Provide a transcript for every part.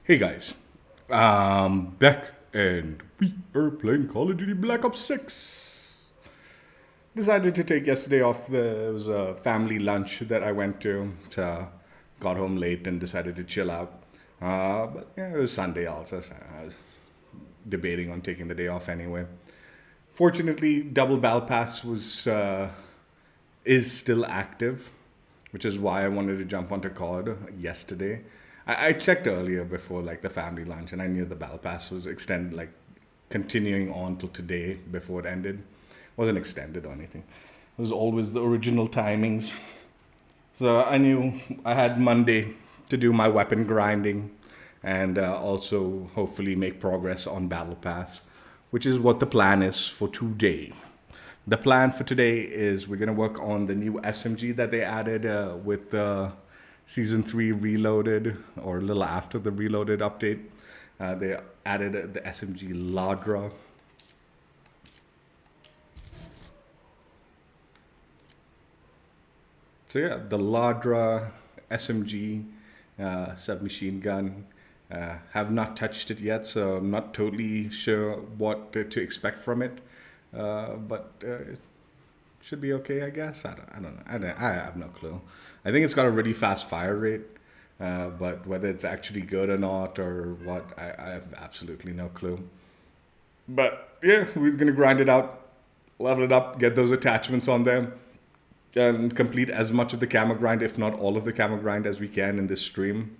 Hey guys, back and we are playing Call of Duty Black Ops 6. Decided to take yesterday off. There was a family lunch that I went to. So got home late and decided to chill out. But yeah, it was Sunday also. So I was debating on taking the day off anyway. Fortunately, Double Battle Pass was is still active, which is why I wanted to jump onto COD yesterday. I checked earlier before like the family lunch, and I knew the battle pass was extended, like continuing on till today before it ended. It wasn't extended or anything. It was always the original timings. So I knew I had Monday to do my weapon grinding, and also hopefully make progress on battle pass, which is what the plan is for today. The plan for today is we're going to work on the new SMG that they added with the Season 3 Reloaded, or a little after the Reloaded update. They added the SMG Ladra. So yeah, the Ladra SMG submachine gun. Have not touched it yet, so I'm not totally sure what to expect from it. But it should be okay, I guess. I don't know. I have no clue. I think it's got a really fast fire rate, but whether it's actually good or not or what, I have absolutely no clue. But yeah, we're gonna grind it out, level it up, get those attachments on there, and complete as much of the camo grind, if not all of the camo grind, as we can in this stream.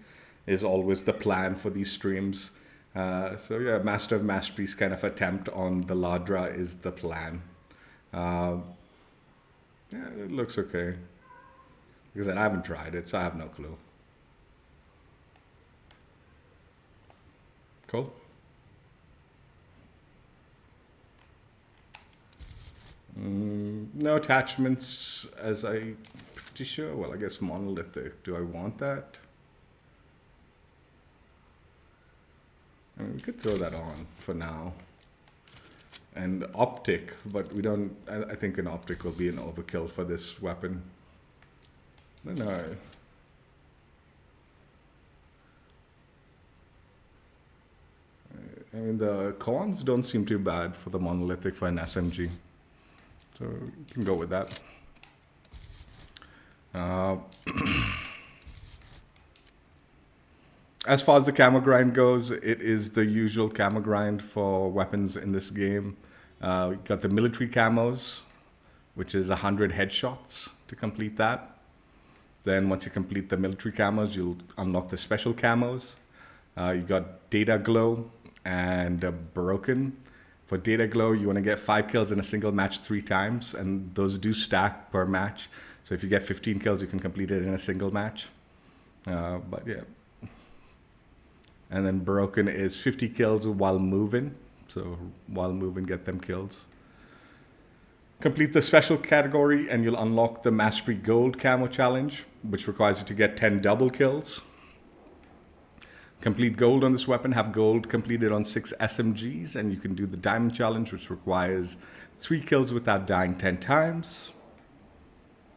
Is always the plan for these streams. So yeah, Master of Mastery's kind of attempt on the Ladra is the plan. Uh, yeah, it looks okay. Because I haven't tried it, so I have no clue. Cool. No attachments, as I pretty sure. Well, I guess monolithic. Do I want that? I mean, we could throw that on for now. And optic, but we don't. I think an optic will be an overkill for this weapon. No. I mean, the cons don't seem too bad for the monolithic for an SMG. So you can go with that. Uh, as far as the camo grind goes, it is the usual camo grind for weapons in this game. We got the military camos, which is 100 headshots to complete that. Then once you complete the military camos, you'll unlock the special camos. You got data glow and broken. For data glow, you want to get 5 kills in a single match 3 times, and those do stack per match. So if you get 15 kills, you can complete it in a single match. But yeah. And then broken is 50 kills while moving. So while moving, get them kills. Complete the special category and you'll unlock the Mastery Gold Camo Challenge, which requires you to get 10 double kills. Complete gold on this weapon, have gold completed on 6 SMGs, and you can do the Diamond Challenge, which requires 3 kills without dying 10 times.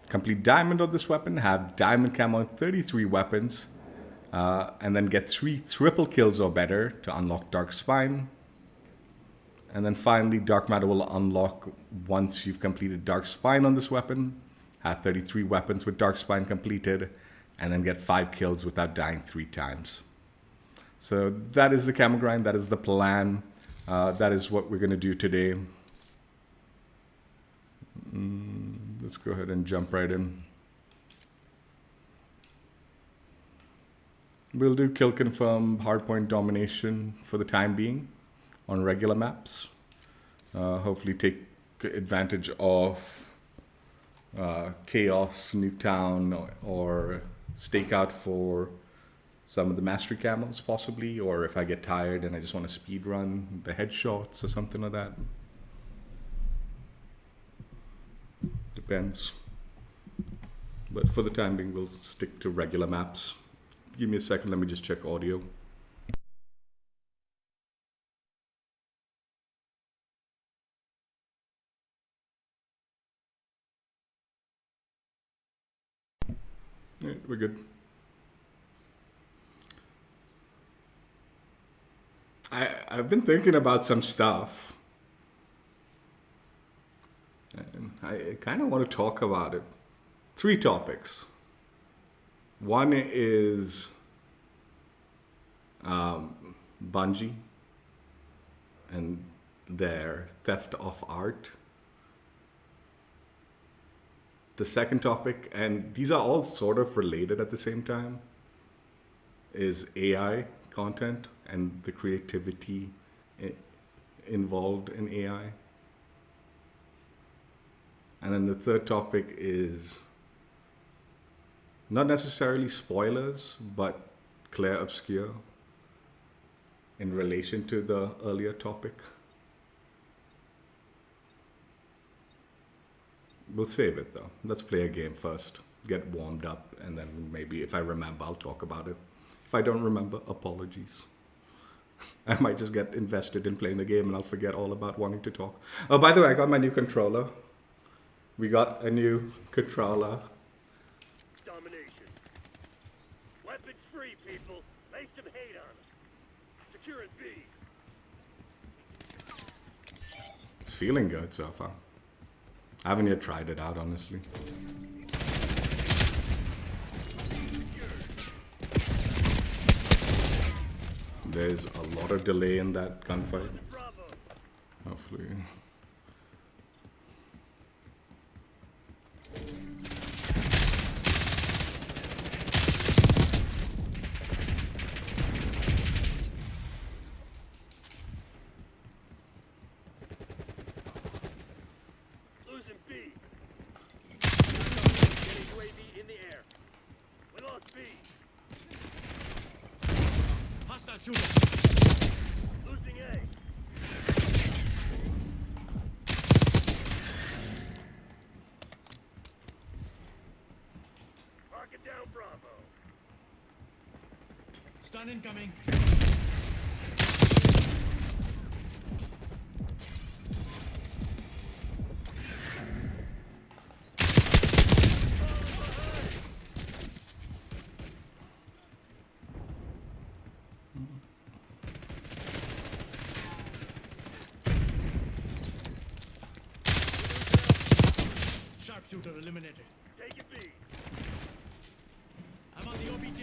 Complete diamond on this weapon, have diamond camo on 33 weapons, and then get 3 triple kills or better to unlock Dark Spine. And then finally, Dark Matter will unlock once you've completed Dark Spine on this weapon, have 33 weapons with Dark Spine completed, and then get 5 kills without dying 3 times. So that is the camo grind, that is the plan, that is what we're going to do today. Let's go ahead and jump right in. We'll do kill confirm hardpoint domination for the time being on regular maps. Hopefully take advantage of Chaos, Nuketown, or Stakeout for some of the Mastery camos possibly, or if I get tired and I just want to speed run the headshots or something like that. Depends. But for the time being, we'll stick to regular maps. Give me a second, let me just check audio. Yeah, we're good. I've been thinking about some stuff, and I kind of want to talk about it. 3 topics. One is Bungie and their theft of art. The second topic, and these are all sort of related at the same time, is AI content and the creativity involved in AI. And then the third topic is not necessarily spoilers, but clair obscur in relation to the earlier topic. We'll save it though. Let's play a game first, get warmed up, and then maybe if I remember, I'll talk about it. If I don't remember, apologies. I might just get invested in playing the game and I'll forget all about wanting to talk. Oh, by the way, I got my new controller. We got a new controller. Domination. Weapons free, people. Lay some hate on them. Securing B. It's feeling good so far. I haven't yet tried it out, honestly. There's a lot of delay in that gunfight. Hopefully. Losing B. Getting UAV in the air. We lost B. Hostile shooter. Losing A. Rocket down Bravo. Stun incoming. Sharpshooter eliminated. Take it B. I'm on the OBJ.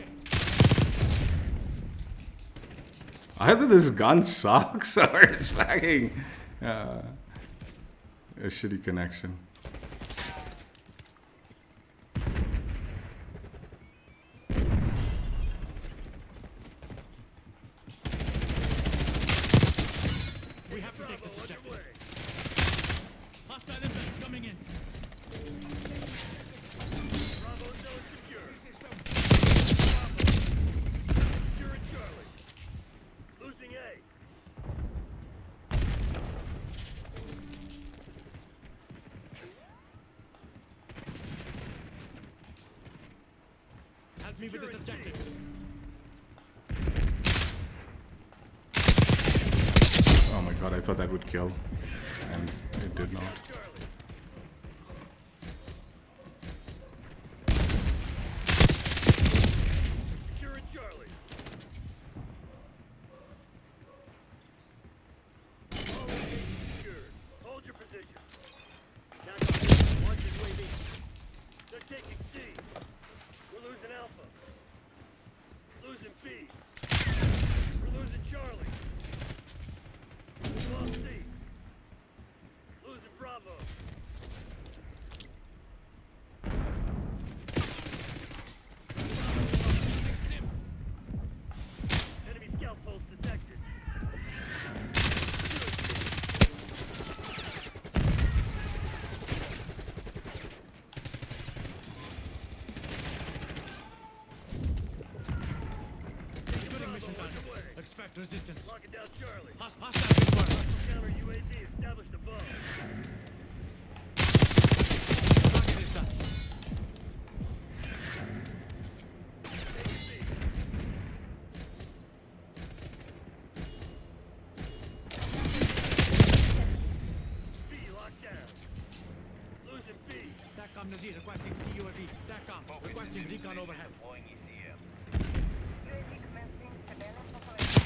Either this gun sucks or it's lagging. A shitty connection. We have to take this objective. Hostile inbound coming in. Bravo zone secure. Bravo. Secure Charlie. Losing A. Help me with this objective. Oh my god, I thought that would kill. And it did not. Charlie. Secure Charlie. All locations secured. Hold your position. Now, launching UAV. They're taking C. We're losing Alpha. Losing B. We're losing Charlie. We lost C. Losing Bravo. Enemy scout pulse detected. Securing mission done. Expect resistance. Locking down Charlie. Hostile confirmed. Counter UAV established above. Target is done. Taking B. B locked down. Losing B. TACCOM Nazir requesting CUAV. TACCOM requesting recon overhead. UAV commencing surveillance operation.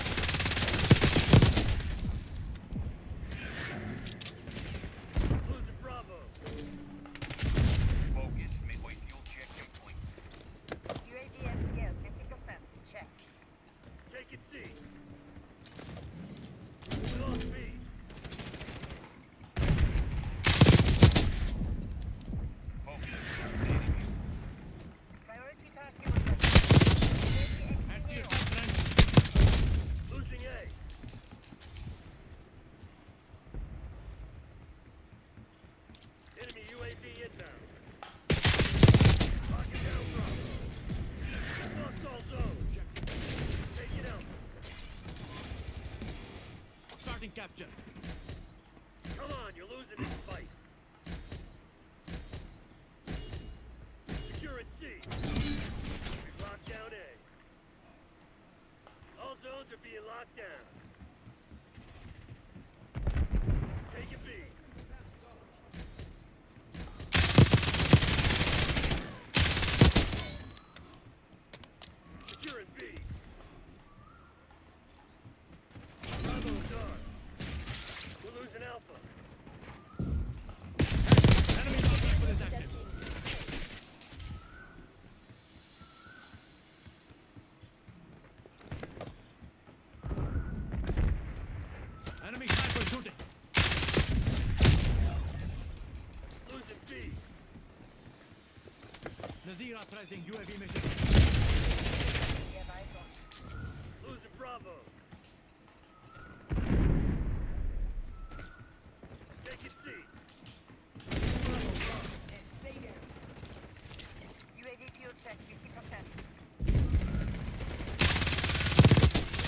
capture. Come on, you're losing this fight. Secure at C. We've locked down A. All zones are being locked down. Taking B. Securing B. Bravo's on. We're losing Alpha. Enemy contact with is active. Enemy sniper shooting. Losing B. Nazir authorizing UAV mission. Losing Bravo. Taking C. Stay there. UAV fuel check, 50%.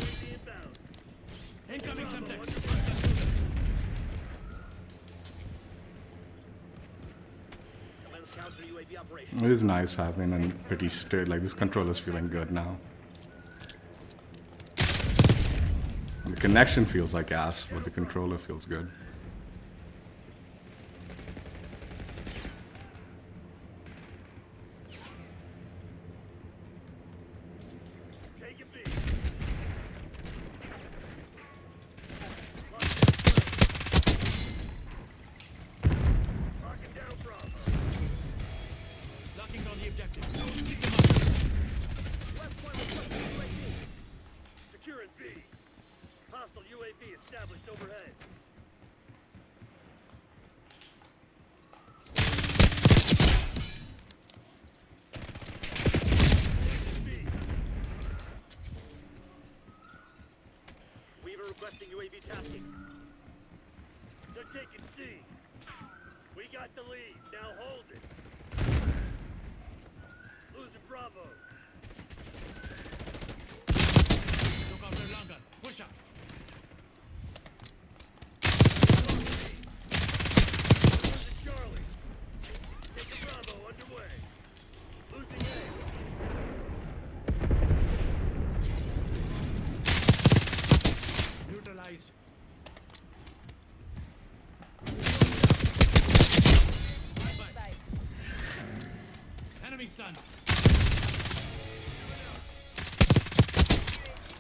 UAV inbound. Incoming subject. Commence counter UAV operation. It is nice having a pretty state like this. Controller's feeling good now. And the connection feels like ass, but the controller feels good. Taking B. Locking down Bravo. Locking down the objective. Keep them up. Securing B. Hostile UAV established overhead. Taking B. Weaver requesting UAV tasking. They're taking C. We got the lead. Now hold it. Losing Bravo. Look out for longer. Push up. Losing Charlie. Taking Bravo underway. Losing A. Neutralized. Bye-bye. Enemy stunned.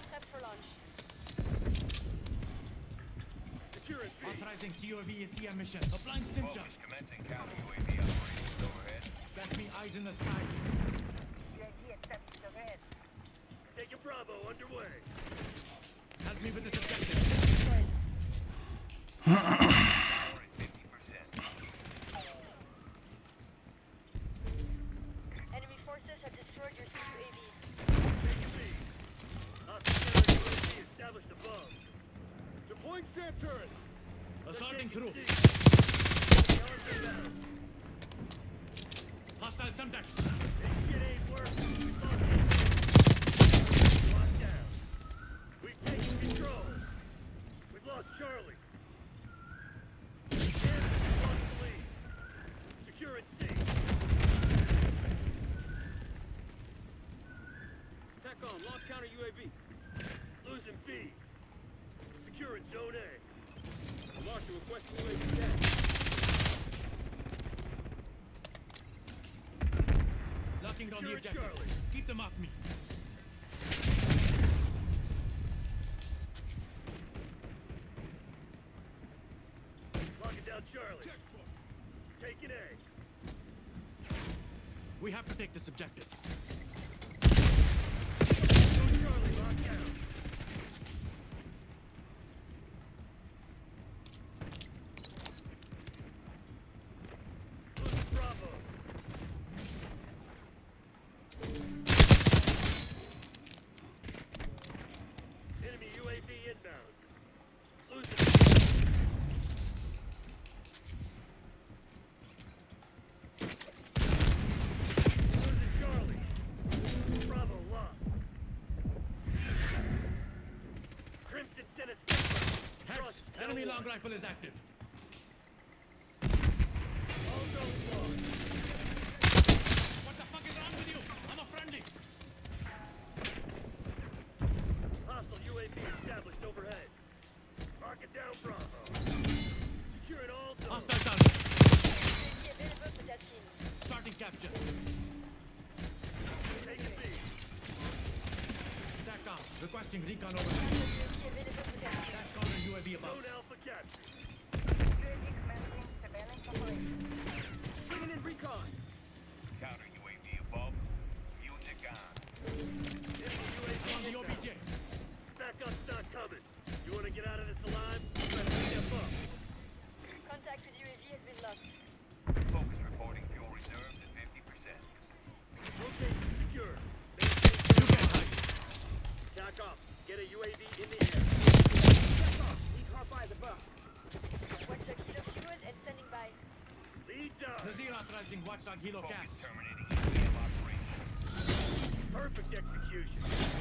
Prep for launch. Securing B. Authorizing COV ECM mission. Applying stim shot. Commencing counter UAV operations overhead. That's me, eyes in the sky. UAV accepted overhead. Taking Bravo underway. Help me with this objective. Power at 50%. Enemy forces have destroyed your UAV. Taking B. Hostile UAV established above. Deploying SAM turret. Assaulting through. Hostile subject. Shit ain't working. We lost it. Locked down. We've taken control. We've lost Charlie. And we've lost the lead. Securing C. TACOM, lost counter UAV. Losing B. Securing Zone A. Marshal requesting UAV deck. Locking down the Securing objective. Charlie. Keep them off me. Locking down Charlie. Taking A. We have to take this objective. Charlie locked down. Losing Bravo. Enemy UAV inbound. Losing. Losing Charlie. long rifle is active. All zones lost. What the fuck is wrong with you? I'm a friendly. Hostile UAV established overhead. Mark it down, Bravo. Securing all zones. Hostile down. UAV available for that team. Starting capture. Taking B. TACOM. Requesting recon over. UAV available for that team. That's counter UAV above. Zone Alpha captured. UAV commencing surveillance operation. Bringing in recon. Counter UAV above. Music on. Enemy UAV On the OBJ. Backup's not coming. You want to get out of this alive? You better step up. Contact with UAV has been lost. Focus reporting fuel reserves at 50%. Location secure. You can hide. Tack off. Get a UAV in the air. Watch the kilo fuel and standing by. Lead down. Nazir authorizing watchdog helo gas. Focus terminating EM operation. Perfect execution.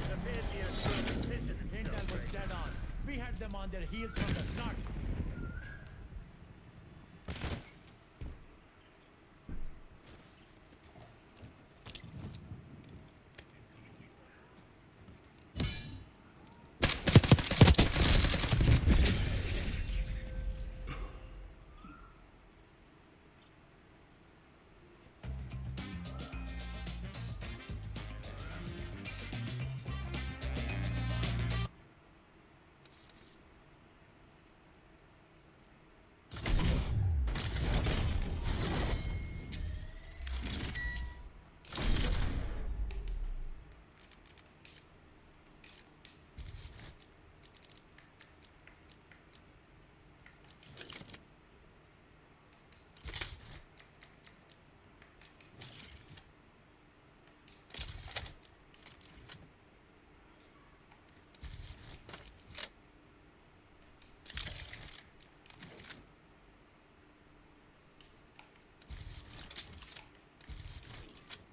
The Pantheon is pissing Intel itself was right dead on. We had them on their heels from the start.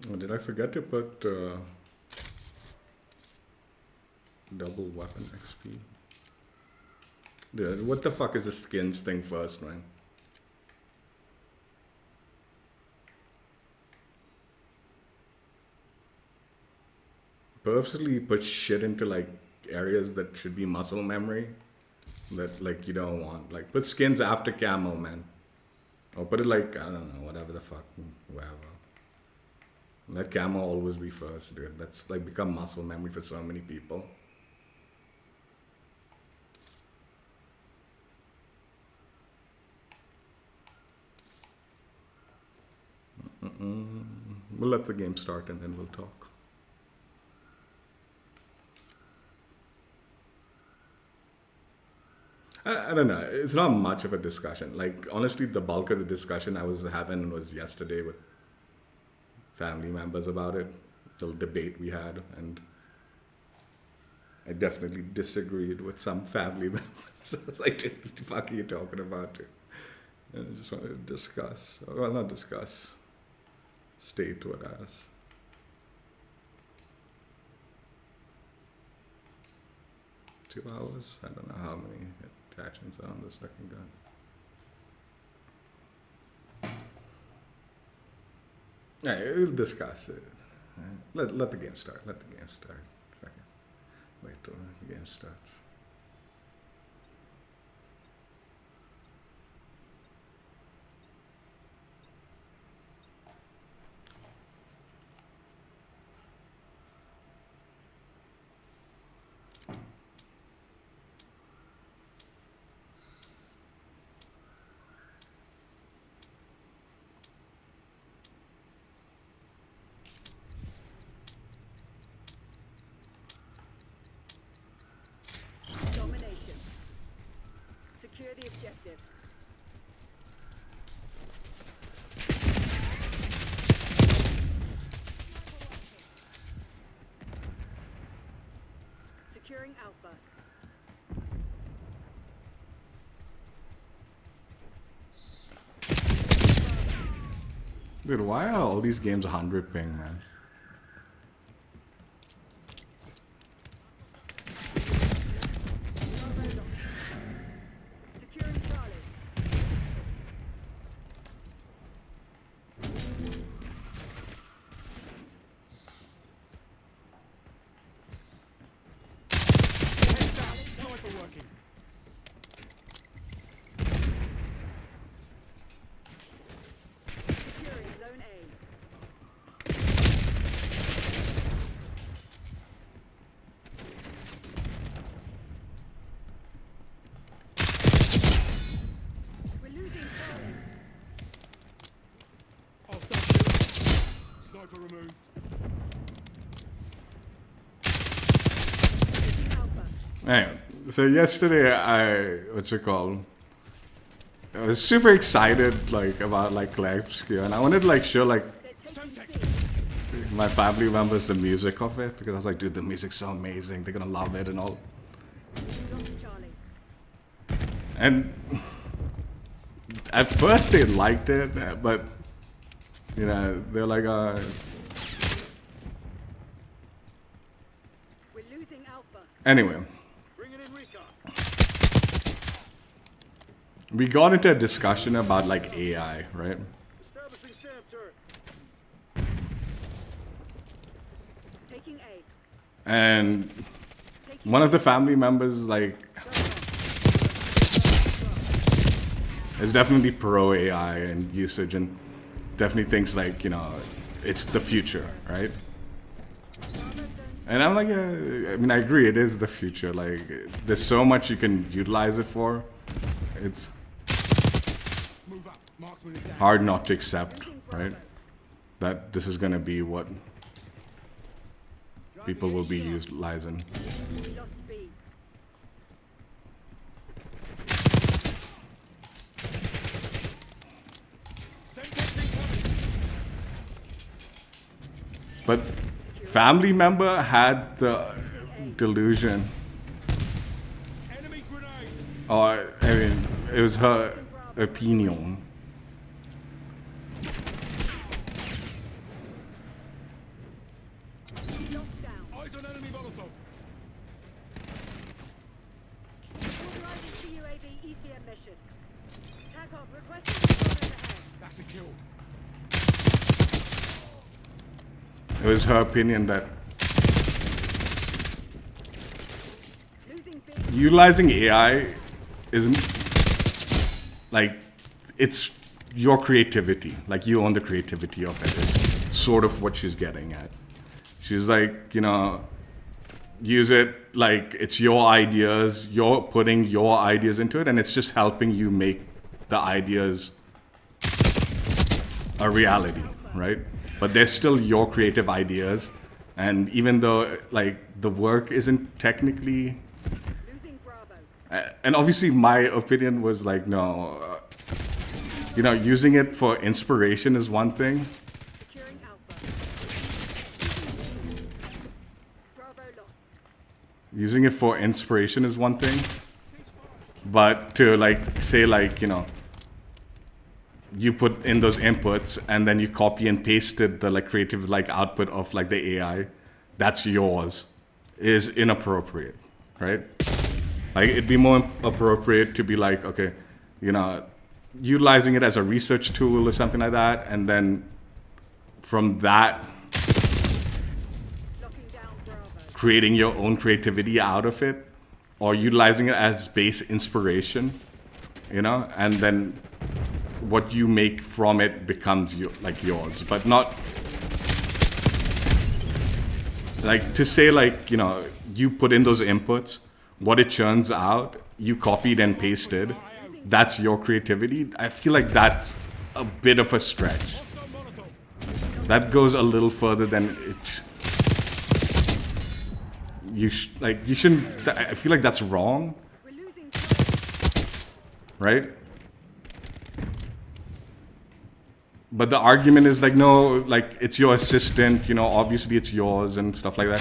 Oh, did I forget to put double weapon XP? Dude, what the fuck is the skins thing first, man? Purposely put shit into like areas that should be muscle memory that like you don't want. Like put skins after camo, man. Or put it like, I don't know, whatever the fuck, whatever. Let camo always be first, dude. That's like become muscle memory for so many people. We'll let the game start and then we'll talk. I don't know. It's not much of a discussion. Like, honestly, the bulk of the discussion I was having was yesterday with family members about it. The debate we had. And I definitely disagreed with some family members. It's like, what the fuck are you talking about, dude? And I just wanted to discuss. Well, not discuss. State what as. Two hours? I don't know how many attachments are on this fucking gun. Yeah, we'll discuss it. Right? Let the game start. Let the game start. Fucking wait till the game starts. Domination. Secure the objective. Securing Alpha. Dude, why are all these games 100 ping, man? Securing Anyway, so yesterday what's it called? I was super excited like about like Clapscure, and I wanted to like show like my family members the music of it because I was like, dude, the music's so amazing. They're gonna love it and all. Charlie. And at first they liked it, but you know they're like, We're losing Alpha. anyway. Bringing in recon. We got into a discussion about like AI, right? Establishing SAM turret. Taking A. And one of the family members like is definitely pro AI and usage and definitely thinks like, you know, it's the future, right? And I'm like, yeah, I mean, I agree, it is the future. Like, there's so much you can utilize it for. It's Move up. Marksman is down. hard not to accept, right? That this is gonna be what people will be utilizing. We lost B. Semtex incoming. But family member had the delusion, Enemy grenade. or I mean, it was her opinion. Locked down. Eyes on enemy Molotov. Authorizing CUAV ECM mission. TACOM requesting control overhead. That's a kill. It was her opinion that Losing B. utilizing AI isn't like it's your creativity. Like you own the creativity of it. Is sort of what she's getting at. She's like, you know, use it like it's your ideas. You're putting your ideas into it, and it's just helping you make the ideas a reality, right? But they're still your creative ideas, and even though like the work isn't technically, Losing Bravo. and obviously my opinion was like, no, you know, using it for inspiration is one thing, Securing Alpha. Bravo lost. using it for inspiration is one thing, but to like say like, you know, you put in those inputs and then you copy and pasted the like creative like output of like the AI, that's yours, is inappropriate, right? Like it'd be more appropriate to be like, okay, you know, utilizing it as a research tool or something like that, and then from that Locking down Bravo. creating your own creativity out of it, or utilizing it as base inspiration, you know, and then what you make from it becomes like yours, but not like to say like, you know, you put in those inputs, what it churns out, you copied and pasted, that's your creativity. I feel like that's a bit of a stretch. Hostile Molotov. That goes a little further than it. You shouldn't. I feel like that's wrong, We're losing right? But the argument is like, no, like it's your assistant, you know, obviously it's yours and stuff like that.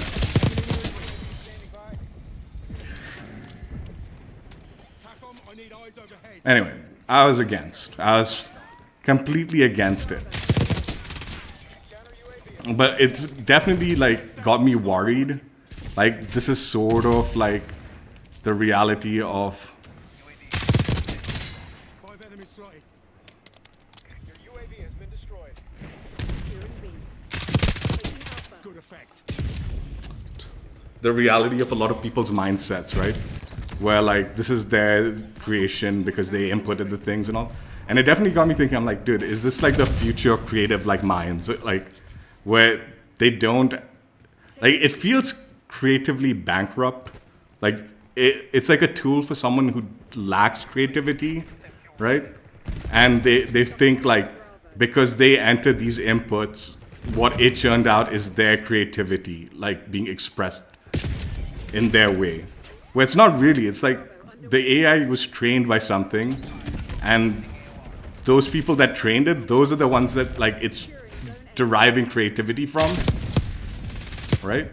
TACOM, I need eyes overhead. Anyway, I was against. I was completely against it. But it's definitely like got me worried. Like this is sort of like the reality of 5 enemies sighted. Your UAV has been destroyed. securing B. Taking Alpha. Good effect. the reality of a lot of people's mindsets, right? Where like this is their creation because they inputted the things and all. And it definitely got me thinking, I'm like, dude, is this like the future of creative like minds? Like where they don't like it feels creatively bankrupt. Like it's like a tool for someone who lacks creativity, right? And they think like because they entered these inputs, what it turned out is their creativity, like being expressed in their way. Where it's not really. It's like the AI was trained by something, and those people that trained it, those are the ones that like it's deriving creativity from, right?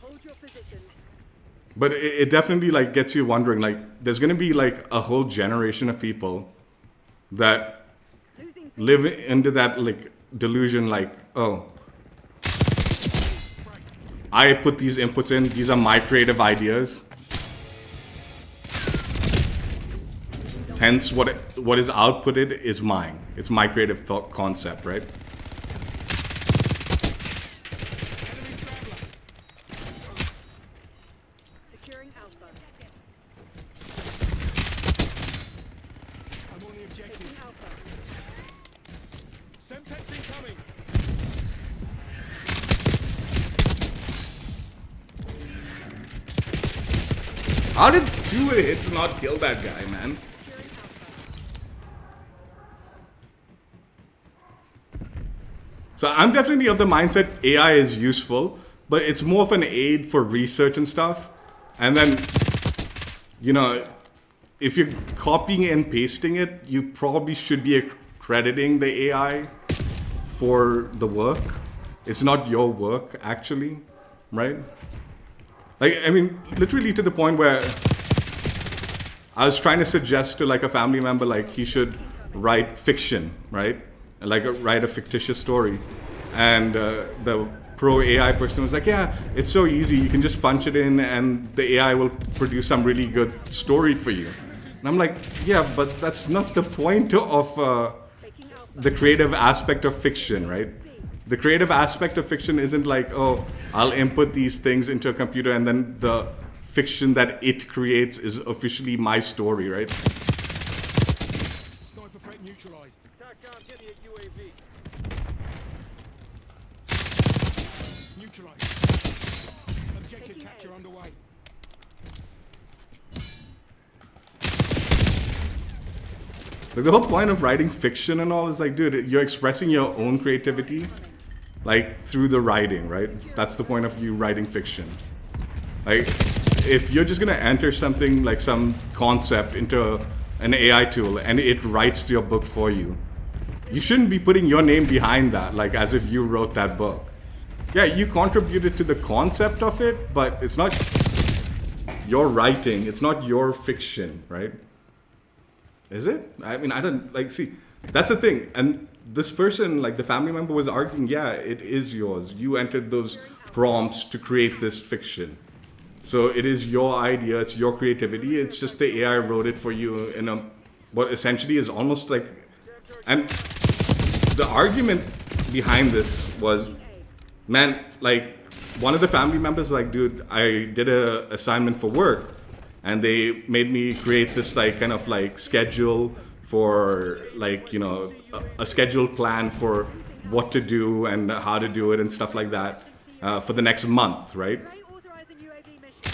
Hold your position. But it definitely like gets you wondering, like there's gonna be like a whole generation of people that Losing live into that like delusion, like, oh, I put these inputs in, these are my creative ideas, hence what is outputted is mine. It's my creative thought concept, right? securing Alpha. I'm on the objective. Taking Alpha. Semtex incoming. How did 2 hits not kill that guy, man? Securing Alpha. So I'm definitely of the mindset AI is useful, but it's more of an aid for research and stuff. And then, you know, if you're copying and pasting it, you probably should be crediting the AI for the work. It's not your work, actually, right? Like, I mean, literally to the point where I was trying to suggest to like a family member, like he should write fiction, right? Like write a fictitious story. And the pro AI person was like, yeah, it's so easy. You can just punch it in and the AI will produce some really good story for you. And I'm like, yeah, but that's not the point of Taking Alpha. the creative aspect of fiction, right? The creative aspect of fiction isn't like, oh, I'll input these things into a computer and then the fiction that it creates is officially my story, right? Sniper threat neutralized. TACCOM, get me a UAV. Neutralized. Objective Taking capture A. underway. Like the whole point of writing fiction and all is like, dude, you're expressing your own creativity, like through the writing, right? That's the point of you writing fiction. Like, if you're just gonna enter something like some concept into an AI tool and it writes your book for you, you shouldn't be putting your name behind that, like as if you wrote that book. Yeah, you contributed to the concept of it, but it's not your writing, it's not your fiction, right? Is it? I mean, I don't like see. That's the thing. And this person, like the family member, was arguing, yeah, it is yours. You entered those prompts to create this fiction. So it is your idea, it's your creativity. It's just the AI wrote it for you in a what essentially is almost like, and the argument behind this was, man, like one of the family members like, dude, I did a assignment for work and they made me create this like kind of like schedule for like, you know, a scheduled plan for what to do and how to do it and stuff like that for the next month, right? Ray authorizing UAV mission.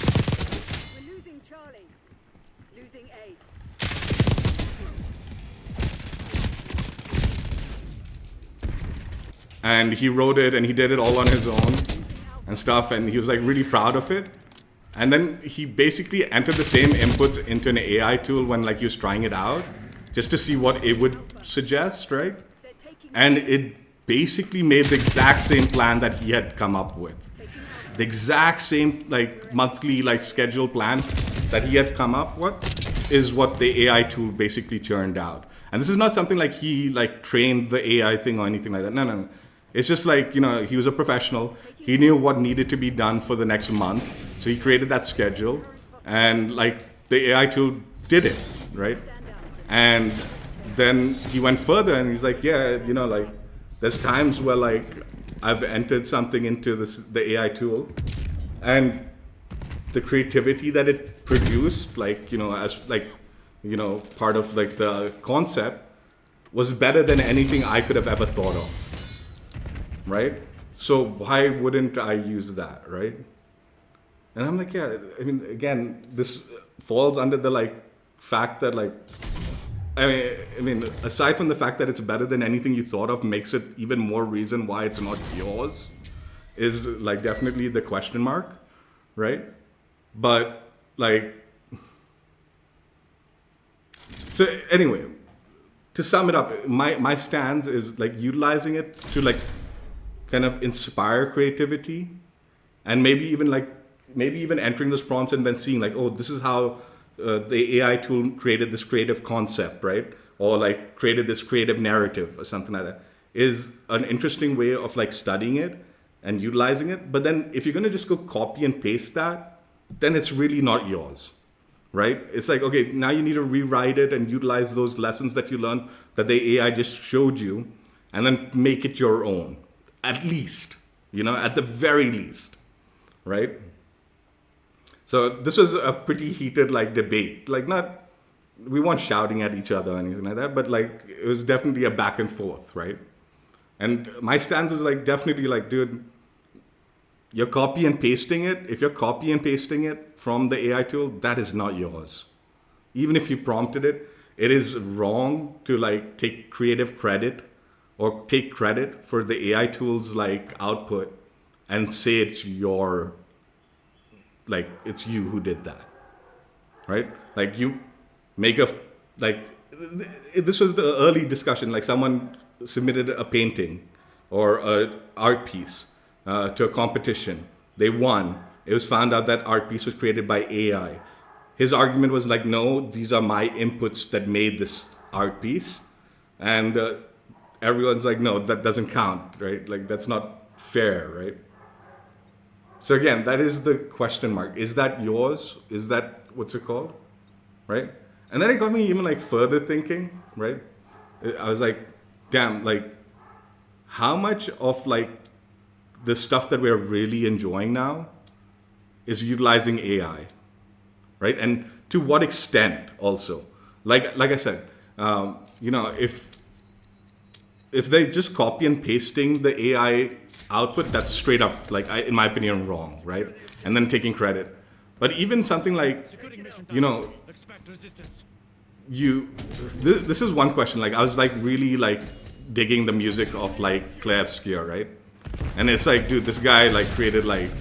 We're losing Charlie. Losing A. And he wrote it and he did it all on his own and stuff, and he was like really proud of it. And then he basically entered the same inputs into an AI tool when like he was trying it out just to see what it would suggest, right? They're taking And it basically made the exact same plan that he had come up with. The exact same like monthly like schedule plan that he had come up with is what the AI tool basically churned out. And this is not something like he like trained the AI thing or anything like that. No, no. It's just like, you know, he was a professional. He knew what needed to be done for the next month. So he created that schedule and like the AI tool did it, right? And then he went further and he's like, yeah, you know, like there's times where like I've entered something into the AI tool and the creativity that it produced, like, you know, as like, you know, part of like the concept was better than anything I could have ever thought of. Right? So why wouldn't I use that, right? And I'm like, yeah, I mean, again, this falls under the like fact that like, I mean, aside from the fact that it's better than anything you thought of, makes it even more reason why it's not yours, is like definitely the question mark, right? But like, so anyway, to sum it up, my stance is like utilizing it to like kind of inspire creativity, and maybe even entering those prompts and then seeing like, oh, this is how the AI tool created this creative concept, right? Or like created this creative narrative or something like that, is an interesting way of like studying it and utilizing it. But then if you're going to just go copy and paste that, then it's really not yours, right? It's like, okay, now you need to rewrite it and utilize those lessons that you learned that the AI just showed you, and then make it your own, at least, at the very least, right? So this was a pretty heated like debate, like we weren't shouting at each other or anything like that, but like it was definitely a back and forth, right? And my stance was like definitely like, dude, you're copy and pasting it. If you're copy and pasting it from the AI tool, that is not yours. Even if you prompted it, it is wrong to like take creative credit or take credit for the AI tool's like output and say it's your, like it's you who did that, right? Like you make this was the early discussion, like someone submitted a painting or an art piece to a competition. They won. It was found out that art piece was created by AI. His argument was like, no, these are my inputs that made this art piece. And everyone's like, no, that doesn't count, right? Like that's not fair, right? So again, that is the question mark. Is that yours? Is that, what's it called? Right? And then it got me even like further thinking, right? I was like, damn, like how much of like the stuff that we're really enjoying now is utilizing AI, right? And to what extent also? Like I said, if they just copy and pasting the AI output, that's straight up, like in my opinion, wrong, right? And then taking credit. But even something like, Expect resistance. this is one question. Like I was like really like digging the music of like Claire Obscure, right? And it's like, dude, this guy like created like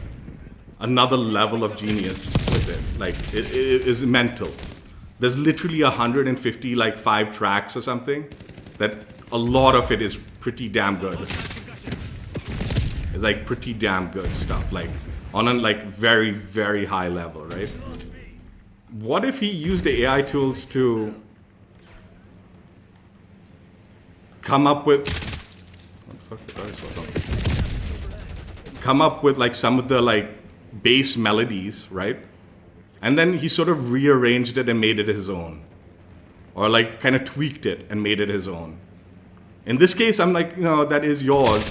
another level of genius with it. Like it is mental. There's literally 150 like 5 tracks or something that a lot of it is pretty damn good. It's like pretty damn good stuff, like on a like very, very high level, right? What if he used the AI tools to come up with like some of the like bass melodies, right? And then he sort of rearranged it and made it his own, or like kind of tweaked it and made it his own. In this case, I'm like, that is yours,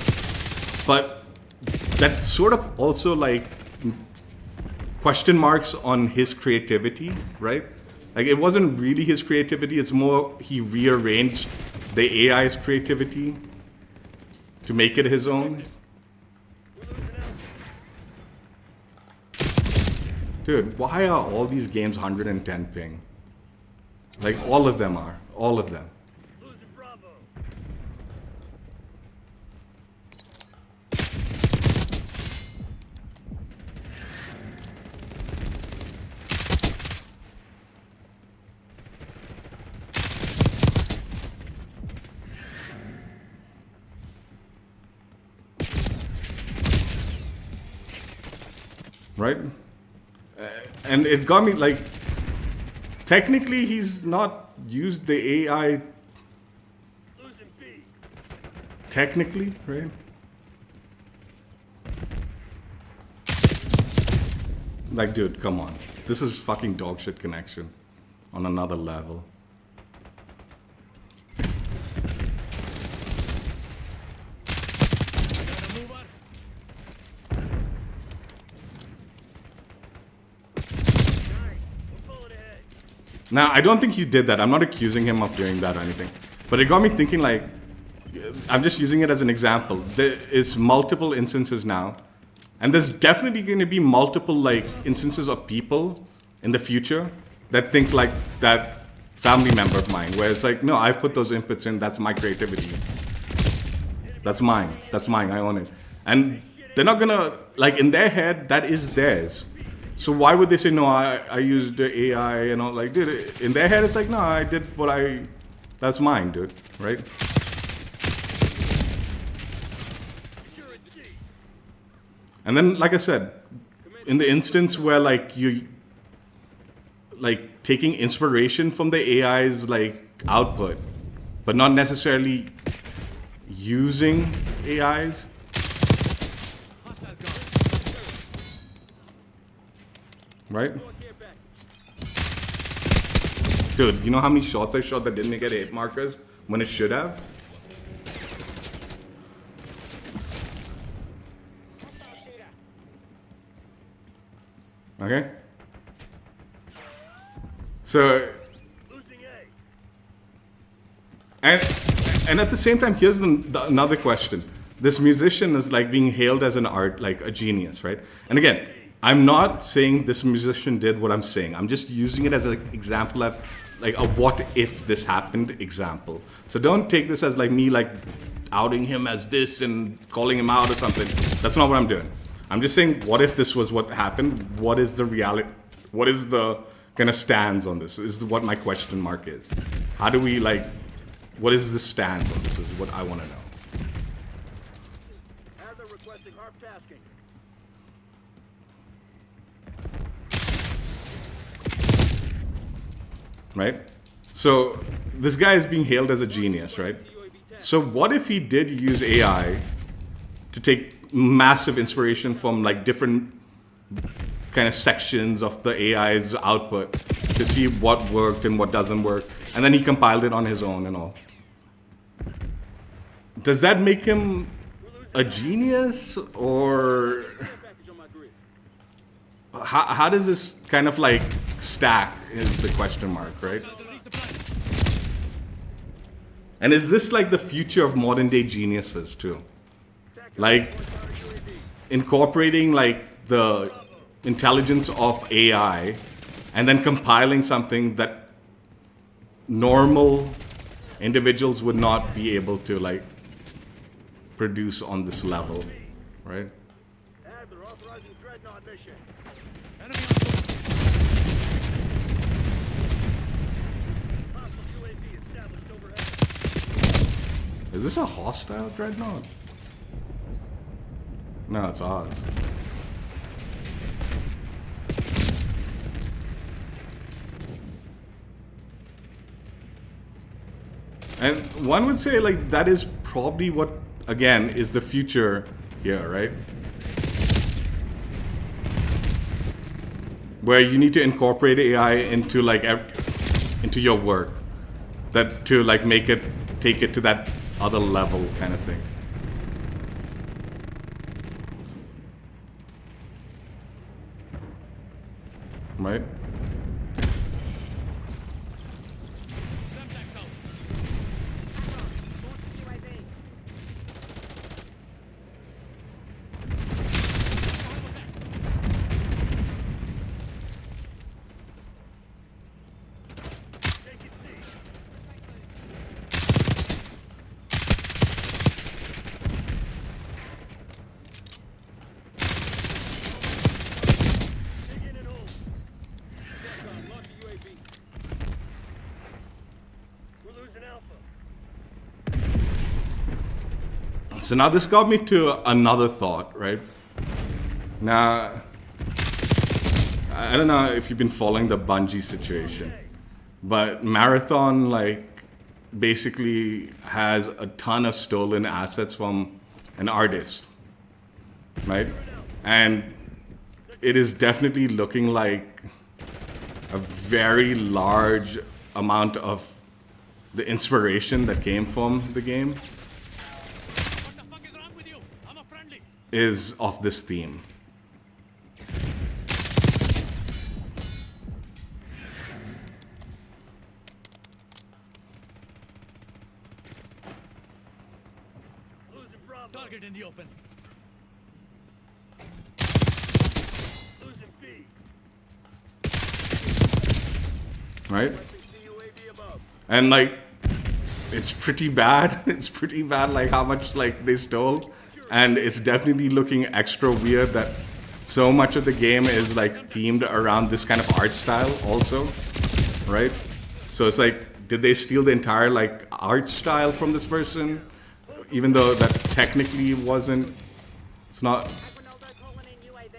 but that sort of also like question marks on his creativity, right? Like it wasn't really his creativity, it's more he rearranged the AI's creativity to make it his own. Dude, why are all these games 110 ping? Like all of them are, all of them. Losing Bravo. Right? And it got me like, technically he's not used the AI Losing B. technically, right? Like, dude, come on. This is fucking dog shit connection on another level. Gotta move on. We're pulling ahead. Now, I don't think he did that. I'm not accusing him of doing that or anything. But it got me thinking, like, I'm just using it as an example. There is multiple instances now And there's definitely going to be multiple like instances of people in the future that think like that family member of mine, where it's like, no, I put those inputs in, that's my creativity. That's mine. That's mine. I own it. And they're not gonna, like, in their head, that is theirs. So why would they say, no, I used the AI and all? Like, dude, in their head, it's like, no, I did what that's mine, dude, right? And then, like I said, in the instance where, like, you, like, taking inspiration from the AI's, like, output, but not necessarily using AIs. Hostile guard. Right? Dude, you know how many shots I shot that didn't make it hit markers when it should have? Okay? So, Losing A. and at the same time, here's another question. This musician is like being hailed as like a genius, right? And again, I'm not saying this musician did what I'm saying. I'm just using it as an example of like a what if this happened example. So don't take this as like me like outing him as this and calling him out or something. That's not what I'm doing. I'm just saying, what if this was what happened? What is the reality? What is the kind of stance on this? Is what my question mark is. How do we like, what is the stance on this is what I want to know. Adler requesting harp tasking. Right? So this guy is being hailed as a genius, right? So what if he did use AI to take massive inspiration from like different kind of sections of the AI's output to see what worked and what doesn't work, and then he compiled it on his own and all? Does that make him a genius, or how does this kind of like stack is the question mark, right? And is this like the future of modern day geniuses too? Like incorporating like the intelligence of AI and then compiling something that normal individuals would not be able to like produce on this level, right? Adler authorizing dreadnought mission. Enemy on board. Hostile UAV established overhead. Is this a hostile dreadnought? No, it's ours. And one would say like that is probably what, again, is the future here, right? Where you need to incorporate AI into like into your work, that to like take it to that other level kind of thing. Right? Contact out. Launching UAV. Taking C. Dig in and hold. Launch UAV. We're losing Alpha. So now this got me to another thought, right? Now, I don't know if you've been following the Bungie situation, but Marathon like basically has a ton of stolen assets from an artist, right? And it is definitely looking like a very large amount of the inspiration that came from the game What the fuck is wrong with you? I'm a friendly. is of this theme. Losing Bravo. Target in the open. right? CUAV above. And like, it's pretty bad. It's pretty bad, like how much like they stole, and it's definitely looking extra weird that so much of the game is like themed around this kind of art style also, right? So it's like, did they steal the entire like art style from this person, even though that technically wasn't? It's not. Ronaldo calling in UAV.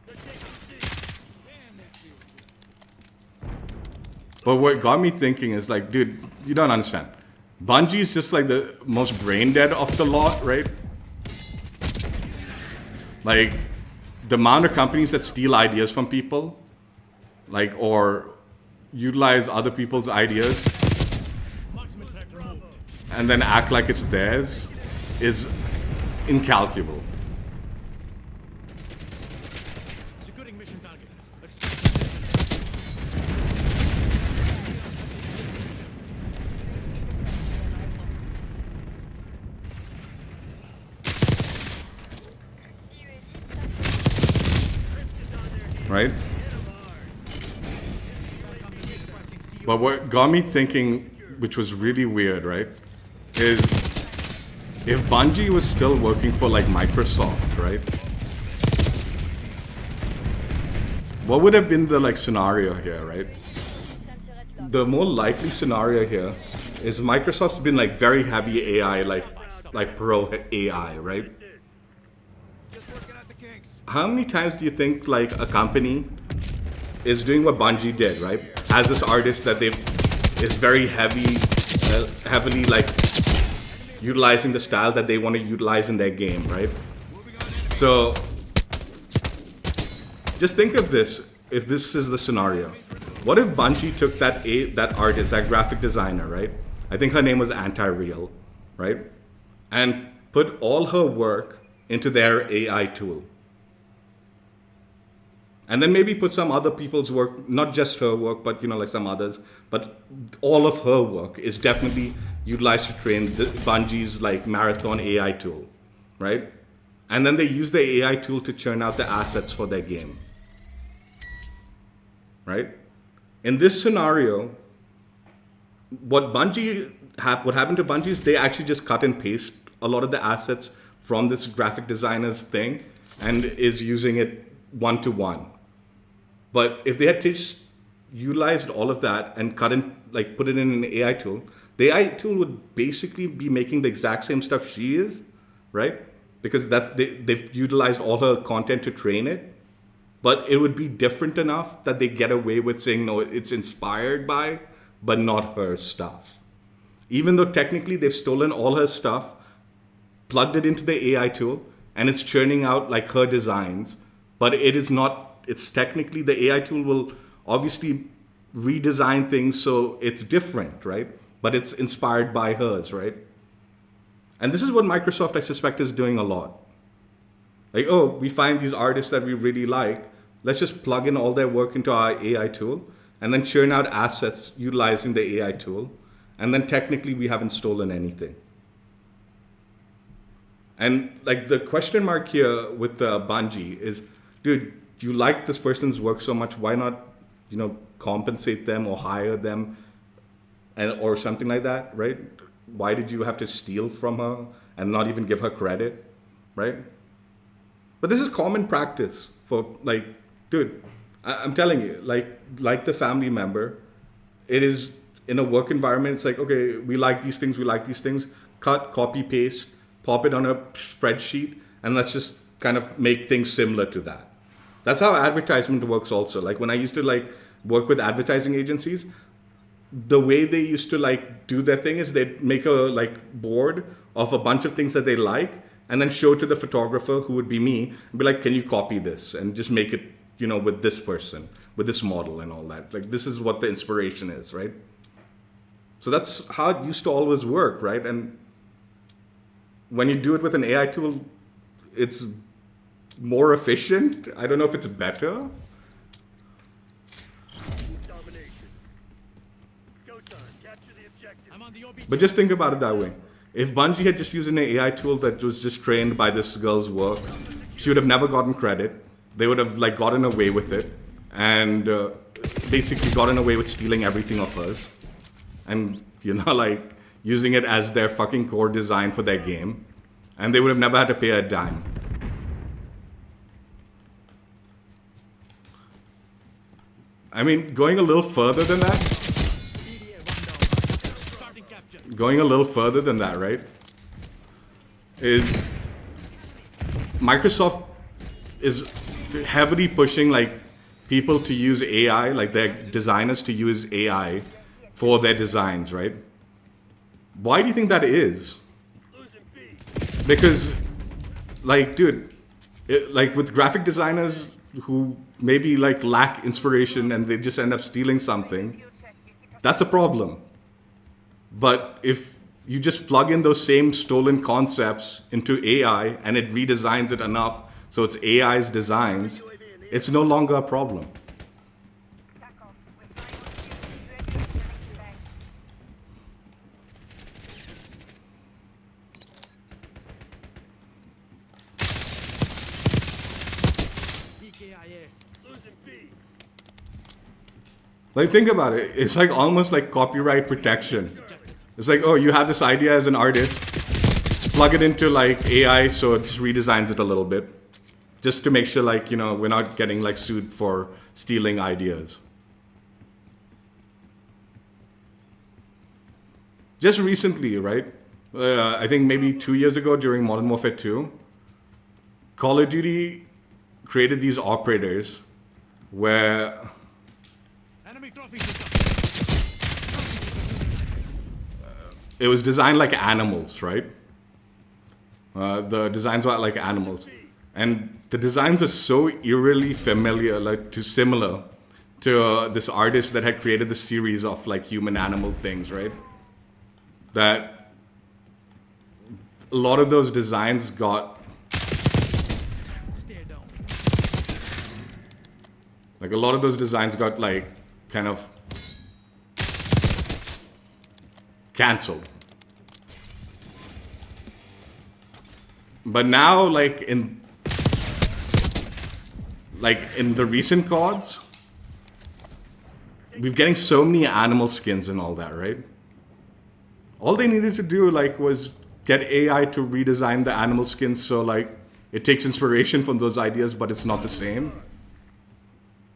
They're taking C. But what got me thinking is like, dude, you don't understand. Bungie's just like the most brain dead of the lot, right? Like, the amount of companies that steal ideas from people, like, or utilize other people's ideas Marksman tech removed. and then act like it's theirs is incalculable. Securing mission target. Right? But what got me thinking, which was really weird, right, is if Bungie was still working for like Microsoft, right, what would have been the like scenario here, right? Sensor at lock. The more likely scenario here is Microsoft's been like very heavy AI, like pro AI, right? How many times do you think like a company is doing what Bungie did, right? As this artist that is very heavily like utilizing the style that they want to utilize in their game, right? So just think of this, if this is the scenario. What if Bungie took that artist, that graphic designer, right? I think her name was Anti-Real, right? And put all her work into their AI tool. And then maybe put some other people's work, not just her work, but like some others. But all of her work is definitely utilized to train Bungie's like Marathon AI tool, right? And then they use the AI tool to churn out the assets for their game, right? In this scenario, what happened to Bungie is they actually just cut and paste a lot of the assets from this graphic designer's thing and is using it one-to-one. But if they had just utilized all of that and put it in an AI tool, the AI tool would basically be making the exact same stuff she is, right? Because they've utilized all her content to train it. But it would be different enough that they get away with saying, no, it's inspired by, but not her stuff. Even though technically they've stolen all her stuff, plugged it into the AI tool, and it's churning out like her designs, but it is not. It's technically, the AI tool will obviously redesign things so it's different, right? But it's inspired by hers, right? And this is what Microsoft, I suspect, is doing a lot. Like, oh, we find these artists that we really like. Let's just plug in all their work into our AI tool and then churn out assets utilizing the AI tool. And then technically we haven't stolen anything. And like the question mark here with Bungie is, dude, you like this person's work so much, why not, compensate them or hire them or something like that, right? Why did you have to steal from her and not even give her credit, right? But this is common practice for like, dude, I'm telling you, like the family member, it is in a work environment, it's like, okay, we like these things, cut, copy, paste, pop it on a spreadsheet, and let's just kind of make things similar to that. That's how advertisement works also. Like when I used to work with advertising agencies, the way they used to do their thing is they'd make a board of a bunch of things that they like and then show it to the photographer, who would be me, and be like, can you copy this and just make it, with this person, with this model and all that. Like this is what the inspiration is, right? So that's how it used to always work, right? And when you do it with an AI tool, it's more efficient. I don't know if it's better. Domination. Go time. Capture the objective. I'm on the OB. But just think about it that way. If Bungie had just used an AI tool that was just trained by this girl's work, she would have never gotten credit. They would have gotten away with it, and basically gotten away with stealing everything of us. And, you know, like, using it as their fucking core design for their game. And they would have never had to pay a dime. I mean, going a little further than that, EDA rundown. Starting capture. going a little further than that, right? Is Microsoft is heavily pushing like people to use AI, like their designers to use AI for their designs, right? Why do you think that is? Losing B. Because, like, dude, like with graphic designers who maybe like lack inspiration and they just end up stealing something, that's a problem. But if you just plug in those same stolen concepts into AI and it redesigns it enough so it's AI's designs, it's no longer a problem. EKIA. Losing B. Like, think about it. It's like almost like copyright protection. It's like, oh, you have this idea as an artist, plug it into like AI so it just redesigns it a little bit. Just to make sure, like, you know, we're not getting like sued for stealing ideas. Just recently, right? I think maybe 2 years ago during Modern Warfare 2, Call of Duty created these operators where Enemy trophy system. it was designed like animals, right? The designs were like animals. And the designs are so eerily familiar, like similar to this artist that had created the series of like human animal things, right? That a lot of those designs got, Stay down. like a lot of those designs got like kind of cancelled. But now, like in the recent CODs, we're getting so many animal skins and all that, right? All they needed to do like was get AI to redesign the animal skins so like it takes inspiration from those ideas, but it's not the same.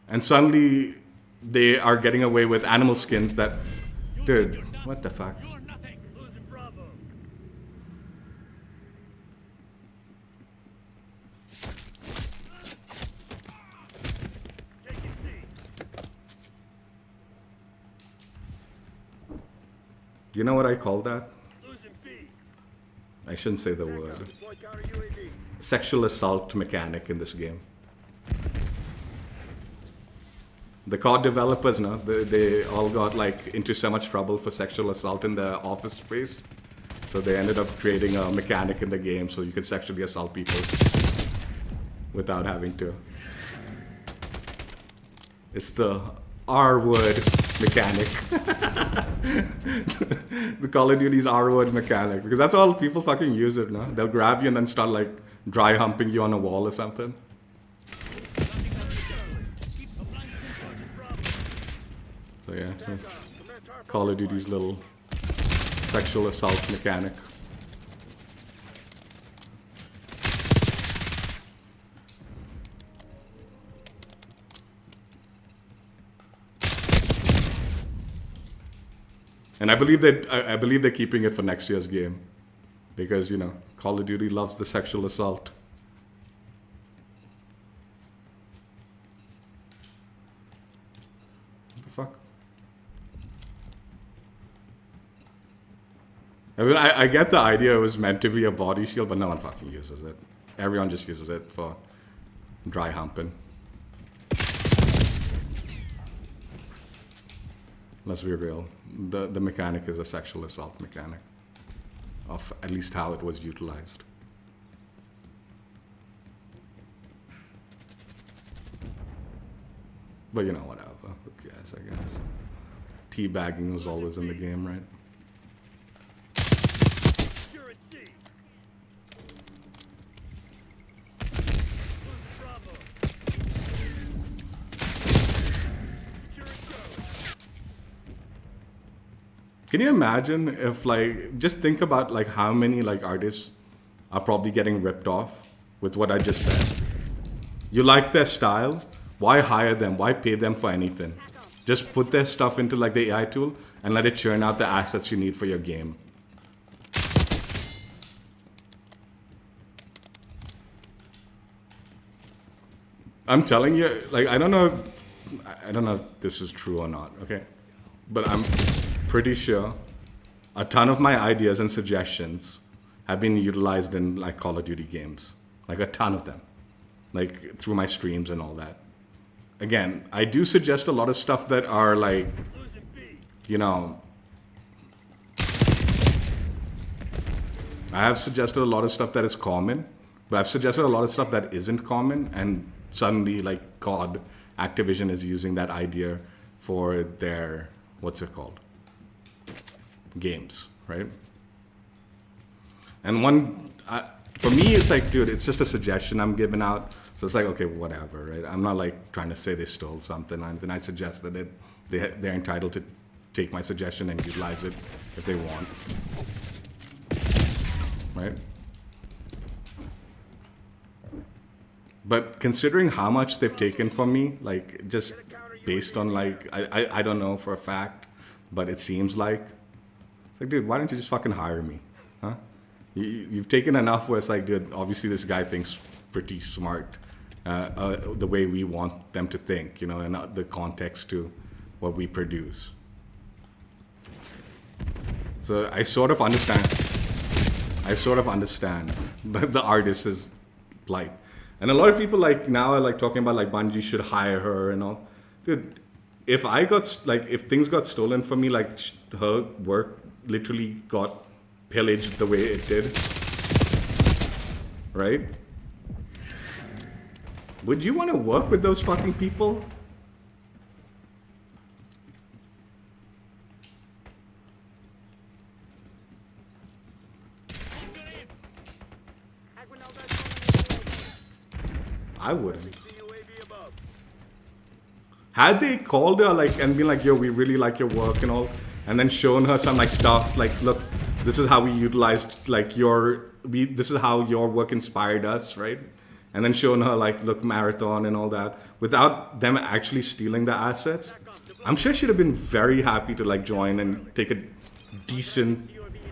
And suddenly they are getting away with animal skins that, dude, what the fuck? You're nothing. Losing Bravo. Taking C. You know what I call that? Losing B. I shouldn't say the word. Deploy counter UAV. Sexual assault mechanic in this game. The COD developers, no, they all got like into so much trouble for sexual assault in the office space. So they ended up creating a mechanic in the game so you could sexually assault people without having to. It's the R-word mechanic. The Call of Duty's R-word mechanic. Because that's all people fucking use it, no? They'll grab you and then start like dry humping you on a wall or something. So yeah, that's Call of Duty's little sexual assault mechanic. And I believe they're keeping it for next year's game, because you know Call of Duty loves the sexual assault. What the fuck? I mean, I get the idea it was meant to be a body shield, but no one fucking uses it. Everyone just uses it for dry humping. Let's be real. The mechanic is a sexual assault mechanic, of at least how it was utilized. But you know, whatever. Who cares, I guess. Teabagging was always in the game, right? Securing C. Losing Bravo. Securing Can you imagine if like just think about like how many like artists are probably getting ripped off with what I just said. You like their style, why hire them? Why pay them for anything? Just put their stuff into like the AI tool and let it churn out the assets you need for your game. I'm telling you, like I don't know if this is true or not, okay? But I'm pretty sure a ton of my ideas and suggestions have been utilized in like Call of Duty games. Like a ton of them. Like through my streams and all that. Again, I do suggest a lot of stuff that are like, you know, I have suggested a lot of stuff that is common, but I've suggested a lot of stuff that isn't common, and suddenly, like, God, Activision is using that idea for their, what's it called? Games, right? And for me, it's like, dude, it's just a suggestion I'm giving out. So it's like, okay, whatever, right? I'm not like trying to say they stole something or anything. I suggested it. They're entitled to take my suggestion and utilize it if they want, right? But considering how much they've taken from me, like just based on like, I don't know for a fact, but it seems like, it's like, dude, why don't you just fucking hire me, huh? You've taken enough where it's like, dude, obviously this guy thinks pretty smart, the way we want them to think, you know, and the context to what we produce. So I sort of understand the artist's plight. And a lot of people like now are like talking about like Bungie should hire her and all. Dude, if things got stolen from me, like her work literally got pillaged the way it did, right? Would you want to work with those fucking people? I wouldn't. Had they called her like and been like, yo, we really like your work and all, and then shown her some like stuff like, look, this is how we utilized like this is how your work inspired us, right? And then shown her like, look, Marathon and all that, without them actually stealing the assets, I'm sure she'd have been very happy to like join and take a decent,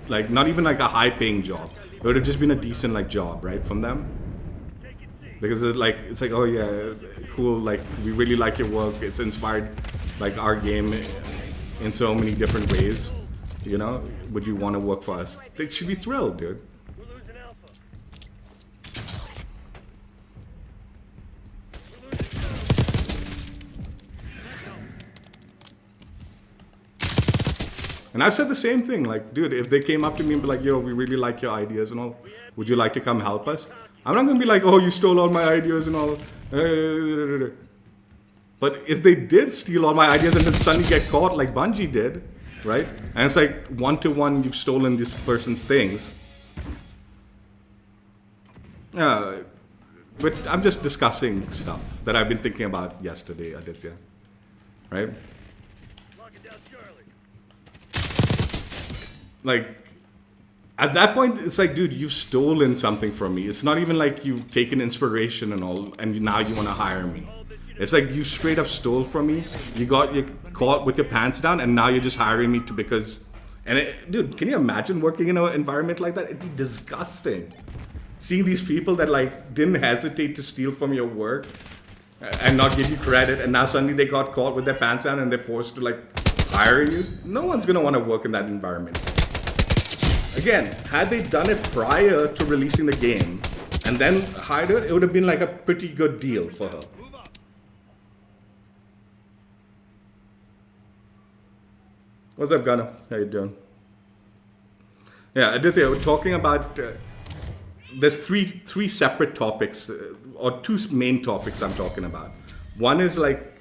like not even like a high paying job. It would have just been a decent like job, right, from them. Because it's like, oh yeah, cool, like we really like your work. It's inspired like our game in so many different ways. You know, would you want to work for us? They should be thrilled, dude. We're losing Alpha. And I've said the same thing, like, dude, if they came up to me and be like, yo, we really like your ideas and all, would you like to come help us? I'm not going to be like, oh, you stole all my ideas and all. But if they did steal all my ideas and then suddenly get caught like Bungie did, right? And it's like one-to-one, you've stolen this person's things. But I'm just discussing stuff that I've been thinking about yesterday, Aditya, right? Locking down Charlie. Like, at that point, it's like, dude, you've stolen something from me. It's not even like you've taken inspiration and all, and now you want to hire me. It's like you straight up stole from me. You caught with your pants down, and now you're just hiring me because. Dude, can you imagine working in an environment like that? It'd be disgusting. Seeing these people that like didn't hesitate to steal from your work and not give you credit, and now suddenly they got caught with their pants down and they're forced to like hire you. No one's gonna want to work in that environment. Again, had they done it prior to releasing the game and then hired her, it would have been like a pretty good deal for her. What's up, Gunnar? How you doing? Yeah, Aditya, we're talking about, there's three separate topics, or two main topics I'm talking about. One is like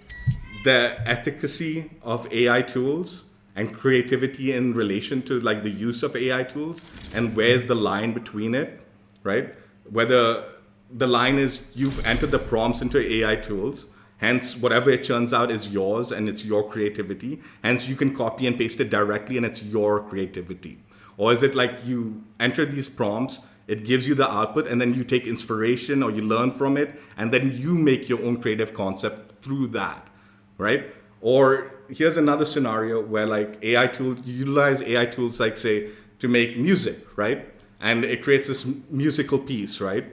the efficacy of AI tools and creativity in relation to like the use of AI tools, and where's the line between it, right? Whether the line is you've entered the prompts into AI tools, Hence, whatever it turns out is yours and it's your creativity. Hence, you can copy and paste it directly and it's your creativity. Or is it like you enter these prompts, it gives you the output, and then you take inspiration or you learn from it, and then you make your own creative concept through that, right? Or here's another scenario where like AI tools, you utilize AI tools like say to make music, right? And it creates this musical piece, right?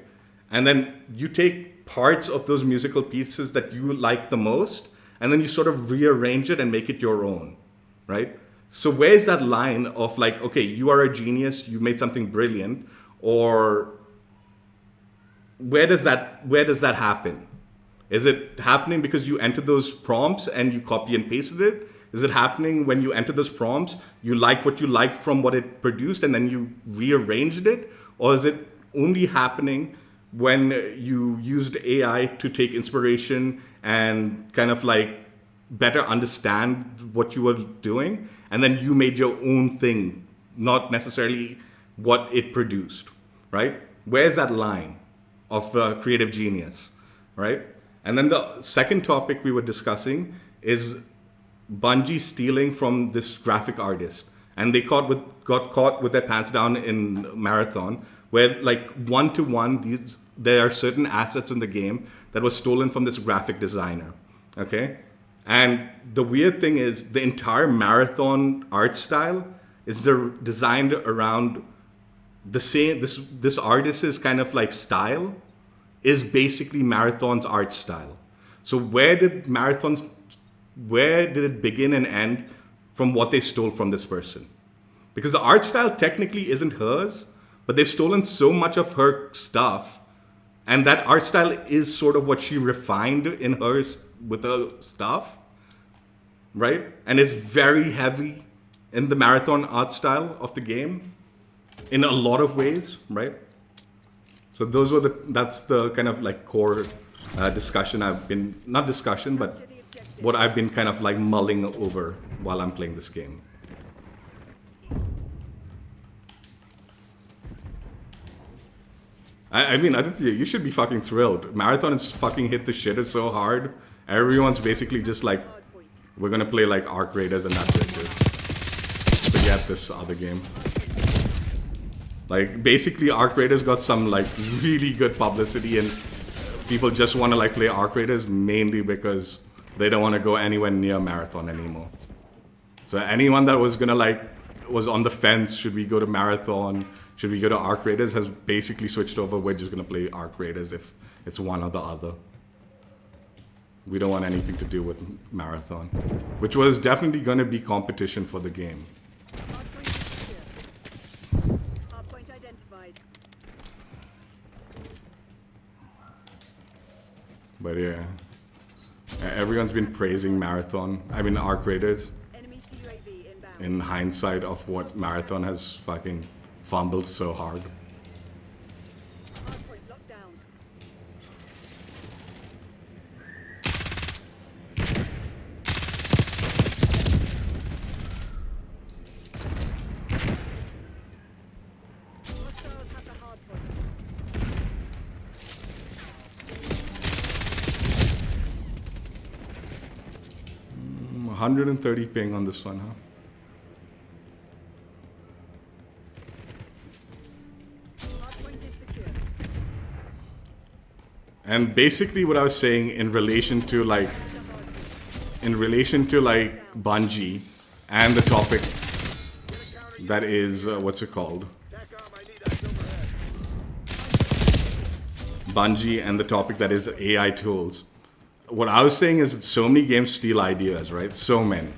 And then you take parts of those musical pieces that you like the most, and then you sort of rearrange it and make it your own, right? So where's that line of like, okay, you are a genius, you made something brilliant, or where does that happen? Is it happening because you enter those prompts and you copy and pasted it? Is it happening when you enter those prompts, you liked what you liked from what it produced and then you rearranged it? Or is it only happening when you used AI to take inspiration and kind of like better understand what you were doing, and then you made your own thing, not necessarily what it produced, right? Where's that line of creative genius, right? And then the second topic we were discussing is Bungie stealing from this graphic artist, and they got caught with their pants down in Marathon, where like one-to-one, there are certain assets in the game that was stolen from this graphic designer, okay? And the weird thing is the entire Marathon art style is designed around the same, this artist's kind of like style is basically Marathon's art style. So where did it begin and end from what they stole from this person? Because the art style technically isn't hers, but they've stolen so much of her stuff, and that art style is sort of what she refined in hers with her stuff, right? And it's very heavy in the Marathon art style of the game in a lot of ways, right? So that's the kind of like core discussion not discussion, but what I've been kind of like mulling over while I'm playing this game. I mean, Aditya, you should be fucking thrilled. Marathon is fucking hit the shitter so hard. Everyone's basically just like, we're gonna play like Arc Raiders and that's it, dude. Forget this other game. Like, basically Arc Raiders got some like really good publicity and people just want to like play Arc Raiders mainly because they don't want to go anywhere near Marathon anymore. So anyone that was gonna like, was on the fence, should we go to Marathon, should we go to Arc Raiders, has basically switched over. We're just gonna play Arc Raiders if it's one or the other. We don't want anything to do with Marathon, which was definitely gonna be competition for the game. Hardpoint identified. But yeah, everyone's been praising Marathon, Arc Raiders, Enemy CUAV inbound. in hindsight of what Marathon has fucking fumbled so hard. Hardpoint locked down. Hostiles have the hardpoint. 130 ping on this one, huh? Hardpoint is secure. And basically what I was saying in relation to like Bungie and the topic that is, what's it called? Bungie and the topic that is AI tools. What I was saying is so many games steal ideas, right? So many.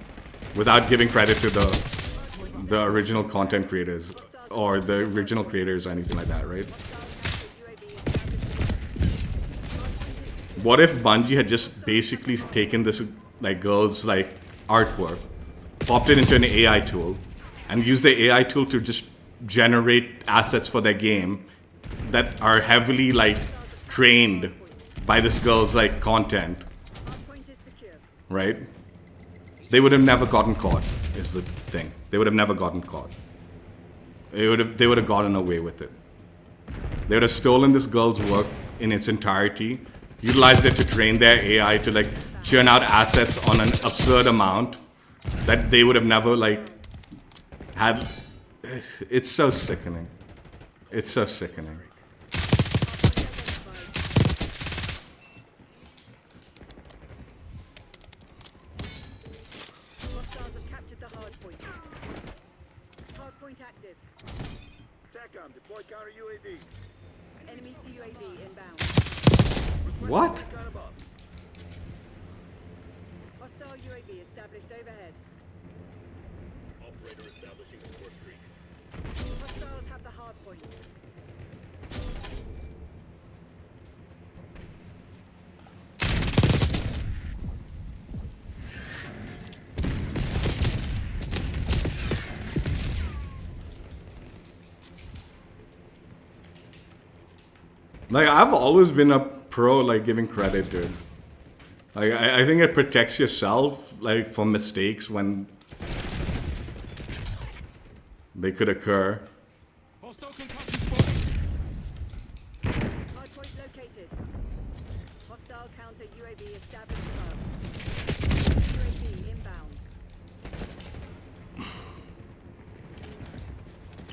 Without giving credit to the original content creators or the original creators or anything like that, right? What if Bungie had just basically taken this like girl's like artwork, popped it into an AI tool, and used the AI tool to just generate assets for their game that are heavily like trained by this girl's like content, Hardpoint is secure. right? They would have never gotten caught, is the thing. They would have never gotten caught. They would have gotten away with it. They would have stolen this girl's work in its entirety, utilized it to train their AI to like churn out assets on an absurd amount that they would have never like had. It's so sickening. It's so sickening. Hostiles have captured the hard point. Hard point active. TACOM, deploy counter UAV. Enemy CUAV inbound. What? Gun above. Hostile UAV established overhead. Operator establishing a core streak. Hostiles have the hard point. Like, I've always been a pro, like, giving credit, dude. Like, I think it protects yourself, like, from mistakes when they could occur. Hostile concussion spotted. Hard point located. Hostile counter UAV established above. UAV inbound.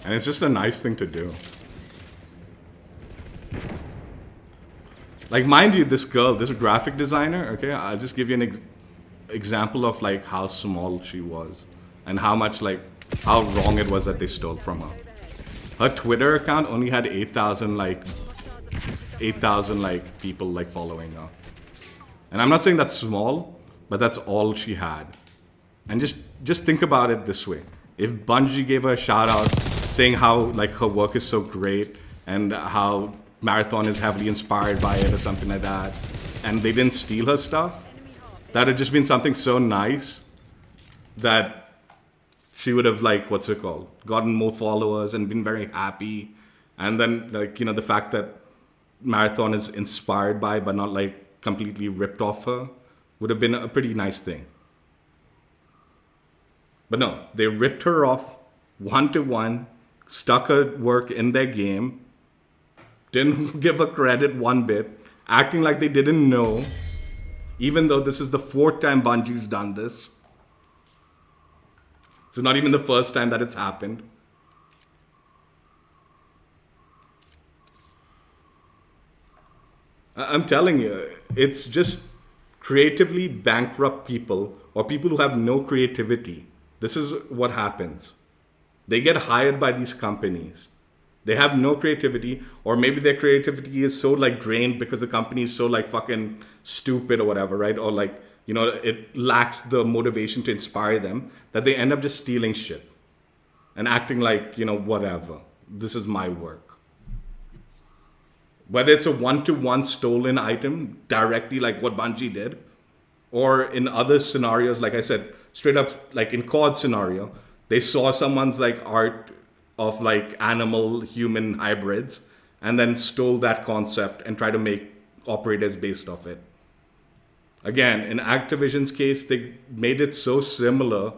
And it's just a nice thing to do. Like, mind you, this girl, this graphic designer, okay, I'll just give you an example of, like, how small she was. And how much, like, how wrong it was that they stole from her. Her Twitter account only had 8,000, like, people, like, following her. And I'm not saying that's small, but that's all she had. And just think about it this way. If Bungie gave her a shout out saying how, like, her work is so great and how Marathon is heavily inspired by it or something like that, and they didn't steal her stuff, that had just been something so nice that she would have, like, what's it called, gotten more followers and been very happy. And then, like, you know, the fact that Marathon is inspired by but not, like, completely ripped off her would have been a pretty nice thing. But no, they ripped her off one-to-one, stuck her work in their game, didn't give her credit one bit, acting like they didn't know, even though this is the 4th time Bungie's done this. So not even the first time that it's happened. I'm telling you, it's just creatively bankrupt people or people who have no creativity. This is what happens. They get hired by these companies. They have no creativity, or maybe their creativity is so, like, drained because the company is so, like, fucking stupid or whatever, right? Or, like, you know, it lacks the motivation to inspire them, that they end up just stealing shit and acting like, you know, whatever. This is my work. Whether it's a one-to-one stolen item directly, like what Bungie did, or in other scenarios, like I said, straight up, like in COD scenario, they saw someone's, like, art of, like, animal human hybrids and then stole that concept and tried to make operators based off it. Again, in Activision's case, they made it so similar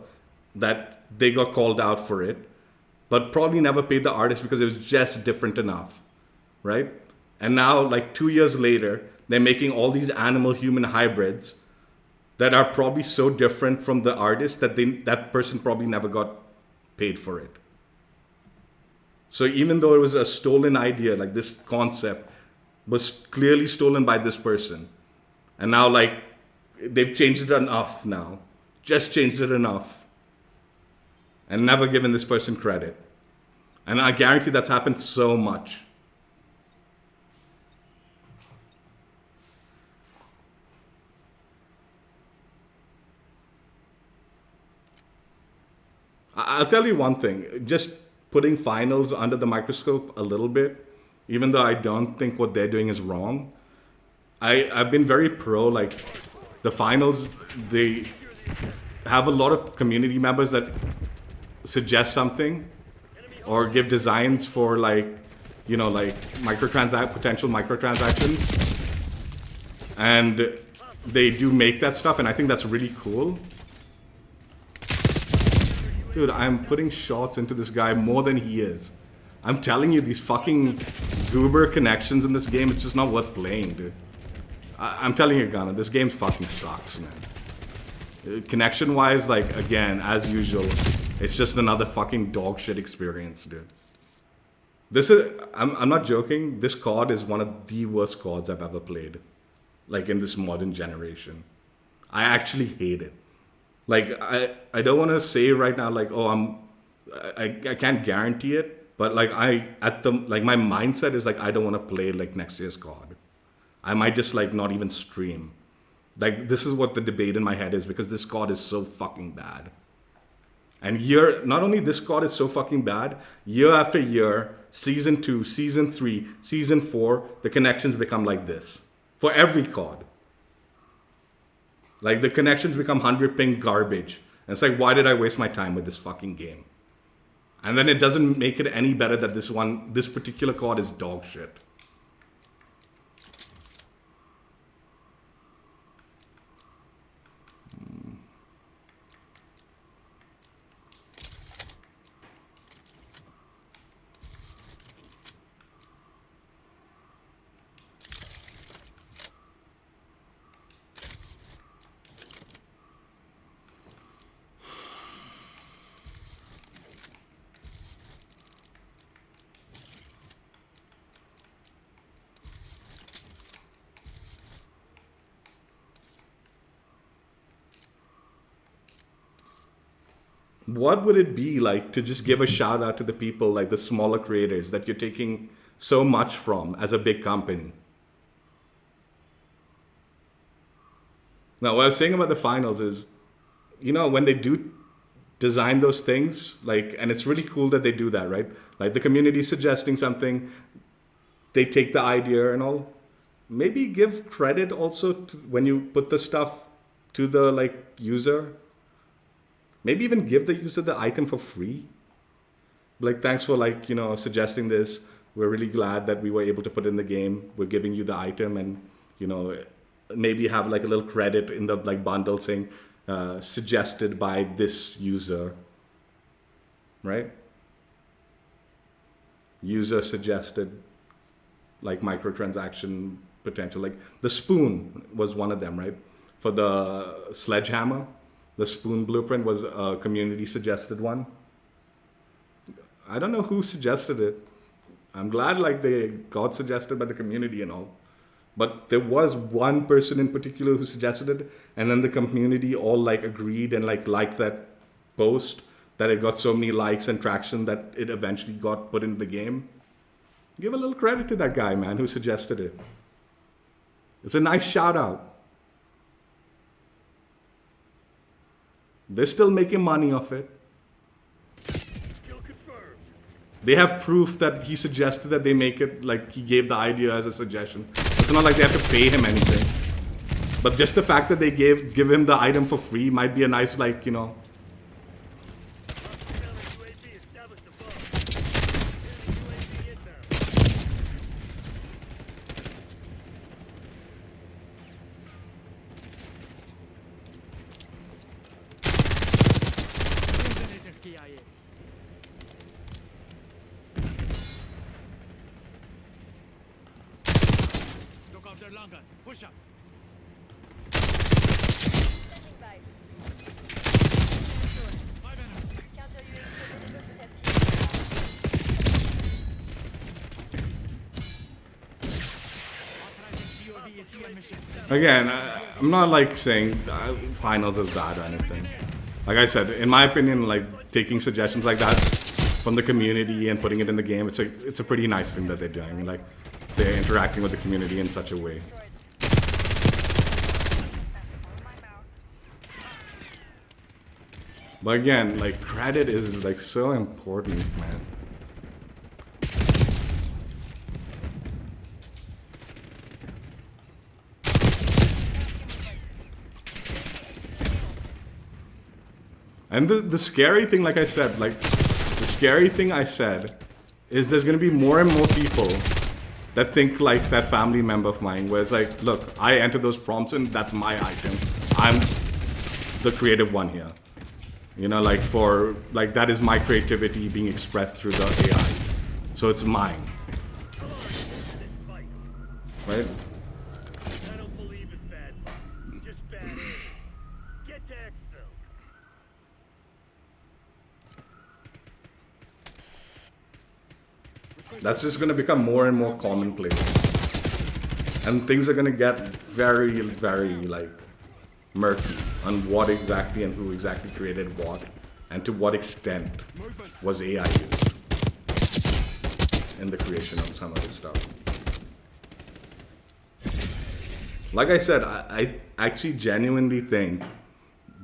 that they got called out for it, but probably never paid the artist because it was just different enough, right? And now, like, 2 years later, they're making all these animal human hybrids that are probably so different from the artist that that person probably never got paid for it. So even though it was a stolen idea, like this concept was clearly stolen by this person. And now, like, they've changed it enough now. Just changed it enough. And never given this person credit. And I guarantee that's happened so much. I'll tell you one thing. Just putting finals under the microscope a little bit, even though I don't think what they're doing is wrong. I've been very pro, like, the finals, they have a lot of community members that suggest something or give designs for, like, you know, like potential microtransactions. And they do make that stuff, and I think that's really cool. Dude, I'm putting shots into this guy more than he is. I'm telling you, these fucking goober connections in this game, it's just not worth playing, dude. I'm telling you, Ghana, this game fucking sucks, man. Connection wise, like, again, as usual, it's just another fucking dog shit experience, dude. This is, I'm not joking, this COD is one of the worst CODs I've ever played. Like, in this modern generation. I actually hate it. Like, I don't want to say right now, like, oh, I can't guarantee it, but like, my mindset is like, I don't want to play like next year's COD. I might just like not even stream. Like, this is what the debate in my head is, because this COD is so fucking bad. And not only this COD is so fucking bad, year after year, season 2, season 3, season 4, the connections become like this. For every COD. Like, the connections become 100 ping garbage. And it's like, why did I waste my time with this fucking game? And then it doesn't make it any better that this particular COD is dog shit. What would it be like to just give a shout out to the people, like the smaller creators that you're taking so much from as a big company? Now, what I was saying about the finals is, you know, when they do design those things, like, and it's really cool that they do that, right? Like, the community suggesting something, they take the idea and all. Maybe give credit also to when you put the stuff to the, like, user. Maybe even give the user the item for free. Like, thanks for, like, you know, suggesting this. We're really glad that we were able to put it in the game. We're giving you the item, and, you know, maybe have like a little credit in the like bundle saying suggested by this user, right? User suggested, like, microtransaction potential. Like, the spoon was one of them, right? For the sledgehammer. The spoon blueprint was a community suggested one. I don't know who suggested it. I'm glad like they got suggested by the community and all. But there was one person in particular who suggested it, and then the community all like agreed and like liked that post, that it got so many likes and traction that it eventually got put into the game. Give a little credit to that guy, man, who suggested it. It's a nice shout out. They're still making money off it. Kill confirmed. They have proof that he suggested that they make it, like he gave the idea as a suggestion. It's not like they have to pay him anything. But just the fact that they give him the item for free might be a nice, like, you know. UAV established above. UAV inbound. Originator KIA. Look out their long gun. Push up. Standing by. 5 enemies. Counter UAV delivered Authorizing POV mission. Again, I'm not like saying finals is bad or anything. Like I said, in my opinion, like taking suggestions like that from the community and putting it in the game, it's a pretty nice thing that they're doing. Like, they're interacting with the community in such a way. But again, like, credit is like so important, man. And the scary thing, like I said, like, the scary thing I said is there's going to be more and more people that think like that family member of mine, where it's like, look, I entered those prompts and that's my item. I'm the creative one here. You know, like, that is my creativity being expressed through the AI. So it's mine. Fight. Right? I don't believe Contact zone. That's just going to become more and more commonplace. And things are going to get very, very, like, murky on what exactly and who exactly created what, and to what extent was AI used in the creation of some of this stuff. Like I said, I actually genuinely think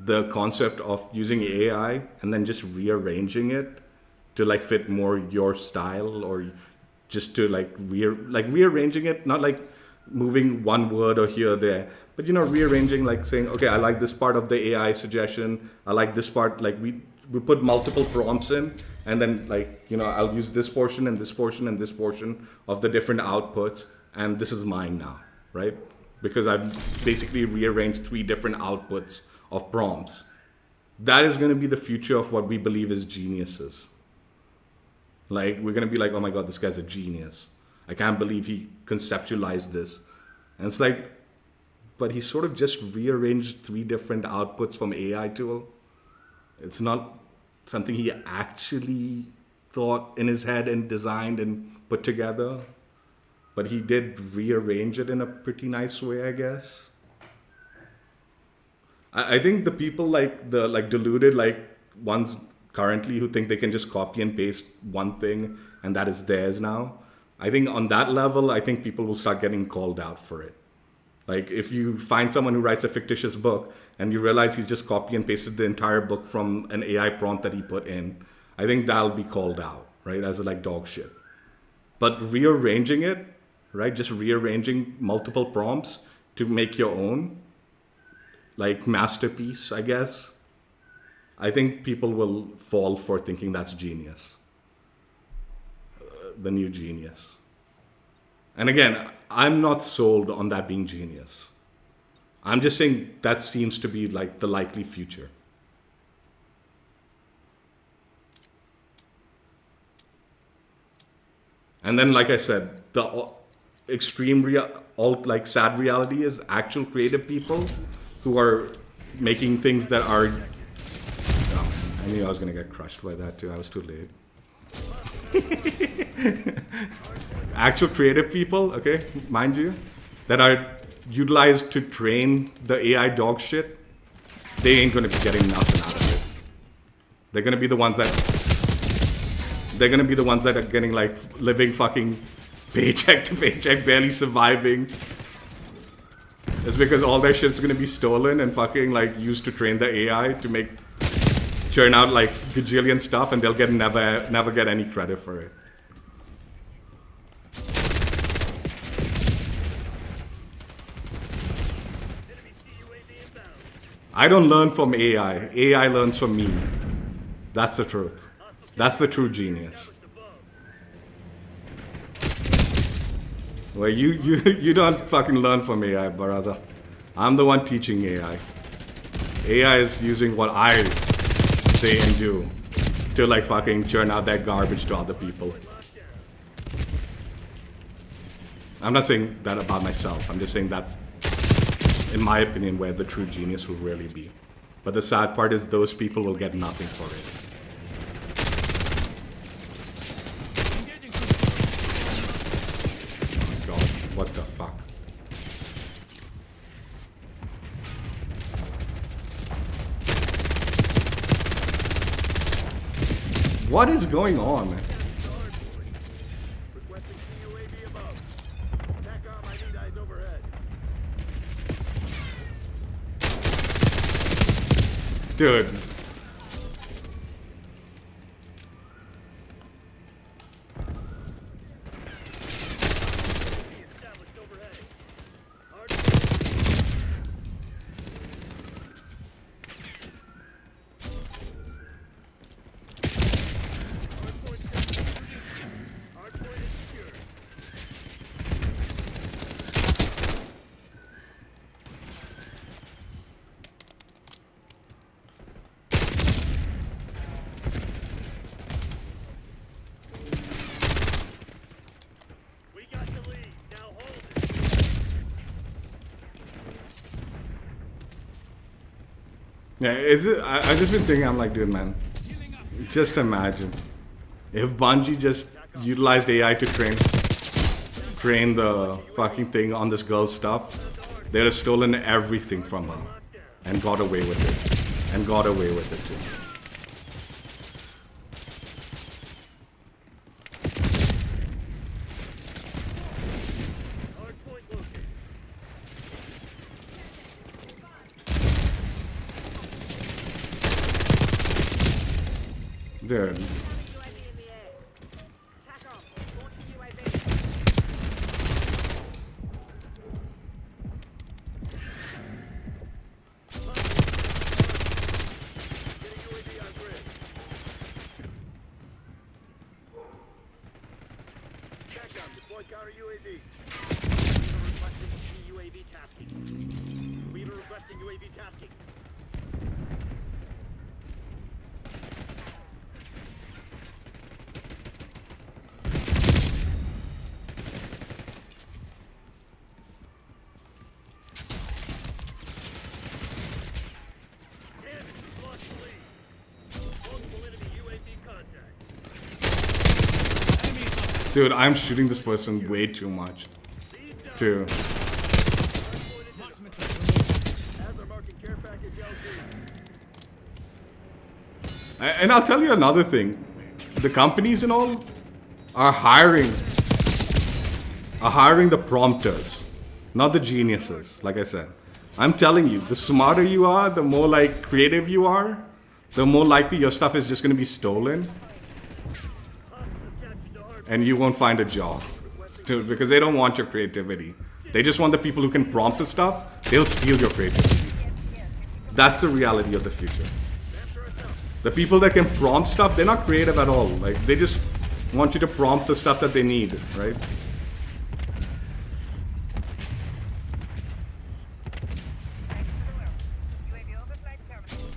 the concept of using AI and then just rearranging it to like fit more your style, or just to like rearranging it, not like moving one word or here or there, but you know, rearranging, like saying, okay, I like this part of the AI suggestion, I like this part, like we put multiple prompts in, and then like, you know, I'll use this portion and this portion and this portion of the different outputs, and this is mine now, right? Because I've basically rearranged 3 different outputs of prompts. That is going to be the future of what we believe is geniuses. Like, we're going to be like, oh my God, this guy's a genius. I can't believe he conceptualized this. And it's like, but he sort of just rearranged 3 different outputs from AI tool. It's not something he actually thought in his head and designed and put together. But he did rearrange it in a pretty nice way, I guess. I think the people like the deluded ones currently who think they can just copy and paste one thing and that is theirs now. I think on that level, I think people will start getting called out for it. Like if you find someone who writes a fictitious book and you realize he's just copy and pasted the entire book from an AI prompt that he put in, I think that'll be called out, right? As like dog shit. But rearranging it, right? Just rearranging multiple prompts to make your own, like masterpiece, I guess. I think people will fall for thinking that's genius. The new genius. And again, I'm not sold on that being genius. I'm just saying that seems to be like the likely future. And then, like I said, the extreme sad reality is actual creative people who are making things that are... Oh, I knew I was going to get crushed by that too. I was too late. Actual creative people, okay, mind you, that are utilized to train the AI dog shit, they ain't going to be getting nothing out of it. They're going to be the ones that... They're going to be the ones that are getting like living fucking paycheck to paycheck, barely surviving. It's because all their shit's going to be stolen and fucking like used to train the AI to churn out like gajillion stuff, and they'll never get any credit for it. I don't learn from AI. AI learns from me. That's the truth. That's the true genius. Well, you don't fucking learn from AI, brother. I'm the one teaching AI. AI is using what I say and do to like fucking churn out that garbage to other people. I'm not saying that about myself. I'm just saying that's, in my opinion, where the true genius will really be. But the sad part is those people will get nothing for it. What the fuck? What is going on? Requesting CUAV above. TACOM, I need eyes overhead. Dude. Established overhead. Hardpoint is secure. Yeah, is it? I just been thinking. I'm like, dude, man. Just imagine if Bungie just utilized AI to train the fucking thing on this girl's stuff. They'd have stolen everything from her and got away with it. And got away with it too. Hardpoint located. Dude. UAV in the air. TACOM, launching UAV. Getting UAV on grid. TACOM, deploy counter UAV. Requesting UAV tasking. Weaver requesting UAV tasking. Damage, we've lost the lead. Multiple enemy UAV contact. Enemy is up. Dude, I'm shooting this person way too much. Too. Marksman tech removed. Adler marking care package LZ. And I'll tell you another thing. The companies and all are hiring the prompters, not the geniuses, like I said. I'm telling you, the smarter you are, the more like creative you are, the more likely your stuff is just gonna be stolen and you won't find a job. Dude, because they don't want your creativity. They just want the people who can prompt the stuff. They'll steal your creativity. That's the reality of the future. The people that can prompt stuff, they're not creative at all. Like, they just want you to prompt the stuff that they need, right? UAV overflight terminal.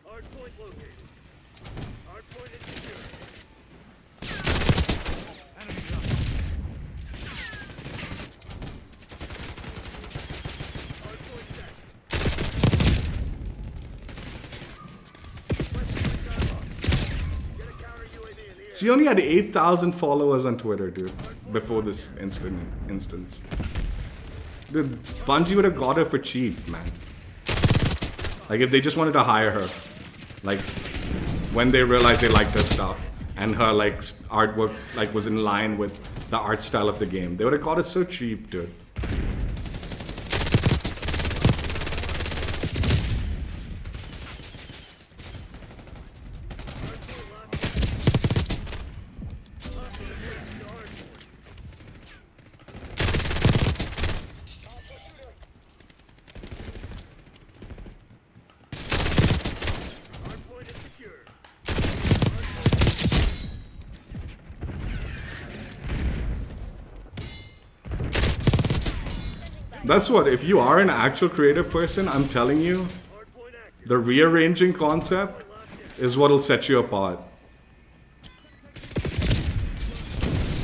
Hardpoint located. Hardpoint is secure. Enemy drop. Hardpoint set. Requesting recon lock. Get a counter UAV in the air. She only had 8,000 followers on Twitter, dude, before this instance. Dude, Bungie would have got her for cheap, man. Like, if they just wanted to hire her. Like, when they realized they liked her stuff and her, like, artwork, like, was in line with the art style of the game. They would have got it so cheap, dude. Hardpoint is secure. That's what, if you are an actual creative person, I'm telling you, Hardpoint active. the rearranging concept is what'll set you apart.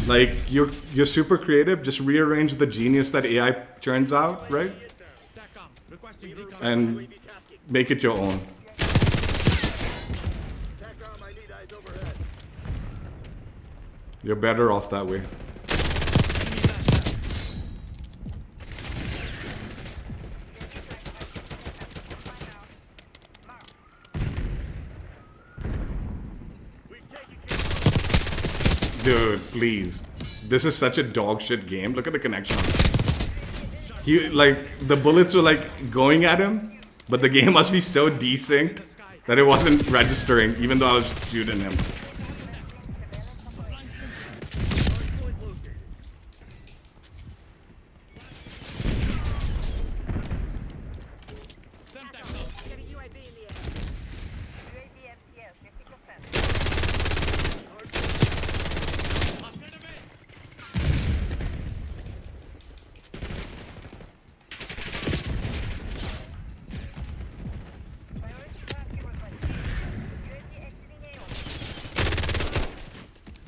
Like, you're super creative, just rearrange the genius that AI turns out, right? TACOM, requesting recon. And UAV tasking. make it your own. TACOM, I need eyes overhead. You're better off that way. Enemy backstab. We've taken control. Dude, please. This is such a dog shit game. Look at the connection. He, like, the bullets were like going at him, but the game must be so desynced that it wasn't registering, even though I was shooting him. Hardpoint located. Semtex up. Get a UAV in the air. UAV MTS 50%. Lost enemy. Priority target requested. UAV exiting AO.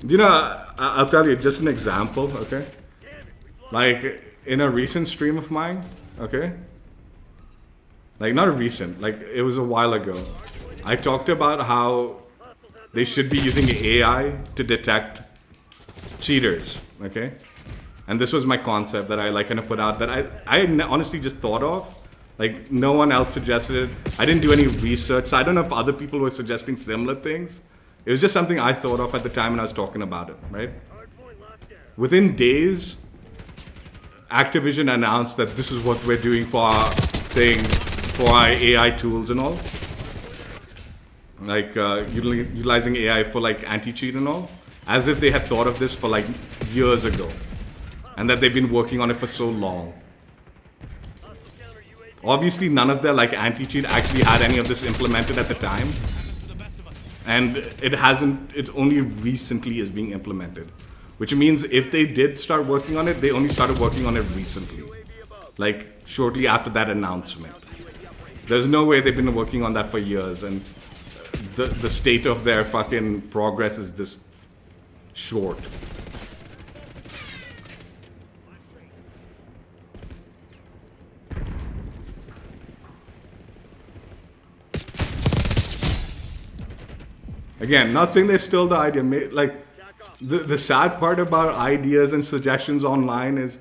You know, I'll tell you just an example, okay? Like in a recent stream of mine, okay? Like not a recent, like it was a while ago. I talked about how they should be using AI to detect cheaters, okay? And this was my concept that I like kind of put out that I honestly just thought of. Like no one else suggested it. I didn't do any research. So I don't know if other people were suggesting similar things. It was just something I thought of at the time when I was talking about it, right? Within days, Activision announced that this is what we're doing for our thing, for our AI tools and all. Like utilizing AI for like anti-cheat and all. As if they had thought of this for like years ago. And that they've been working on it for so long. Obviously, none of their like anti-cheat actually had any of this implemented at the time. And it hasn't, it only recently is being implemented. Which means if they did start working on it, they only started working on it recently. Like shortly after that announcement. There's no way they've been working on that for years, and the state of their fucking progress is this short. Again, not saying they stole the idea. Like, the sad part about ideas and suggestions online is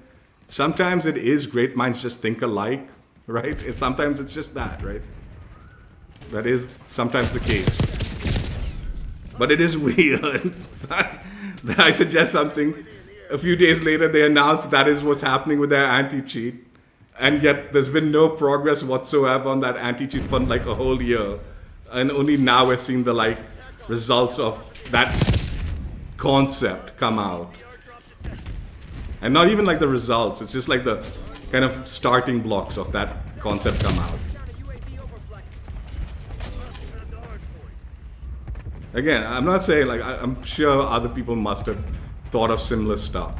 sometimes it is great minds just think alike, right? Sometimes it's just that, right? That is sometimes the case. But it is weird that I suggest something, a few days later they announce that is what's happening with their anti-cheat, and yet there's been no progress whatsoever on that anti-cheat for like a whole year. And only now we're seeing the like results of that concept come out. And not even like the results, it's just like the kind of starting blocks of that concept come out. Again, I'm not saying like, I'm sure other people must have thought of similar stuff.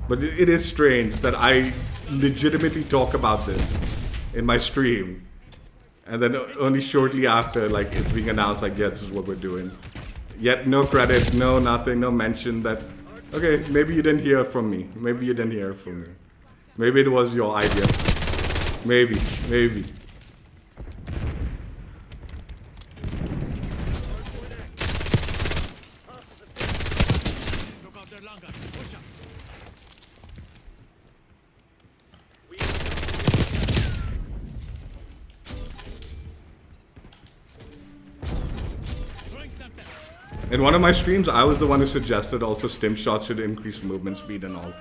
But it is strange that I legitimately talk about this in my stream. And then only shortly after, like, it's being announced, like, yeah, this is what we're doing. Yet no credit, no nothing, no mention that, okay, maybe you didn't hear from me. Maybe you didn't hear from me. Maybe it was your idea. Maybe. Look out there, Langa. Push up. Throwing something. In one of my streams, I was the one who suggested also stim shots should increase movement speed and all.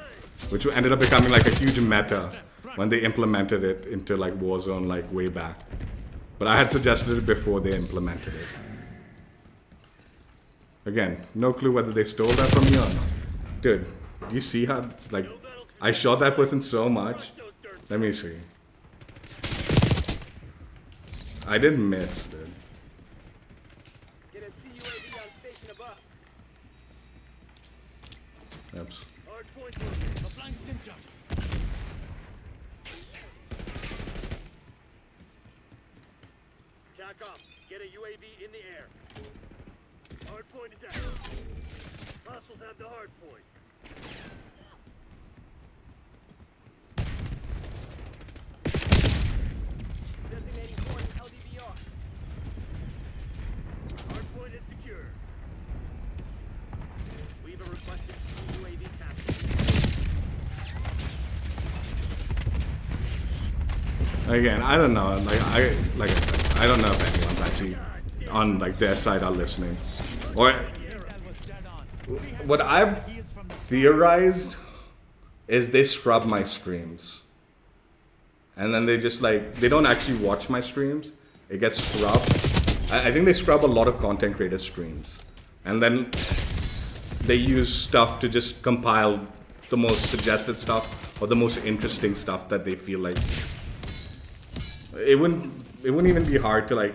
Which ended up becoming like a huge meta when they implemented it into like Warzone like way back. But I had suggested it before they implemented it. Again, no clue whether they stole that from me or not. Dude, do you see how, like, I shot that person so much? Let me see. I didn't miss, dude. Get a CUAV on station above. Oops. Applying stim shot. TACOM, get a UAV in the air. Hard point is out. Hostiles have the hard point. Designating point LDVR. Hard point is secure. We've requested UAV capture. Again, I don't know. Like I said, I don't know if anyone's actually on like their side are listening. Or what I've theorized is they scrub my streams. And then they just like, they don't actually watch my streams. It gets scrubbed. I think they scrub a lot of content creator streams. And then they use stuff to just compile the most suggested stuff or the most interesting stuff that they feel like. It wouldn't even be hard to like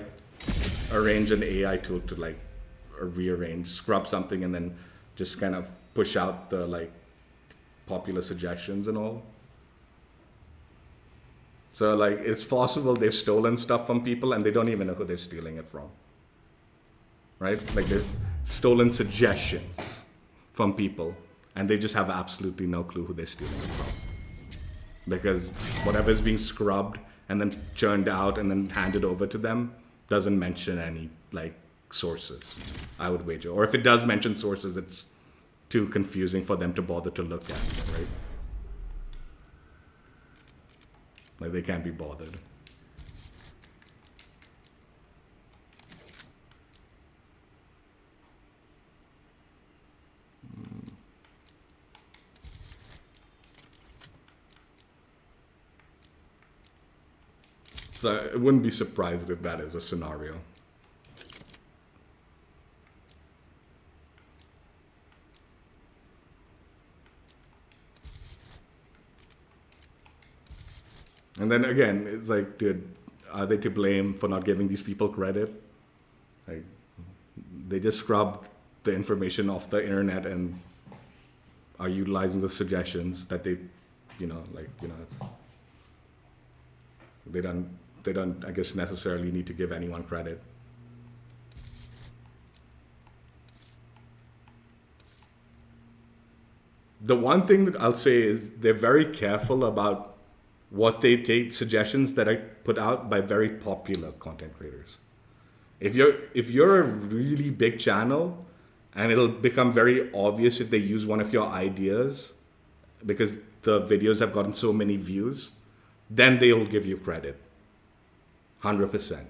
arrange an AI tool to like rearrange, scrub something and then just kind of push out the like popular suggestions and all. So like it's possible they've stolen stuff from people and they don't even know who they're stealing it from. Right? Like they've stolen suggestions. from people, and they just have absolutely no clue who they're stealing it from. Because whatever is being scrubbed and then churned out and then handed over to them doesn't mention any like sources, I would wager. Or if it does mention sources, it's too confusing for them to bother to look at, right? Like they can't be bothered. So I wouldn't be surprised if that is a scenario. And then again, it's like, dude, are they to blame for not giving these people credit? Like, they just scrubbed the information off the internet and are utilizing the suggestions that they, it's, they don't, I guess, necessarily need to give anyone credit. The one thing that I'll say is they're very careful about what they take suggestions that are put out by very popular content creators. If you're a really big channel, and it'll become very obvious if they use one of your ideas because the videos have gotten so many views, then they will give you credit. 100%.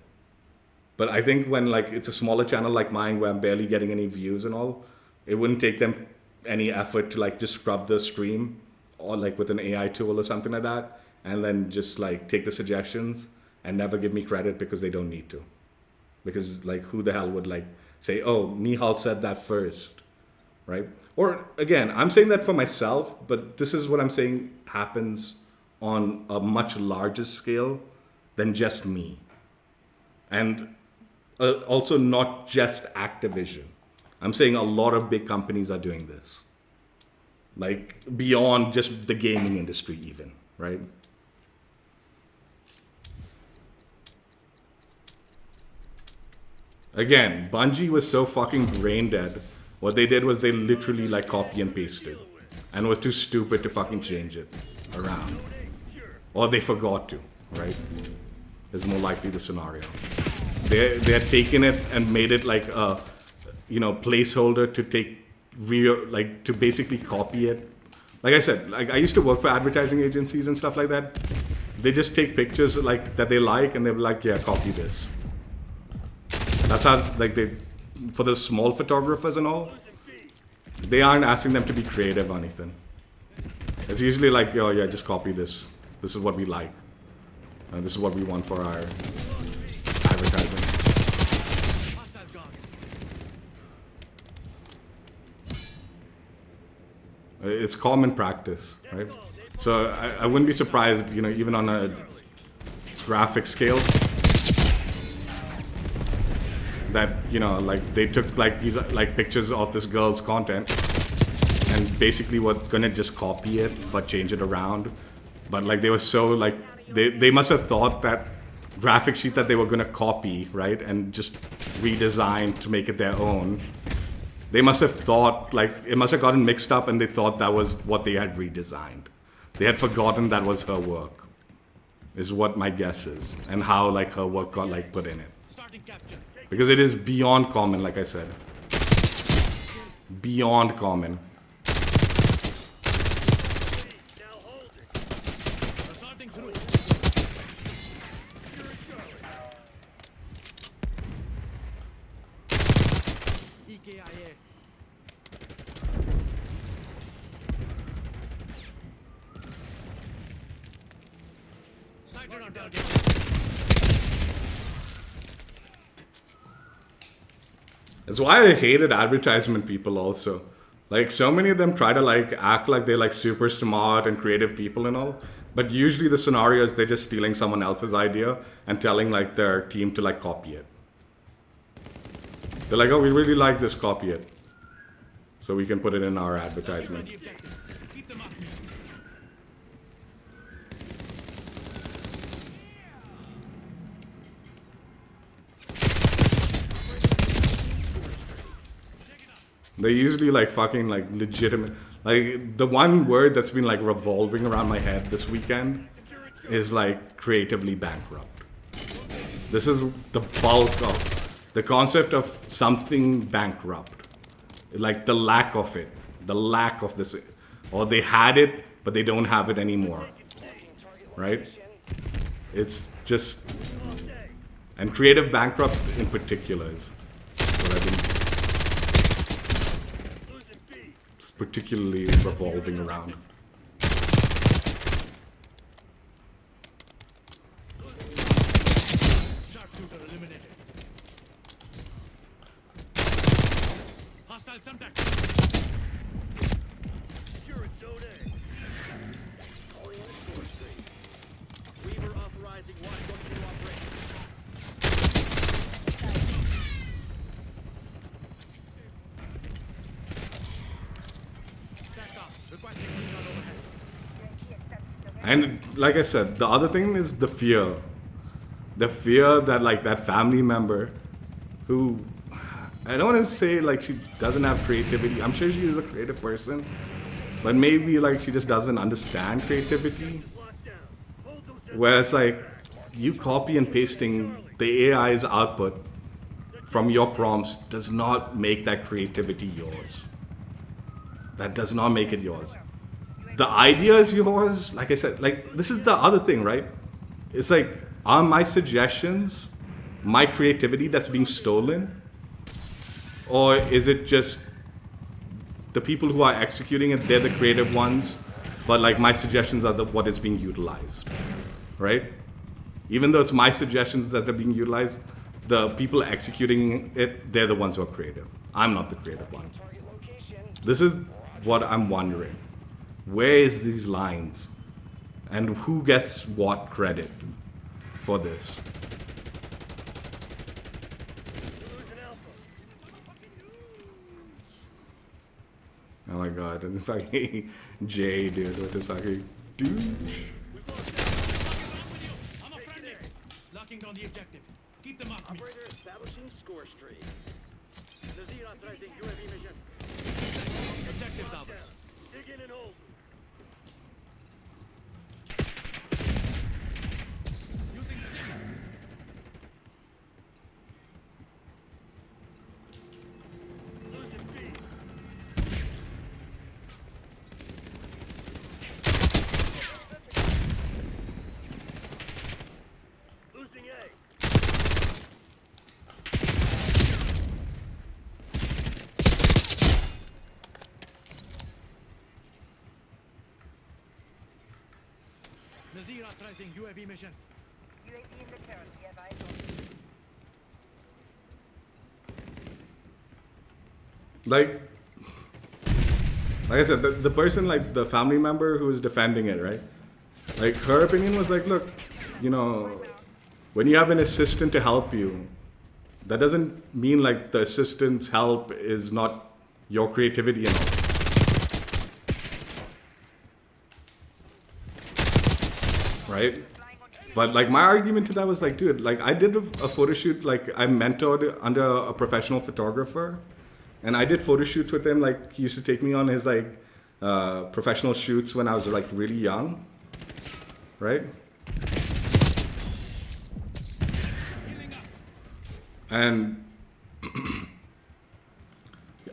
But I think when like it's a smaller channel like mine where I'm barely getting any views and all, it wouldn't take them any effort to like just scrub the stream or like with an AI tool or something like that, and then just like take the suggestions and never give me credit because they don't need to. Because like who the hell would like say, oh, Nihal said that first, right? Or again, I'm saying that for myself, but this is what I'm saying happens on a much larger scale than just me. And also not just Activision. I'm saying a lot of big companies are doing this. Like beyond just the gaming industry even, right? Again, Bungie was so fucking brain dead. What they did was they literally like copy and pasted and was too stupid to fucking change it around. Or they forgot to, right? Is more likely the scenario. They had taken it and made it like a, placeholder to take to basically copy it. Like I said, like I used to work for advertising agencies and stuff like that. They just take pictures like that they like and they're like, yeah, copy this. That's how like for the small photographers and all, they aren't asking them to be creative or anything. It's usually like, oh yeah, just copy this. This is what we like. And this is what we want for our advertising. It's common practice, right? So I wouldn't be surprised, even on a graphic scale, that, like they took like these like pictures of this girl's content and basically were gonna just copy it but change it around. But like they were so like, they must have thought that graphic sheet that they were gonna copy, right? And just redesign to make it their own. They must have thought, like, it must have gotten mixed up and they thought that was what they had redesigned. They had forgotten that was her work, is what my guess is. And how, like, her work got, like, put in it. Because it is beyond common, like I said. Beyond common. That's why I hated advertisement people also. Like, so many of them try to like act like they're like super smart and creative people and all. But usually the scenario is they're just stealing someone else's idea and telling like their team to like copy it. They're like, oh, we really like this, copy it. So we can put it in our advertisement. They're usually like fucking like legitimate. Like the one word that's been like revolving around my head this weekend is like creatively bankrupt. This is the bulk of the concept of something bankrupt. Like the lack of it. The lack of this. Or they had it, but they don't have it anymore. Right? It's just... And creative bankrupt in particular is what I've been particularly revolving around. Sharpshooter eliminated. Hostile contact. Secure zone A. Calling in a score stream. Weaver authorizing watch to operation. Back up. Requesting recon overhead. And like I said, the other thing is the fear. The fear that like that family member who, I don't want to say like she doesn't have creativity. I'm sure she is a creative person, but maybe like she just doesn't understand creativity. Where it's like you copy and pasting the AI's output from your prompts does not make that creativity yours. That does not make it yours. The idea is yours. Like I said, like this is the other thing, right? It's like, are my suggestions my creativity that's being stolen? Or is it just the people who are executing it, they're the creative ones, but like my suggestions are what is being utilized, right? Even though it's my suggestions that are being utilized, the people executing it, they're the ones who are creative. I'm not the creative one. This is what I'm wondering. Where is these lines? And who gets what credit for this? Oh my god, and fucking Jay, dude, with this fucking douche. I'm a friendly. Locking down the objective. Keep them off me. Operator establishing score stream. Nazir authorizing UAV mission. Objectives ours. Dig in and hold. Using stim. Losing B. Losing A. Nazir authorizing UAV mission. UAV in the turret. Be advised. Like I said, the person, like the family member who was defending it, right? Like her opinion was like, look, you know, when you have an assistant to help you, that doesn't mean like the assistant's help is not your creativity and all. Right? But like my argument to that was like, dude, like I did a photo shoot, like I mentored under a professional photographer, and I did photo shoots with him. Like he used to take me on his like professional shoots when I was like really young, right? And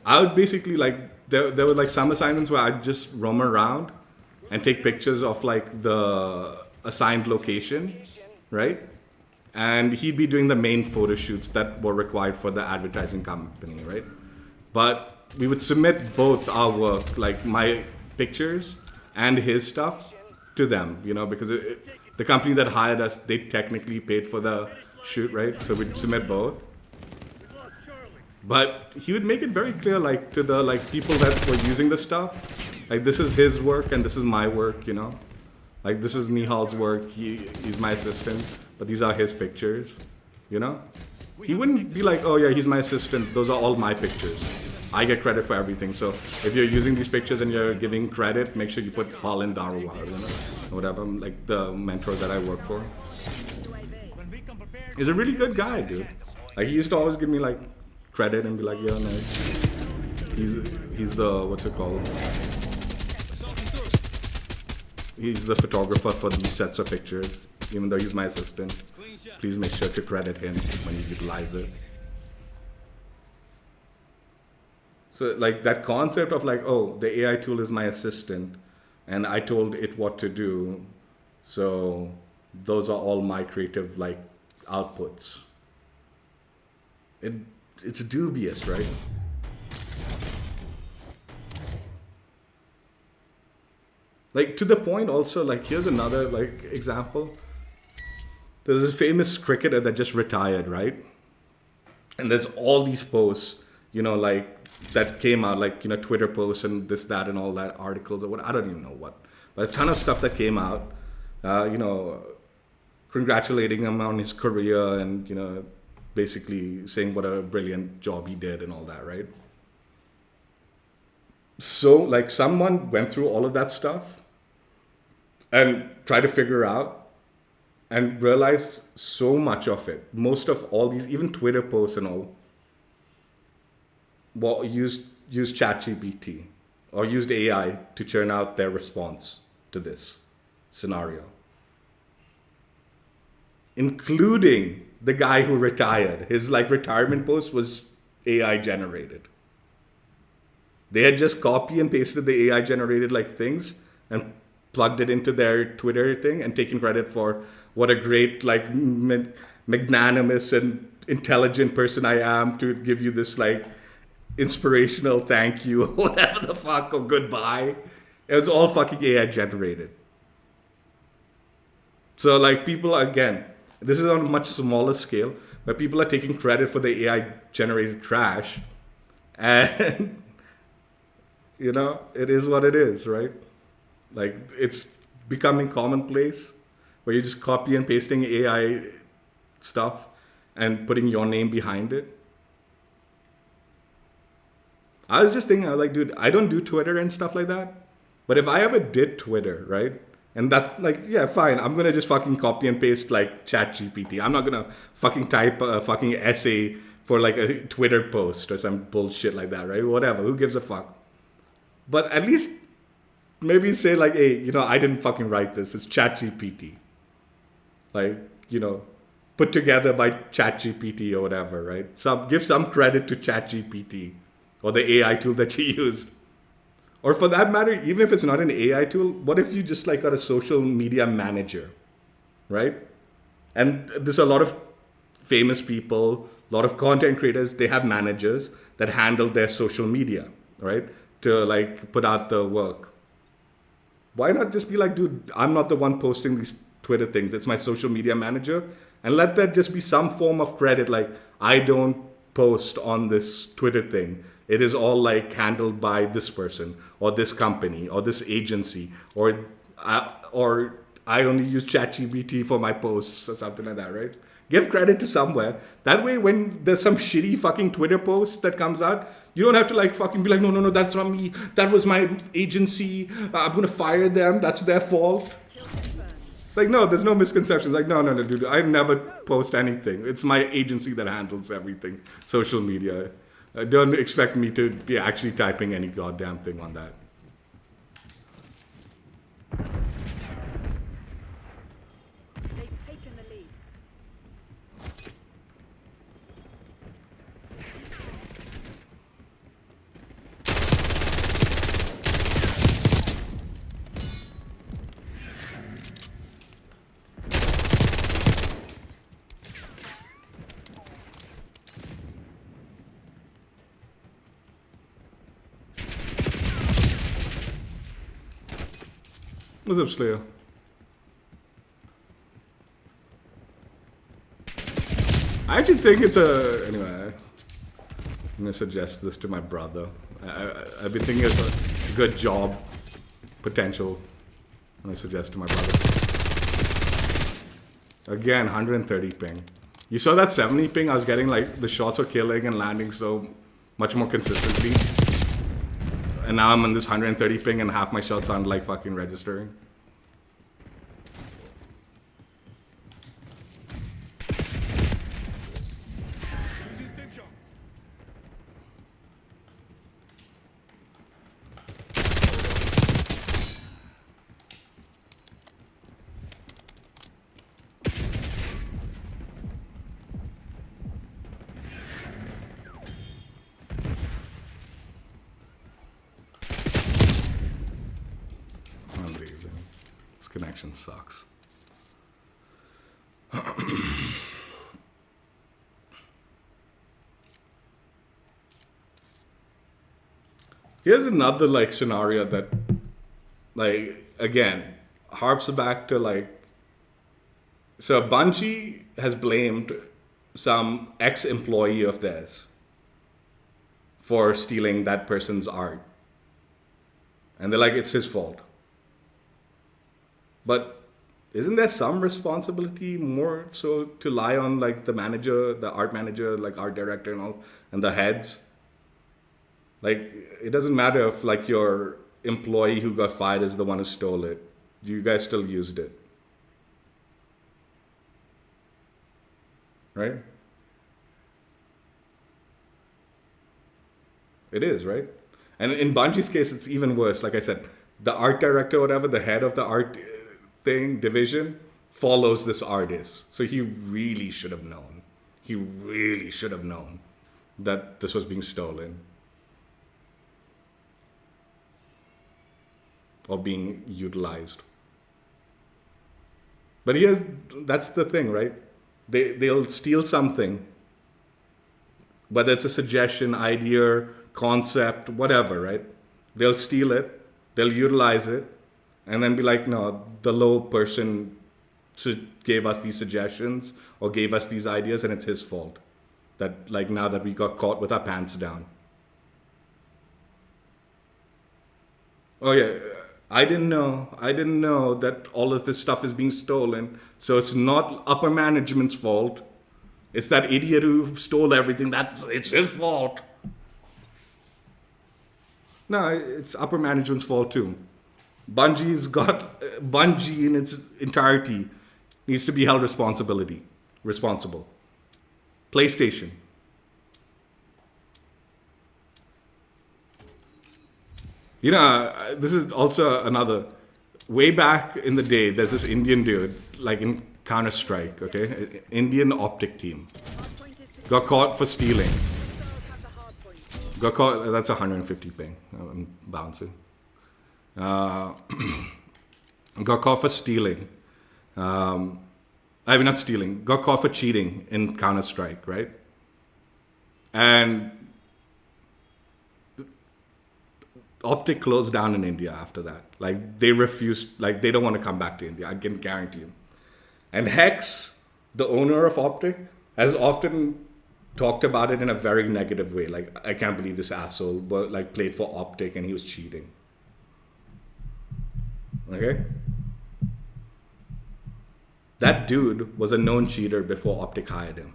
I would basically like there were like some assignments where I'd just roam around and take pictures of like the assigned location, right? And he'd be doing the main photo shoots that were required for the advertising company, right? But we would submit both our work, like my pictures and his stuff, to them, you know, because the company that hired us, they technically paid for the shoot, right? So we'd submit both. We've lost Charlie. But he would make it very clear, like to the like people that were using the stuff, like this is his work and this is my work, you know. Like this is Nihal's work. He's my assistant, but these are his pictures, you know. He wouldn't be like, oh yeah, he's my assistant. Those are all my pictures. I get credit for everything. So if you're using these pictures and you're giving credit, make sure you put Palin Darwar, you know, or whatever, like the mentor that I work for. When we come prepared, He's a really good guy, dude. Like he used to always give me like credit and be like, yo, nice. He's the what's it called? Assaulting through. He's the photographer for these sets of pictures. Even though he's my assistant, Clean shot. please make sure to credit him when you utilize it. So like that concept of like, oh, the AI tool is my assistant and I told it what to do. So those are all my creative like outputs. It's dubious, right? Like to the point also, like here's another like example. There's a famous cricketer that just retired, right? And there's all these posts, you know, like that came out, like, you know, Twitter posts and this, that, and all that, articles or what, I don't even know what. But a ton of stuff that came out, you know, congratulating him on his career and, you know, basically saying what a brilliant job he did and all that, right? So, like, someone went through all of that stuff and tried to figure out and realized so much of it, most of all these, even Twitter posts and all, well, used ChatGPT or used AI to churn out their response to this scenario, including the guy who retired. His like retirement post was AI generated. They had just copy and pasted the AI generated like things and plugged it into their Twitter thing and taken credit for what a great like magnanimous and intelligent person I am to give you this like inspirational thank you or whatever the fuck or goodbye. It was all fucking AI generated. So like people, again, this is on a much smaller scale, but people are taking credit for the AI generated trash, and you know, it is what it is, right? Like it's becoming commonplace where you're just copy and pasting AI stuff and putting your name behind it. I was just thinking, I was like, dude, I don't do Twitter and stuff like that. But if I ever did Twitter, right? And that's like, yeah, fine. I'm going to just fucking copy and paste like ChatGPT. I'm not going to fucking type a fucking essay for like a Twitter post or some bullshit like that, right? Whatever. Who gives a fuck? But at least maybe say like, hey, you know, I didn't fucking write this. It's ChatGPT. Like, you know, put together by ChatGPT or whatever, right? So give some credit to ChatGPT or the AI tool that you used. Or for that matter, even if it's not an AI tool, what if you just like got a social media manager, right? And there's a lot of famous people, a lot of content creators, they have managers that handle their social media, right? To like put out the work. Why not just be like, dude, I'm not the one posting these Twitter things. It's my social media manager. And let that just be some form of credit. Like, I don't post on this Twitter thing. It is all like handled by this person or this company or this agency or I only use ChatGPT for my posts or something like that, right? Give credit to somewhere. That way, when there's some shitty fucking Twitter post that comes out, you don't have to like fucking be like, no, that's not me. That was my agency. I'm gonna fire them. That's their fault. It's like, no, there's no misconceptions. Like, no, dude, I never post anything. It's my agency that handles everything. Social media. Don't expect me to be actually typing any goddamn thing on that. They've taken the lead. What's up, Slayer? I actually think it's a... Anyway, I'm going to suggest this to my brother. I've been thinking it's a good job potential. I'm going to suggest to my brother. Again, 130 ping. You saw that 70 ping? I was getting like the shots were killing and landing so much more consistently. And now I'm on this 130 ping and half my shots aren't like fucking registering. Using stim shot. connection sucks. Here's another like scenario that, like, again, harps back to like, so Bungie has blamed some ex-employee of theirs for stealing that person's art. And they're like, it's his fault. But isn't there some responsibility more so to lie on like the manager, the art manager, like art director and all, and the heads? Like, it doesn't matter if like your employee who got fired is the one who stole it. You guys still used it. Right? It is, right? And in Bungie's case, it's even worse. Like I said, the art director, whatever, the head of the art thing, division, follows this artist. So he really should have known. He really should have known that this was being stolen. Or being utilized. But that's the thing, right? They'll steal something, whether it's a suggestion, idea, concept, whatever, right? They'll steal it, they'll utilize it, and then be like, no, the low person gave us these suggestions or gave us these ideas, and it's his fault. That, like, now that we got caught with our pants down. Oh yeah, I didn't know that all of this stuff is being stolen. So it's not upper management's fault. It's that idiot who stole everything. It's his fault. No, it's upper management's fault too. Bungie in its entirety needs to be held responsible. PlayStation. You know, this is also another. Way back in the day, there's this Indian dude, like in Counter-Strike, okay? Indian optic team. Got caught for stealing. Got caught, that's 150 ping. I'm bouncing. Got caught for stealing. Not stealing. Got caught for cheating in Counter-Strike, right? And Optic closed down in India after that. Like, they refused, like, they don't want to come back to India. I can guarantee you. And Hex, the owner of Optic, has often talked about it in a very negative way. Like, I can't believe this asshole played for Optic and he was cheating. Okay? That dude was a known cheater before Optic hired him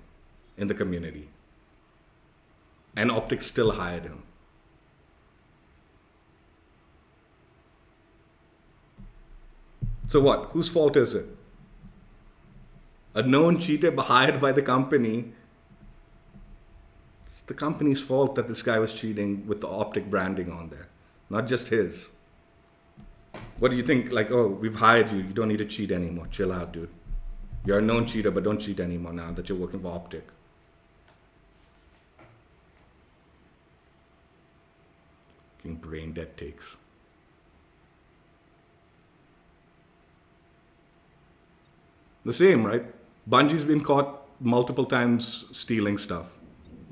in the community. And Optic still hired him. So what? Whose fault is it? A known cheater hired by the company. It's the company's fault that this guy was cheating with the Optic branding on there. Not just his. What do you think? Like, oh, we've hired you. You don't need to cheat anymore. Chill out, dude. You're a known cheater, but don't cheat anymore now that you're working for Optic. Fucking brain dead takes. The same, right? Bungie's been caught multiple times stealing stuff.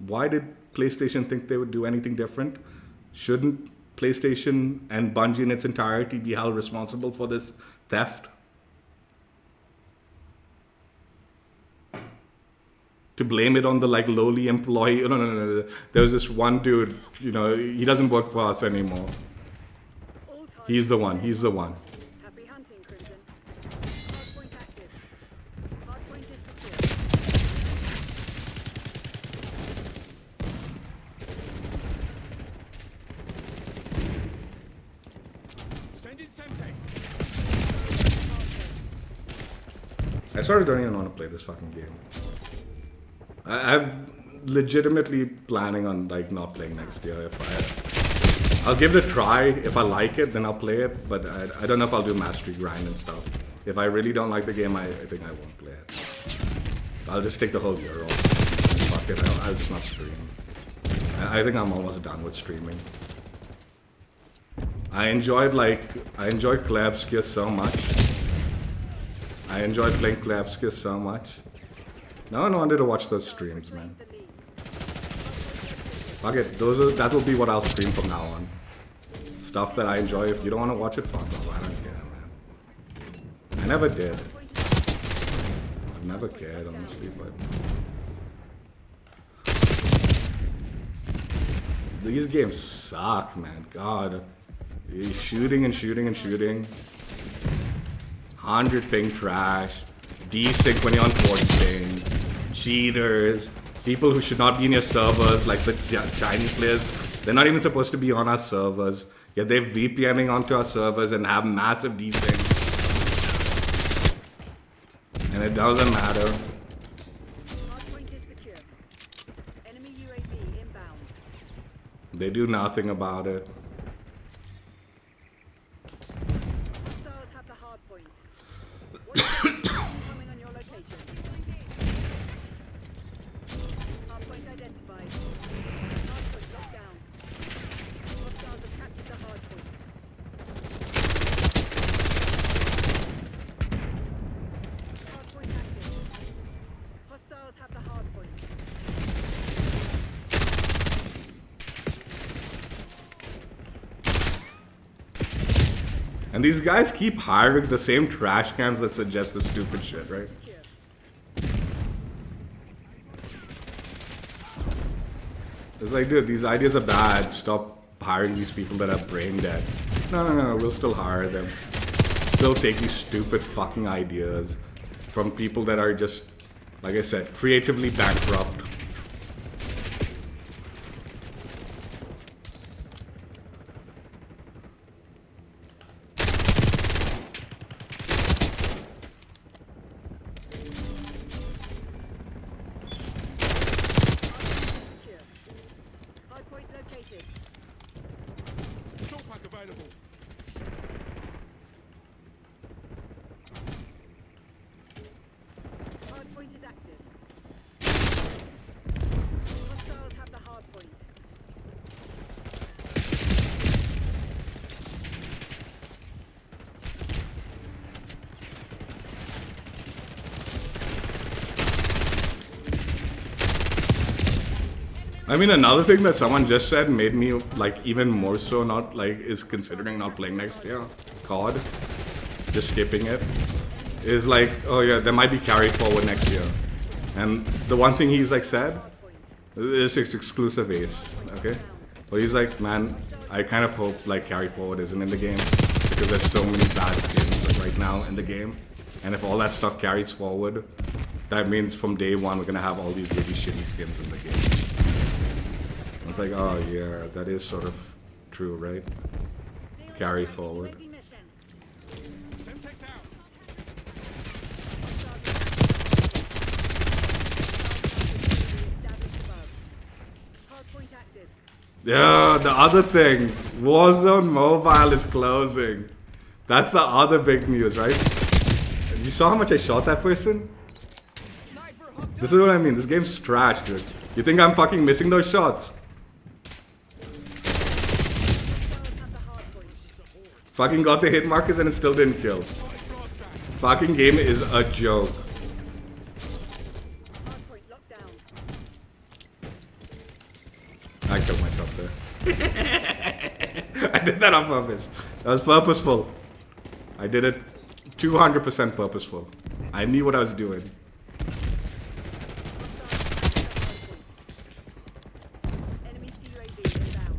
Why did PlayStation think they would do anything different? Shouldn't PlayStation and Bungie in its entirety be held responsible for this theft? To blame it on the like lowly employee. No. There was this one dude, you know, he doesn't work for us anymore. He's the one. Happy hunting, Crimson. Hardpoint active. Hardpoint is secure. Send in Semtex. I sort of don't even want to play this fucking game. I'm legitimately planning on like not playing next year. I'll give it a try. If I like it, then I'll play it. But I don't know if I'll do mastery grind and stuff. If I really don't like the game, I think I won't play it. I'll just take the whole year off. Fuck it, I'll just not stream. I think I'm almost done with streaming. I enjoyed Collabs Gear so much. I enjoy playing Klapskis so much. No one wanted to watch those streams, man. The lead. Fuck it, that will be what I'll stream from now on. Stuff that I enjoy. If you don't want to watch it, fuck off. I don't care, man. I never did. I've never cared, honestly, but these games suck, man. God, you're shooting and shooting and shooting. 100 ping trash, desync when you're on 40 ping, cheaters, people who should not be in your servers, like the Chinese players. They're not even supposed to be on our servers. Yet they're VPNing onto our servers and have massive desync. And it doesn't matter. Hardpoint is secure. Enemy UAV inbound. They do nothing about it. Hostiles have the hardpoint. Coming on your location. Hardpoint identified. Hardpoint locked down. Hostiles have captured the hardpoint. Hardpoint active. Hostiles have the hardpoint. And these guys keep hiring the same trash cans that suggest the stupid shit, right? It's like, dude, these ideas are bad. Stop hiring these people that are brain dead. No, we'll still hire them. Still take these stupid fucking ideas from people that are just, like I said, creatively bankrupt. Secure. Hardpoint located. Short pack available. Hardpoint is active. Hostiles have the hardpoint. I mean, another thing that someone just said made me like even more so not like is considering not playing next year. COD, just skipping it, is like, oh yeah, there might be carry forward next year. And the one thing he's like said, this is exclusive Ace, okay? But he's like, man, I kind of hope like carry forward isn't in the game because there's so many bad skins right now in the game. And if all that stuff carries forward, that means from day one we're gonna have all these really shitty skins in the game. It's like, oh yeah, that is sort of true, right? Carry forward. UAV mission. Semtex out. Established above. Hardpoint active. Yeah, the other thing, Warzone Mobile is closing. That's the other big news, right? You saw how much I shot that person? This is what I mean, this game's trash, dude. You think I'm fucking missing those shots? Hostiles have the hardpoint. Fucking got the hit markers and it still didn't kill. Fucking game is a joke. Hardpoint locked down. I killed myself there. I did that on purpose. That was purposeful. I did it 200% purposeful. I knew what I was doing. Enemy UAV inbound.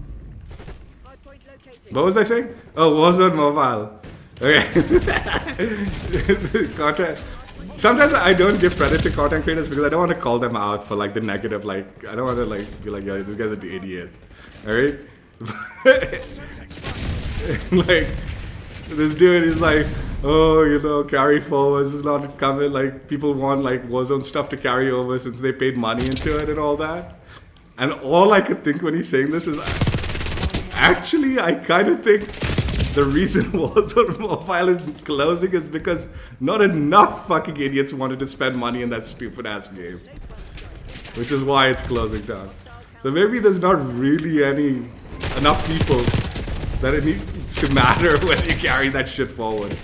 Hardpoint located. What was I saying? Oh, Warzone Mobile. Okay. Content. Sometimes I don't give credit to content creators because I don't want to call them out for like the negative. Like I don't want to like be like, yeah, this guy's an idiot. All right. Like this dude is like, oh, you know, carry forwards is not coming. Like people want like Warzone stuff to carry over since they paid money into it and all that. And all I could think when he's saying this is, actually, I kind of think the reason Warzone Mobile is closing is because not enough fucking idiots wanted to spend money in that stupid ass game, which is why it's closing down. So maybe there's not really enough people that it needs to matter when you carry that shit forward.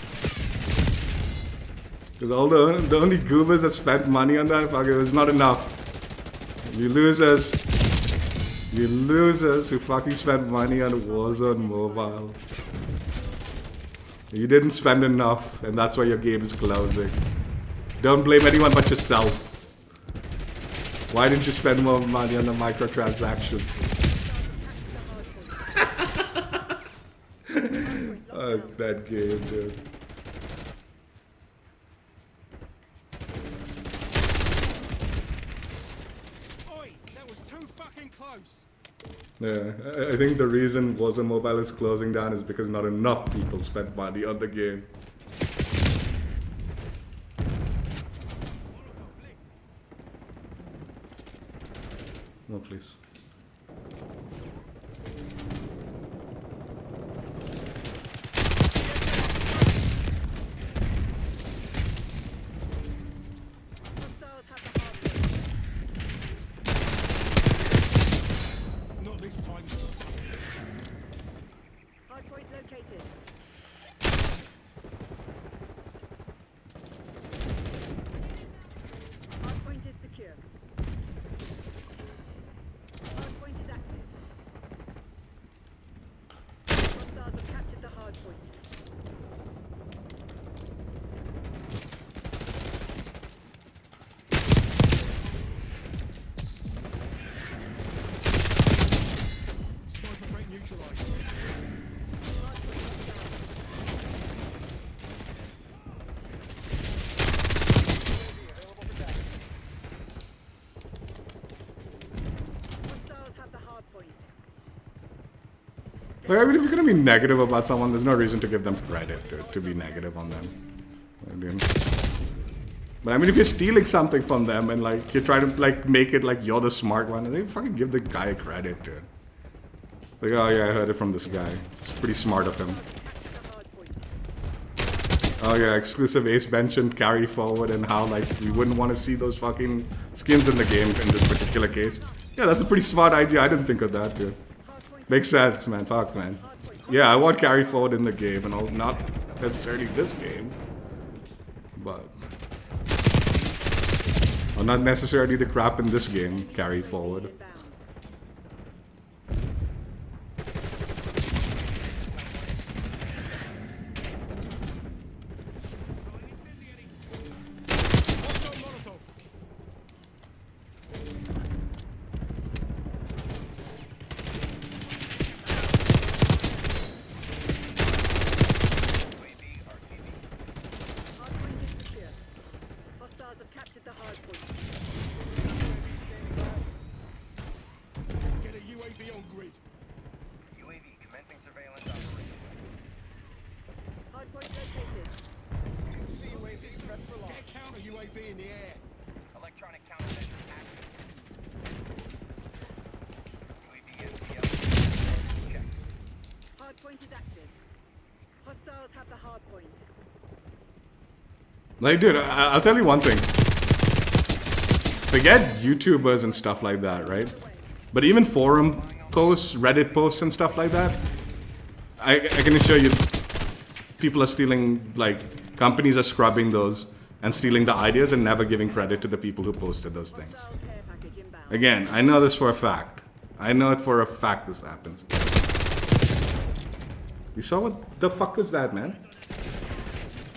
Because all the only goobers that spent money on that, fuck, it was not enough. You losers who fucking spent money on Warzone Mobile. You didn't spend enough, and that's why your game is closing. Don't blame anyone but yourself. Why didn't you spend more money on the microtransactions? Fuck that game, dude. Oi, that was too fucking close. Yeah, I think the reason Warzone Mobile is closing down is because not enough people spent money on the game. No, please. Hostiles have the hard point. Not this time. Hard point located. Hard point is secure. Hard point is active. Hostiles have captured the hard point. Sniper threat neutralized. Hard point locked down. Hostiles have the hard point. Like, I mean, if you're gonna be negative about someone, there's no reason to give them credit to be negative on them. I mean, but I mean, if you're stealing something from them and like you're trying to like make it like you're the smart one, then you fucking give the guy credit, dude. It's like, oh yeah, I heard it from this guy. It's pretty smart of him. The hard point. Oh yeah, exclusive ace bench and carry forward, and how like we wouldn't want to see those fucking skins in the game in this particular case. Yeah, that's a pretty smart idea. I didn't think of that, dude. Makes sense, man. Fuck, man. Yeah, I want carry forward in the game, and not necessarily this game, but or not necessarily the crap in this game. Carry forward. Inbound. Hostile Molotov. Hard point is secure. Hostiles have captured the hard point. Get a UAV on grid. UAV commencing surveillance operation. Hard point located. Get a counter UAV in the air. Electronic countermeasure active. UAV MPL. Check. Hard point is active. Hostiles have the hard point. Like, dude, I'll tell you one thing. Forget YouTubers and stuff like that, right? But even forum posts, Reddit posts and stuff like that, I can assure you, people are stealing, like, companies are scrubbing those and stealing the ideas and never giving credit to the people who posted those things. Hostile care package inbound. Again, I know this for a fact. I know it for a fact this happens. You saw what the fuck was that, man?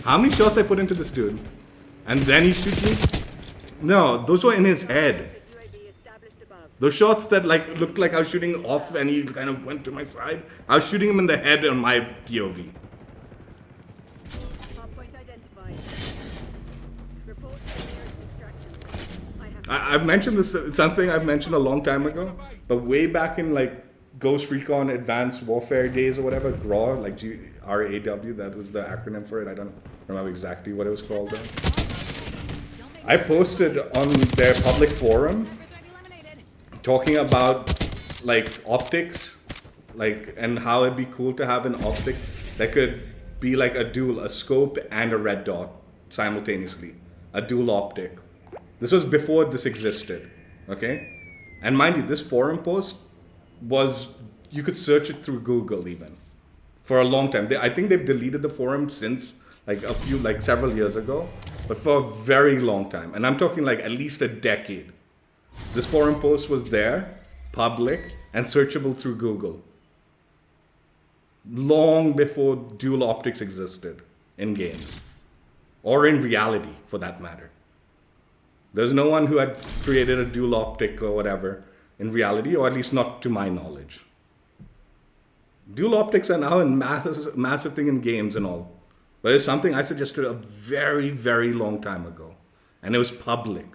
How many shots I put into this dude? And then he shoots me? No, those were in his head. UAV established above. Those shots that like looked like I was shooting off and he kind of went to my side. I was shooting him in the head on my POV. Hard point identified. Report to the nearest extraction. I have I've mentioned this, it's something I've mentioned a long time ago, but way back in like Ghost Recon Advanced Warfare days or whatever, GRAW, like GRAW, that was the acronym for it. I don't remember exactly what it was called then. I posted on their public forum talking about like optics, like, and how it'd be cool to have an optic that could be like a scope and a red dot simultaneously, a dual optic. This was before this existed, okay? And mind you, this forum post was, you could search it through Google even for a long time. I think they've deleted the forum since like several years ago, but for a very long time, and I'm talking like at least a decade, this forum post was there, public, and searchable through Google. Long before dual optics existed in games, or in reality for that matter. There's no one who had created a dual optic or whatever in reality, or at least not to my knowledge. Dual optics are now a massive thing in games and all. But it's something I suggested a very, very long time ago. And it was public.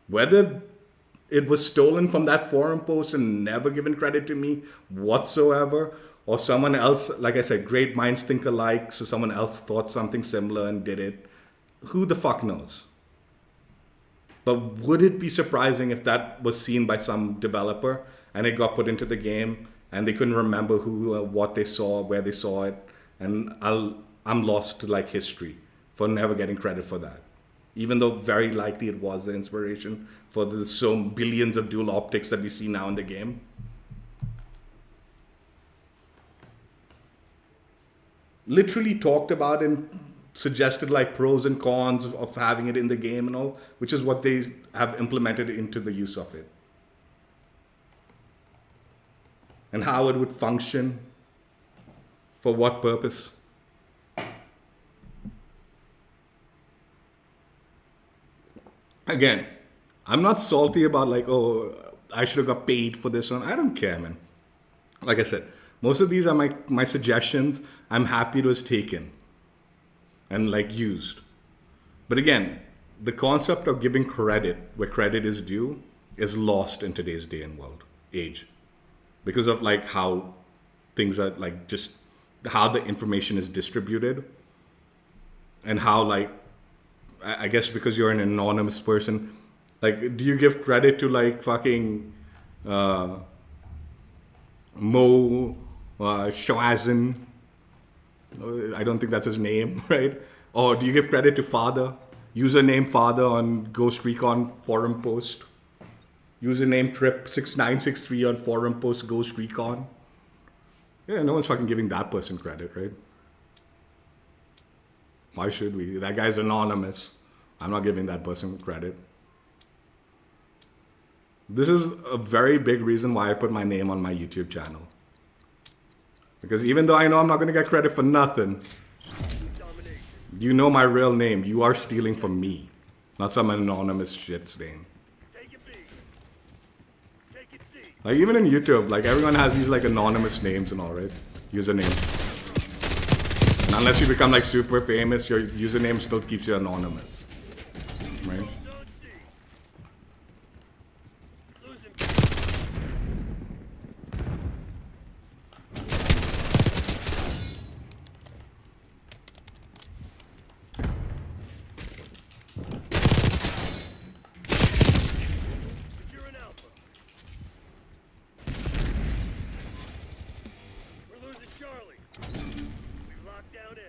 Whether it was stolen from that forum post and never given credit to me whatsoever, or someone else, like I said, great minds think alike, so someone else thought something similar and did it. Who the fuck knows? But would it be surprising if that was seen by some developer and it got put into the game and they couldn't remember who, what they saw, where they saw it, and I'm lost to like history for never getting credit for that, even though very likely it was the inspiration for the so billions of dual optics that we see now in the game. Literally talked about and suggested like pros and cons of having it in the game and all, which is what they have implemented into the use of it. And how it would function, for what purpose. Again, I'm not salty about like, oh, I should have got paid for this one. I don't care, man. Like I said, most of these are my suggestions. I'm happy it was taken and like used. But again, the concept of giving credit where credit is due is lost in today's day and age, because of like how things are like, just how the information is distributed, and how like, I guess because you're an anonymous person, like, do you give credit to like fucking Mo Shawazin? I don't think that's his name, right? Or do you give credit to Father? Username Father on Ghost Recon forum post. Username Trip6963 on forum post Ghost Recon. Yeah, no one's fucking giving that person credit, right? Why should we? That guy's anonymous. I'm not giving that person credit. This is a very big reason why I put my name on my YouTube channel. Because even though I know I'm not going to get credit for nothing, you know my real name. You are stealing from me, not some anonymous shit's name. Take it B. Take it C. Like even in YouTube, like everyone has these like anonymous names and all, right? Username. And unless you become like super famous, your username still keeps you anonymous, right? Zone C. Losing B. Securing Alpha. We're losing Charlie. We've locked down A.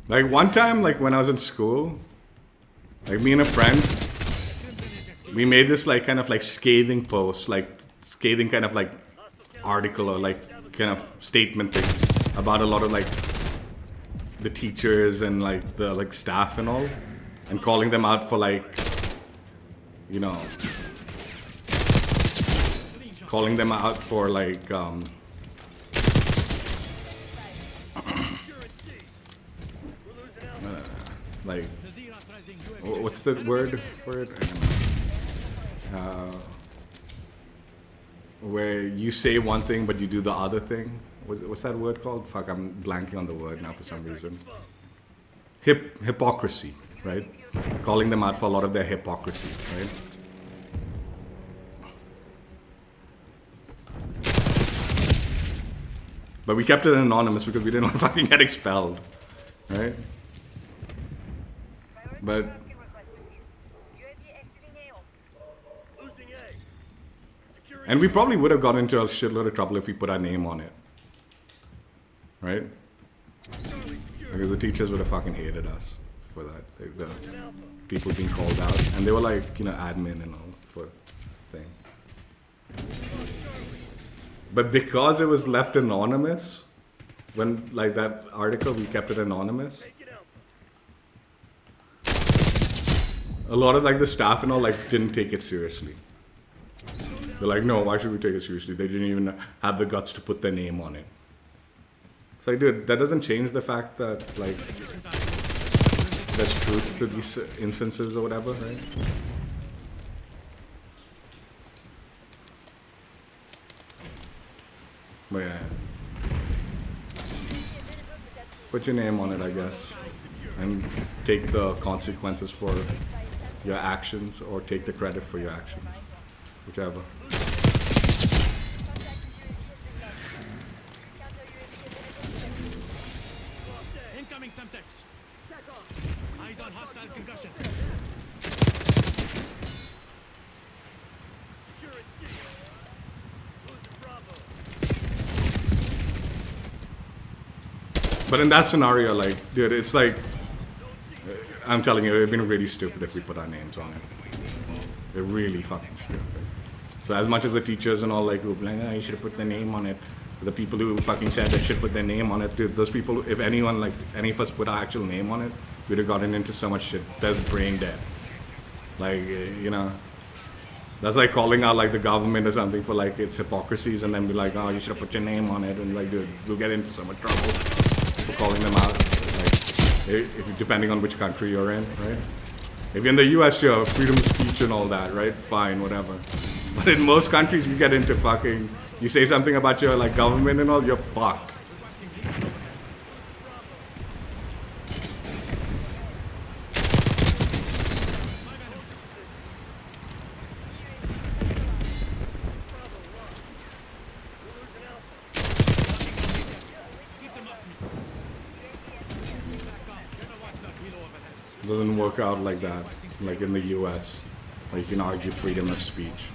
Like one time, like when I was in school, like me and a friend, we made this like kind of like scathing post, like scathing kind of like article or like kind of statement thing about a lot of like the teachers and like the like staff and all, and calling them out for like, you know, calling them out for like Securing C. We're losing Alpha. like Nazir authorizing UAV. what's the word for it? I don't know. Where you say one thing but you do the other thing. What's that word called? Fuck, I'm blanking on the word now for some reason. Hypocrisy, right? Calling them out for a lot of their hypocrisy, right? But we kept it anonymous because we didn't want to fucking get expelled, right? But Losing A. Securing and we probably would have got into a shitload of trouble if we put our name on it, right? Charlie secured. Because the teachers would have fucking hated us for that. Like the Losing Alpha. people being called out, and they were like, you know, admin and all for thing. Lost Charlie. But because it was left anonymous, when like that article, we kept it anonymous. Take it out. A lot of like the staff and all like didn't take it seriously. They're like, no, why should we take it seriously? They didn't even have the guts to put their name on it. It's like, dude, that doesn't change the fact that like there's truth to these instances or whatever, right? But yeah, put your name on it, I guess, and take the consequences for your actions, or take the credit for your actions, whichever. Incoming Semtex. Eyes on hostile concussion. Secure it, C. Losing Bravo. But in that scenario, like, dude, it's like, I'm telling you, it'd been really stupid if we put our names on it. They're really fucking stupid. So as much as the teachers and all like who like, oh, you should have put their name on it, the people who fucking said they should put their name on it, dude, those people, if anyone, like any of us put our actual name on it, we'd have gotten into so much shit. That's brain dead. Like, you know, that's like calling out like the government or something for like its hypocrisies, and then be like, oh, you should have put your name on it, and like, dude, we'll get into so much trouble for calling them out. Like, if depending on which country you're in, right? If you're in the US, you're freedom of speech and all that, right? Fine, whatever. But in most countries, you get into fucking, you say something about your like government and all, you're fucked. Keep them off me. Back off. Gonna watch that wheel overhead. It doesn't work out like that, like in the US, where you can argue freedom of speech.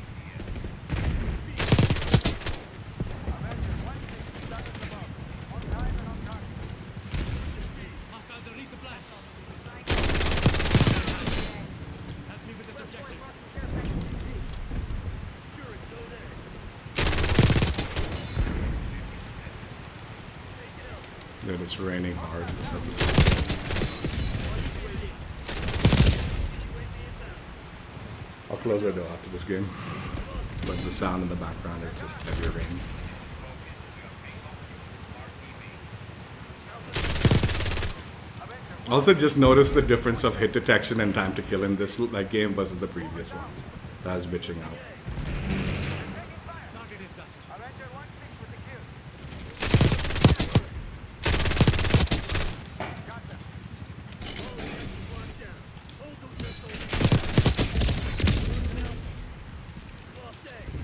Hostiles are resupplying. Help me with this objective. Secure it, go there. Dude, it's raining hard. That's I'll close the door after this game. But the sound in the background is just heavy rain. Also, just notice the difference of hit detection and time to kill in this like game versus the previous ones. That was bitching out. Target is dust.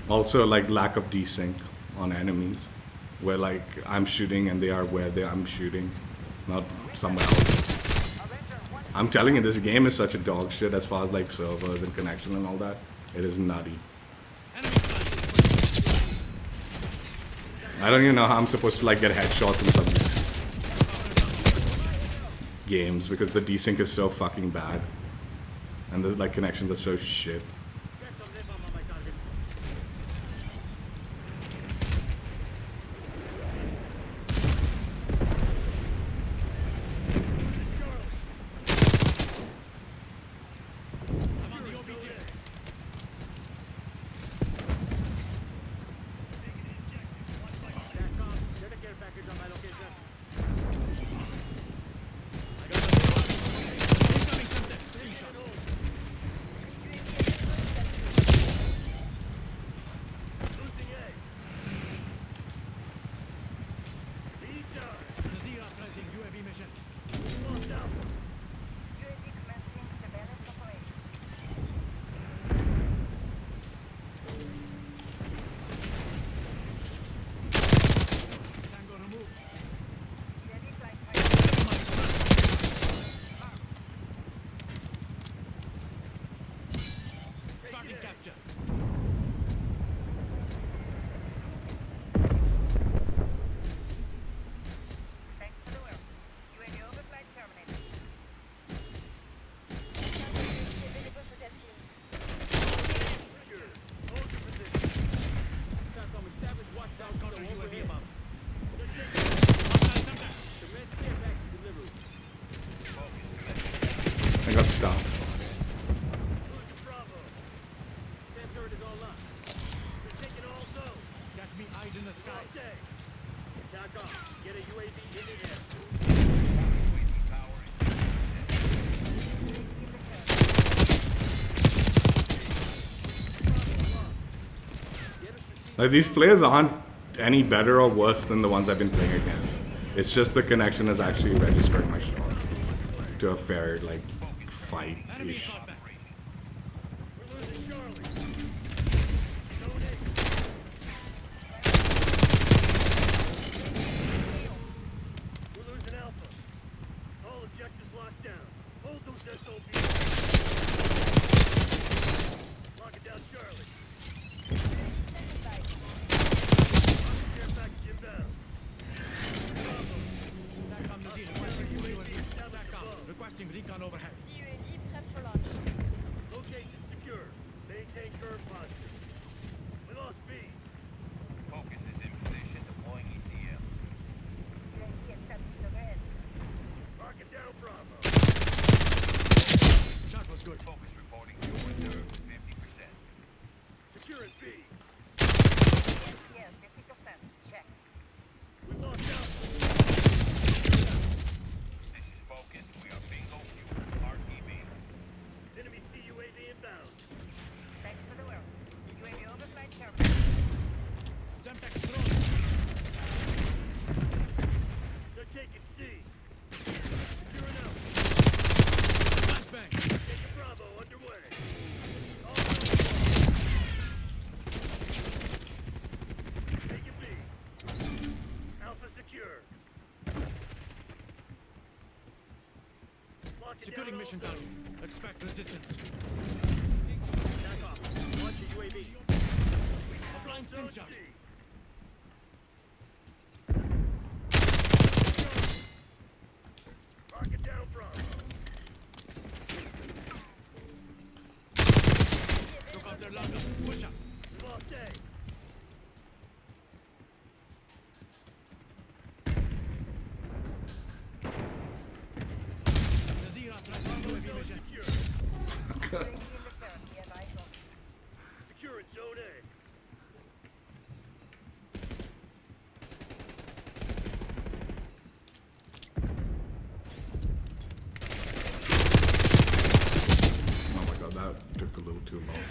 Also, like lack of desync on enemies, where like I'm shooting and they are where I'm shooting, not somewhere else. I'm telling you, this game is such a dog shit as far as like servers and connection and all that. It is nutty. Enemy spotted. I don't even know how I'm supposed to like get headshots in some of these games because the desync is so fucking bad, and the like connections are so shit. Get some napalm on my target. I'm on the OBJ. Back off. Get a care package on my location. I got the incoming Semtex. Screenshot. Losing A. Lead down. Nazira pressing UAV mission. Lost Alpha. Tango removed. That's tough. Losing Bravo. Sam turret is all up. They're taking all zones. Got me eyes in the sky. All day. Attack on. Get a UAV in the air. Like, these players aren't any better or worse than the ones I've been playing against. It's just the connection is actually registering my shots to a fair, like, Enemy fight-ish. shot back. We're losing Charlie. Zone A. We're losing Alpha. All objectives locked down. Hold those SOBs. Locking down Charlie. Care package inbound. Bravo. SATCOM Nadir requesting UAV. SATCOM requesting recon overhead. UAV prep for launch. Location secure. Maintain current posture. We lost B. Focus is in position, deploying ETL. UAV established overhead. Marking down Bravo. Shot was good. Focus reporting fuel reserve at 50%. Securing B. Yes, 50%. Check. We lost Alpha. This is Focus. We are bingo fuel. RTB. Enemy CUAV inbound. Thanks for the work. UAV overflight terminal. Semtex drone. They're taking C. Securing Alpha. Flashbang. Taking Bravo underway. All zones lost. Taking B. Alpha secure. Locking Securing down mission all target. zones. Expect resistance. Attack off. Launch a UAV. Applying stim Zone shot. C. Marking down Bravo. Took out their Ladra. Push up. We lost A. Nazir authorized UAV Zone mission. secure. UAV in the turn. Nearby zone. Securing Zone A. Oh my god, that took a little too long.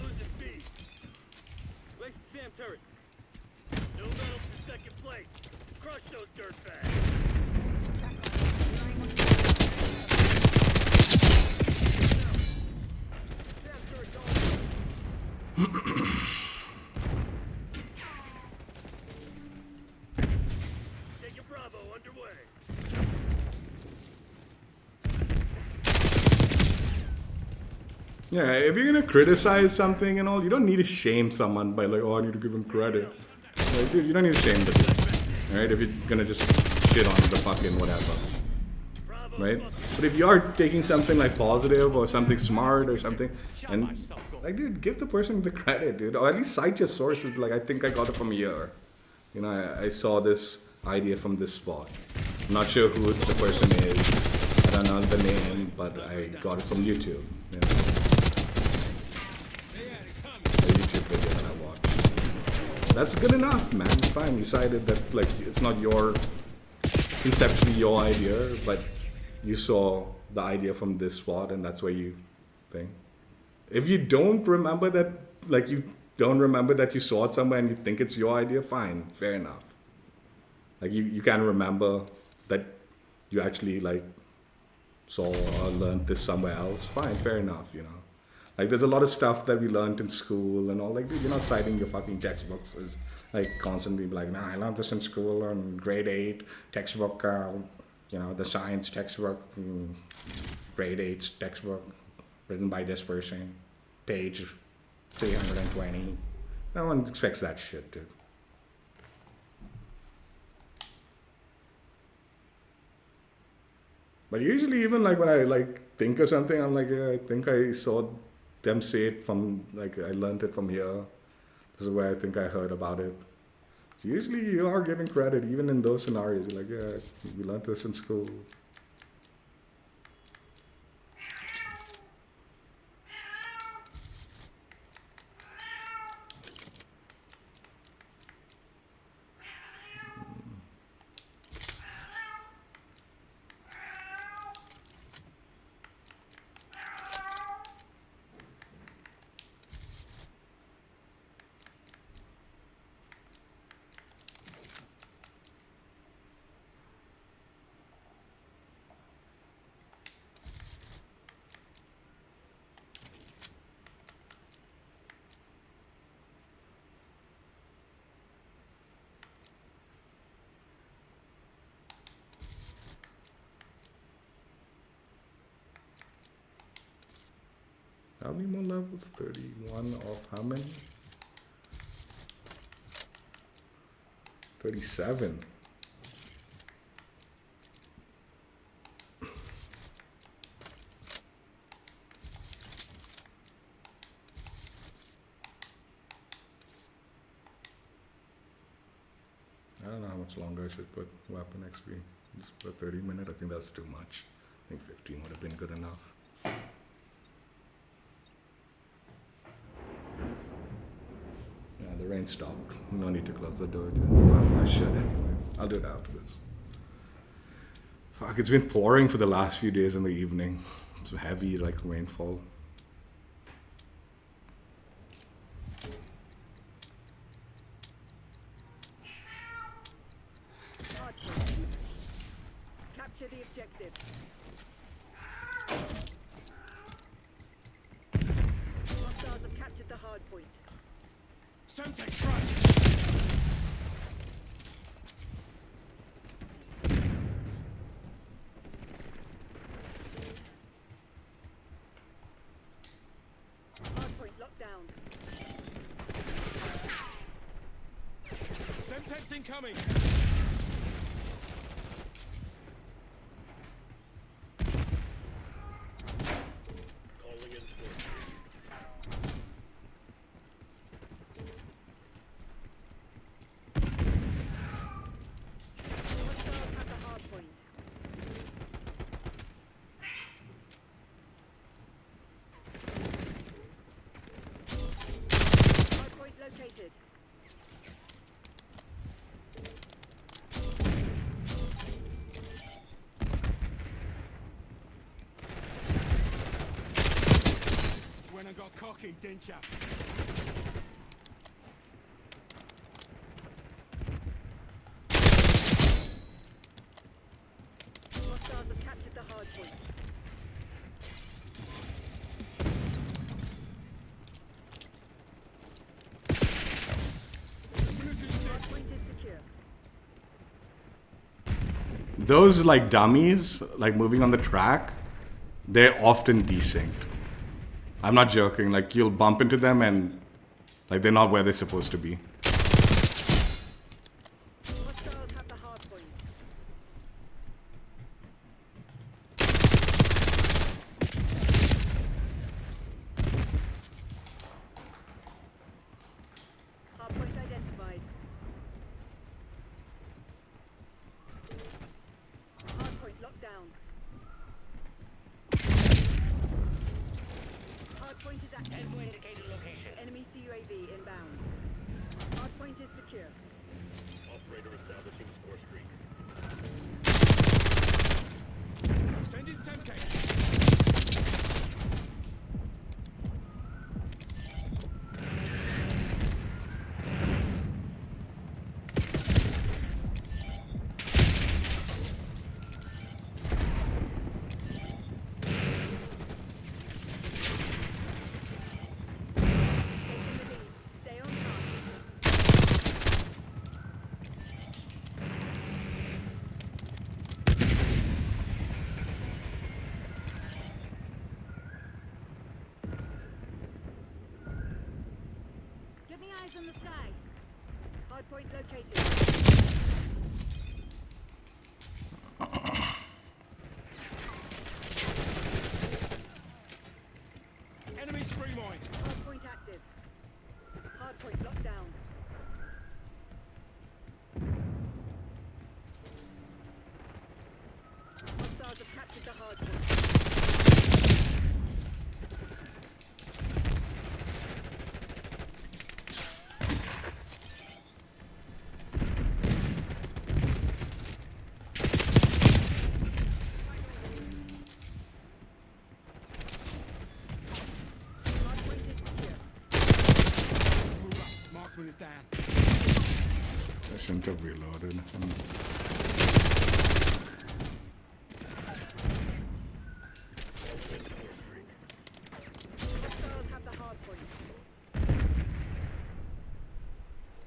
Losing B. Place Sam turret. No medals for second place. Crush those dirtbags. Sam turret going. Taking Bravo underway. Yeah, if you're gonna criticize something and all, you don't need to shame someone by like, oh, I need to give him credit. Like, dude, you don't need to shame the dude, right? If you're gonna just shit on the fucking whatever, Bravo. right? But if you are taking something like positive or something smart or something, and like, dude, give the person the credit, dude, or at least cite your sources. Like, I think I got it from here. You know, I saw this idea from this spot. I'm not sure who the person is. I don't know the name, but I got it from YouTube. You know? A YouTube video that I watched. That's good enough, man. Fine. You decided that like it's not your conceptually your idea, but you saw the idea from this spot, and that's where you think. If you don't remember that, like you don't remember that you saw it somewhere and you think it's your idea, fine, fair enough. Like you can't remember that you actually like saw or learned this somewhere else, fine, fair enough, you know. Like there's a lot of stuff that we learned in school and all, like dude, you're not citing your fucking textbooks as like constantly be like, nah, I learned this in school on grade 8 textbook, you know, the science textbook, grade 8 textbook written by this person, page 320. No one expects that shit, dude. But usually, even like when I like think of something, I'm like, yeah, I think I saw them say it from like I learned it from here. This is where I think I heard about it. So usually you are given credit even in those scenarios. You're like, yeah, we learned this in school. How many more levels? 31 of how many? 37. I don't know how much longer I should put weapon XP. Just put 30 minutes. I think that's too much. I think 15 would have been good enough. Yeah, the rain stopped. No need to close the door. Well, I should anyway. I'll do it after this. Fuck, it's been pouring for the last few days in the evening. It's heavy, like rainfall. Capture the objective. Hostiles have captured the hard point. Semtex front. Hard point locked down. Semtex incoming. Calling in force. Hostiles have the hard point. Hard point located. When I got cocky, didn't ya? Hostiles have captured the hard point. Hard point is secure. Those like dummies, like moving on the track, they're often desynced. I'm not joking. Like you'll bump into them and like they're not where they're supposed to be. Hostiles have the hard point. Hard point identified. Hard point locked down. Hard point is active. Indicated location. Enemy CUAV inbound. Hard point is secure. Operator establishing score streak. Sending Semtex. Stay on target. Get me eyes on the sky. Hard point located. Enemy spring mine. Hard point active. Hard point locked down. is down. I shouldn't have reloaded. Hostiles have the hard point.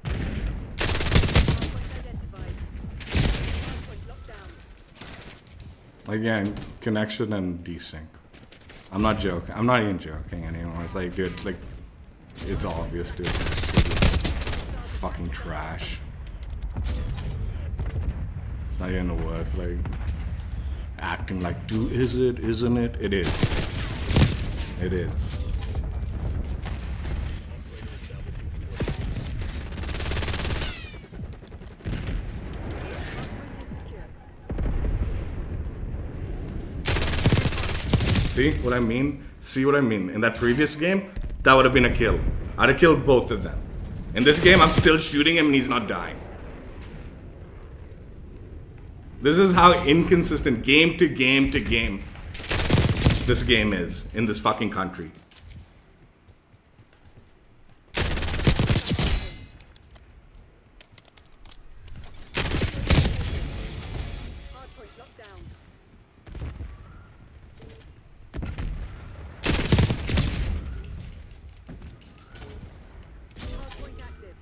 Hard point identified. Hard point locked down. Again, connection and desync. I'm not joking. I'm not even joking anymore. It's like, dude, like, it's obvious, dude. Fucking trash. It's not even worth, like, acting like, is it, isn't it? It is. It is. See what I mean? See what I mean? In that previous game, that would have been a kill. I'd have killed both of them. In this game, I'm still shooting him and he's not dying. This is how inconsistent game to game to game this game is in this fucking country. Hard point locked down. Hard point active.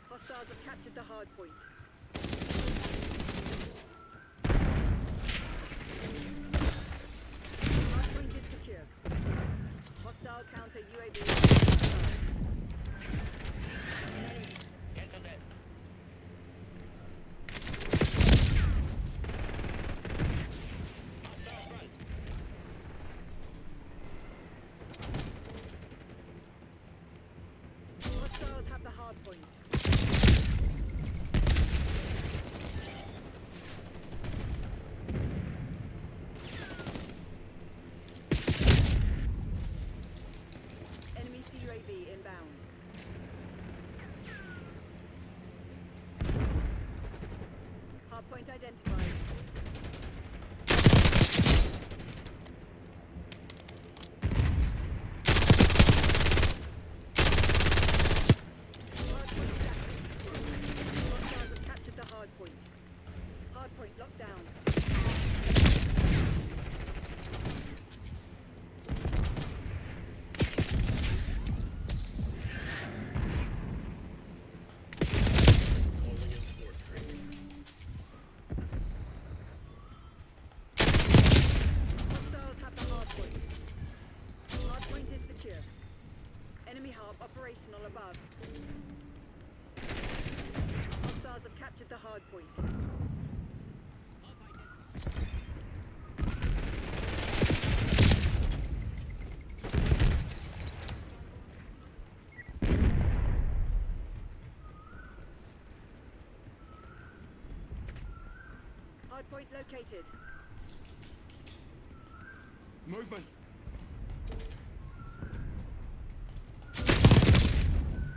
Hostiles have captured the hard point. Hard point is secure. Hostile counter UAV. Hostiles have the hard point. Enemy CUAV inbound. Hard point identified. Hard point active. Hostiles have captured the hard point. Hard point locked down. Hostiles have the hard point. Hard point is secure. Enemy harp operational above. Hostiles have captured the hard point. Hard point located. Movement.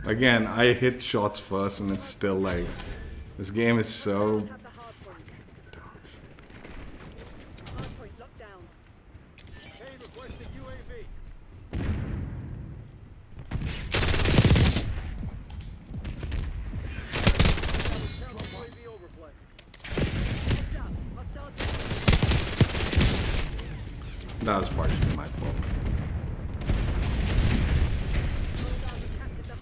Again, I hit shots first and it's still like, this game is so Have the hard point. dog shit. Hard point locked down. Kane requesting UAV. Camo UAV overplay. Heads up. Hostile That was partially my fault. hostiles have captured the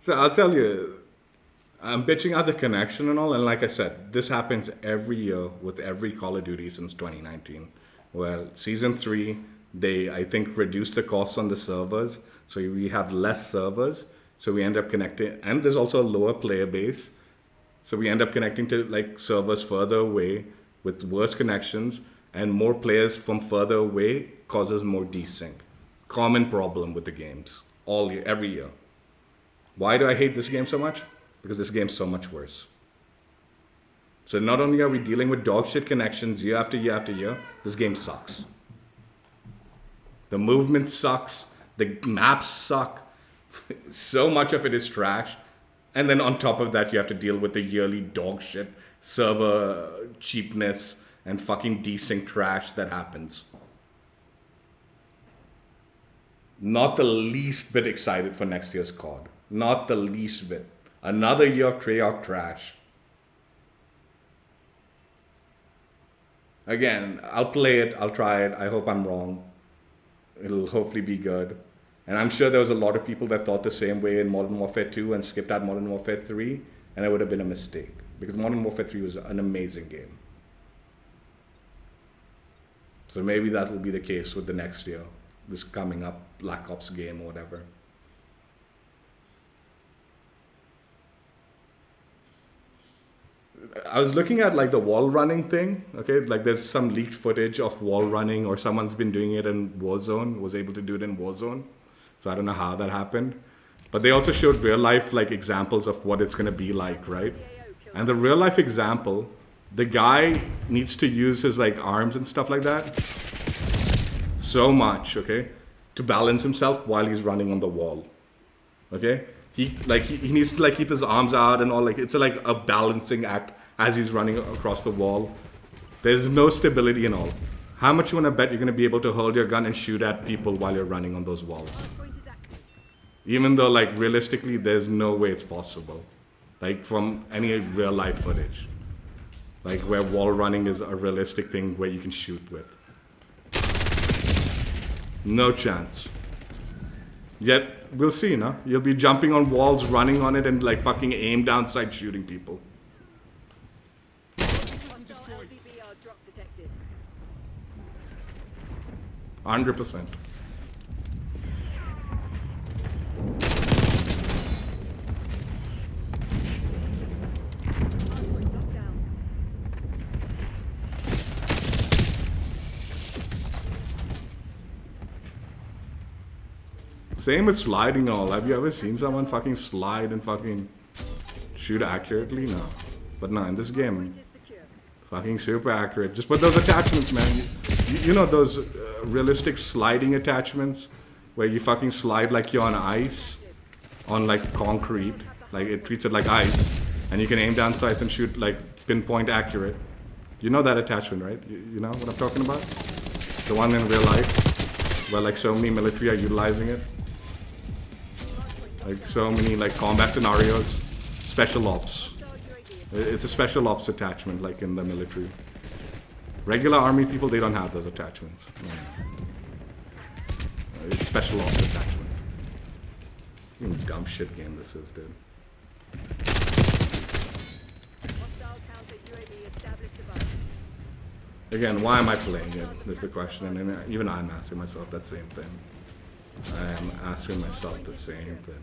So I'll tell you, I'm bitching out the connection and all, and like I said, this happens every year with every Call of Duty since 2019. Well, Season 3, they, I think, reduced the costs on the servers, so we have less servers, so we end up connecting, and there's also a lower player base, so we end up connecting to like servers further away with worse connections, and more players from further away causes more desync. Common problem with the games, all year, every year. Why do I hate this game so much? Because this game's so much worse. So not only are we dealing with dog shit connections year after year after year, this game sucks. The movement sucks, the maps suck, so much of it is trash, and then on top of that you have to deal with the yearly dog shit server cheapness and fucking desync trash that happens. Not the least bit excited for next year's COD. Not the least bit. Another year of Treyarch trash. Again, I'll play it, I'll try it, I hope I'm wrong. It'll hopefully be good. And I'm sure there was a lot of people that thought the same way in Modern Warfare 2 and skipped out Modern Warfare 3, and it would have been a mistake. Because Modern Warfare 3 was an amazing game. So maybe that will be the case with the next year. This coming up Black Ops game or whatever. I was looking at like the wall running thing, okay? Like there's some leaked footage of wall running, or someone's been doing it in Warzone, was able to do it in Warzone. So I don't know how that happened. But they also showed real life like examples of what it's gonna be like, right? And the real life example, the guy needs to use his like arms and stuff like that so much, okay, to balance himself while he's running on the wall, okay? He needs to like keep his arms out and all, like it's like a balancing act as he's running across the wall. There's no stability and all. How much you wanna bet you're gonna be able to hold your gun and shoot at people while you're running on those walls? Even though like realistically there's no way it's possible. Like from any real life footage. Like where wall running is a realistic thing where you can shoot with. No chance. Yet, we'll see, no? You'll be jumping on walls, running on it, and like fucking aim down sight shooting people. Hostile LVBR drop detected. 100%. Hardpoint locked down. Same with sliding and all. Have you ever seen someone fucking slide and fucking shoot accurately? No. But no, in this game, Secure. fucking super accurate. Just put those attachments, man. You know those realistic sliding attachments where you fucking slide like you're on ice, on like concrete, like it treats it like ice, and you can aim down sights and shoot like pinpoint accurate. You know that attachment, right? You know what I'm talking about? The one in real life, where like so many military are utilizing it. Like so many like combat scenarios, special ops. It's a special ops attachment, like in the military. Regular army people, they don't have those attachments. It's special ops attachment. What dumb shit game this is, dude. Hostile counter UAV established above. Again, why am I playing it? Is the question, and even I'm asking myself that same thing. I am asking myself the same thing.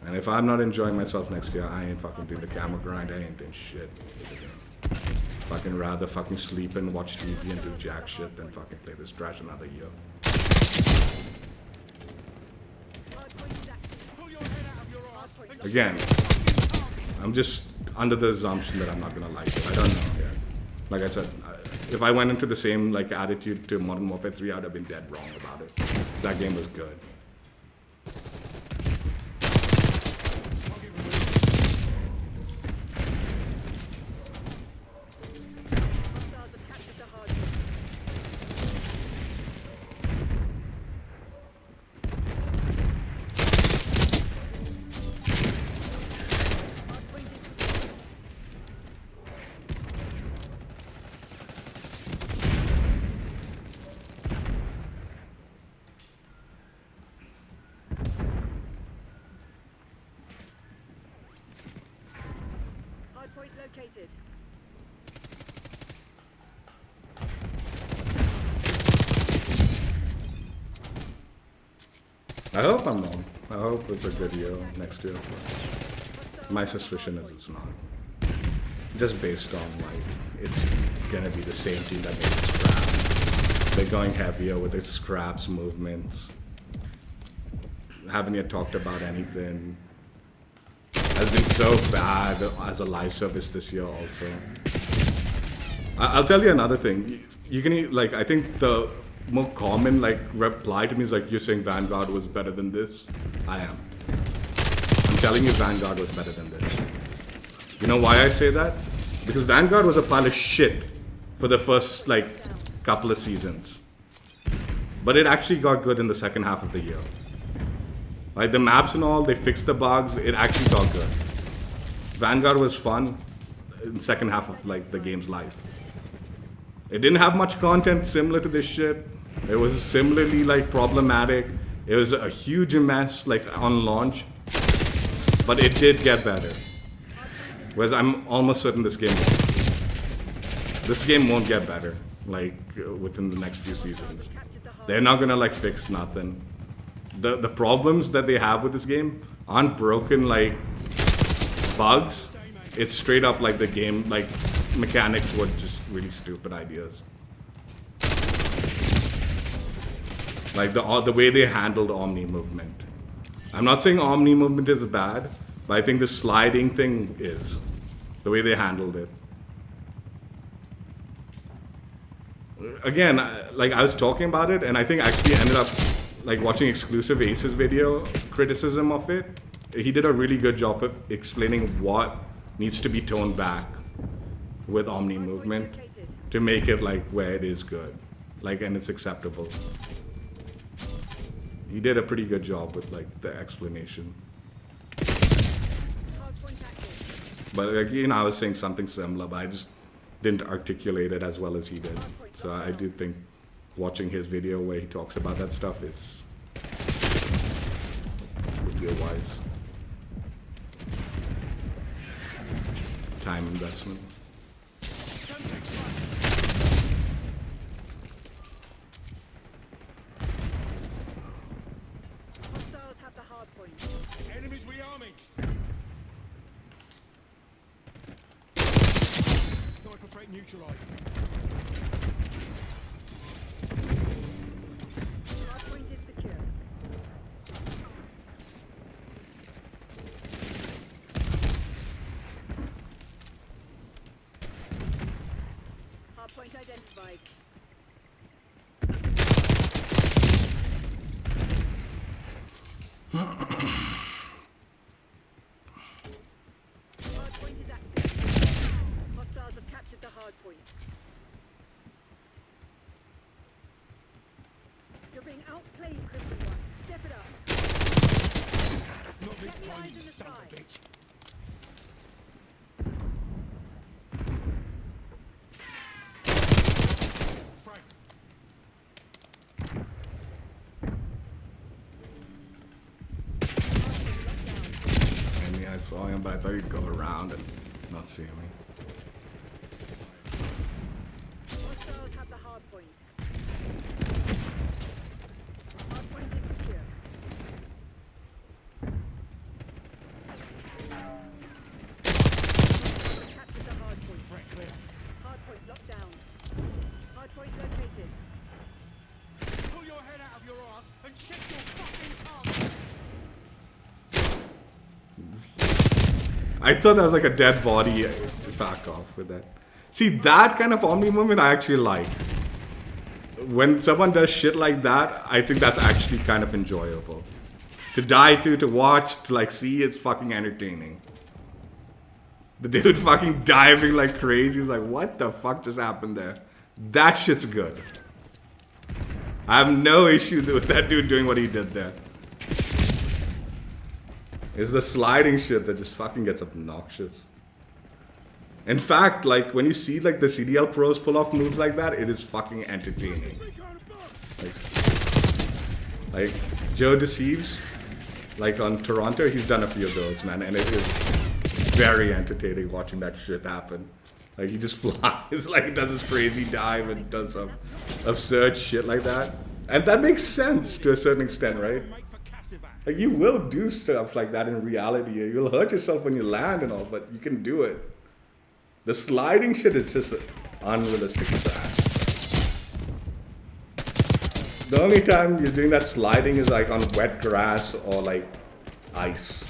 And if I'm not enjoying myself next year, I ain't fucking doing the camera grind. I ain't doing shit. Fucking rather fucking sleep and watch TV and do jack shit than fucking play this trash another year. Hardpoint is active. Pull your head out of your ass and Again, I'm just under the assumption that I'm not gonna like it. I don't know yet. Like I said, if I went into the same like attitude to Modern Warfare 3, I would have been dead wrong about it. That game was good. Hostiles have captured the hardpoint. Hardpoint is secure. Hardpoint located. I hope I'm wrong. I hope it's a good year next year. My suspicion is it's not. Just based on like, it's gonna be the same team that made Scrap. They're going heavier with its Scraps movements. Haven't yet talked about anything. Has been so bad as a live service this year also. I'll tell you another thing. You can like, I think the more common like reply to me is like, you're saying Vanguard was better than this. I am. I'm telling you Vanguard was better than this. You know why I say that? Because Vanguard was a pile of shit for the first like couple of seasons. But it actually got good in the second half of the year. Like the maps and all, they fixed the bugs, it actually got good. Vanguard was fun in the second half of like the game's life. It didn't have much content similar to this shit. It was similarly like problematic. It was a huge mess like on launch. But it did get better. Whereas I'm almost certain this game won't get better like within the next few seasons. They're not gonna like fix nothing. The problems that they have with this game aren't broken like bugs. It's straight up like the game like mechanics were just really stupid ideas. Like the way they handled Omni movement. I'm not saying Omni movement is bad, but I think the sliding thing is. The way they handled it. Again, like I was talking about it, and I think I actually ended up like watching Exclusive Ace's video criticism of it. He did a really good job of explaining what needs to be toned back with Omni movement to make it like where it is good, like and it's acceptable. He did a pretty good job with like the explanation. But like, you know, I was saying something similar, but I just didn't articulate it as well as he did. So I do think watching his video where he talks about that stuff would be a wise time investment. Hostiles have the hard point. Enemies rearming. Sniper threat neutralized. Hard point is secure. Hard point identified. Hard point is active. Hostiles have captured the hard point. You're being outplayed, Christian One. Step it up. Not this Get the time, eyes you in the son of a sky. bitch. Frank, I mean, I saw him, but I thought he'd go around and not see me. Hostiles have the hard point. Hard point is secure. Hostiles have captured the hard point. Frank, clear. Hard point locked down. Hard point located. Pull your head out of your ass and check your fucking target. I thought that was like a dead body. Back off with that. See, that kind of Omni movement I actually like. When someone does shit like that, I think that's actually kind of enjoyable. To die to watch, to like see, it's fucking entertaining. The dude fucking diving like crazy. He's like, what the fuck just happened there? That shit's good. I have no issue with that dude doing what he did there. It's the sliding shit that just fucking gets obnoxious. In fact, like when you see like the CDL pros pull off moves like that, it is fucking entertaining. Like Joe Deceives, like on Toronto, he's done a few of those, man, and it is very entertaining watching that shit happen. Like he just flies, like does this crazy dive and does some absurd shit like that, and that makes sense to a certain extent, right? Make for Cassivac. Like you will do stuff like that in reality. You'll hurt yourself when you land and all, but you can do it. The sliding shit is just unrealistic trash. The only time you're doing that sliding is like on wet grass or like ice,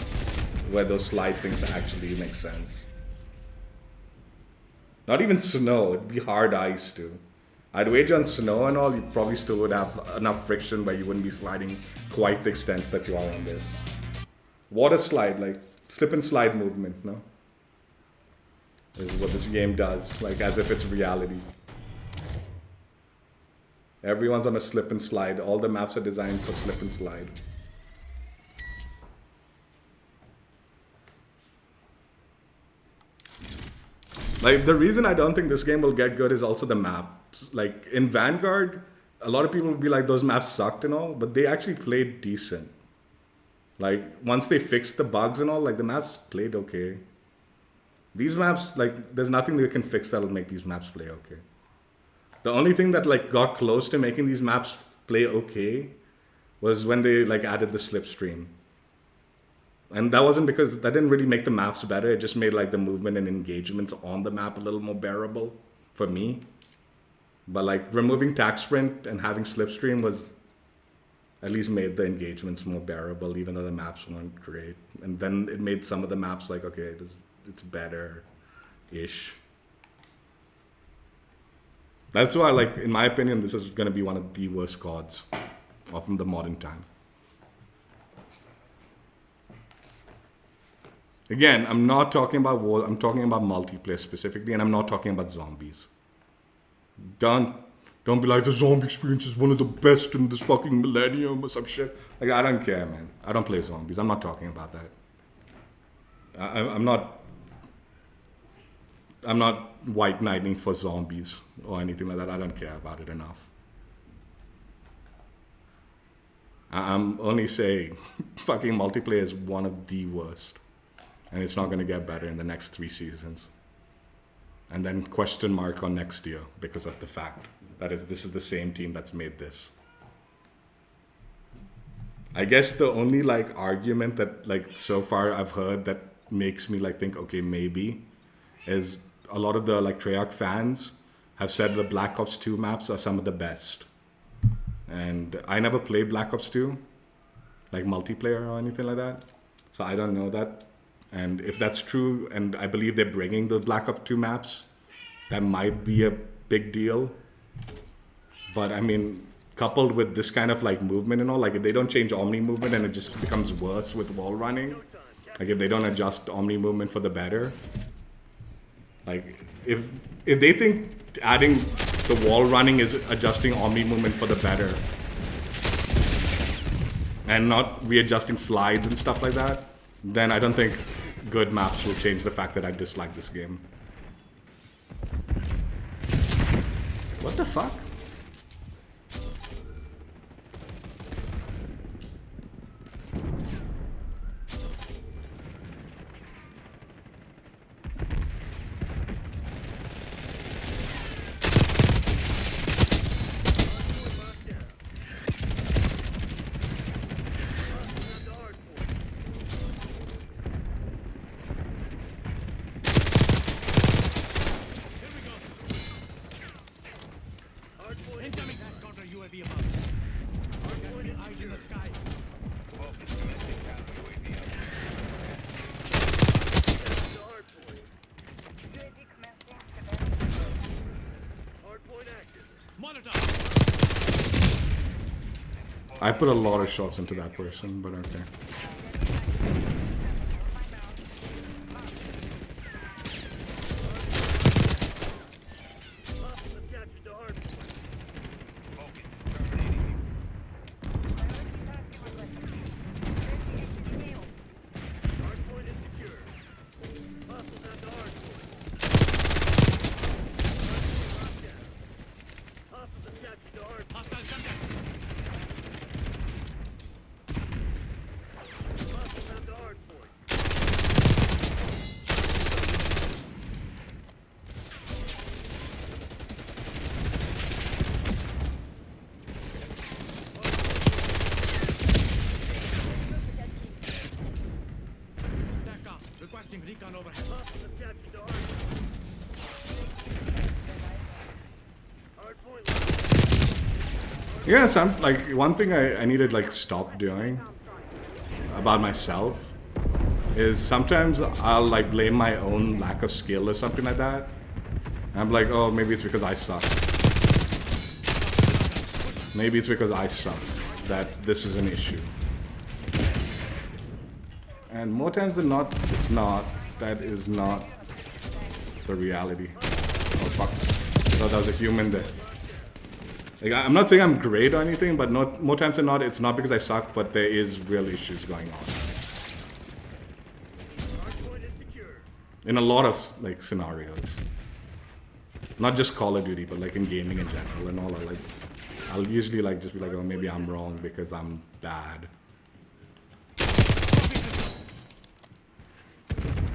where those slide things actually make sense. Not even snow, it'd be hard ice too. I'd wager on snow and all, you probably still would have enough friction where you wouldn't be sliding quite the extent that you are on this. Water slide, like slip and slide movement, no? This is what this game does, like as if it's reality. Everyone's on a slip and slide. All the maps are designed for slip and slide. Like, the reason I don't think this game will get good is also the maps. Like, in Vanguard, a lot of people will be like, those maps sucked and all, but they actually played decent. Like, once they fixed the bugs and all, like, the maps played okay. These maps, like, there's nothing they can fix that'll make these maps play okay. The only thing that, like, got close to making these maps play okay was when they, like, added the slipstream. And that wasn't because that didn't really make the maps better. It just made like the movement and engagements on the map a little more bearable for me. But like removing tack sprint and having slipstream was at least made the engagements more bearable, even though the maps weren't great. And then it made some of the maps like, okay, it's better-ish. That's why, like, in my opinion, this is going to be one of the worst CODs of the modern time. Again, I'm not talking about war, I'm talking about multiplayer specifically, and I'm not talking about zombies. Don't be like, the zombie experience is one of the best in this fucking millennium or some shit. Like, I don't care, man. I don't play zombies. I'm not talking about that. I'm not white knighting for zombies or anything like that. I don't care about it enough. I'm only saying fucking multiplayer is one of the worst. And it's not going to get better in the next 3 seasons. And then question mark on next year because of the fact that this is the same team that's made this. I guess the only like argument that like so far I've heard that makes me like think, okay, maybe, is a lot of the like Treyarch fans have said the Black Ops 2 maps are some of the best. And I never played Black Ops 2, like multiplayer or anything like that. So I don't know that. And if that's true, and I believe they're bringing the Black Ops 2 maps, that might be a big deal. But I mean, coupled with this kind of like movement and all, like if they don't change Omni movement and it just becomes worse with wall running, like if they don't adjust Omni movement for the better, like if they think adding the wall running is adjusting Omni movement for the better and not readjusting slides and stuff like that, then I don't think good maps will change the fact that I dislike this game. What the fuck? Incoming counter UAV above. Eyes in the sky. Focus domestic counter UAV up. Hardpoint active. Monitor. I put a lot of shots into that person, but okay. Hostiles captured the hardpoint. Focus terminating. Hardpoint is secure. Hostiles at the hardpoint. Hostiles have captured the hardpoint. Hostile contact. Hostiles at the hardpoint. Attack off. Requesting recon overhead. Hostiles have captured the hardpoint. Hardpoint locked. Yeah, some like one thing I need to like stop doing about myself is sometimes I'll like blame my own lack of skill or something like that. And I'm like, oh, maybe it's because I suck. Maybe it's because I suck that this is an issue. And more times than not, it's not. That is not the reality. Oh fuck. I thought that was a human there. Like, I'm not saying I'm great or anything, but more times than not, it's not because I suck, but there is real issues going on. Hardpoint is secure. In a lot of like scenarios. Not just Call of Duty, but like in gaming in general and all. I'll usually like just be like, oh, maybe I'm wrong because I'm bad.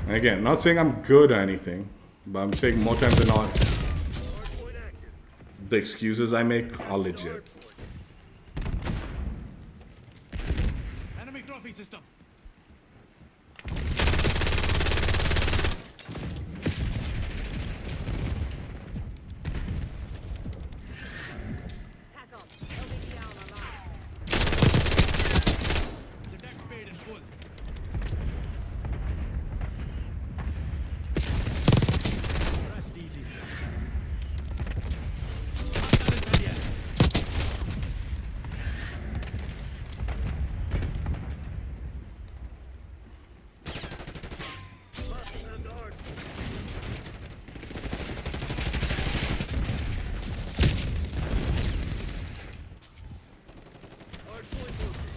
And again, not saying I'm good or anything, but I'm saying more times than not, Hardpoint active. the excuses I make are legit. Enemy trophy system. Tackle. LBD down online. The deck paid in full. Rest easy. Hostile incendiary. Busting onto hardpoint. Hardpoint located.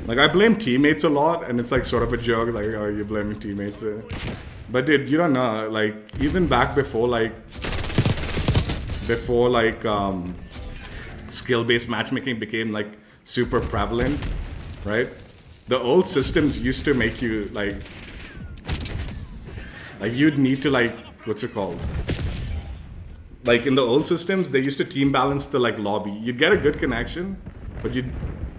Like, I blame teammates a lot, and it's like sort of a joke, like, oh, you're blaming teammates. But dude, you don't know, like, even back before skill-based matchmaking became like super prevalent, right? The old systems used to make you like you'd need to like, what's it called? Like in the old systems, they used to team balance the like lobby. You'd get a good connection, but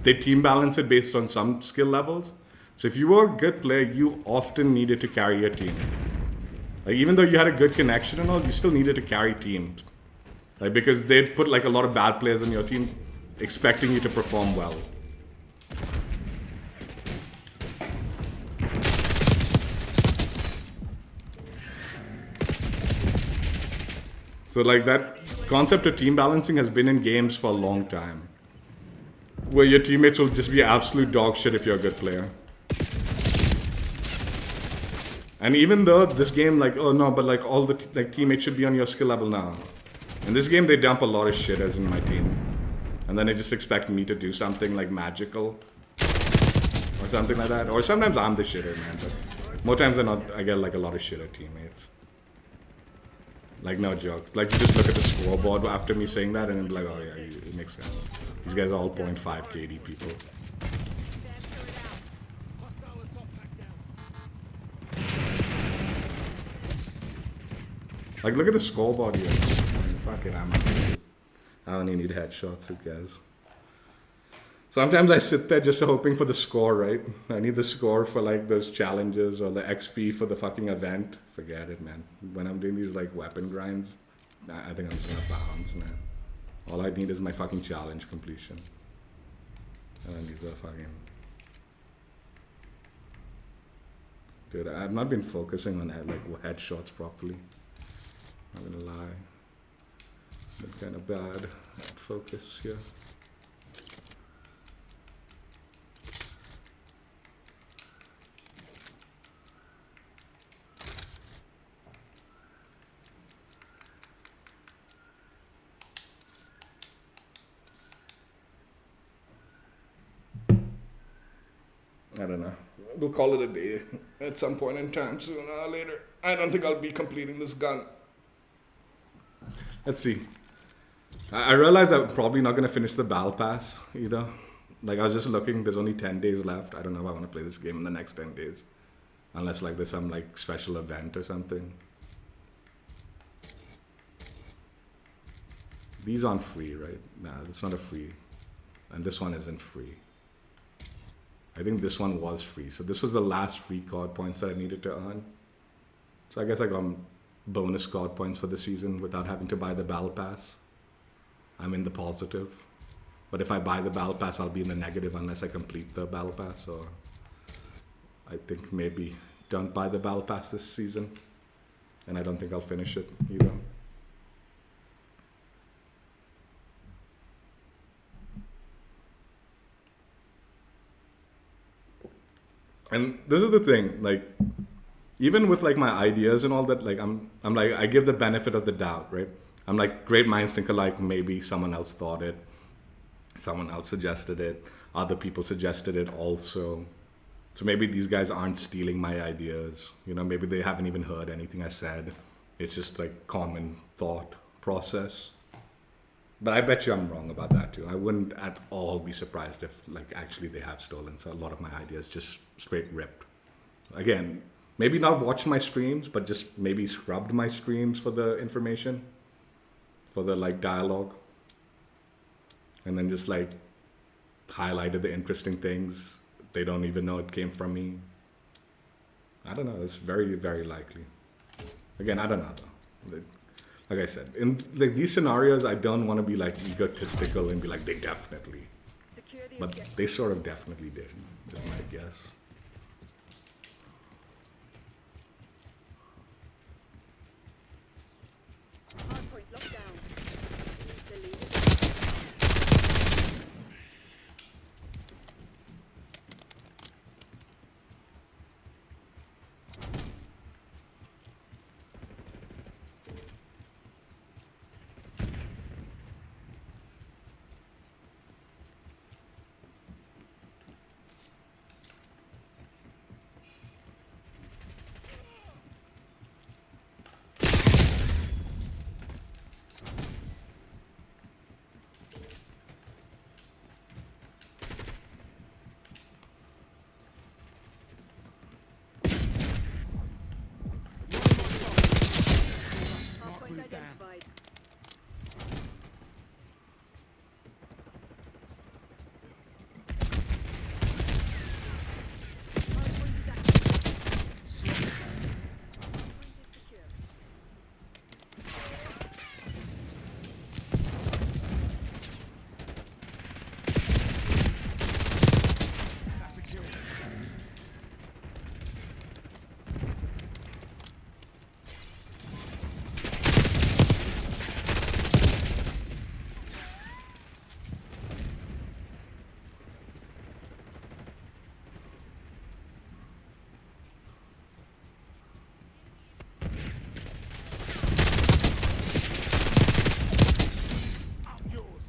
they team balance it based on some skill levels. So if you were a good player, you often needed to carry your team. Like even though you had a good connection and all, you still needed to carry teams. Like because they'd put like a lot of bad players on your team, expecting you to perform well. So like that concept of team balancing has been in games for a long time. Where your teammates will just be absolute dog shit if you're a good player. And even though this game like, oh no, but like all the teammates should be on your skill level now. In this game they dump a lot of shit as in my team. And then they just expect me to do something like magical. Or something like that. Or sometimes I'm the shitter, man. But more times than not, I get like a lot of shitter teammates. Like no joke. Like you just look at the scoreboard after me saying that and it'll be like, oh yeah, it makes sense. These guys are all 0.5 KD people. Hostile assault pack down. Like look at the scoreboard here. Fuck it, I only need headshots, who cares? Sometimes I sit there just hoping for the score, right? I need the score for like those challenges or the XP for the fucking event. Forget it, man. When I'm doing these like weapon grinds, I think I'm just gonna bounce, man. All I need is my fucking challenge completion. I don't need the fucking... Dude, I've not been focusing on like headshots properly. I'm not gonna lie. Been kind of bad at focus here. I don't know. We'll call it a day at some point in time, sooner or later. I don't think I'll be completing this gun. Let's see. I realize I'm probably not going to finish the Battle Pass either. Like, I was just looking, there's only 10 days left. I don't know if I want to play this game in the next 10 days. Unless, like, there's some, like, special event or something. These aren't free, right? Nah, it's not a free. And this one isn't free. I think this one was free. So this was the last free COD points that I needed to earn. So I guess I got bonus COD points for the season without having to buy the Battle Pass. I'm in the positive. But if I buy the Battle Pass, I'll be in the negative unless I complete the Battle Pass. So I think maybe don't buy the Battle Pass this season. And I don't think I'll finish it either. And this is the thing, like, even with like my ideas and all that, like I'm like, I give the benefit of the doubt, right? I'm like, great minds think alike. Maybe someone else thought it, someone else suggested it, other people suggested it also. So maybe these guys aren't stealing my ideas. You know, maybe they haven't even heard anything I said. It's just like common thought process. But I bet you I'm wrong about that too. I wouldn't at all be surprised if like actually they have stolen so a lot of my ideas, just straight ripped. Again, maybe not watched my streams, but just maybe scrubbed my streams for the information, for the like dialogue. And then just like highlighted the interesting things. They don't even know it came from me. I don't know. It's very, very likely. Again, I don't know though. Like I said, in like these scenarios, I don't want to be like egotistical and be like, they definitely. Secure the But objective. they sort of definitely did, is my guess. Hardpoint locked down. The lead is Mark hardpoint who's down. identified. Hardpoint is active. Hardpoint is secure. That's a kill. Up yours.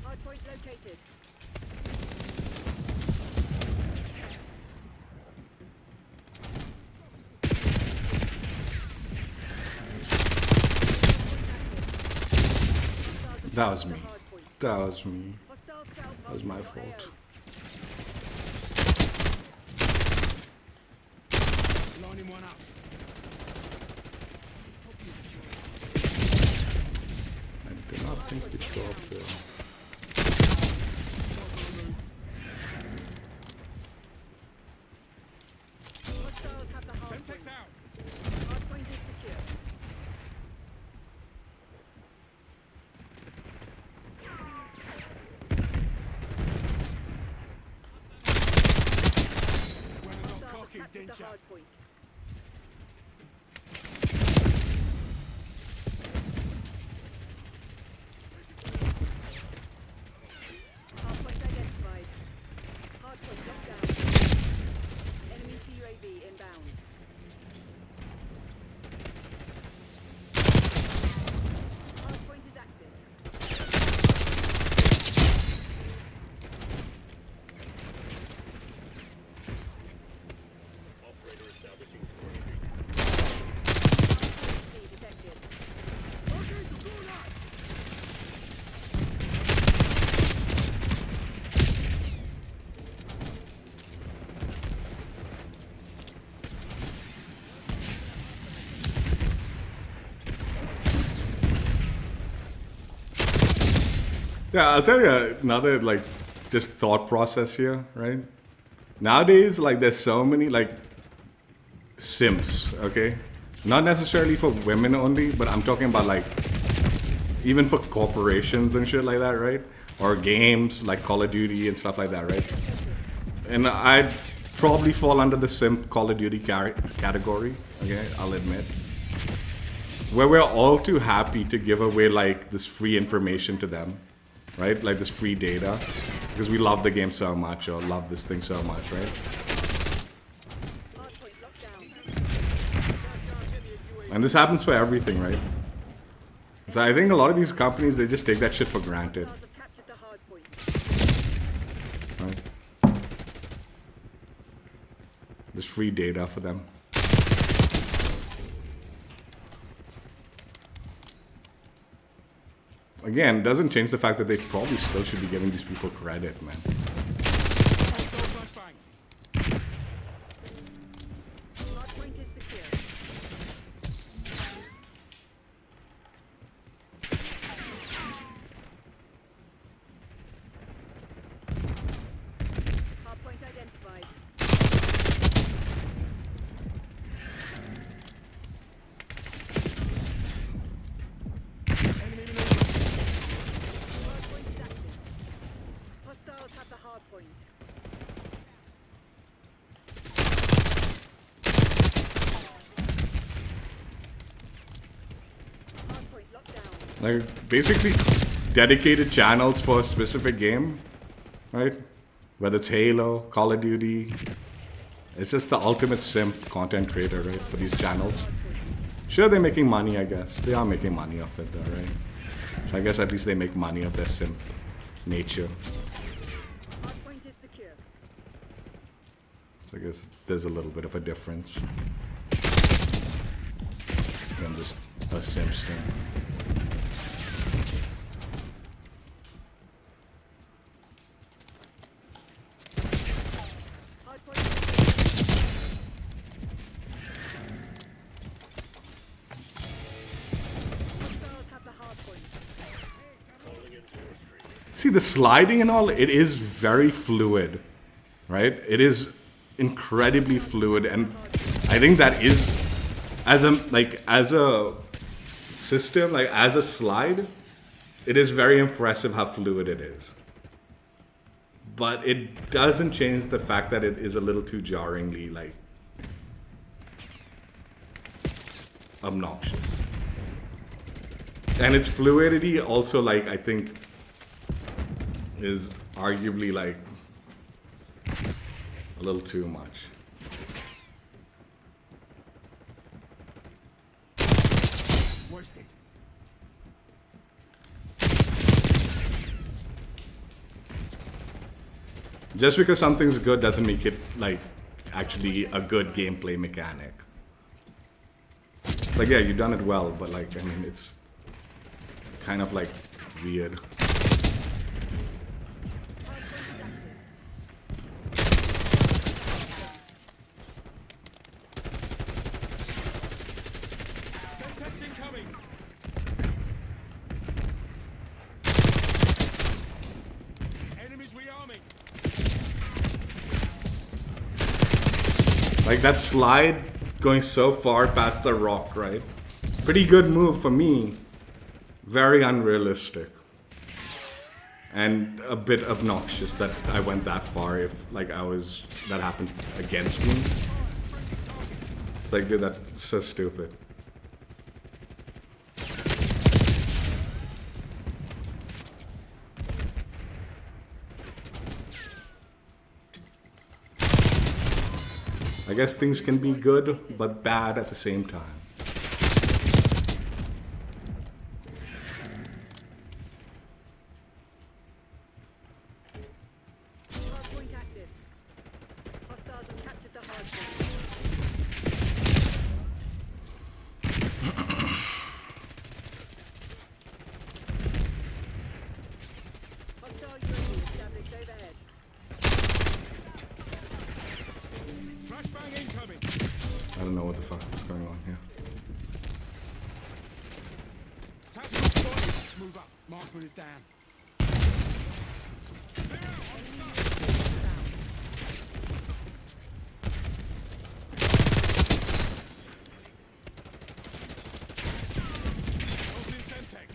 Hardpoint located. That was me. Hardpoint. That was me. Hostile scout That was my marking your fault. Lining one up. I did not think we'd show up there. Hostiles have the hardpoint. Semtex out. Hardpoint is secure. Well, not Hostiles cocky, have captured didn't the ya? hardpoint. Hardpoint identified. Hardpoint locked down. Enemy UAV inbound. Hardpoint is active. Operator establishing Key detected. Yeah, I'll tell you another like just thought process here, right? Nowadays, like there's so many like simps, okay? Not necessarily for women only, but I'm talking about like even for corporations and shit like that, right? Or games like Call of Duty and stuff like that, right? And I'd probably fall under the simp Call of Duty category, okay? I'll admit. where we're all too happy to give away like this free information to them, right? Like this free data, because we love the game so much or love this thing so much, right? Hardpoint locked down. And this happens for everything, right? So I think a lot of these companies, they just take that shit for granted, Hostiles have captured the hardpoint. right? There's free data for them. Again, doesn't change the fact that they probably still should be giving these people credit, man. Hostile flashbang. Hardpoint is secure. Hardpoint identified. Enemy maneuver. Hardpoint is active. Hostiles have the hardpoint. Hardpoint locked down. Like, basically dedicated channels for a specific game, right? Whether it's Halo, Call of Duty. It's just the ultimate simp content creator, right, for these channels. Sure, they're making money, I guess. They are making money off it, though, right? So I guess at least they make money off their simp nature. Hardpoint is secure. So I guess there's a little bit of a difference than just a simp thing. Hardpoint is secure. Hostiles have the hardpoint. See, the sliding and all, it is very fluid, right? It is incredibly fluid, and I think that is, as a system, like as a slide, it is very impressive how fluid it is. But it doesn't change the fact that it is a little too jarringly, like, obnoxious. And its fluidity also, like, I think is arguably like a little too much. Wasted. Just because something's good doesn't make it like actually a good gameplay mechanic. It's like, yeah, you've done it well, but like, I mean, it's kind of like weird. Semtex incoming. Enemies rearming. Like that slide going so far past the rock, right? Pretty good move for me. Very unrealistic. And a bit obnoxious that I went that far if like that happened against me. It's like, dude, that's so stupid. I guess things can be good but bad at the same time. Hardpoint active. Hostiles have captured the hardpoint. Hostile UAV established overhead. Flashbang incoming. I don't know what the fuck is going on here. Tactical squad. Move up. Marksman is down. Closing Semtex.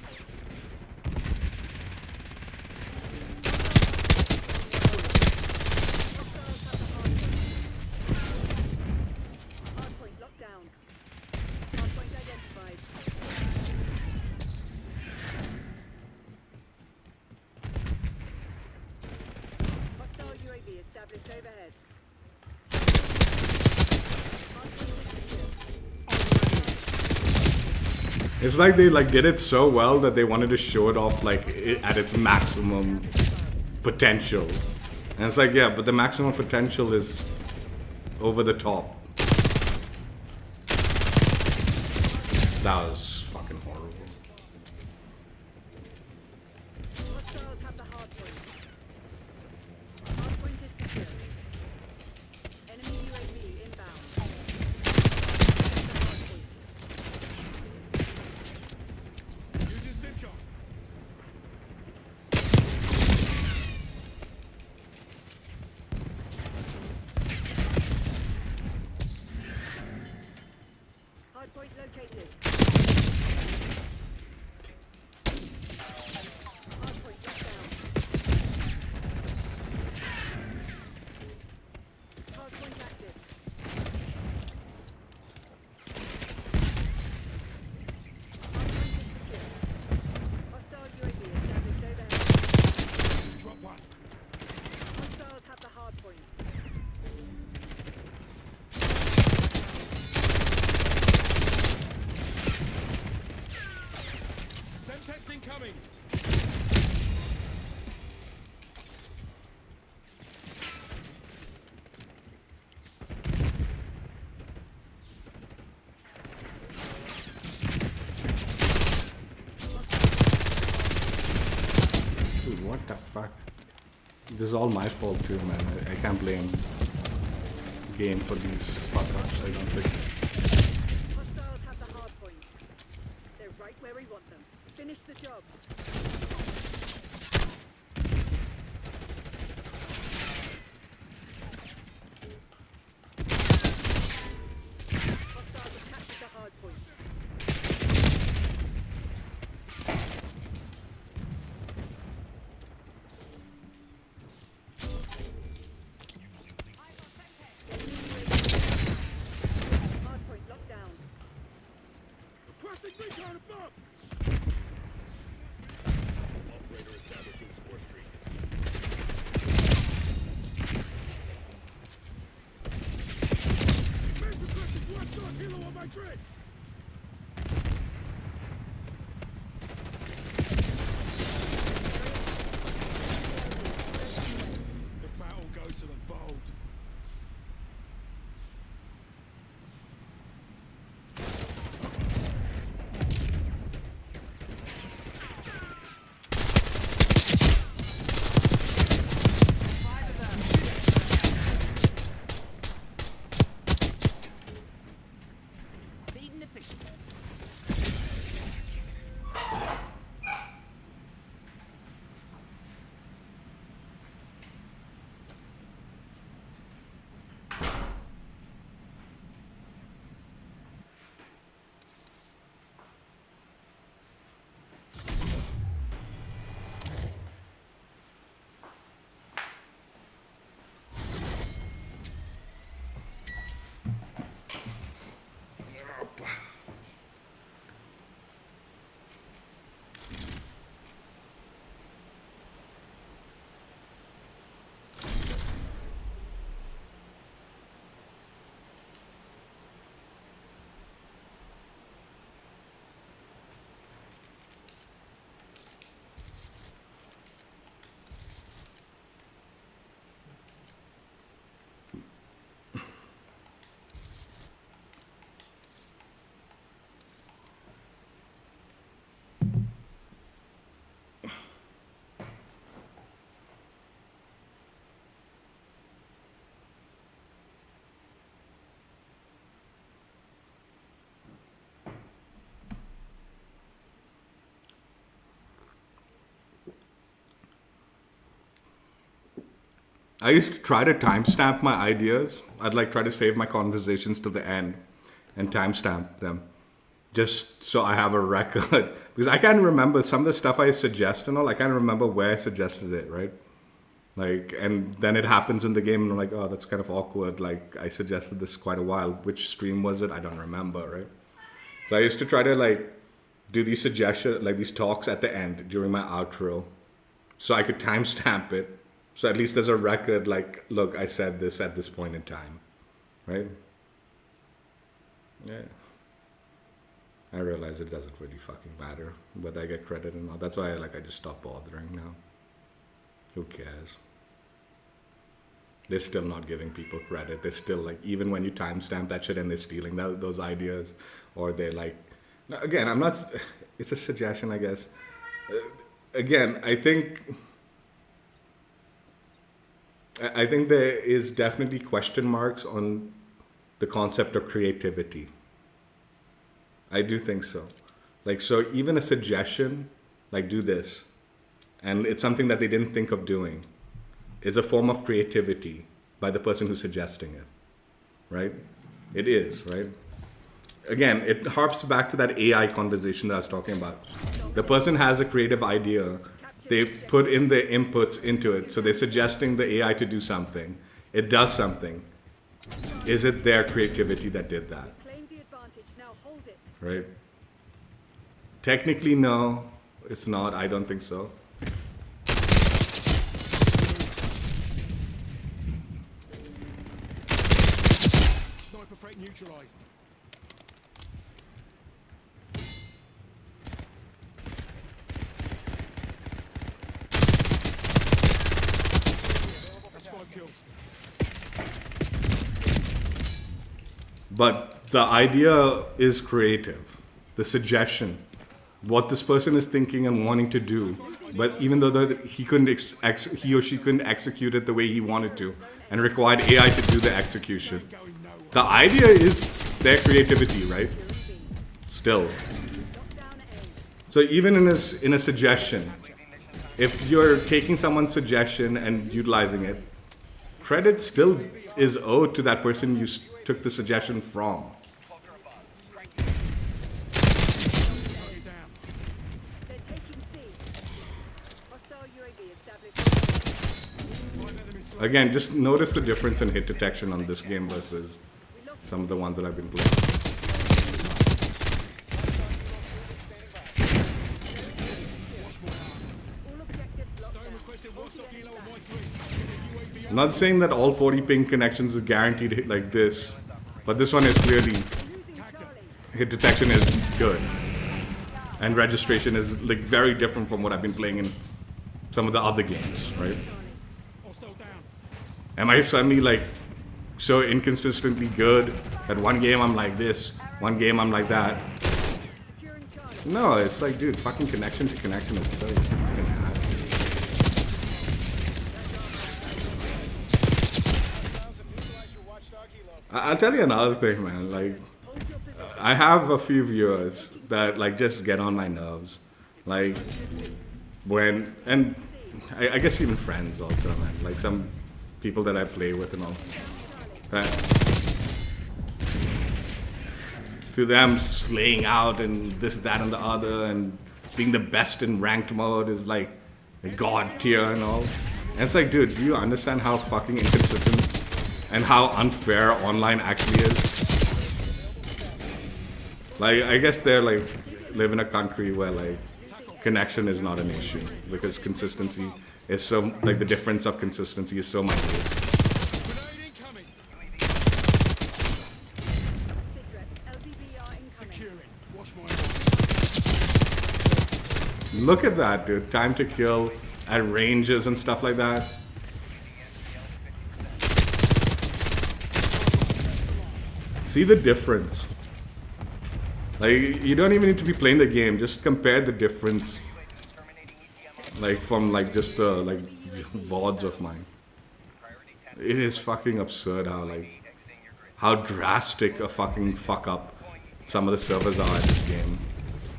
Hardpoint locked down. Hardpoint identified. It's like they like did it so well that they wanted to show it off like at its maximum potential. And it's like, yeah, but the maximum potential is over the top. That was fucking horrible. Hostiles have the hard point. Hard point is secure. Enemy UAV inbound. Protect the hard point. Using sim shot. Hard point located. Hard point locked down. Hard point active. Hard point is secure. Hostile UAV established overhead. Drop one. Hostiles have the hard point. Semtex incoming. Dude, what the fuck? This is all my fault too, man. I can't blame game for these fuck-ups, I don't think. Hostiles have the hard point. They're right where we want them. Finish the job. Hostiles have captured the hard point. Hard point locked down. Requesting recon above! Operator establishing support street. Man requesting one-shot helo on my grid! The battle goes to the bold. Feeding the fishes. I used to try to timestamp my ideas. I'd like try to save my conversations to the end and timestamp them, just so I have a record. Because I can't remember some of the stuff I suggest and all. I can't remember where I suggested it, right? Like, and then it happens in the game, and I'm like, oh, that's kind of awkward. Like, I suggested this quite a while. Which stream was it? I don't remember, right? So I used to try to like do these suggestions, like these talks at the end during my outro, so I could timestamp it. So at least there's a record, like, look, I said this at this point in time, right? Yeah. I realize it doesn't really fucking matter, but I get credit and all. That's why I just stop bothering now. Who cares? They're still not giving people credit. They're still like, even when you timestamp that shit and they're stealing those ideas, or they're like, now, again, I'm not, it's a suggestion, I guess. Again, I think there is definitely question marks on the concept of creativity. I do think so. Like, so even a suggestion, like do this, and it's something that they didn't think of doing, is a form of creativity by the person who's suggesting it, right? It is, right? Again, it harps back to that AI conversation that I was talking about. The person has a creative idea, they put in their inputs into it, so they're suggesting the AI to do something. It does something. Is it their creativity that did that? Claim the advantage. Now hold it. Right? Technically, no, it's not. I don't think so. Sniper threat neutralized. That's 5 kills. But the idea is creative. The suggestion, what this person is thinking and wanting to do, but even though he or she couldn't execute it the way he wanted to, and required AI to do the execution. The idea is their creativity, right? Still. So even in a suggestion, if you're taking someone's suggestion and utilizing it, credit still is owed to that person you took the suggestion from. They're taking C. Hostile UAV established. Again, just notice the difference in hit detection on this game versus some of the ones that I've been playing. All objectives locked down. I'm not saying that all 40 ping connections is guaranteed hit like this, but this one is clearly hit detection is good, and registration is like very different from what I've been playing in some of the other games, right? Hostile down. Am I suddenly like so inconsistently good that one game I'm like this, one game I'm like that? Securing Charlie. No, it's like, dude, fucking connection to connection is so fucking ass. I'll tell you another thing, man. Like, I have a few viewers that like just get on my nerves. Like, when, and I guess even friends also, man. Like some people that I play with and all. That to them, slaying out and this, that, and the other, and being the best in ranked mode is like a god tier and all. And it's like, dude, do you understand how fucking inconsistent and how unfair online actually is? Like, I guess they're like live in a country where like connection is not an issue because consistency is so, like the difference of consistency is so minute. Grenade incoming. Secret. LBBR incoming. Securing. Watch my Look at that, dude. Time to kill at ranges and stuff like that. See the difference. Like, you don't even need to be playing the game. Just compare the difference. Like, from like just the like VODs of mine. It is fucking absurd how drastic a fucking fuck up some of the servers are in this game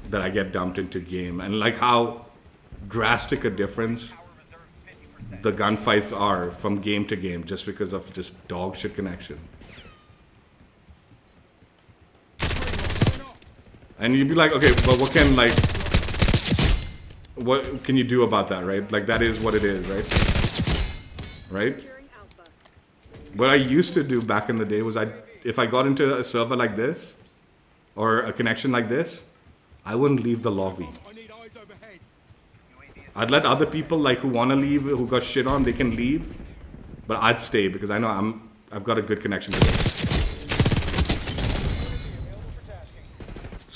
that I get dumped into game, and like how drastic a difference the gunfights are from game to game just because of just dog shit connection. And you'd be like, okay, but what can you do about that, right? Like, that is what it is, right? Right? Securing Alpha. What I used to do back in the day was if I got into a server like this, or a connection like this, I wouldn't leave the lobby. I need eyes overhead. I'd let other people like who want to leave, who got shit on, they can leave, but I'd stay because I know I've got a good connection to this.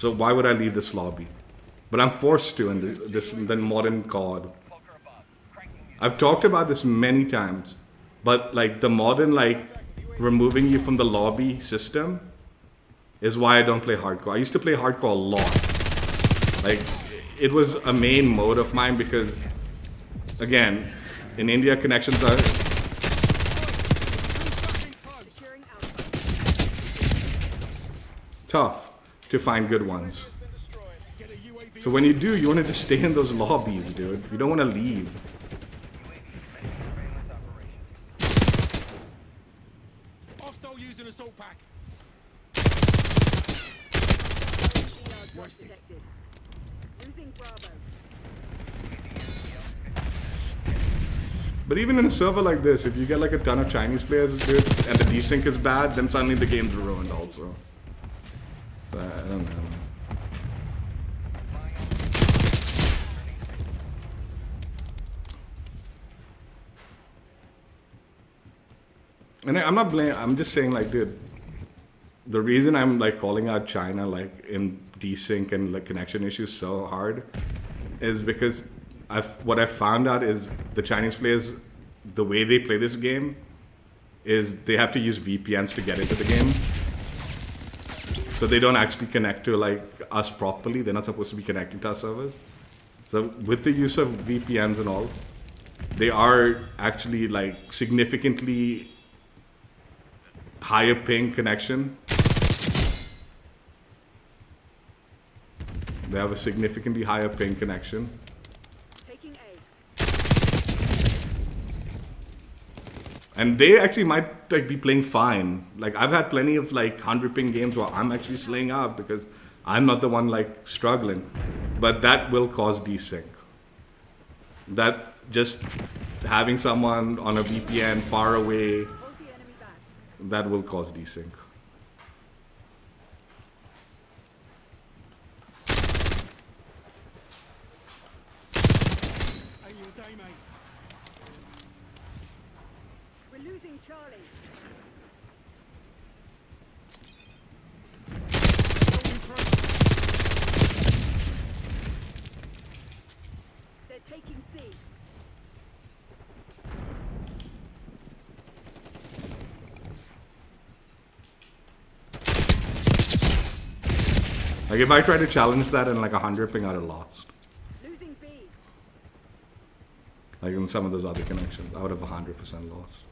So why would I leave this lobby? But I'm forced to in the modern COD. I've talked about this many times, but like the modern like removing you from the lobby system is why I don't play hardcore. I used to play hardcore a lot. Like it was a main mode of mine because, again, in India connections are Securing Alpha. tough to find good ones. So when you do, you want to just stay in those lobbies, dude. You don't want to leave. Hostile using assault pack. ER drop detected. Losing Bravo. But even in a server like this, if you get like a ton of Chinese players, dude, and the desync is bad, then suddenly the game's ruined also. But I don't know. And I'm not blaming, I'm just saying like, dude, the reason I'm like calling out China like in desync and like connection issues so hard is because what I found out is the Chinese players, the way they play this game is they have to use VPNs to get into the game. So they don't actually connect to like us properly. They're not supposed to be connecting to our servers. So with the use of VPNs and all, they are actually like significantly higher ping connection. They have a significantly higher ping connection. Taking A. And they actually might like be playing fine. Like I've had plenty of like 100 ping games where I'm actually slaying out because I'm not the one like struggling. But that will cause desync. That just having someone on a VPN far away, Hold the enemy back. that will cause desync. Hey, you a day, mate. We're losing Charlie. Going through. They're taking C. Like if I tried to challenge that in like 100 ping, I'd have lost. Losing B. Like in some of those other connections, I would have 100% lost.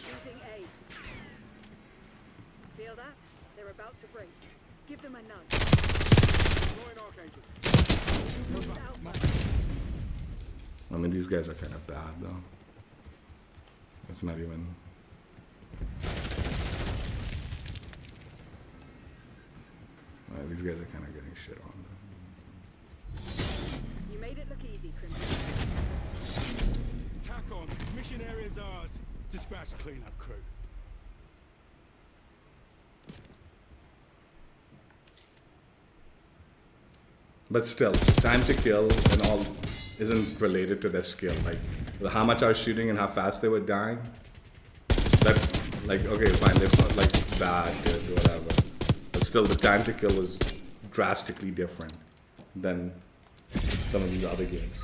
Losing A. Feel that? They're about to break. Give them a nudge. Deploying Archangel. Lose Alpha. I mean, these guys are kind of bad though. It's not even. These guys are kind of getting shit on though. You made it look easy, Crimson. Tack on. Mission area's ours. Dispatch cleanup crew. But still, time to kill and all isn't related to their skill. Like how much I was shooting and how fast they were dying. That, like, okay, fine, it's not like bad, dude, whatever. But still, the time to kill was drastically different than some of these other games.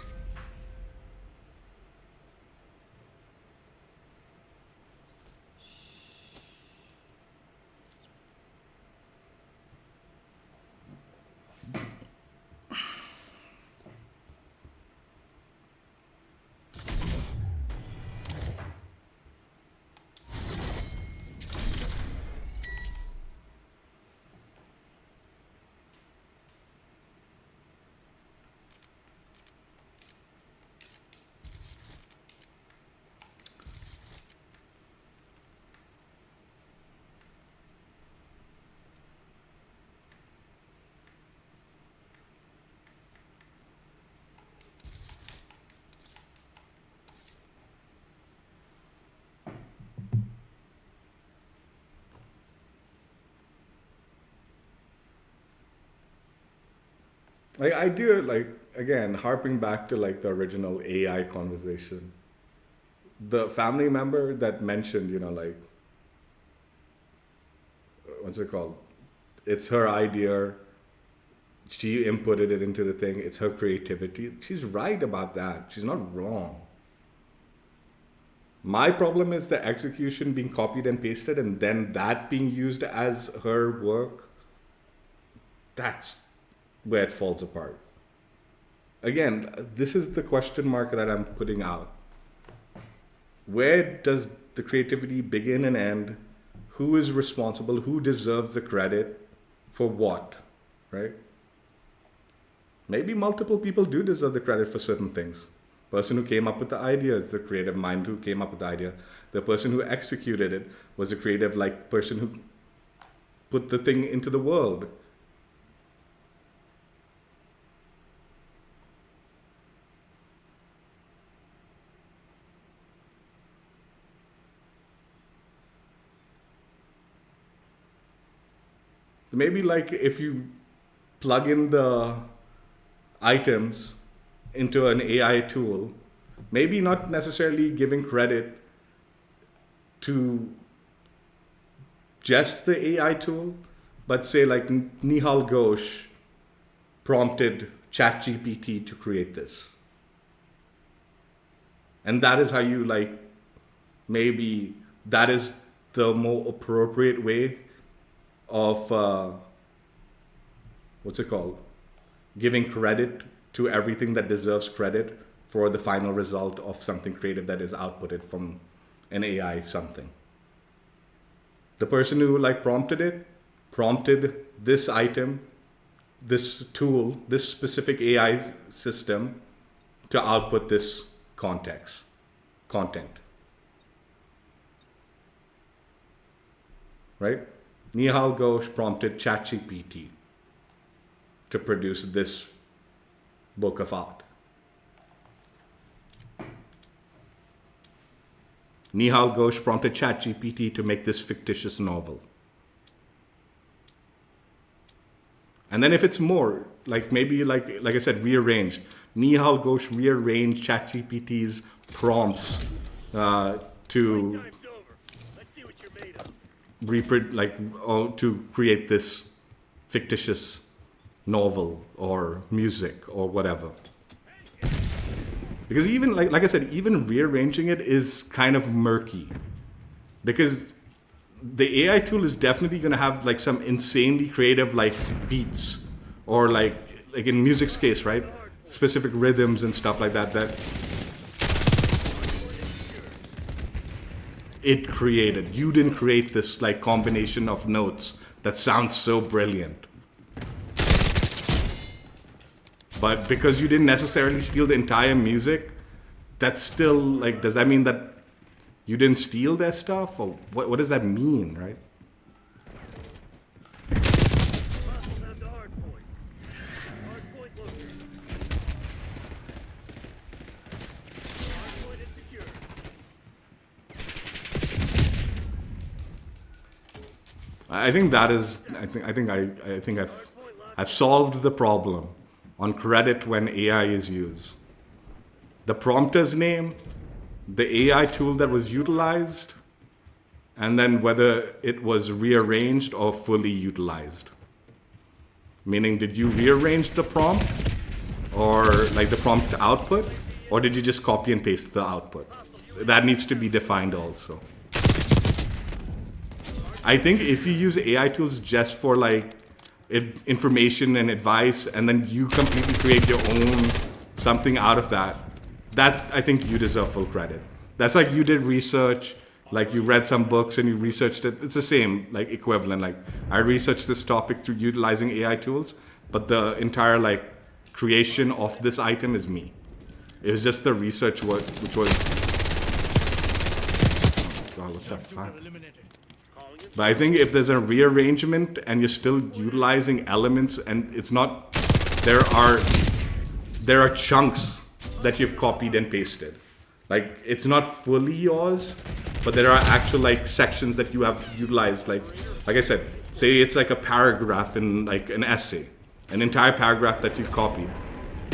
Like I do like again harping back to like the original AI conversation. The family member that mentioned, like what's it called? It's her idea. She inputted it into the thing. It's her creativity. She's right about that. She's not wrong. My problem is the execution being copied and pasted and then that being used as her work. That's where it falls apart. Again, this is the question mark that I'm putting out. Where does the creativity begin and end? Who is responsible? Who deserves the credit for what? Right? Maybe multiple people do deserve the credit for certain things. Person who came up with the idea is the creative mind who came up with the idea. The person who executed it was a creative person who put the thing into the world. Maybe if you plug in the items into an AI tool, maybe not necessarily giving credit to just the AI tool, but say Nihal Ghosh prompted ChatGPT to create this. And that is how you maybe that is the more appropriate way of what's it called? Giving credit to everything that deserves credit for the final result of something creative that is outputted from an AI something. The person who prompted this item, this tool, this specific AI system to output this content. Right? Nihal Ghosh prompted ChatGPT to produce this book of art. Nihal Ghosh prompted ChatGPT to make this fictitious novel. And then if it's more, maybe I said, rearranged. Nihal Ghosh rearranged ChatGPT's prompts to Time's over. Let's see what you're made of. to create this fictitious novel or music or whatever. Because even like I said, even rearranging it is kind of murky. Because the AI tool is definitely going to have some insanely creative beats or like in music's case, right? Specific rhythms and stuff like that it created. You didn't create this combination of notes that sounds so brilliant. But because you didn't necessarily steal the entire music, that's still does that mean that you didn't steal their stuff? Or what does that mean, right? Hostile down to hard point. Hard point located. Hard point is secure. I think that is. I think I've solved the problem on credit when AI is used. The prompter's name, the AI tool that was utilized, and then whether it was rearranged or fully utilized. Meaning, did you rearrange the prompt or the prompt output, or did you just copy and paste the output? That needs to be defined also. I think if you use AI tools just for information and advice, and then you completely create your own something out of that, I think you deserve full credit. That's you did research, you read some books and you researched it. It's the same, equivalent. I researched this topic through utilizing AI tools, but the entire creation of this item is me. It was just the research which was. Oh God, what the fuck? But I think if there's a rearrangement and you're still utilizing elements and it's not, there are chunks that you've copied and pasted. It's not fully yours, but there are actual sections that you have utilized. Like I said, say it's a paragraph in an essay. an entire paragraph that you copied,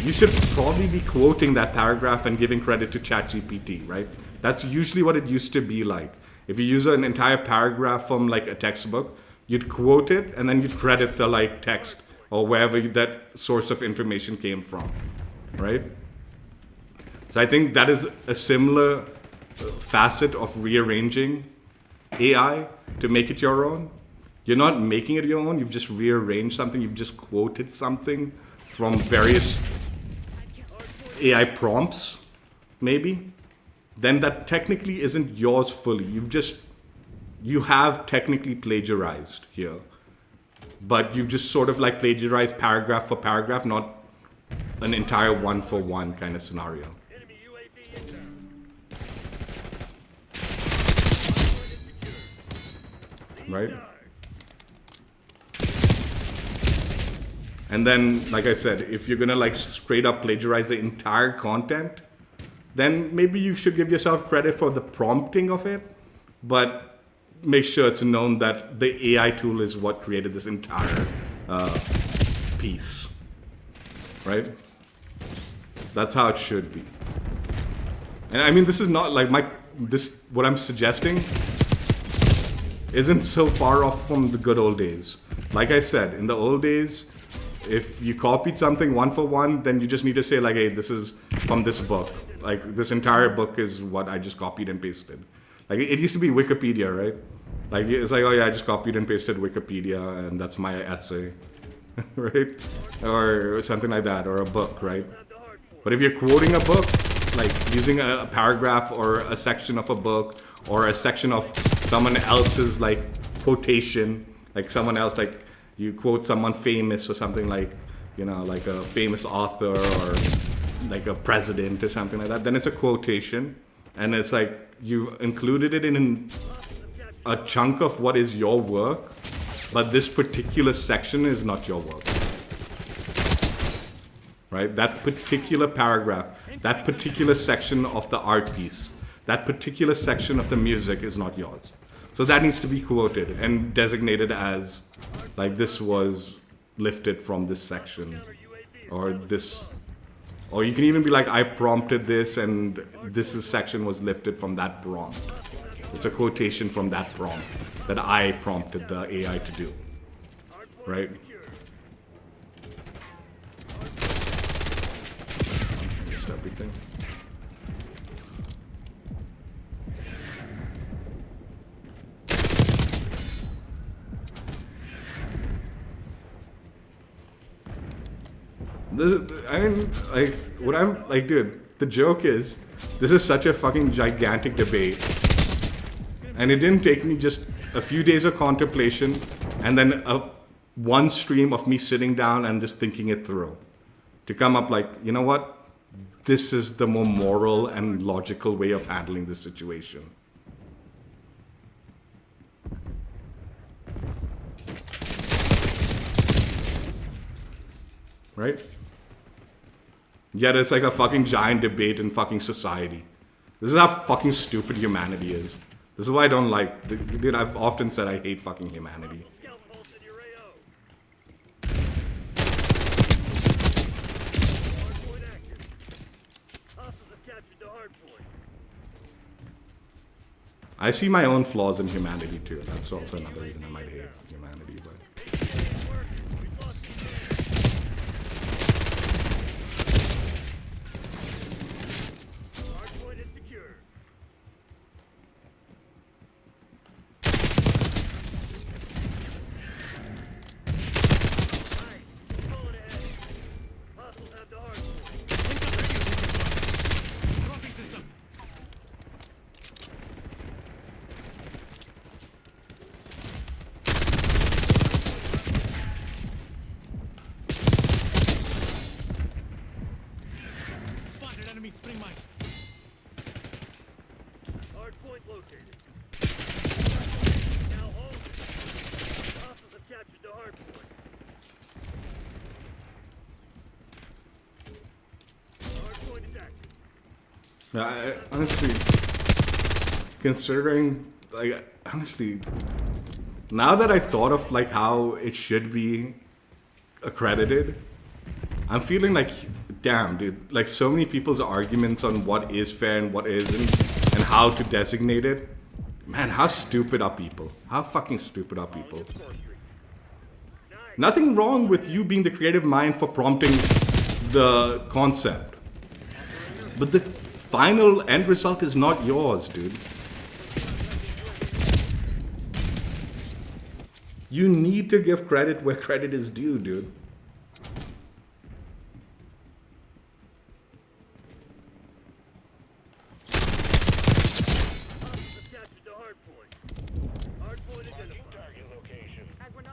you should probably be quoting that paragraph and giving credit to ChatGPT, right? That's usually what it used to be like. If you use an entire paragraph from like a textbook, you'd quote it and then you'd credit the like text or wherever that source of information came from, right? So I think that is a similar facet of rearranging AI to make it your own. You're not making it your own, you've just rearranged something, you've just quoted something from various AI prompts, maybe. Then that technically isn't yours fully. You have technically plagiarized here. But you've just sort of like plagiarized paragraph for paragraph, not an entire one-for-one kind of scenario. Enemy UAV inbound. Right? And then, like I said, if you're gonna like straight up plagiarize the entire content, then maybe you should give yourself credit for the prompting of it, but make sure it's known that the AI tool is what created this entire piece, right? That's how it should be. And I mean, this is not like what I'm suggesting isn't so far off from the good old days. Like I said, in the old days, if you copied something one for one, then you just need to say like, hey, this is from this book. Like this entire book is what I just copied and pasted. Like it used to be Wikipedia, right? Like it's like, oh yeah, I just copied and pasted Wikipedia and that's my essay, right? Or something like that, or a book, right? But if you're quoting a book, like using a paragraph or a section of a book or a section of someone else's like quotation, like someone else, like you quote someone famous or something like, you know, like a famous author or like a president or something like that, then it's a quotation. And it's like you've included it in a chunk of what is your work, but this particular section is not your work. Right? That particular paragraph, that particular section of the art piece, that particular section of the music is not yours. So that needs to be quoted and designated as like this was lifted from this section or this, or you can even be like, I prompted this and this section was lifted from that prompt. It's a quotation from that prompt that I prompted the AI to do, right? Just everything. I mean, like, what I'm like, dude, the joke is, this is such a fucking gigantic debate. And it didn't take me just a few days of contemplation and then one stream of me sitting down and just thinking it through to come up like, you know what? This is the more moral and logical way of handling this situation. Right? Yet it's like a fucking giant debate in fucking society. This is how fucking stupid humanity is. This is why I don't like, dude, I've often said I hate fucking humanity. Scout pulse in your AO. Hardpoint active. Hostiles have captured the hardpoint. I see my own flaws in humanity too. That's also another reason I might hate humanity, but... We've lost the hardpoint is secure. Pulling ahead. Hostiles have the hardpoint. Dropping system. Spotted enemy spring mine. Hardpoint located. Now hold it. Hostiles have captured the hardpoint. Hardpoint is active. I honestly, considering, like, honestly, now that I thought of like how it should be accredited, I'm feeling like, damn, dude, like so many people's arguments on what is fair and what isn't and how to designate it. Man, how stupid are people? How fucking stupid are people? Nothing wrong with you being the creative mind for prompting the concept. But the final end result is not yours, dude. You need to give credit where credit is due, dude. Attached to hardpoint. Hardpoint identified. Target location. Hardpoint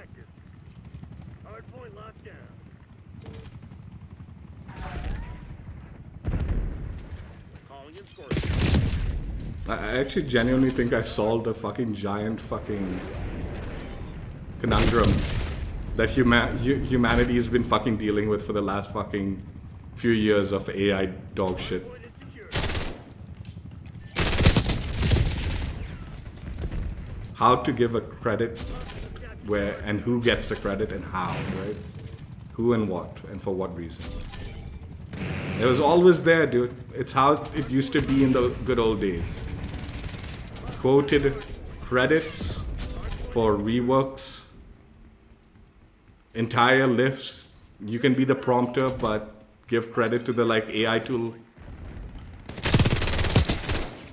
active. Hardpoint locked down. Calling in score. I actually genuinely think I solved a fucking giant fucking conundrum that humanity has been fucking dealing with for the last fucking few years of AI dog shit. Point is secure. How to give a credit where and who gets the credit and how, right? Who and what and for what reason. It was always there, dude. It's how it used to be in the good old days. Quoted credits for reworks, entire lifts. You can be the prompter, but give credit to the like AI tool.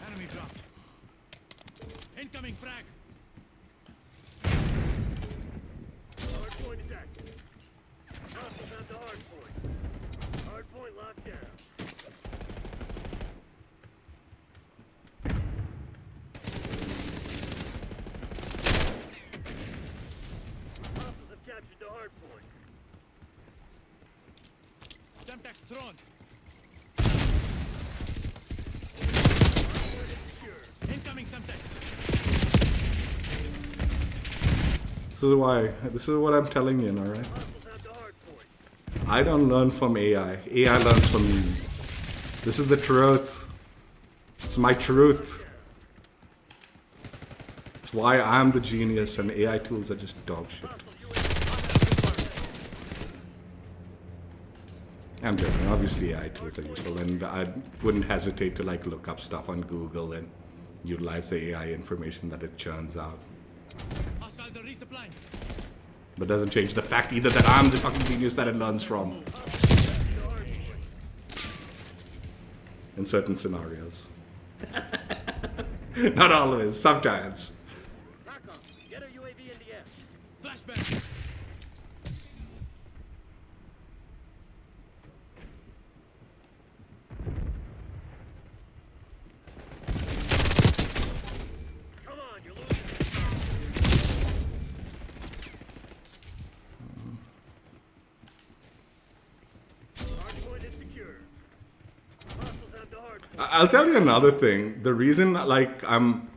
Enemy dropped. Incoming frag. Hardpoint is active. Hostiles at the hardpoint. Hardpoint locked down. Hostiles have captured the hardpoint. Semtex thrown. Hardpoint is secure. Incoming Semtex. This is what I'm telling you, alright? Hostiles at the hardpoint. I don't learn from AI. AI learns from me. This is the truth. It's my truth. It's why I'm the genius and AI tools are just dog shit. I'm joking. Obviously AI tools are useful and I wouldn't hesitate to like look up stuff on Google and utilize the AI information that it churns out. Hostiles are resupplying. But doesn't change the fact either that I'm the fucking genius that it learns from. In certain scenarios. Not always, sometimes. TACOM, get a UAV in the air. Flashbang. Come on, you're losing. Hardpoint is secure. Hostiles at the hardpoint. I'll tell you another thing. The reason like I'm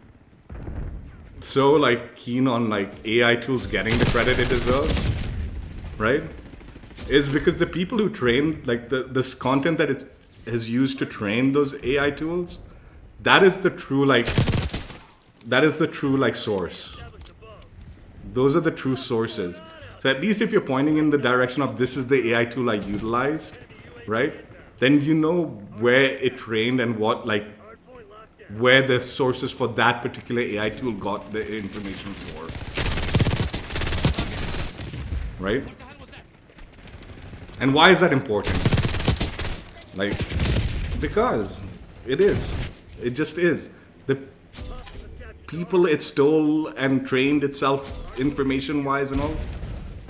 so like keen on like AI tools getting the credit it deserves, right? Is because the people who train like this content that it has used to train those AI tools, that is the true like source. Established above. Those are the true sources. So at least if you're pointing in the direction of this is the AI tool I utilized, right? Then you know where it trained and what like Hardpoint locked down. where the sources for that particular AI tool got the information for. Right? What the hell was that? And why is that important? Like, because it is. It just is. The people it stole and trained itself information-wise and all,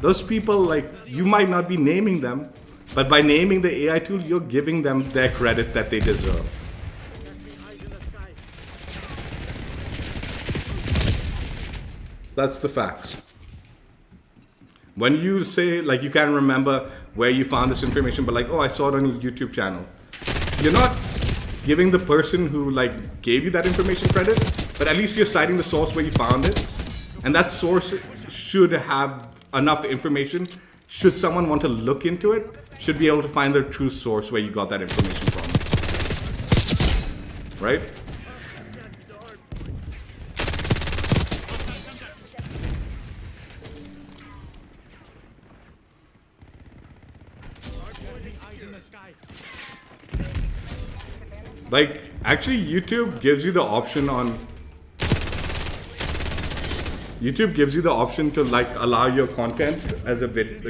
those people, like, you might not be naming them, but by naming the AI tool, you're giving them their credit that they deserve. Eyes in the sky. That's the facts. When you say, like, you can't remember where you found this information, but like, oh, I saw it on your YouTube channel. You're not giving the person who, like, gave you that information credit, but at least you're citing the source where you found it. And that source should have enough information. Should someone want to look into it, should be able to find the true source where you got that information from. Right? Like, actually, YouTube gives you the option to like allow your content as a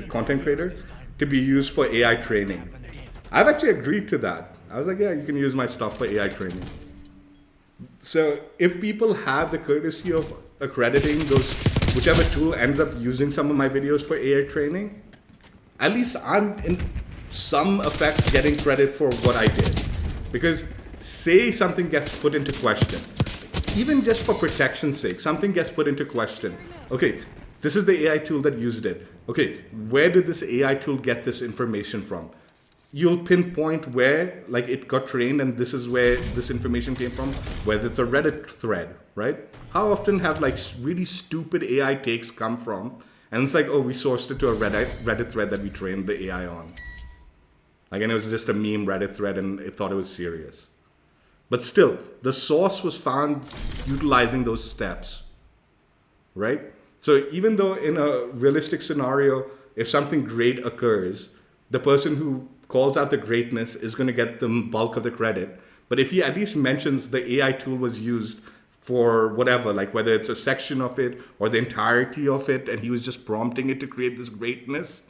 content creator to be used for AI training. I've actually agreed to that. I was like, yeah, you can use my stuff for AI training. So if people have the courtesy of accrediting those, whichever tool ends up using some of my videos for AI training, at least I'm in some effect getting credit for what I did. Because say something gets put into question, even just for protection's sake, something gets put into question. Okay, this is the AI tool that used it. Okay, where did this AI tool get this information from? You'll pinpoint where like it got trained and this is where this information came from, whether it's a Reddit thread, right? How often have like really stupid AI takes come from? And it's like, oh, we sourced it to a Reddit thread that we trained the AI on. Like, and it was just a meme Reddit thread and it thought it was serious. But still, the source was found utilizing those steps, right? So even though in a realistic scenario, if something great occurs, the person who calls out the greatness is going to get the bulk of the credit. But if he at least mentions the AI tool was used for whatever, like whether it's a section of it or the entirety of it, and he was just prompting it to create this greatness,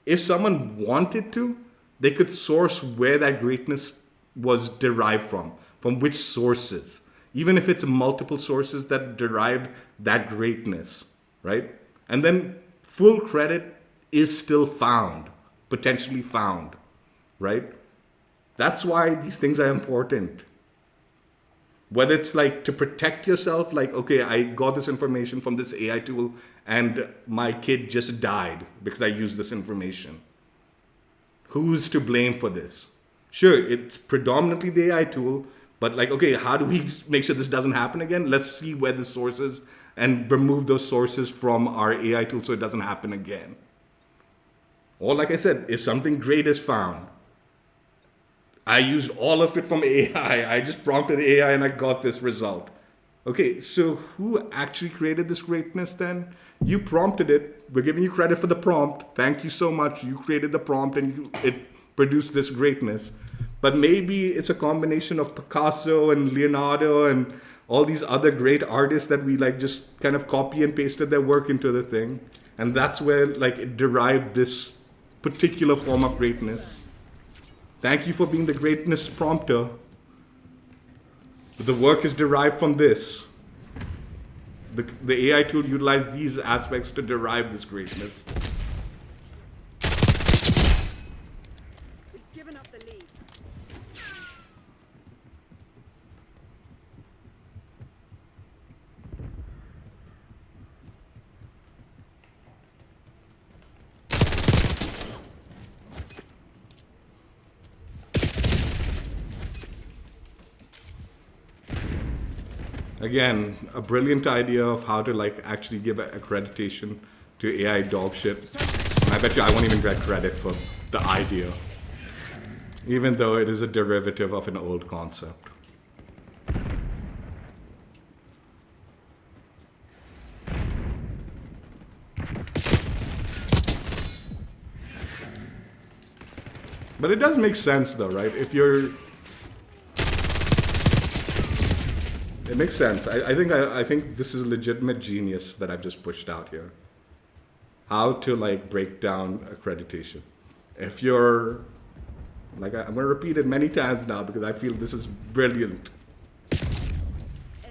if someone wanted to, they could source where that greatness was derived from which sources, even if it's multiple sources that derived that greatness, right? And then full credit is still found, potentially found, right? That's why these things are important. Whether it's like to protect yourself, like, okay, I got this information from this AI tool and my kid just died because I used this information. Who's to blame for this? Sure, it's predominantly the AI tool, but like, okay, how do we make sure this doesn't happen again? Let's see where the sources and remove those sources from our AI tool so it doesn't happen again. Or like I said, if something great is found, I used all of it from AI. I just prompted AI and I got this result. Okay, so who actually created this greatness then? You prompted it. We're giving you credit for the prompt. Thank you so much. You created the prompt and it produced this greatness. But maybe it's a combination of Picasso and Leonardo and all these other great artists that we like just kind of copy and pasted their work into the thing. And that's where like it derived this particular form of greatness. Thank you for being the greatness prompter. The work is derived from this. The AI tool utilized these aspects to derive this greatness. We've given up the lead. Again, a brilliant idea of how to like actually give accreditation to AI dog shit. And I bet you I won't even get credit for the idea, even though it is a derivative of an old concept. But it does make sense though, right? If you're It makes sense. I think this is legitimate genius that I've just pushed out here. How to like break down accreditation. If you're like, I'm going to repeat it many times now because I feel this is brilliant.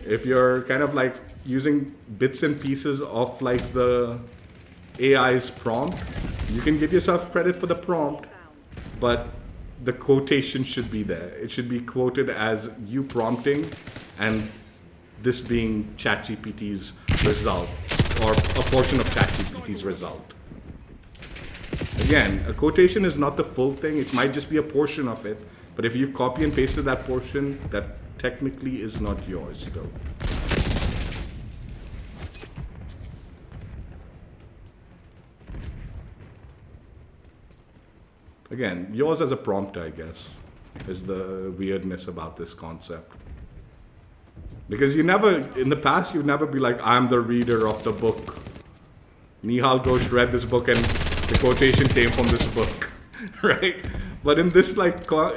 If you're kind of like using bits and pieces of like the AI's prompt, you can give yourself credit for the prompt, but the quotation should be there. It should be quoted as you prompting and this being ChatGPT's result or a portion of ChatGPT's result. Again, a quotation is not the full thing. It might just be a portion of it. But if you've copy and pasted that portion, that technically is not yours still. Again, yours as a prompter, I guess, is the weirdness about this concept. Because you never, in the past, you'd never be like, I'm the reader of the book. Nihal Ghosh read this book and the quotation came from this book, right? But in this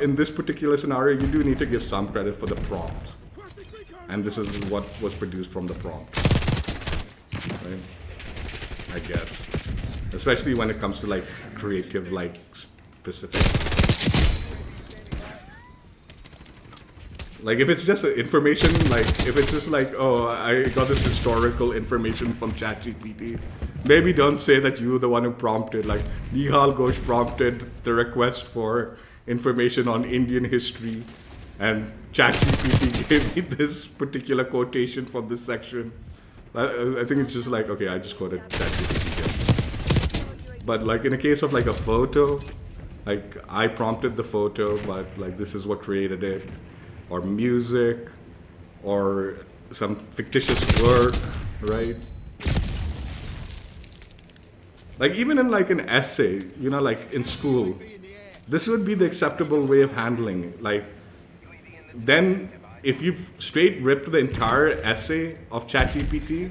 in this particular scenario, you do need to give some credit for the prompt. And this is what was produced from the prompt. Right? I guess. Especially when it comes to like creative, like specific. Like if it's just information, like if it's just like, oh, I got this historical information from ChatGPT, maybe don't say that you the one who prompted. Like Nihal Ghosh prompted the request for information on Indian history, and ChatGPT gave me this particular quotation from this section. I think it's just like, okay, I just quoted ChatGPT. But like in a case of like a photo, like I prompted the photo, but like this is what created it. Or music, or some fictitious work, right? Like even in like an essay, you know, like in school, this would be the acceptable way of handling it. Like then if you've straight ripped the entire essay of ChatGPT,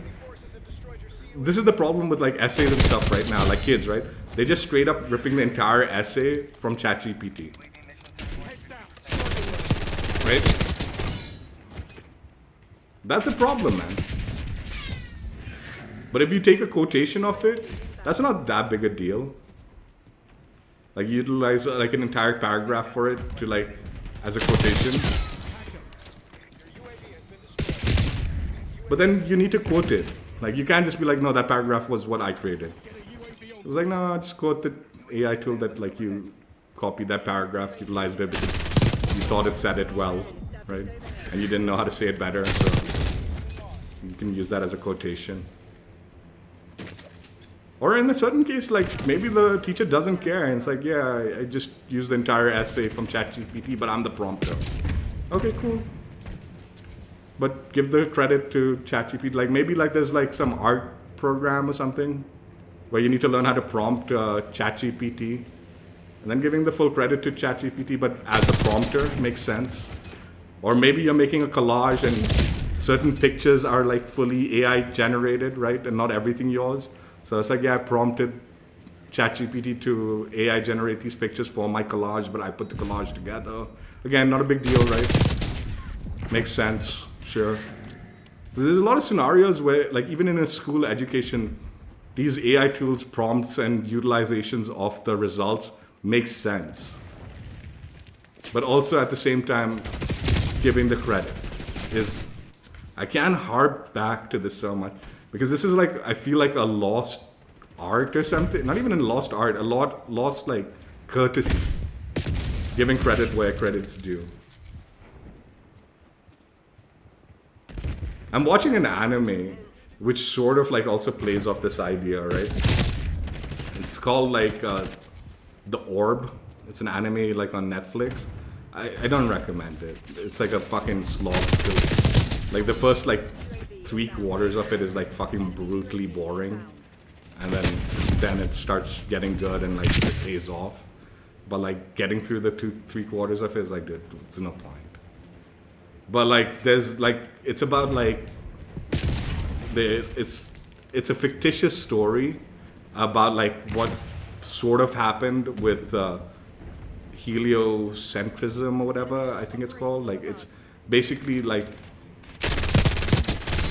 this is the problem with like essays and stuff right now, like kids, right? They just straight up ripping the entire essay from ChatGPT. Right? That's a problem, man. But if you take a quotation of it, that's not that big a deal. Like you utilize like an entire paragraph for it to like as a quotation. But then you need to quote it. Like you can't just be like, no, that paragraph was what I created. It's like, no, just quote the AI tool that like you copied that paragraph, utilized it because you thought it said it well, right? And you didn't know how to say it better, so you can use that as a quotation. Or in a certain case, like maybe the teacher doesn't care and it's like, yeah, I just used the entire essay from ChatGPT, but I'm the prompter. Okay, cool. But give the credit to ChatGPT. Like maybe like there's like some art program or something where you need to learn how to prompt ChatGPT. And then giving the full credit to ChatGPT, but as the prompter makes sense. Or maybe you're making a collage and certain pictures are like fully AI generated, right? And not everything yours. So it's like, yeah, I prompted ChatGPT to AI generate these pictures for my collage, but I put the collage together. Again, not a big deal, right? Makes sense, sure. So there's a lot of scenarios where, like even in a school education, these AI tools, prompts and utilizations of the results makes sense. But also at the same time, giving the credit is, I can't harp back to this so much because this is like, I feel like a lost art or something. Not even a lost art, lost like courtesy. Giving credit where credit's due. I'm watching an anime which sort of like also plays off this idea, right? It's called like The Orb. It's an anime like on Netflix. I don't recommend it. It's like a fucking slog. Like the first like 3/4 of it is like fucking brutally boring. And then it starts getting good and like it pays off. But like getting through the 3/4 of it is like, dude, it's no point. But like there's like, it's about like, it's a fictitious story about like what sort of happened with heliocentrism or whatever I think it's called. Like it's basically like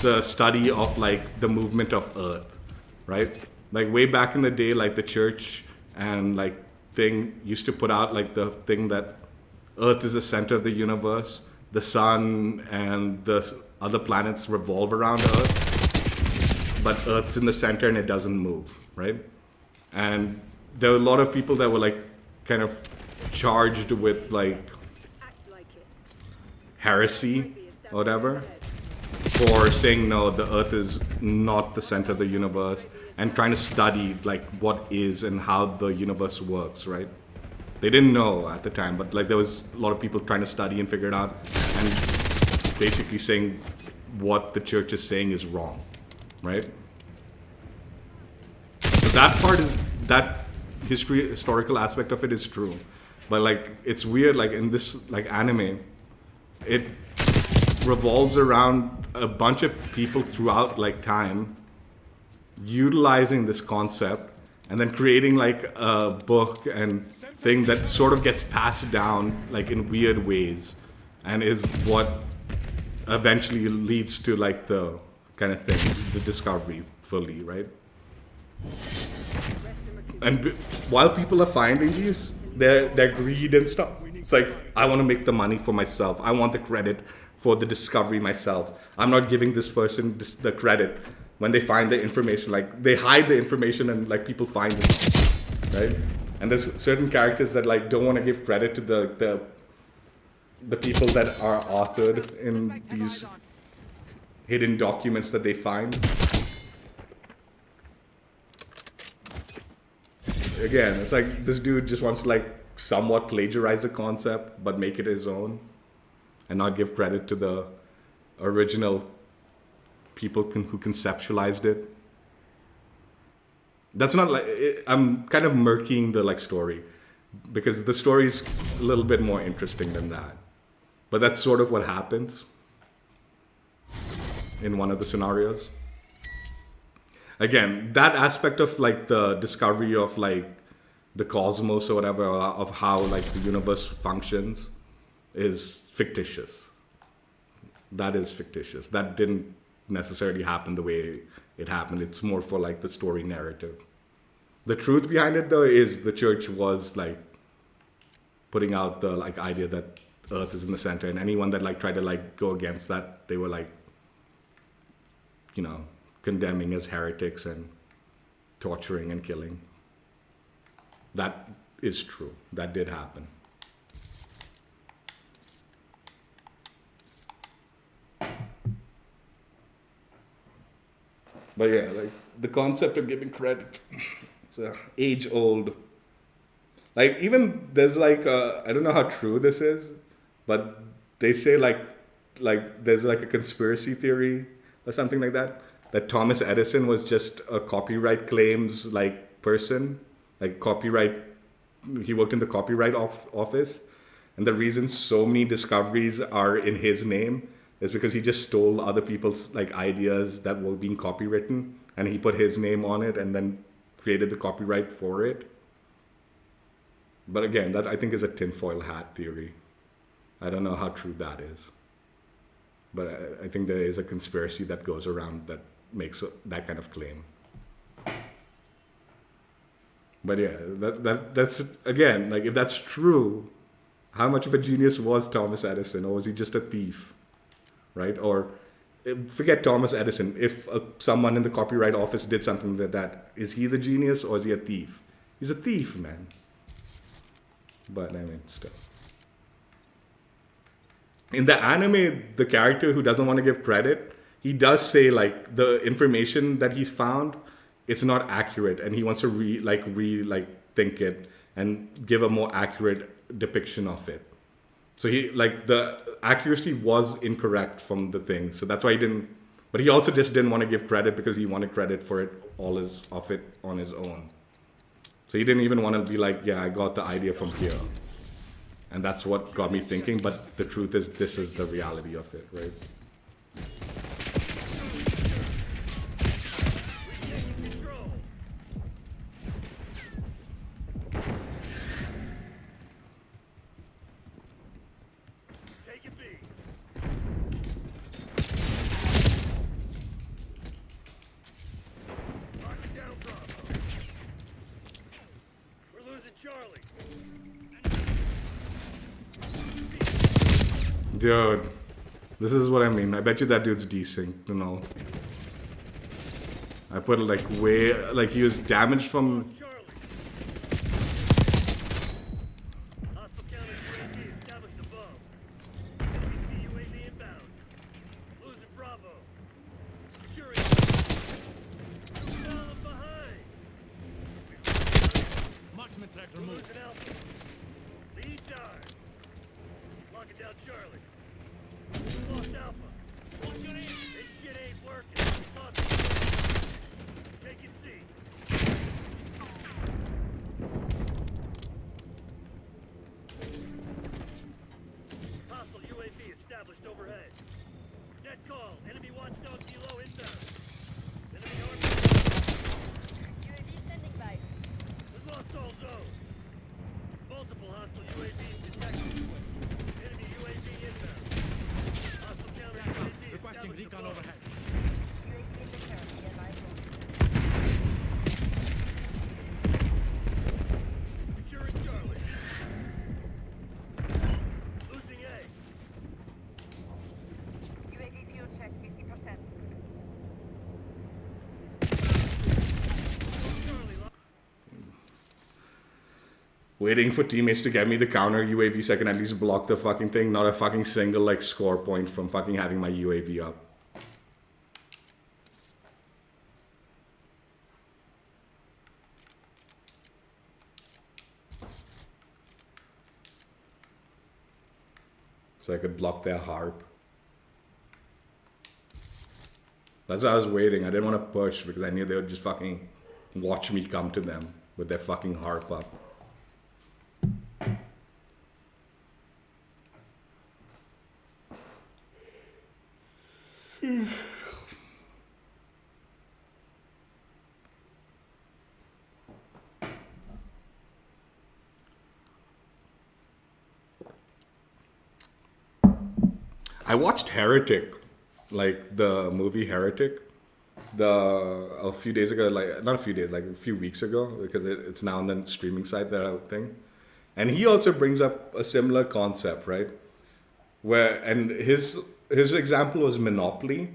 the study of like the movement of Earth, right? Like way back in the day, like the church and like thing used to put out like the thing that Earth is the center of the universe, the sun and the other planets revolve around Earth, but Earth's in the center and it doesn't move, right? And there were a lot of people that were like kind of charged with like heresy or whatever for saying no, the Earth is not the center of the universe, and trying to study like what is and how the universe works, right? They didn't know at the time, but like there was a lot of people trying to study and figure it out, and basically saying what the church is saying is wrong, right? So that part is, that historical aspect of it is true. But like it's weird, like in this like anime, it revolves around a bunch of people throughout like time utilizing this concept and then creating like a book and thing that sort of gets passed down like in weird ways, and is what eventually leads to like the kind of thing, the discovery fully, right? And while people are finding these, their greed and stuff, it's like, I want to make the money for myself. I want the credit for the discovery myself. I'm not giving this person the credit when they find the information. Like, they hide the information and like people find it, right? And there's certain characters that like don't want to give credit to the people that are authored in these hidden documents that they find. Again, it's like this dude just wants to like somewhat plagiarize a concept but make it his own and not give credit to the original people who conceptualized it. That's not like, I'm kind of murking the like story because the story's a little bit more interesting than that. But that's sort of what happens in one of the scenarios. Again, that aspect of like the discovery of like the cosmos or whatever, of how like the universe functions, is fictitious. That is fictitious. That didn't necessarily happen the way it happened. It's more for like the story narrative. The truth behind it though is the church was like putting out the like idea that Earth is in the center, and anyone that like tried to like go against that, they were like, you know, condemning as heretics and torturing and killing. That is true. That did happen. But yeah, like the concept of giving credit, it's a age-old. Like even there's like I don't know how true this is, but they say like there's like a conspiracy theory or something like that Thomas Edison was just a copyright claims like person, like copyright. He worked in the copyright office, and the reason so many discoveries are in his name is because he just stole other people's like ideas that were being copywritten, and he put his name on it and then created the copyright for it. But again, that I think is a tinfoil hat theory. I don't know how true that is. But I think there is a conspiracy that goes around that makes that kind of claim. But yeah, that's again, like if that's true, how much of a genius was Thomas Edison, or was he just a thief, right? Or forget Thomas Edison. If someone in the copyright office did something like that, is he the genius or is he a thief? He's a thief, man. But I mean, still. In the anime, the character who doesn't want to give credit, he does say like the information that he's found, it's not accurate, and he wants to think it and give a more accurate depiction of it. So he like the accuracy was incorrect from the thing, so that's why he didn't. But he also just didn't want to give credit because he wanted credit for it all of it on his own. So he didn't even want to be like, yeah, I got the idea from here. And that's what got me thinking, but the truth is this is the reality of it, right? Take it B. Lock it down, Bravo. We're losing Charlie. Dude, this is what I mean. I bet you that dude's desync, you know. I put it like way, like he was damaged from. Charlie. Hostile counter UAV established above. Enemy UAV inbound. Losing Bravo. Security. Falling behind. Marksman track We're removed. losing Alpha. Lead dive. Lock it down, Charlie. We lost Alpha. Watch your aim. This shit ain't working. We lost it. Take it C. Hostile UAV established overhead. Net call. Enemy watchdog below inbound. Enemy armed. UAV standing by. Hostile zone. Multiple hostile UAVs detected. Enemy UAV inbound. Hostile counter UAV Requesting established recon above. overhead. Securing Charlie. Losing A. UAV fuel check 50%. Charlie lost. Waiting for teammates to get me the counter UAV so I can at least block the fucking thing, not a fucking single like score point from fucking having my UAV up. So I could block their harp. That's why I was waiting. I didn't want to push because I knew they would just fucking watch me come to them with their fucking harp up. I watched Heretic, like the movie Heretic, a few days ago, like not a few days, like a few weeks ago, because it's now on the streaming site that thing, and he also brings up a similar concept, right? Where and his example was Monopoly,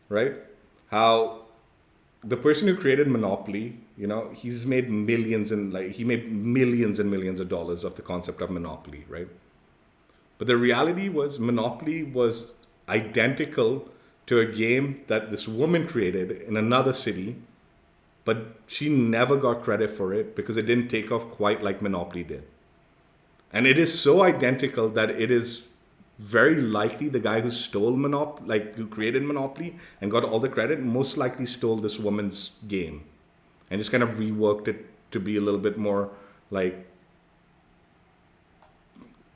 right? How the person who created Monopoly, you know, he made millions and millions of dollars of the concept of Monopoly, right? But the reality was Monopoly was identical to a game that this woman created in another city, but she never got credit for it because it didn't take off quite like Monopoly did. And it is so identical that it is very likely the guy who stole Monopoly, like who created Monopoly and got all the credit, most likely stole this woman's game and just kind of reworked it to be a little bit more like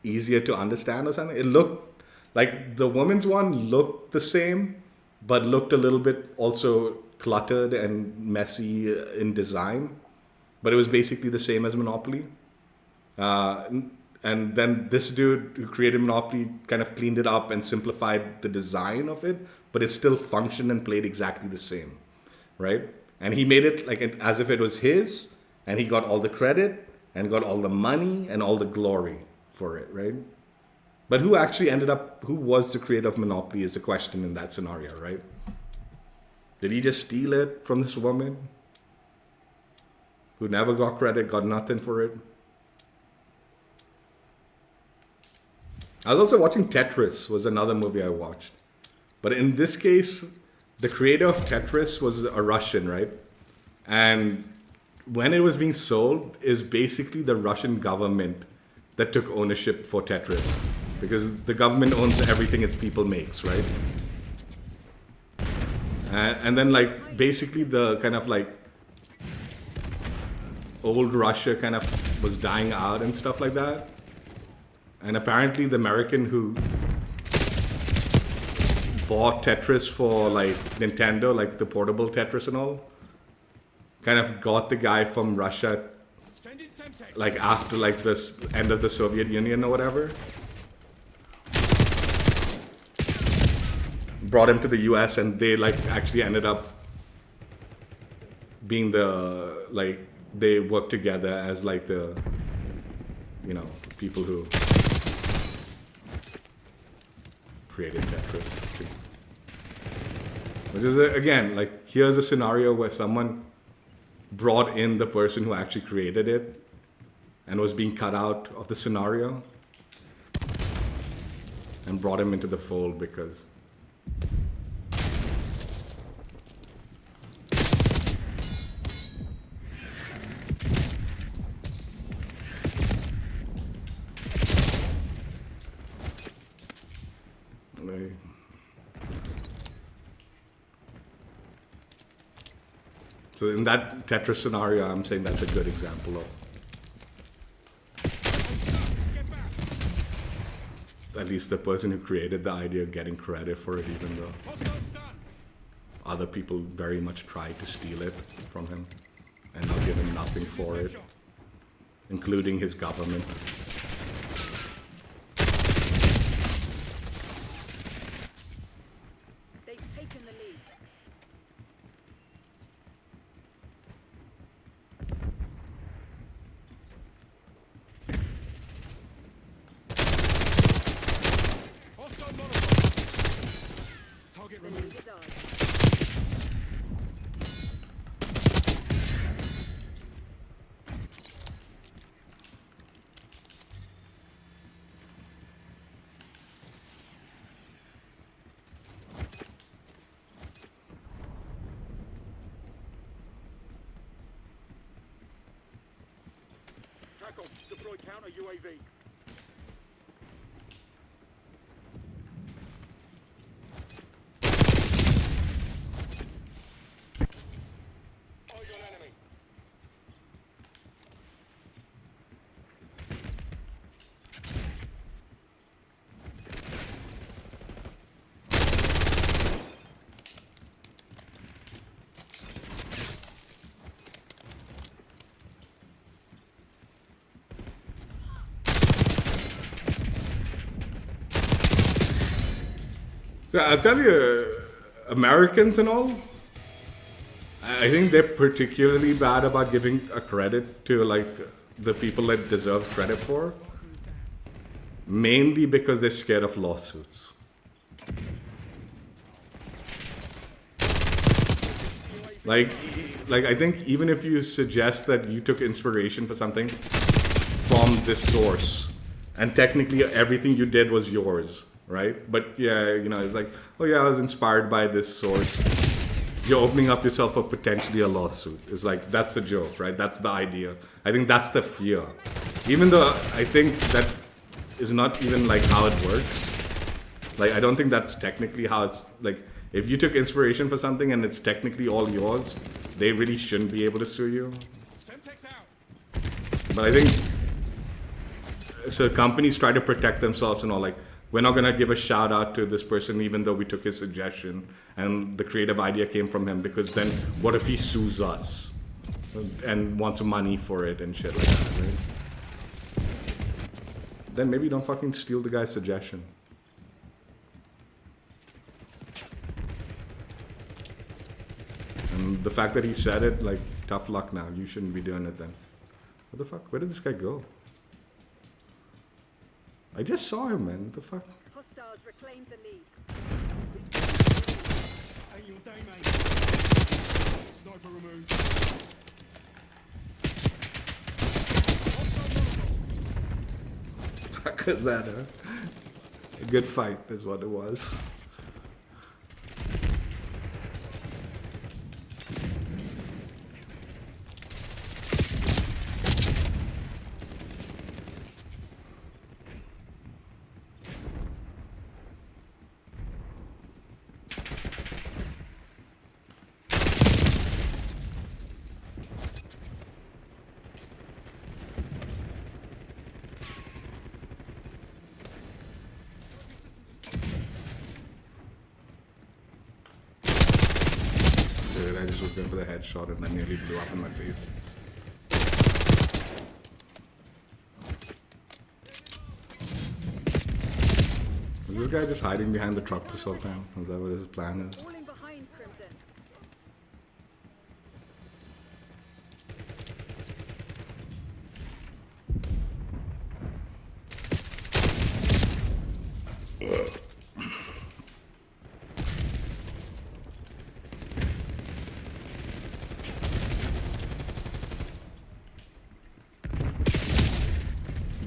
easier to understand or something. It looked like the woman's one looked the same, but looked a little bit also cluttered and messy in design. But it was basically the same as Monopoly. And then this dude who created Monopoly kind of cleaned it up and simplified the design of it, but it still functioned and played exactly the same, right? And he made it like as if it was his, and he got all the credit and got all the money and all the glory for it, right? But who was the creator of Monopoly is the question in that scenario, right? Did he just steal it from this woman who never got credit, got nothing for it? I was also watching Tetris, was another movie I watched. But in this case, the creator of Tetris was a Russian, right? And when it was being sold, is basically the Russian government that took ownership for Tetris. Because the government owns everything its people makes, right? And then like basically the kind of like old Russia kind of was dying out and stuff like that. And apparently the American who bought Tetris for like Nintendo, like the portable Tetris and all, kind of got the guy from Russia like after like this end of the Soviet Union or whatever. Brought him to the US and they like actually ended up being the like they worked together as like the, you know, people who created Tetris. Which is again like here's a scenario where someone brought in the person who actually created it and was being cut out of the scenario and brought him into the fold because so in that Tetris scenario, I'm saying that's a good example of at least the person who created the idea getting credit for it, even though other people very much tried to steal it from him and not give him nothing for it. including his government. They've taken the lead. Hostile Molotov. Target The removed. lead is ours. Tackle. Deploy counter UAV. Eyes on enemy. So I'll tell you, Americans and all, I think they're particularly bad about giving a credit to like the people that deserve credit for, mainly because they're scared of lawsuits. Like I think even if you suggest that you took inspiration for something from this source, and technically everything you did was yours, right? But yeah, you know, it's like, oh yeah, I was inspired by this source. You're opening up yourself for potentially a lawsuit. It's like, that's the joke, right? That's the idea. I think that's the fear. Even though I think that is not even like how it works. Like, I don't think that's technically how it's like, if you took inspiration for something and it's technically all yours, they really shouldn't be able to sue you. Semtex out. But I think, so companies try to protect themselves and all, like, we're not gonna give a shout out to this person even though we took his suggestion and the creative idea came from him, because then what if he sues us and wants money for it and shit like that, right? Then maybe don't fucking steal the guy's suggestion. And the fact that he said it, like, tough luck now. You shouldn't be doing it then. What the fuck? Where did this guy go? I just saw him, man. What the fuck? Hostiles reclaimed the lead. Ain't your day, mate. Sniper removed. Hostile Molotov. Fuck was that, huh? A good fight is what it was. Dude, I just was going for the headshot and that nearly blew up in my face. Is this guy just hiding behind the truck this whole time? Is that what his plan is? Falling behind Crimson.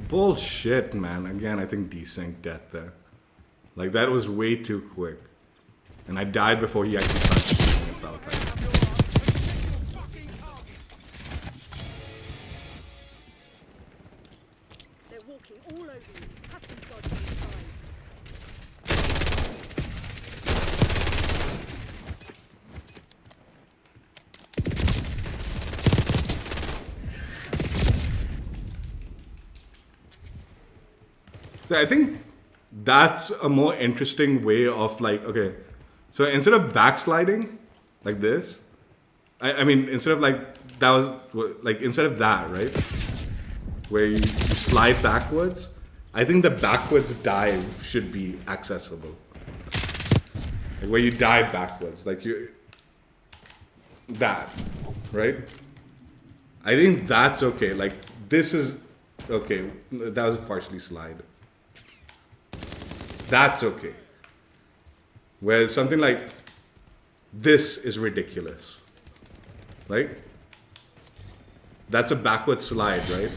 Bullshit, man. Again, I think desync death there. Like, that was way too quick. And I died before he actually started shooting, it felt like. They're walking all over you. Custom dodge inside. So I think that's a more interesting way of like, okay, so instead of backsliding like this, I mean, instead of like, that was like, instead of that, right? where you slide backwards, I think the backwards dive should be accessible. Like where you dive backwards, like that, right? I think that's okay. Like this is okay. That was partially slide. That's okay. Whereas something like this is ridiculous, right? That's a backward slide, right?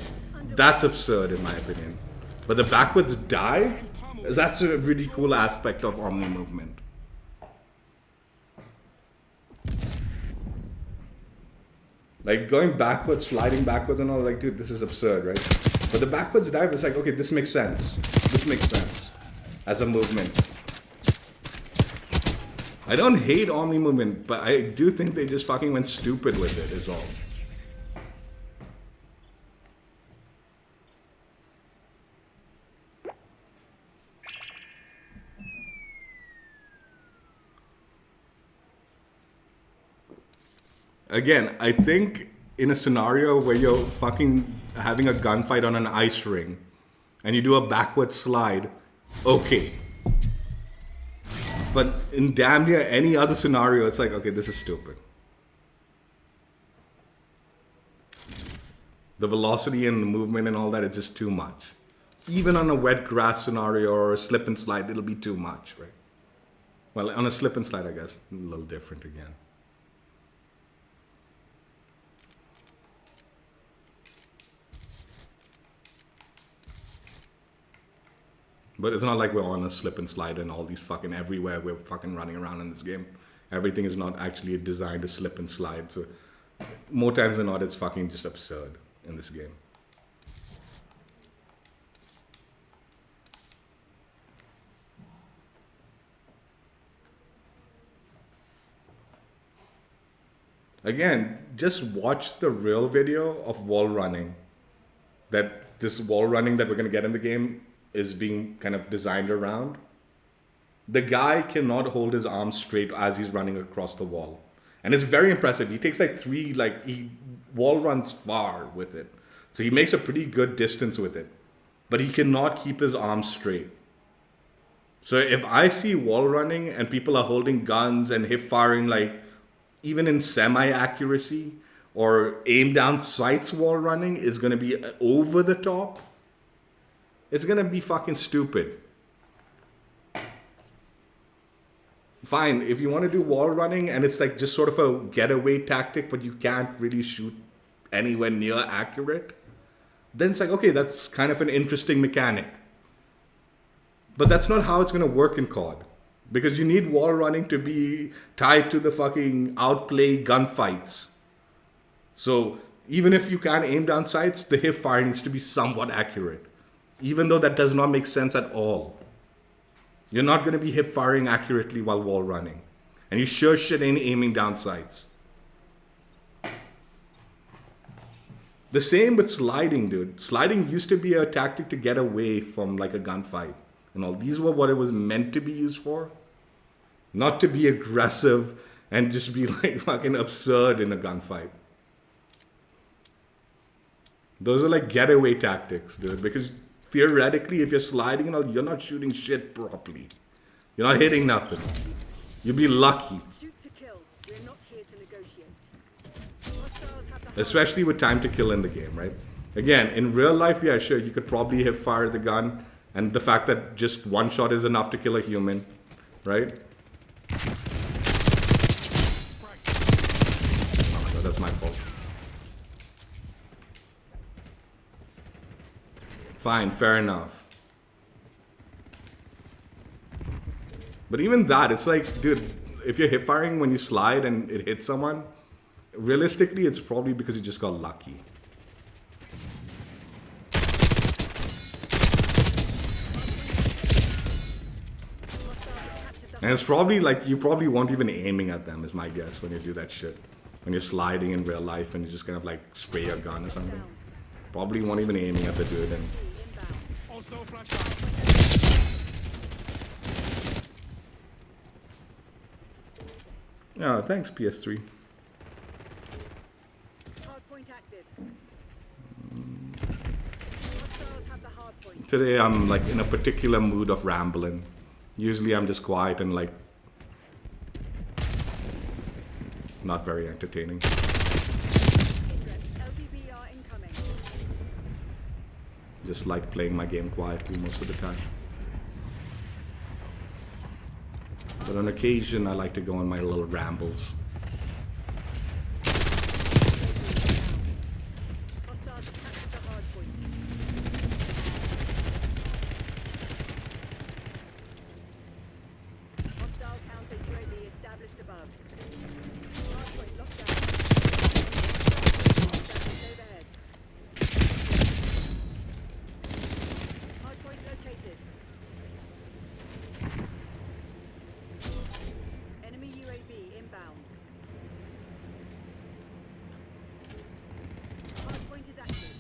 That's absurd in my opinion. But the backwards dive, that's a really cool aspect of Omni movement. Like going backwards, sliding backwards and all, like, dude, this is absurd, right? But the backwards dive is like, okay, this makes sense. This makes sense as a movement. I don't hate Omni movement, but I do think they just fucking went stupid with it, is all. Again, I think in a scenario where you're fucking having a gunfight on an ice ring and you do a backward slide, okay. But in damn near any other scenario, it's like, okay, this is stupid. The velocity and the movement and all that is just too much. Even on a wet grass scenario or a slip and slide, it'll be too much, right? Well, on a slip and slide, I guess, a little different again. But it's not like we're on a slip and slide and all these fucking everywhere we're fucking running around in this game. Everything is not actually designed to slip and slide. So more times than not, it's fucking just absurd in this game. Again, just watch the real video of wall running. That this wall running that we're going to get in the game is being kind of designed around. The guy cannot hold his arms straight as he's running across the wall. And it's very impressive. He takes like he wall runs far with it. So he makes a pretty good distance with it. But he cannot keep his arms straight. So if I see wall running and people are holding guns and hip firing like even in semi-accuracy or aim down sights wall running is going to be over the top, it's gonna be fucking stupid. Fine, if you want to do wall running and it's like just sort of a getaway tactic, but you can't really shoot anywhere near accurate, then it's like, okay, that's kind of an interesting mechanic. But that's not how it's gonna work in COD. Because you need wall running to be tied to the fucking outplay gunfights. So even if you can't aim down sights, the hip fire needs to be somewhat accurate. Even though that does not make sense at all. You're not going to be hip firing accurately while wall running. And you sure shit ain't aiming down sights. The same with sliding, dude. Sliding used to be a tactic to get away from like a gunfight. And all these were what it was meant to be used for. Not to be aggressive and just be like fucking absurd in a gunfight. Those are like getaway tactics, dude. Because theoretically, if you're sliding and all, you're not shooting shit properly. You're not hitting nothing. You'll be lucky. Shoot to kill. We're not here to negotiate. Hostiles have the Especially with time to kill in the game, right? Again, in real life, yeah, sure, you could probably hip fire the gun. And the fact that just one shot is enough to kill a human, right? Oh my god, that's my fault. Fine, fair enough. But even that, it's like, dude, if you're hip firing when you slide and it hits someone, realistically, it's probably because you just got lucky. And it's probably like, you probably won't even aiming at them, is my guess, when you do that shit. When you're sliding in real life and you just kind of like spray a gun or something. Probably won't even aiming at the dude. And All-star flashbang. oh, thanks, PS3. hardpoint active. Today I'm like in a particular mood of rambling. Usually I'm just quiet and like not very entertaining. LBBR incoming. Just like playing my game quietly most of the time. But on occasion I like to go on my little rambles. Hostiles have captured the hard point. Hostile counter UAV established above. Hard point locked down. Established overhead. Hard point located. Enemy UAV inbound. Hard point is active.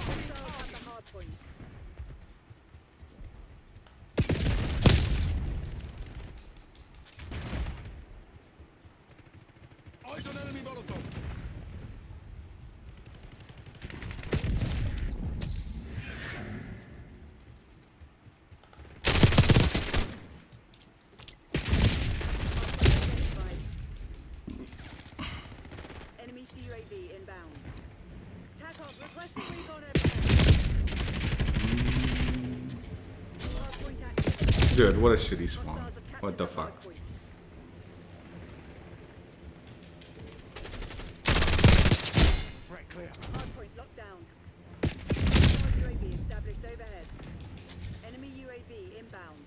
Hostiles at the hard point. Eyes on enemy Molotov. Identified. Enemy CUAV inbound. TACOM requesting recon overhead. Hard point active. Dude, what a shitty spawn. Hostiles have captured What the fuck? hard point. Threat clear. Hard point locked down. Hostile UAV established overhead. Enemy UAV inbound.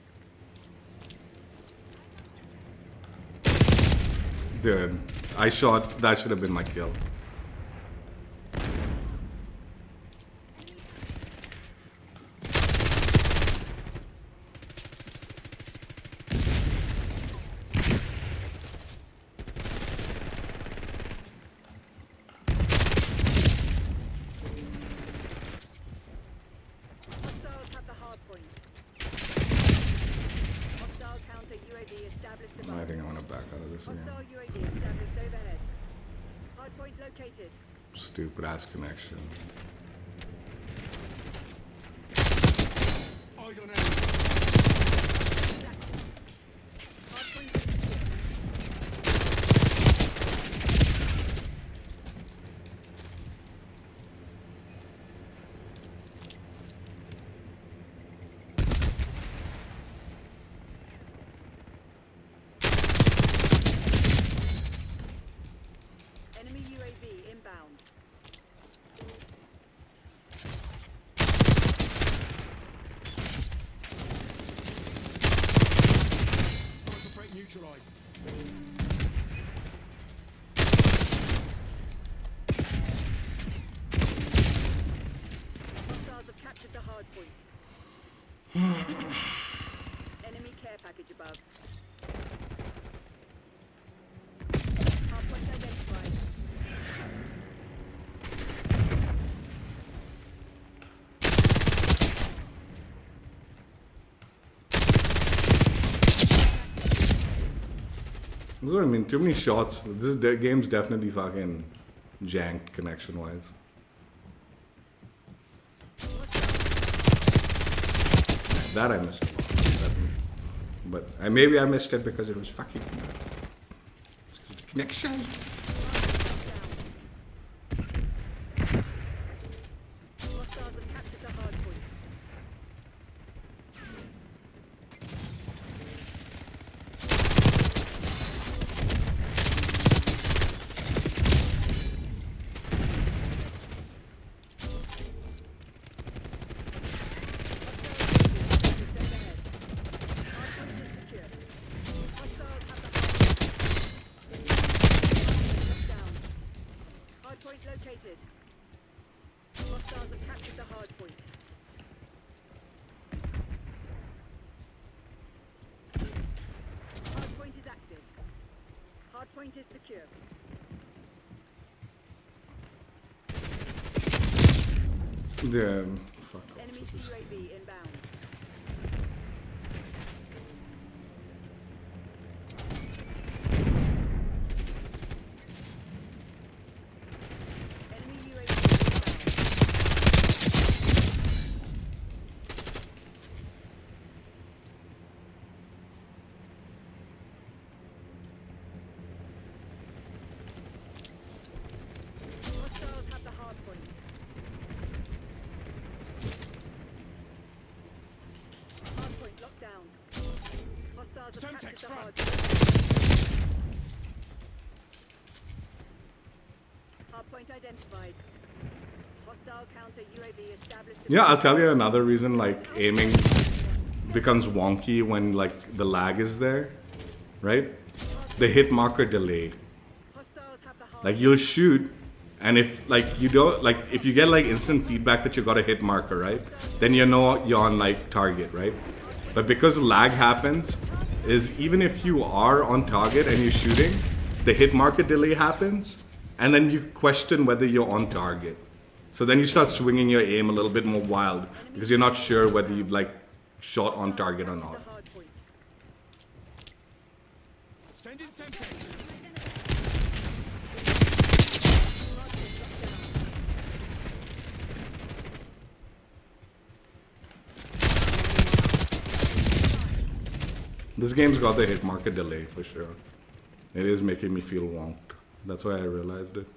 Dude, I shot, that should have been my kill. Hostiles have the hard point. Hostile counter UAV established above. I think I'm gonna back out of this again. Hostile UAV established overhead. Hard point located. Stupid ass connection. Eyes on enemy. Hard point is secure. Enemy UAV inbound. Sniper threat neutralized. Hostiles have captured the hard point. Enemy care package above. Hard point identified. This is what I mean, too many shots. This game's definitely fucking janked connection wise. That I missed. But maybe I missed it because it was fucking connection. Hostiles have captured the hard point. Hard point located. Hostiles have captured the hard point. Hardpoint is secure. Damn. Fuck off Enemy with this. UAV inbound. Enemy UAV inbound. Hostiles have the hardpoint. Hardpoint locked down. Hostiles have Semtex captured the front. hardpoint. Hardpoint identified. Hostile counter UAV established. Yeah, I'll tell you another reason like aiming becomes wonky when like the lag is there, right? The hit marker delay. Hostiles have the hardpoint. Like you'll shoot, and if like you don't like if you get like instant feedback that you got a hit marker, right? Then you know you're on like target, right? But because lag happens, is even if you are on target and you're shooting, the hit marker delay happens, and then you question whether you're on target. So then you start swinging your aim a little bit more wild because you're not sure whether you've like shot on target or The not. hardpoint. Send in Semtex. This game's got the hit marker delay for sure. It is making me feel wonked. That's why I realized it.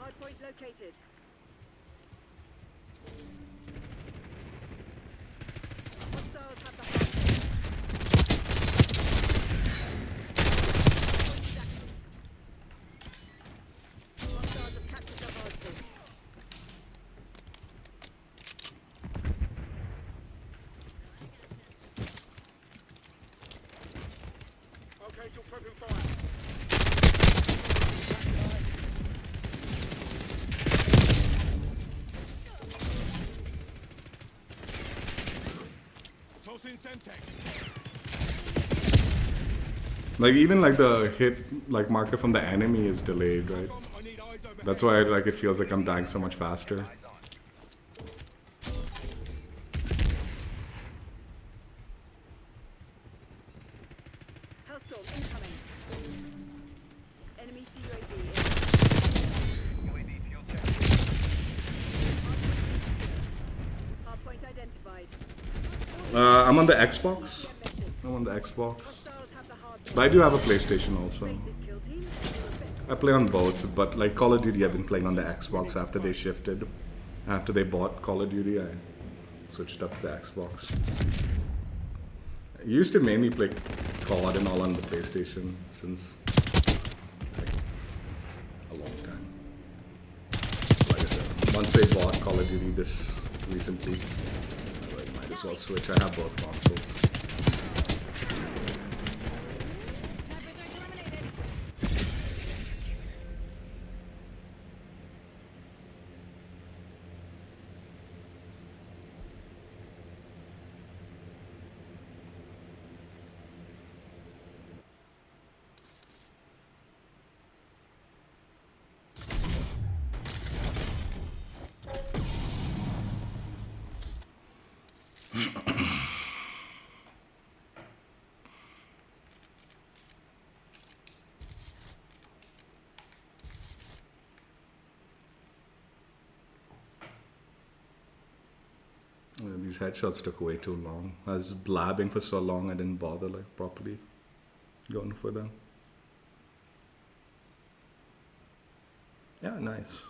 Hardpoint located. Hostiles have the hardpoint. Hostiles have captured the hardpoint. Okay, still prepping fire. Toss in Semtex. Like even like the hit like marker from the enemy is delayed, right? I need eyes overhead. That's why like it feels like I'm dying so much faster. Hellstorm incoming. Enemy UAV. UAV fuel check. Hardpoint identified. I'm on the Xbox. I'm on the Xbox. Hostiles have the hardpoint. But I do have a PlayStation also. Basic kill team. I play on both, but like Call of Duty I've been playing on the Xbox after they shifted. After they bought Call of Duty, I switched up to the Xbox. I used to mainly play COD and all on the PlayStation since like, a long time. Like I said, once they bought Call of Duty this recently, I like, might as well switch. I have both consoles. These headshots took way too long. I was blabbing for so long I didn't bother like properly going for them. Yeah, nice.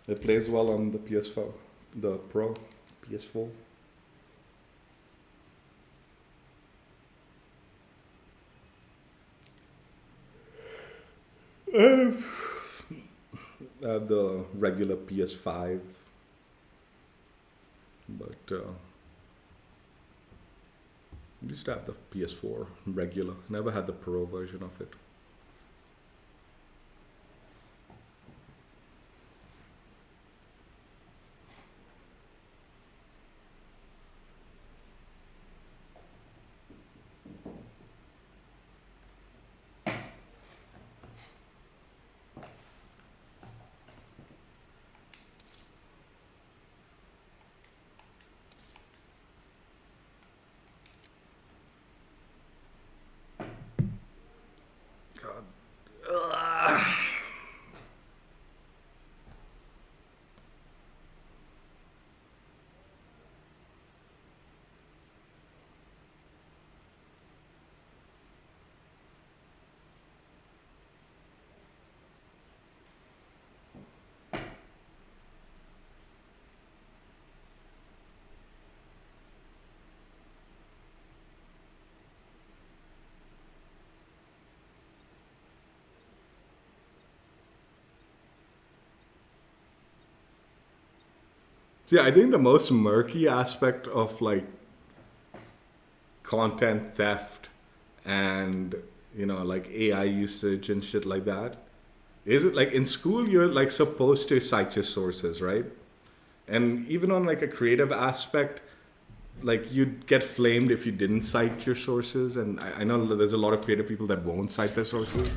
It plays well on the PS4, the Pro PS4. The regular PS5, but used to have the PS4 regular. Never had the Pro version of it. See, I think the most murky aspect of like content theft and like AI usage and shit like that is it like in school you're like supposed to cite your sources, right? And even on like a creative aspect, like you'd get flamed if you didn't cite your sources. And I know there's a lot of creative people that won't cite their sources,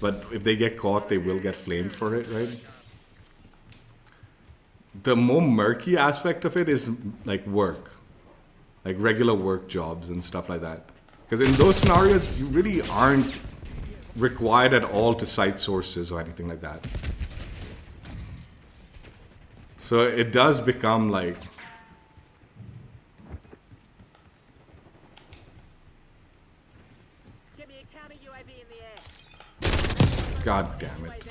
but if they get caught, they will get flamed for it, right? The more murky aspect of it is like work, like regular work jobs and stuff like that. Because in those scenarios, you really aren't required at all to cite sources or anything like that. So it does become like, Give me a counter UAV in the air. God damn it. UAV.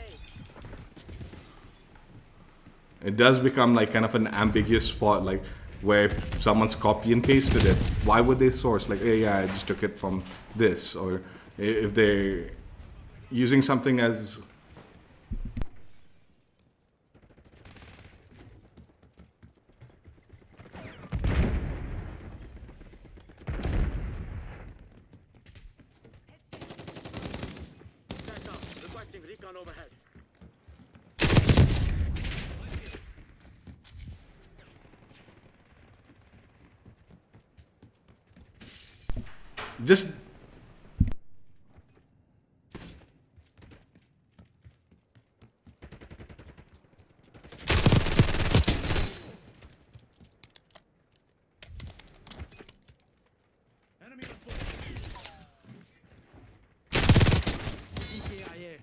It does become like kind of an ambiguous spot, like where if someone's copy and pasted it, why would they source? Like, hey, yeah, I just took it from this. Or if they're using something as... Back up. Requesting recon overhead. Just... Enemy on foot. EKIA.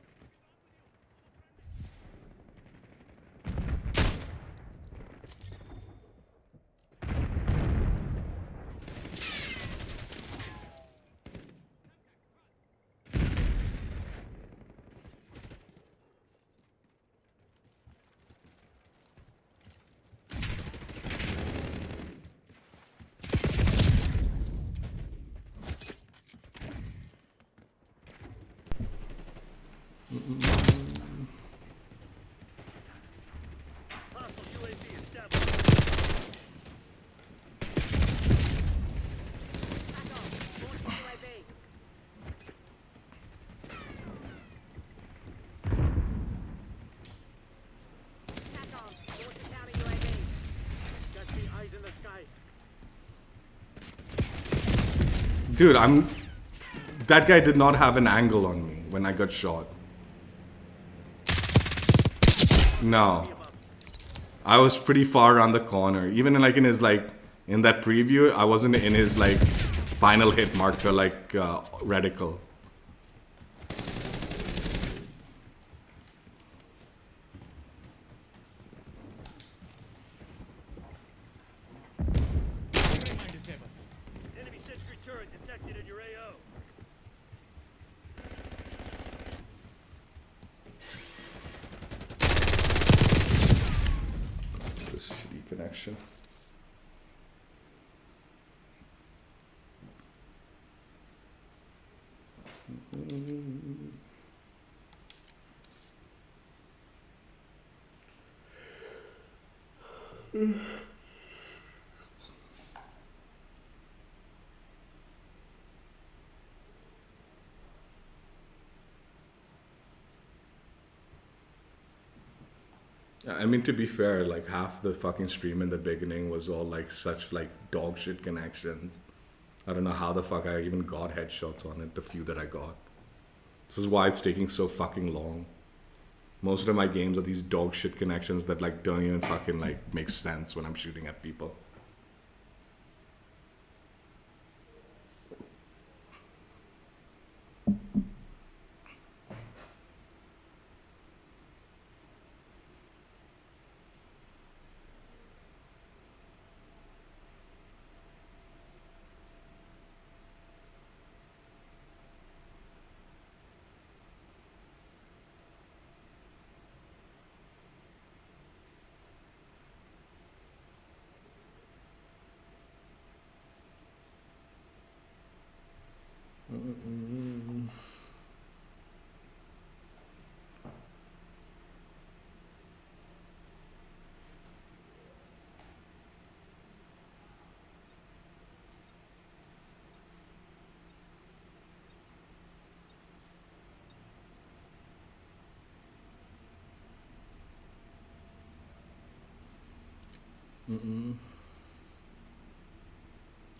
Hostile UAV established. Back off. Launching UAV. Back on. Launching counter UAV. Can see eyes in the sky. Dude, that guy did not have an angle on me when I got shot. No. I was pretty far around the corner. Even in, like in his like in that preview, I wasn't in his like final hit marker like reticle. Bring mine disabled. Enemy sentry turret detected in your AO. This shitty connection. I mean, to be fair, like half the fucking stream in the beginning was all like such like dog shit connections. I don't know how the fuck I even got headshots on it, the few that I got. This is why it's taking so fucking long. Most of my games are these dog shit connections that like don't even fucking like make sense when I'm shooting at people.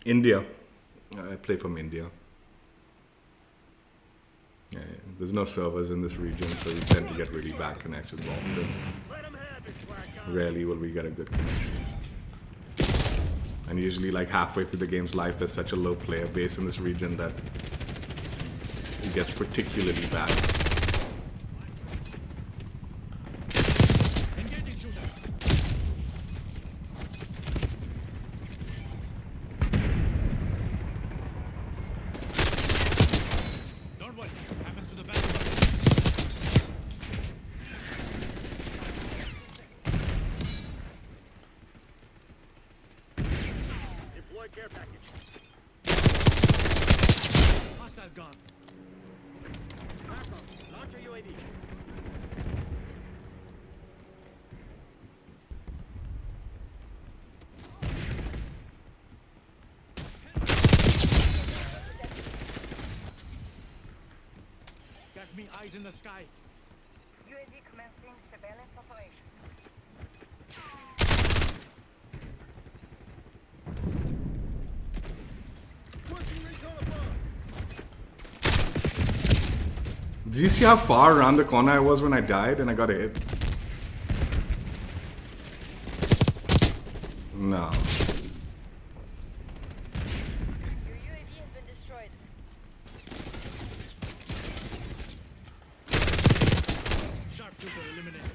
India. I play from India. Yeah, there's no servers in this region, so we tend to get really bad connections often. Let 'em have it, Black Ops. Rarely will we get a good connection. And usually, like halfway through the game's life, there's such a low player base in this region that it gets particularly bad. Engaging shooter. Don't worry. Happens to the best of us. Deploy care package. Hostile gone. Marco, launch your UAV. Got me eyes in the sky. UAV commencing surveillance operation. Pushing recon above. Did you see how far around the corner I was when I died and I got a hit? No. Your UAV has been destroyed. Sharpshooter eliminated.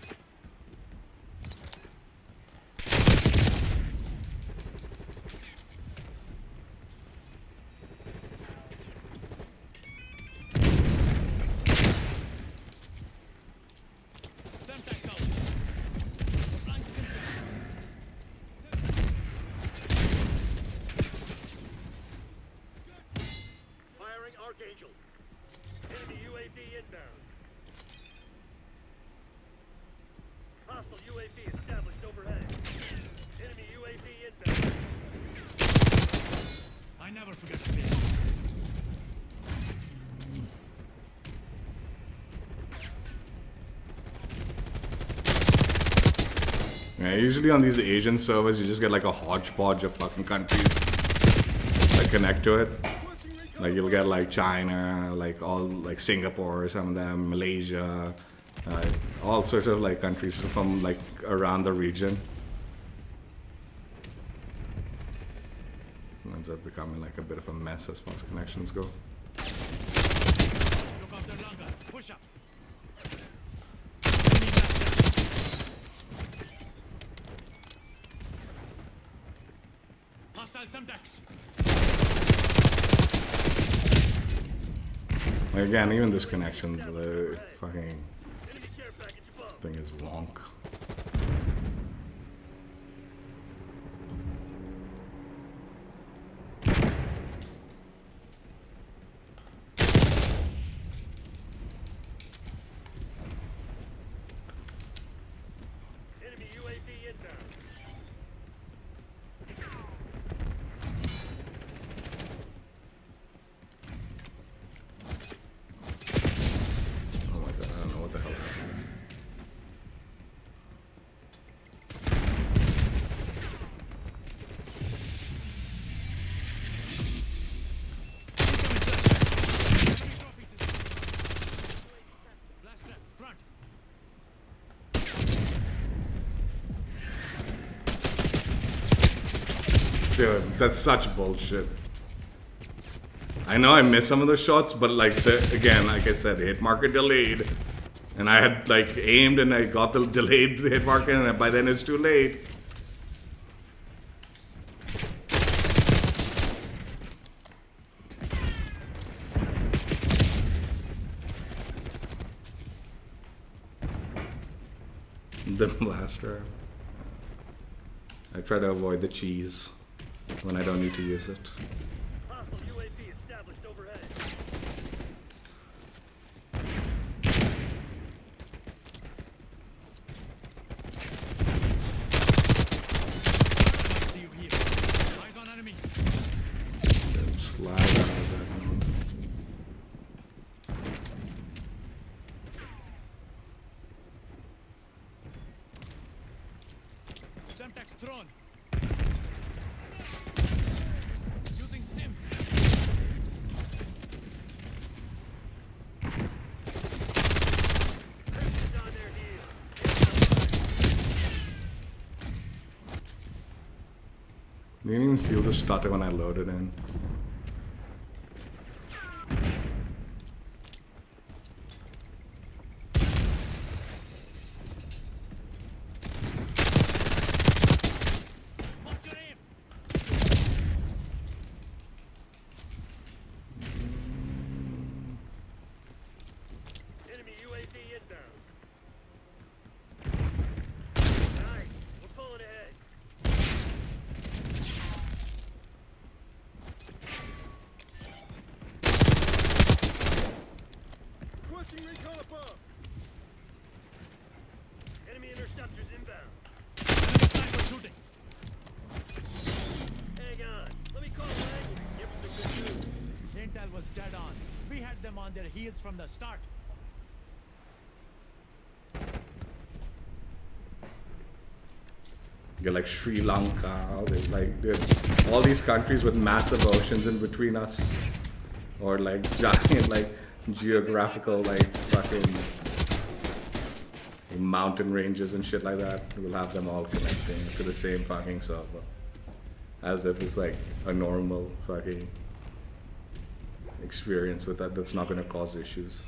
Semtex out. Flank Semtex. Firing Archangel. Enemy UAV inbound. Hostile UAV established overhead. Enemy UAV inbound. I never forget a face. Yeah, usually on these Asian servers, you just get like a hodgepodge of fucking countries that connect to it. Like you'll get like China, like all like Singapore, some of them, Malaysia, all sorts of like countries from like around the region. It ends up becoming like a bit of a mess as far as connections go. Look after longer. Push up. Enemy back. Hostile Semtex. Again, even this connection, the fucking Enemy care package above. thing is wonk. Enemy UAV inbound. Oh my god, I don't know what the hell happened. Blast left. Front. Dude, that's such bullshit. I know I missed some of those shots, but like again, like I said, hit marker delayed, and I had like aimed and I got the delayed hit marker, and by then it's too late. The blaster. I try to avoid the cheese when I don't need to use it. Hostile UAV established overhead. See you here. Eyes on enemy. Slide out of that one. Semtex thrown. Didn't even feel the stutter when I loaded in. What's your aim? Enemy UAV inbound. Nice. We're pulling ahead. Requesting recon above. Enemy interceptors inbound. Enemy sniper shooting. Hang on. Let me call language. Give them the good news. Intel was dead on. We had them on their heels from the start. You're like Sri Lanka, there's like all these countries with massive oceans in between us. Or like giant like geographical like fucking mountain ranges and shit like that. We'll have them all connecting to the same fucking server. As if it's like a normal fucking experience with that that's not gonna cause issues.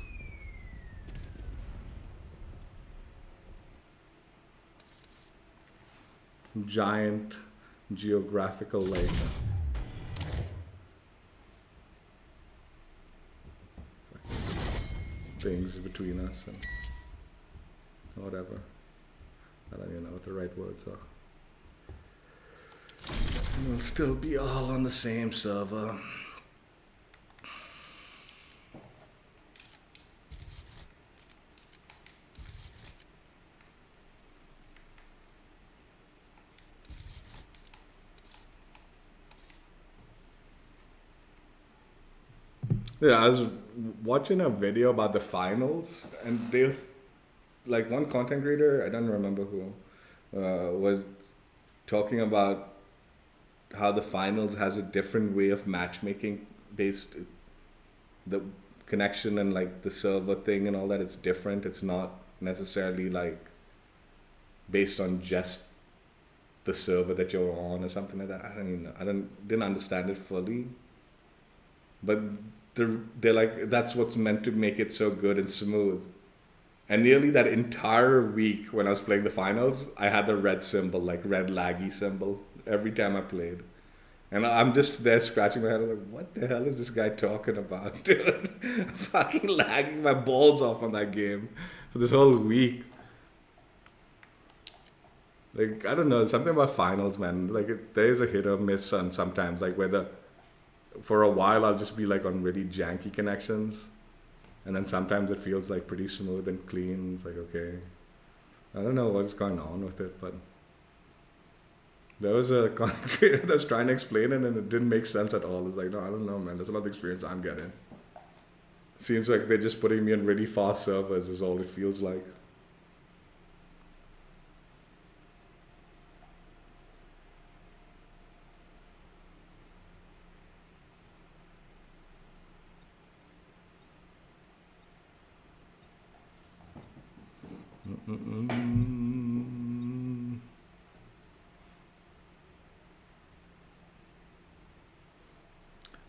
Giant geographical like things between us and whatever. I don't even know what the right words are. We'll still be all on the same server. Yeah, I was watching a video about the finals, and they, like one content creator, I don't remember who, was talking about how the finals has a different way of matchmaking based, the connection and like the server thing and all that. It's different. It's not necessarily like based on just the server that you're on or something like that. I don't even know. Didn't understand it fully, but they're like, that's what's meant to make it so good and smooth. And nearly that entire week when I was playing the finals, I had the red symbol, like red laggy symbol, every time I played. And I'm just there scratching my head, I'm like, what the hell is this guy talking about, dude? Fucking lagging my balls off on that game for this whole week. Like, I don't know, something about finals, man. Like, there is a hit or miss on sometimes, like whether for a while I'll just be like on really janky connections, and then sometimes it feels like pretty smooth and clean. It's like, okay, I don't know what's going on with it, but there was a content creator that was trying to explain it and it didn't make sense at all. It's like, no, I don't know, man, that's not the experience I'm getting. Seems like they're just putting me on really fast servers is all it feels like.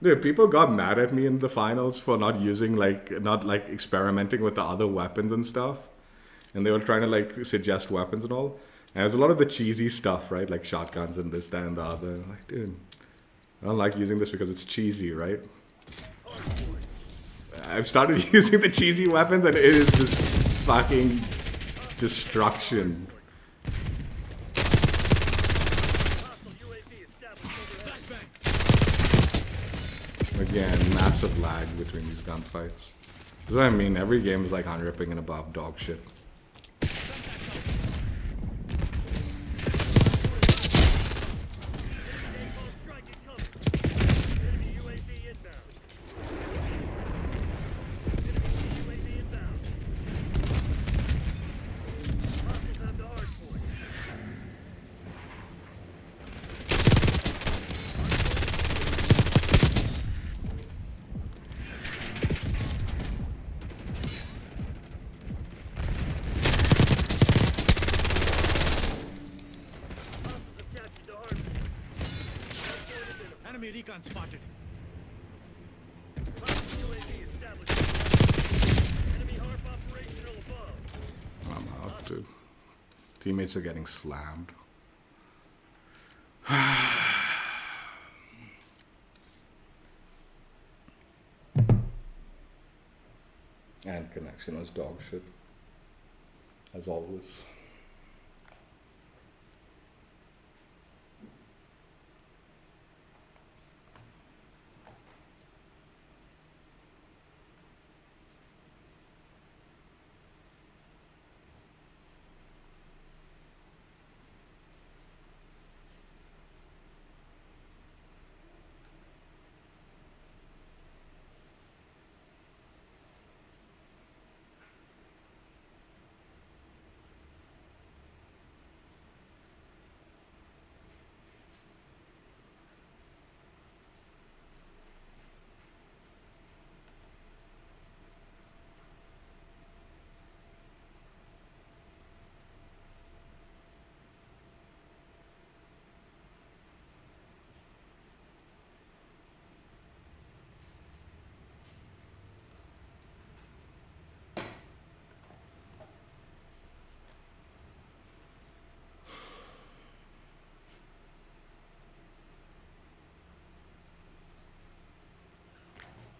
Dude, people got mad at me in the finals for not experimenting with the other weapons and stuff. And they were trying to like suggest weapons and all. And there's a lot of the cheesy stuff, right? Like shotguns and this, that, and the other. I'm like, dude, I don't like using this because it's cheesy, right? I've started using the cheesy weapons and it is just fucking destruction. Hostile UAV established overhead. Again, massive lag between these gunfights. That's what I mean. Every game is like unripping and above dog shit. Napalm strike incoming. Enemy UAV inbound. Enemy UAV inbound. Hostiles on the hard point. recon spotted. Hostile UAV established. Enemy harp operational above. I'm out, dude. Teammates are getting slammed. And connection was dog shit. As always.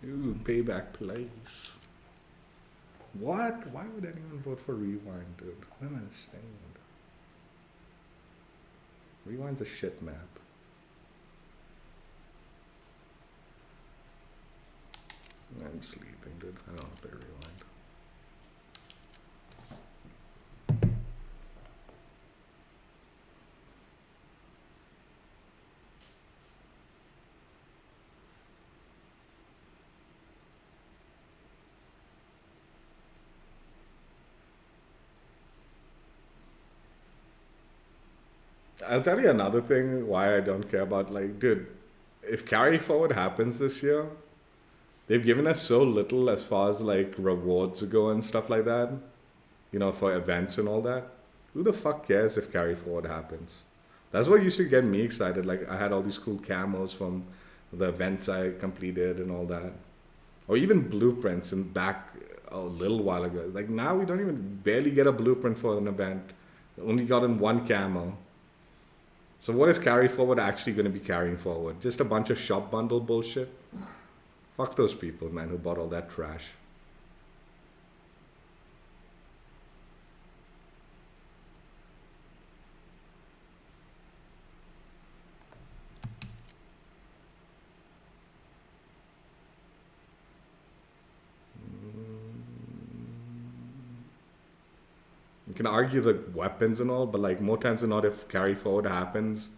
Ooh, payback plays. What? Why would anyone vote for Rewind, dude? I don't understand. Rewind's a shit map. I'm just leaving, dude. I don't want to play Rewind. I'll tell you another thing why I don't care about, like, dude, if carry forward happens this year, they've given us so little as far as like rewards go and stuff like that, you know, for events and all that. Who the fuck cares if carry forward happens? That's what used to get me excited. Like, I had all these cool camos from the events I completed and all that, or even blueprints and back a little while ago. Like, now we don't even barely get a blueprint for an event. Only gotten one camo. So what is carry forward actually going to be carrying forward? Just a bunch of shop bundle bullshit? Fuck those people, man, who bought all that trash. You can argue the weapons and all, but like more times than not, if carry forward happens,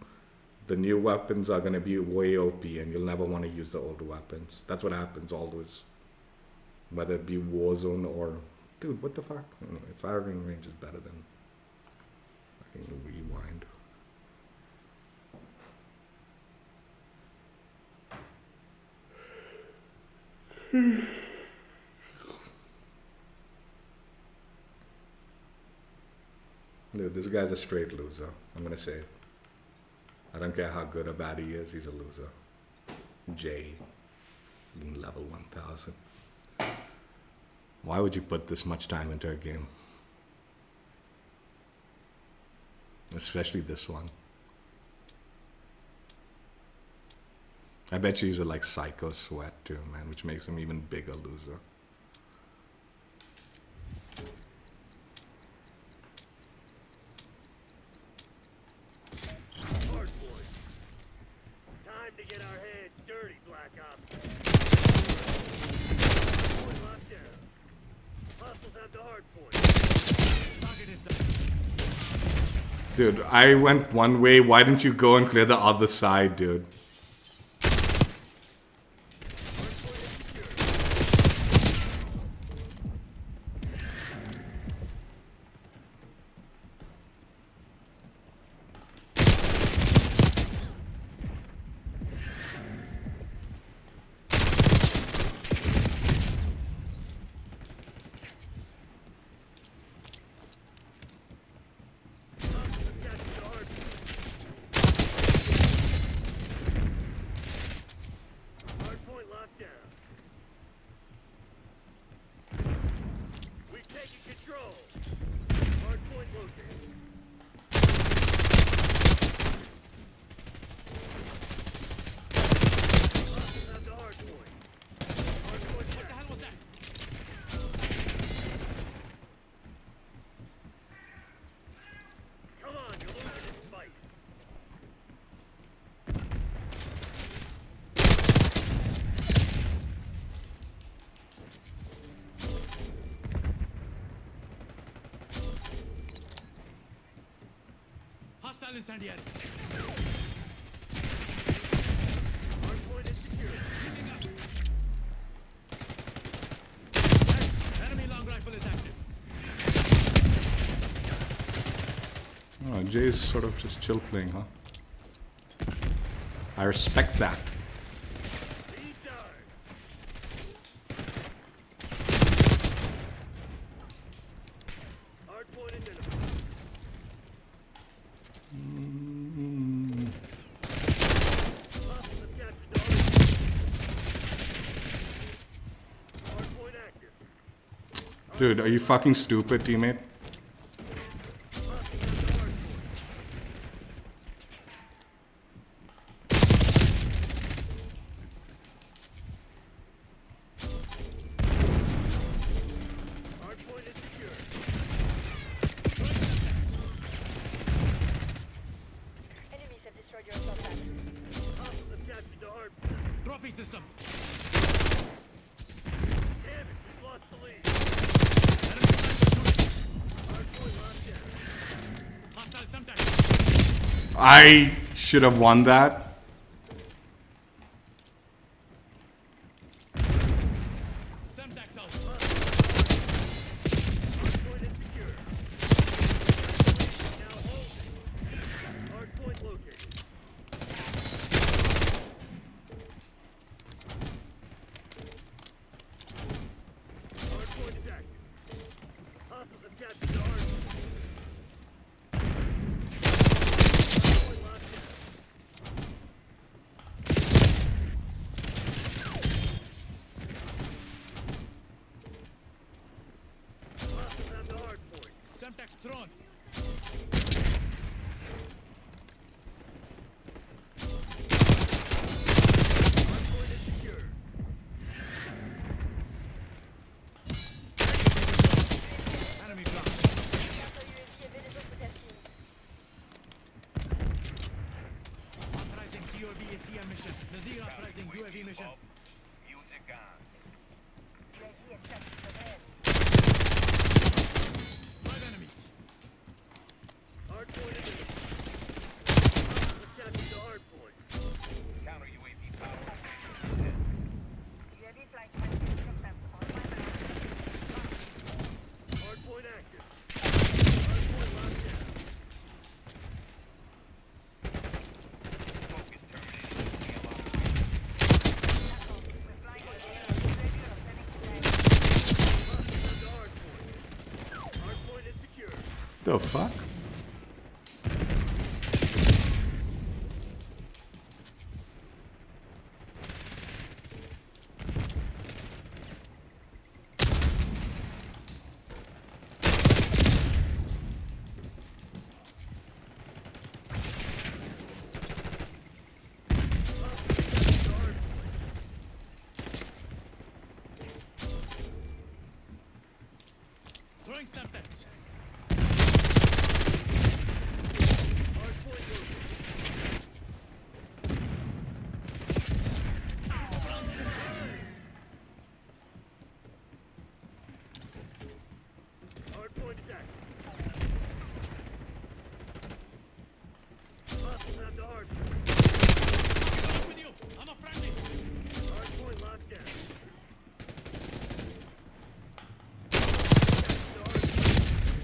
the new weapons are going to be way OP and you'll never want to use the older weapons. That's what happens always. Whether it be Warzone or... Dude, what the fuck? Anyway, firing range is better than fucking Rewind. Dude, this guy's a straight loser. I'm gonna say it. I don't care how good or bad he is, he's a loser. Jay, being level 1000. Why would you put this much time into a game? Especially this one. I bet you he's a like psycho sweat too, man, which makes him even bigger loser. To get our heads dirty, Black Ops. Point locked down. Hostiles have the hard point. Target is down. Dude, I went one way. Why didn't you go and clear the other side, dude? Have the hard point. Hard point What the check. hell was that? Come on, you're losing this fight. Hostile incendiary. Hard point is secure. Enemy long rifle is active. Oh, Jay's sort of just chill playing, huh? I respect that. Lead dive. Hard point identified. Hostiles have captured the hard point active. Dude, are you fucking stupid, teammate? Hostiles have the hard point. Hard point is secure. Enemies have destroyed your assault factory. Hostiles have captured the hard point. Trophy system. Damn it, we've lost the lead. Enemy sniper shooting. Hard point locked down. Hostile sometimes. I should have won that. Semtex out. Hard point is secure. Now holding. Hard point located. Hard point is active. Hostiles have captured the hard point. Hard point locked down. Hostiles have the hard point. Semtex thrown. Hard point is secure. Enemy dropped. Counter UAV available for testing. Authorizing UAV ACM mission. Nazir authorizing UAV mission. Music on. UAV is set for red. 5 enemies. Hard point is in. Hostiles have captured the hard point. Counter UAV power. UAV flight testing system online. Hard point active. Hard point locked down. Focus terminated. We're flying with UAV ready or sending today. Hostiles have the hard point. Hard point is secure. The fuck? Throwing Semtex. Hard point located. Hard point is active. Hostiles have the hard point. I'm with you. I'm a friendly. Hard point locked down. The hard point.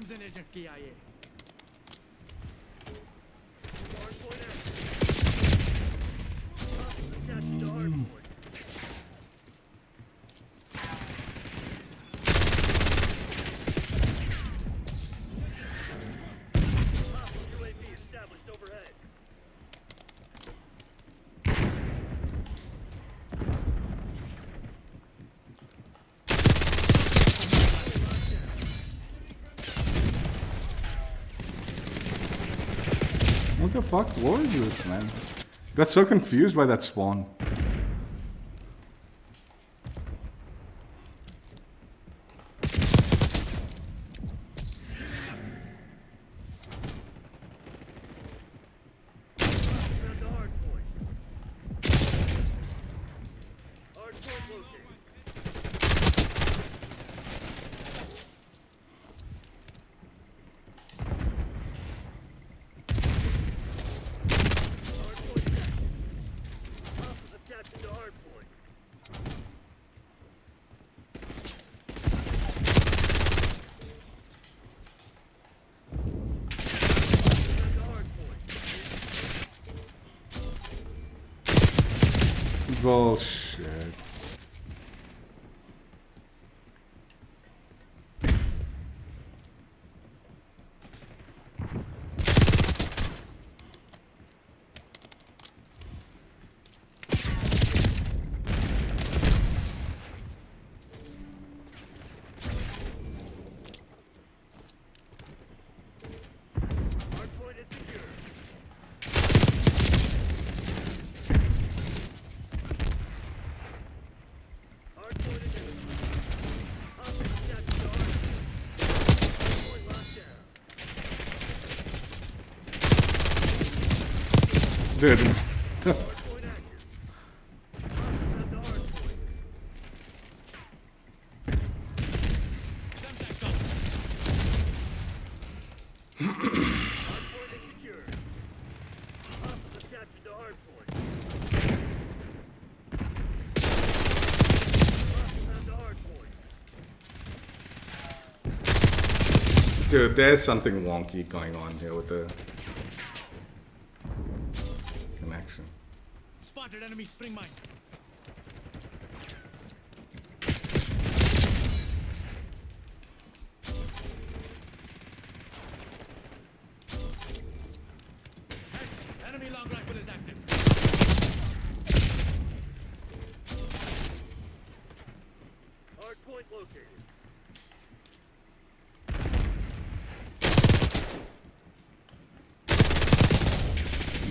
Crimson agent KIA. Hardpoint active. Hostiles attaching to hardpoint. Hostile UAV established overhead. What the fuck? What is this, man? Got so confused by that spawn. Found the hardpoint. Hardpoint located. Hardpoint active. Hostiles attaching to hardpoint. Found the hardpoint. Bullshit. Hardpoint is secure. Hardpoint identified. Hostiles attaching to hardpoint. Hardpoint locked down. Dude. Hardpoint active. Hostiles at the hardpoint. Semtex up. Hardpoint is secure. Hostiles attaching to hardpoint. Hostiles at the hardpoint. Dude, there's something wonky going on here with the connection. Spotted enemy spring mine. Heads, enemy long rifle is active. Hardpoint located.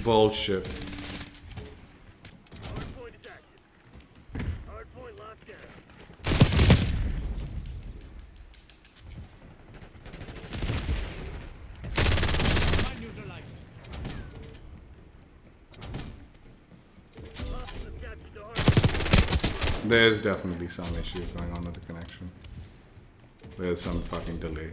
Bullshit. Hardpoint is active. Hardpoint locked down. Mine neutralized. Hostiles attaching to hardpoint. There's definitely some issues going on with the connection. There's some fucking delay.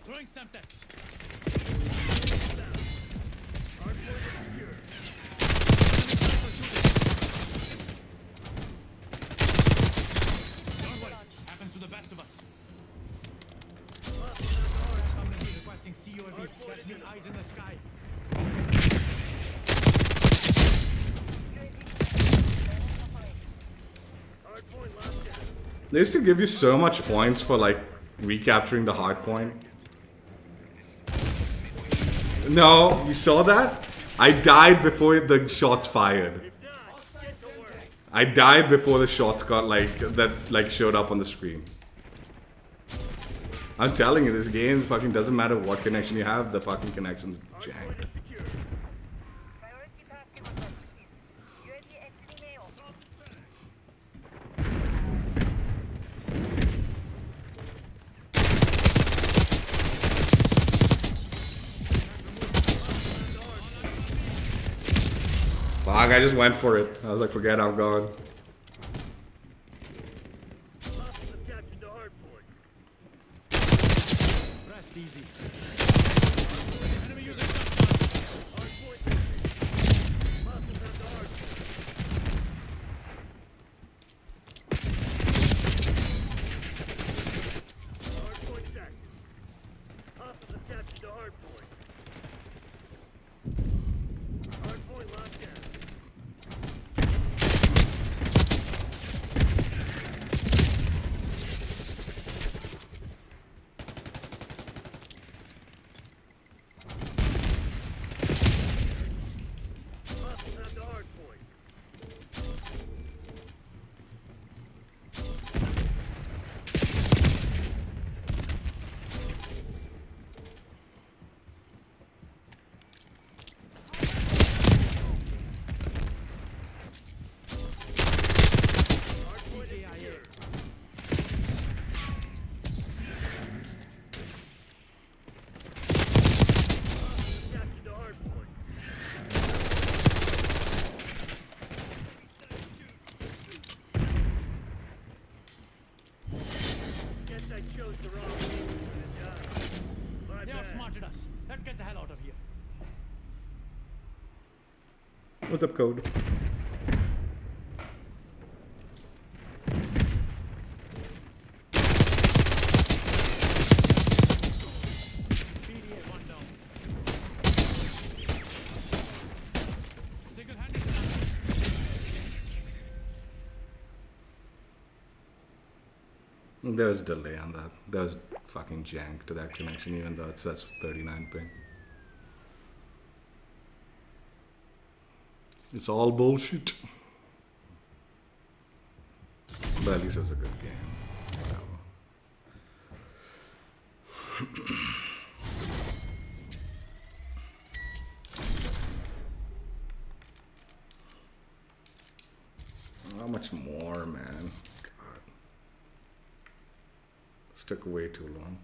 Throwing Semtex. Hardpoint is secure. Don't worry. Happens to the best of us. Hostiles at the hardpoint. Somebody requesting CUAV. That mean eyes in the sky. Hardpoint locked down. They used to give you so much points for like recapturing the hard point. No, you saw that? I died before the shots fired. If not, get to work. I died before the shots got like showed up on the screen. I'm telling you, this game fucking doesn't matter what connection you have, the fucking connection's Hardpoint janked. is secure. Priority task requested. UAV exiting AO. Fuck, I just went for it. I was like, forget, I'm gone. Hostiles attaching to hardpoint. Rest easy. Enemy using Semtex. Hardpoint What's up, Code? BDA one down. Single-handed now. There was delay on that. There was fucking jank to that connection, even though it says 39 ping. It's all bullshit. But at least it was a good game. How much more, man? God. This took way too long.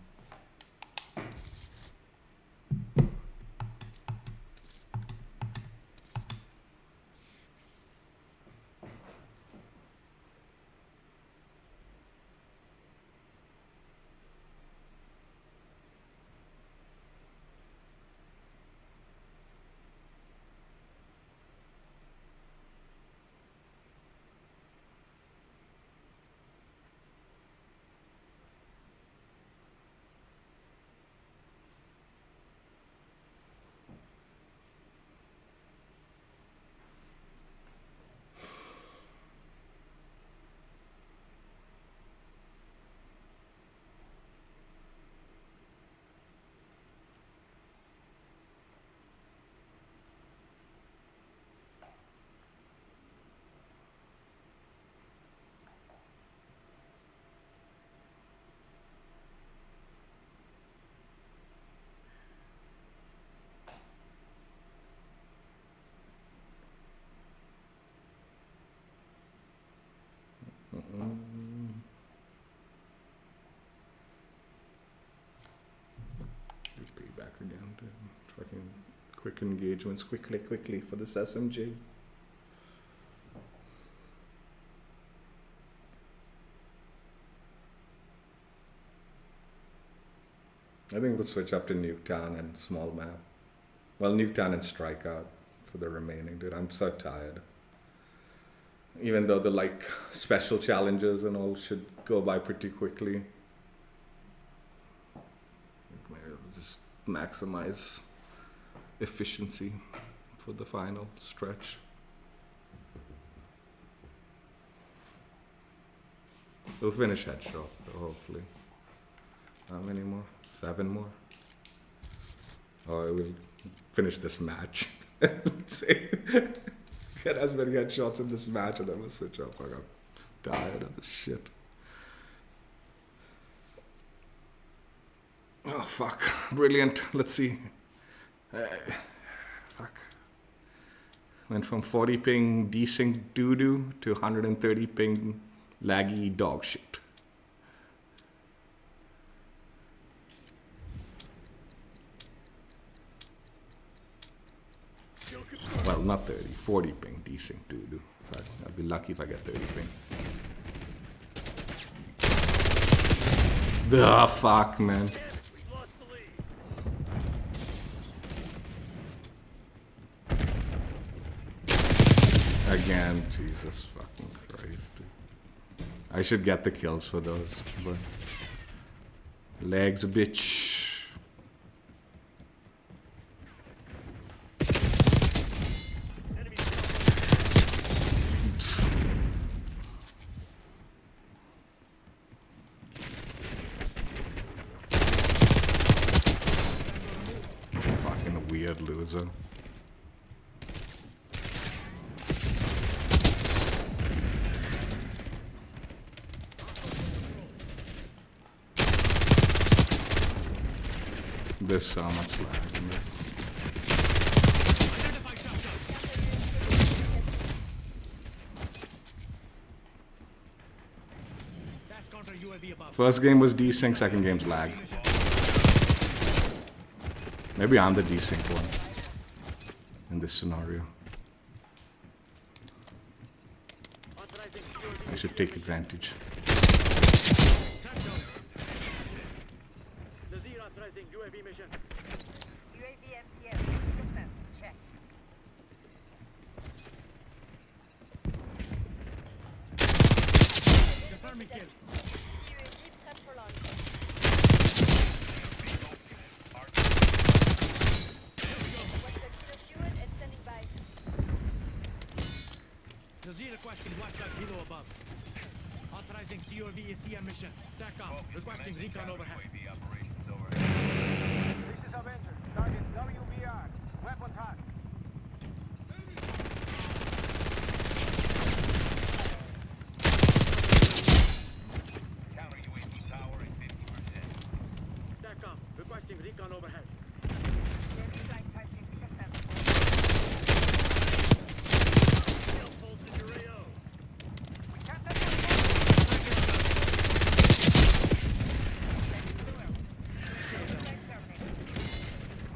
Just be back again to fucking quick engagements, quickly for this SMG. I think we'll switch up to Nuketown and small map. Well, Nuketown and Strikeout for the remaining, dude. I'm so tired. Even though the like special challenges and all should go by pretty quickly. Maybe I'll just maximize efficiency for the final stretch. We'll finish headshots though, hopefully. How many more? 7 more? Or we'll finish this match. See? Get as many headshots in this match and then we'll switch up. I got tired of this shit. Oh fuck. Brilliant. Let's see. Fuck. Went from 40 ping desync doo-doo to 130 ping laggy dog shit. Well, not 30, 40 ping desync doo-doo. I'll be lucky if I get 30 ping. The fuck, man. We've lost the lead. Again, Jesus fucking Christ, dude. I should get the kills for those, but legs a bitch. Enemy Psst. Fucking weird loser. There's so much lag in this. Identify chapter. Dash counter UAV above. First game was desync, second game's lag. Maybe I'm the desync one in this scenario. Authorizing security. I should take advantage. Touchdown. Nazir authorizing UAV mission. UAV MTS. Confirmed. Check. Confirming kill. UAV prep for launch. Watchdog kilo fuel and standing by. Nazir requesting watchdog helo above. Authorizing COV ECM mission. TACOM requesting recon overhead. UAV operations overhead. This is Avenger. Target WBR. Weapons hot. Counter UAV tower at 50%. TACOM requesting recon overhead. Kill pulse in your AO.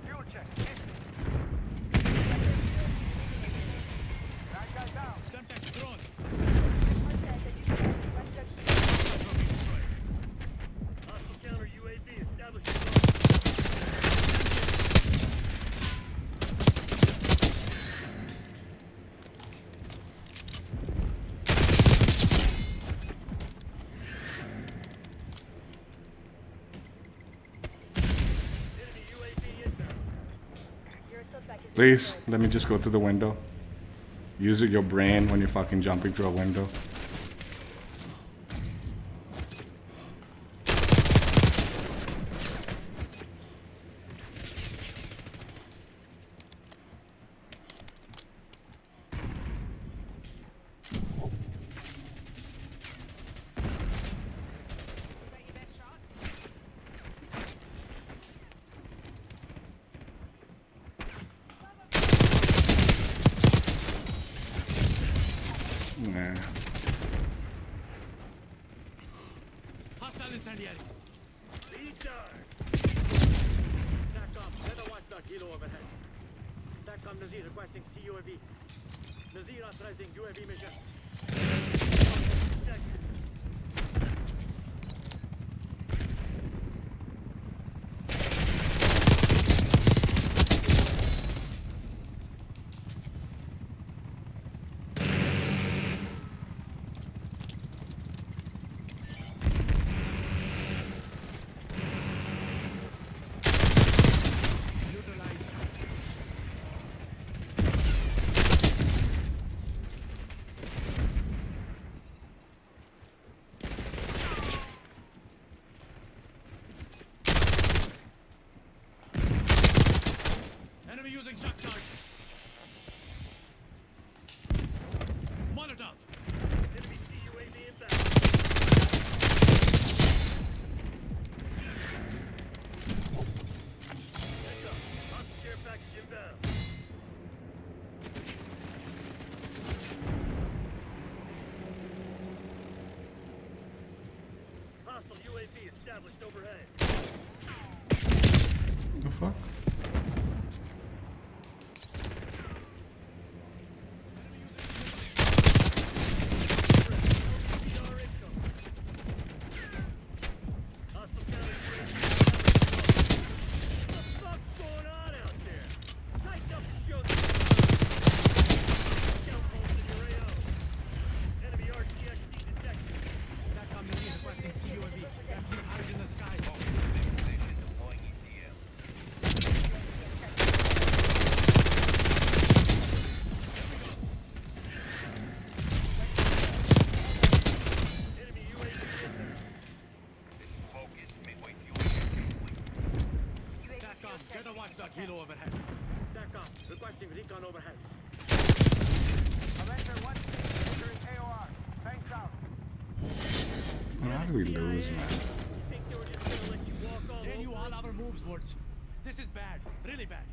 Fuel check. Bad guy down. Semtex drone. Hostile additional. Watchdog kilo. Hostile counter UAV established. Enemy UAV inbound. Your assault pack is Please, deployed. let me just go through the window. Use your brain when you're fucking jumping through a window. Nah. Hostile incendiary. Lead charge. TACOM let a watchdog helo overhead. TACOM Nazir requesting CUAV. Nazir authorizing UAV mission. Neutralized. Enemy using shock charge. Molotov. Enemy CUAV inbound. Heads up. Hostile care package inbound. Hostile UAV established overhead. The fuck? CR income. Hostile counter UAV. What the fuck's going on out there? Tighten up and show them. Scout pulse in your AO. Enemy RTXD detected. TACOM Nazir requesting COV. Eyes in the sky. Position deploying ECM. Enemy UAV inbound. Focus midway fuel injection complete. TACOM, get a watchdog helo overhead. TACOM requesting recon overhead. Avenger 1 entering AOR. Banks out. How do we lose, man? You think they were just gonna let you walk all Then you over all us? our moves, Woods. This is bad. Really bad.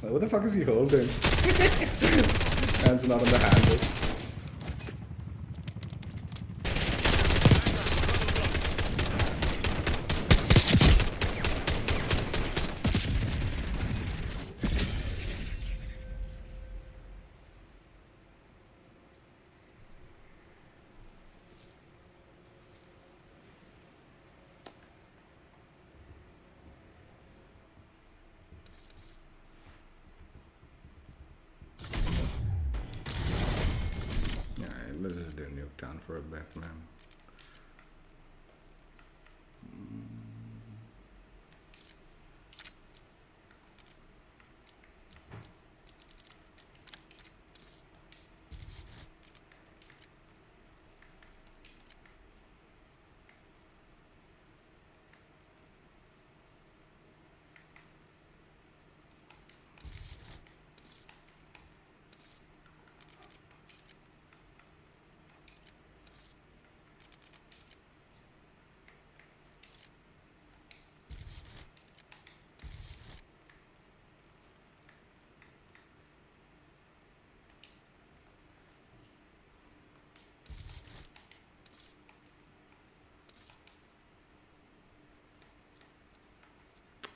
What the fuck is he holding? Hands not on the handle. nuke down for a bit, man.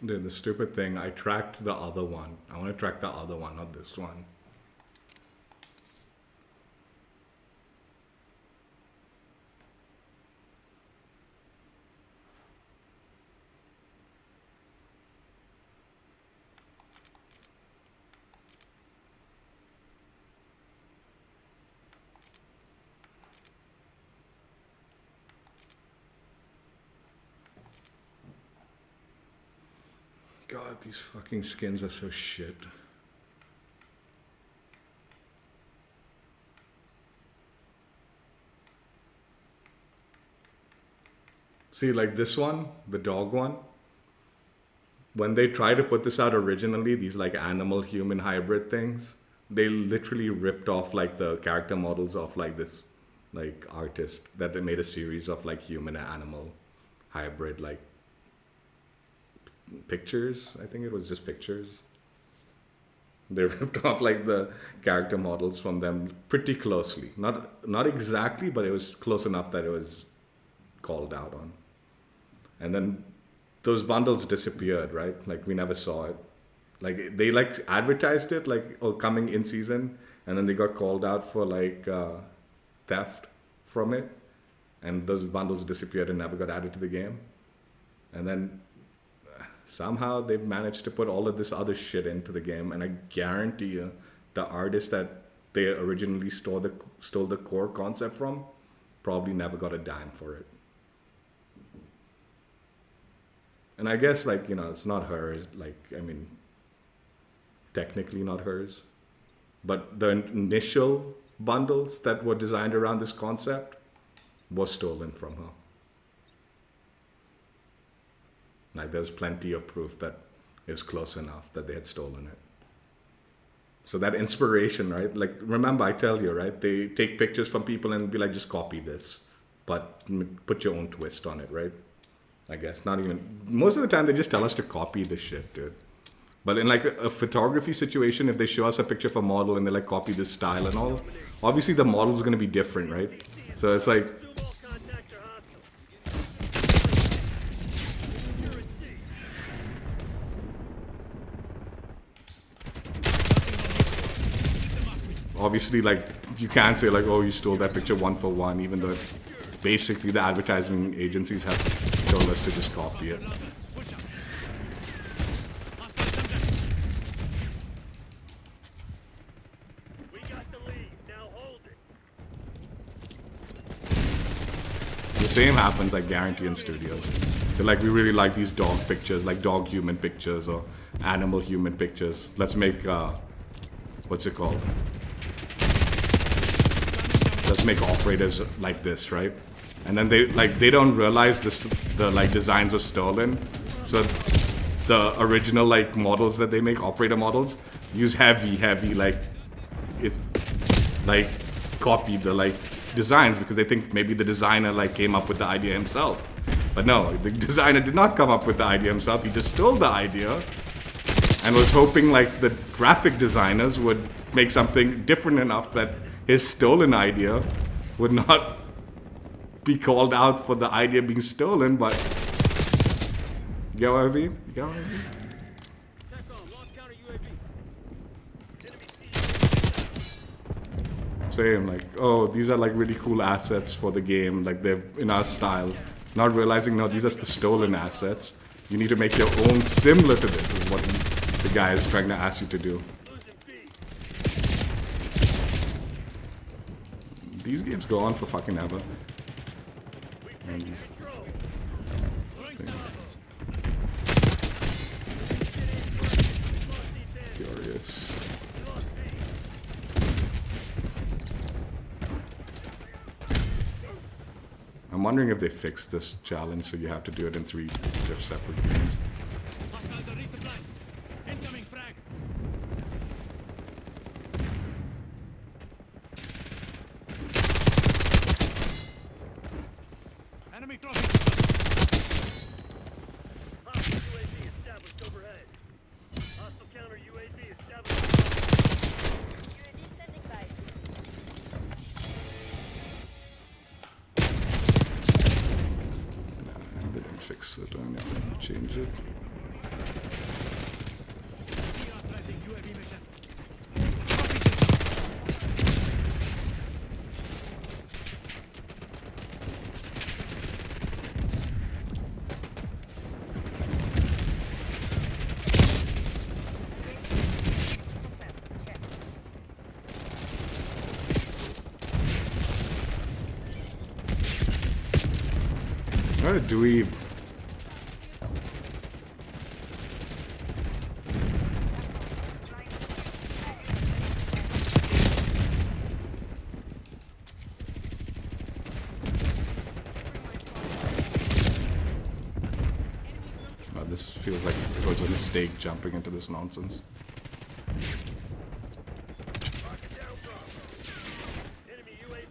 Dude, the stupid thing, I tracked the other one. I want to track the other one, not this one. God, these fucking skins are so shit. See, like this one, the dog one, when they tried to put this out originally, these like animal-human hybrid things, they literally ripped off like the character models of like this like artist that they made a series of like human and animal hybrid like pictures. I think it was just pictures. They ripped off like the character models from them pretty closely. Not exactly, but it was close enough that it was called out on. And then those bundles disappeared, right? Like we never saw it. Like they like advertised it like, oh, coming in season, and then they got called out for like theft from it, and those bundles disappeared and never got added to the game. And then somehow they've managed to put all of this other shit into the game, and I guarantee you the artist that they originally stole the core concept from probably never got a dime for it. And I guess, like, you know, it's not hers, like, I mean, technically not hers, but the initial bundles that were designed around this concept was stolen from her. Like, there's plenty of proof that it was close enough that they had stolen it. So that inspiration, right? Like, remember, I tell you, right? They take pictures from people and be like, just copy this, but put your own twist on it, right? I guess not even, most of the time they just tell us to copy the shit, dude. But in like a photography situation, if they show us a picture of a model and they like copy this style and all, obviously the model is going to be different, right? So it's like, obviously, like, you can't say like, oh, you stole that picture one for one, even though basically the advertising agencies have told us to just copy it. We got the lead. Now hold it. The same happens, I guarantee, in studios. They're like, we really like these dog pictures, like dog human pictures or animal human pictures. Let's make, what's it called? Let's make operators like this, right? And then they don't realize the like designs were stolen. So the original like models that they make, operator models, use heavy like, it's like copied the like designs because they think maybe the designer like came up with the idea himself. But no, the designer did not come up with the idea himself. He just stole the idea and was hoping like the graphic designers would make something different enough that his stolen idea would not be called out for the idea being stolen, but you get what I mean? You get what I mean? Same, like, oh, these are like really cool assets for the game, like they're in our style. Not realizing, no, these are the stolen assets. You need to make your own similar to this, is what the guy is trying to ask you to do. These games go on for fucking ever. And these things. Curious. I'm wondering if they fixed this challenge so you have to do it in 3 just separate games. Hostiles are resupplying. Incoming frag. Enemy trophy. Hostile UAV established overhead. Hostile counter UAV established. UAV standing by. Nah, they didn't fix it or anything. Change it. Authorizing UAV mission. Copy system. What a dweeb. This feels like it was a mistake jumping into this nonsense. Rocket down from. Enemy UAV.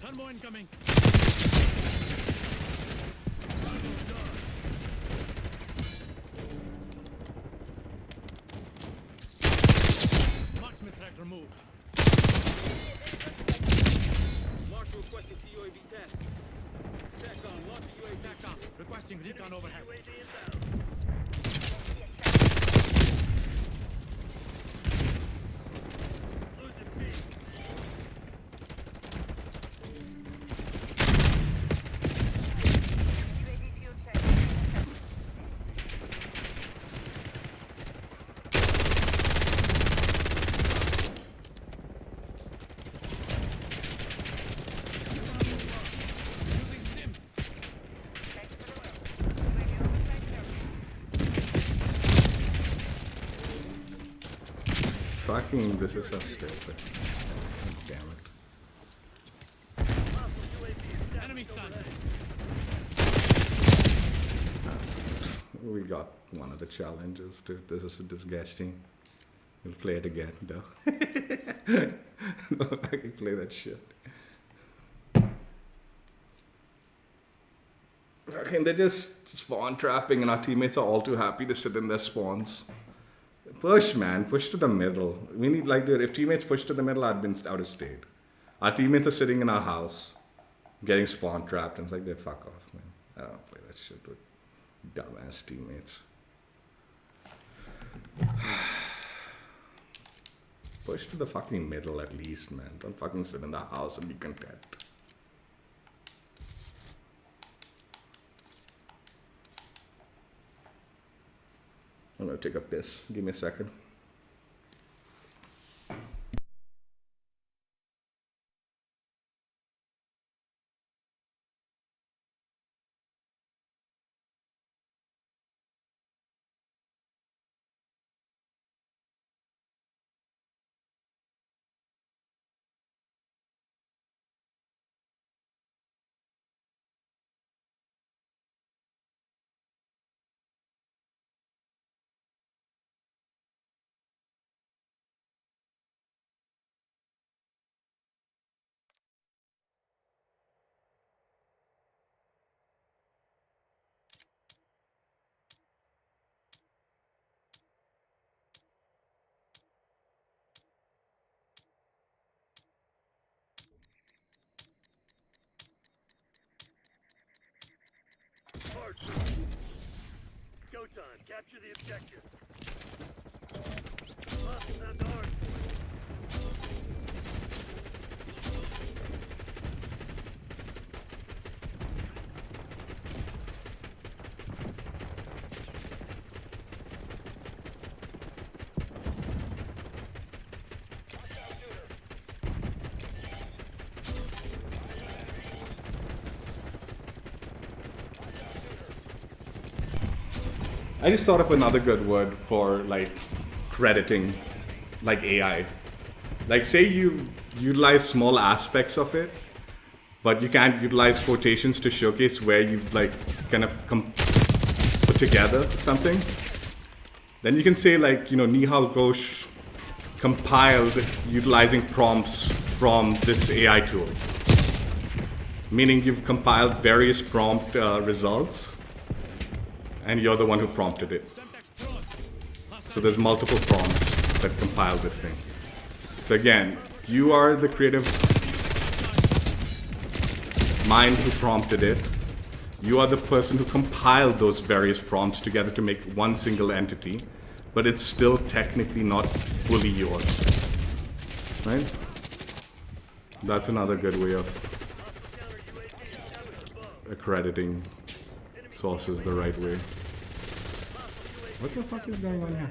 Turbo incoming. Marksman track removed. Marshal requesting CUAV test. TACOM, launch the UAV. TACOM, requesting recon overhead. UAV inbound. Losing B. UAV fuel check. Using stim. Thanks for the will. UAV oversight service. Fucking, this is so stupid. Damn it. Hostile UAV established Enemy stunned. overhead. We got one of the challenges, dude. This is disgusting. We'll play it again, though. I can play that shit. Fucking, they're just spawn trapping, and our teammates are all too happy to sit in their spawns. Push, man. Push to the middle. We need, like, dude, if teammates push to the middle, I would have stayed. Our teammates are sitting in our house, getting spawn trapped, and it's like, dude, fuck off, man. I don't play that shit with dumbass teammates. Push to the fucking middle at least, man. Don't fucking sit in the house and be content. I'm gonna take a piss. Give me a second. Hard. Go time. Capture the objective. Hostile down to hard point. I just thought of another good word for like crediting, like AI. Like say you utilize small aspects of it, but you can't utilize quotations to showcase where you've like kind of put together something. Then you can say like, Nihal Ghosh compiled utilizing prompts from this AI tool. Meaning you've compiled various prompt results and you're the one who prompted it. So there's multiple prompts that compile this thing. So again, you are the creative mind who prompted it. You are the person who compiled those various prompts together to make one single entity, but it's still technically not fully yours. Right? That's another good way of accrediting sources the right way. What the fuck is going on here?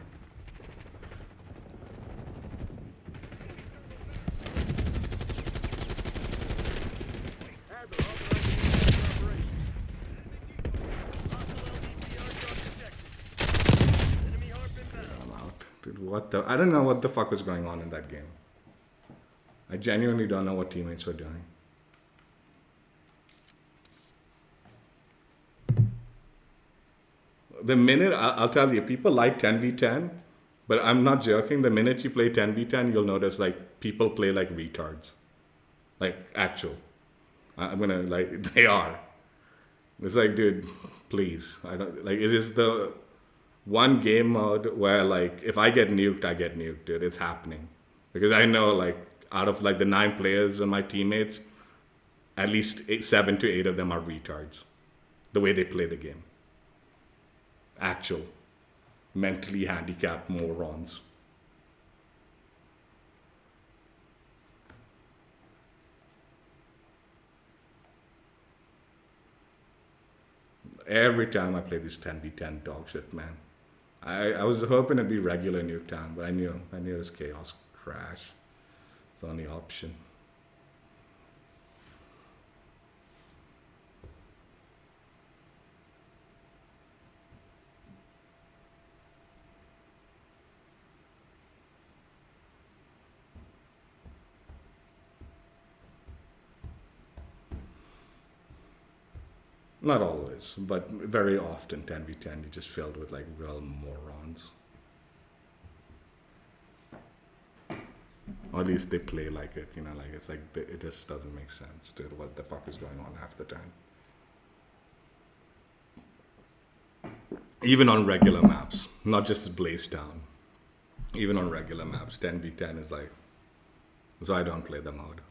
I'm out. Dude, I don't know what the fuck was going on in that game. I genuinely don't know what teammates were doing. The minute, I'll tell you, people like 10v10, but I'm not joking. The minute you play 10v10, you'll notice like people play like retards. Like actual. I'm gonna like, they are. It's like, dude, please. I don't, like, it is the one game mode where like, if I get nuked, I get nuked, dude. It's happening. Because I know like, out of like the 9 players and my teammates, at least 7 to 8 of them are retards. The way they play the game. Actual mentally handicapped morons. Every time I play this 10v10 dog shit, man. I was hoping it'd be regular Nuketown, but I knew it was chaos crash. It's the only option. Not always, but very often 10v10 you're just filled with like real morons. Or at least they play like it, like it's like it just doesn't make sense, dude. What the fuck is going on half the time? Even on regular maps, not just Blaze Town. Even on regular maps, 10v10 is like, so I don't play the mode.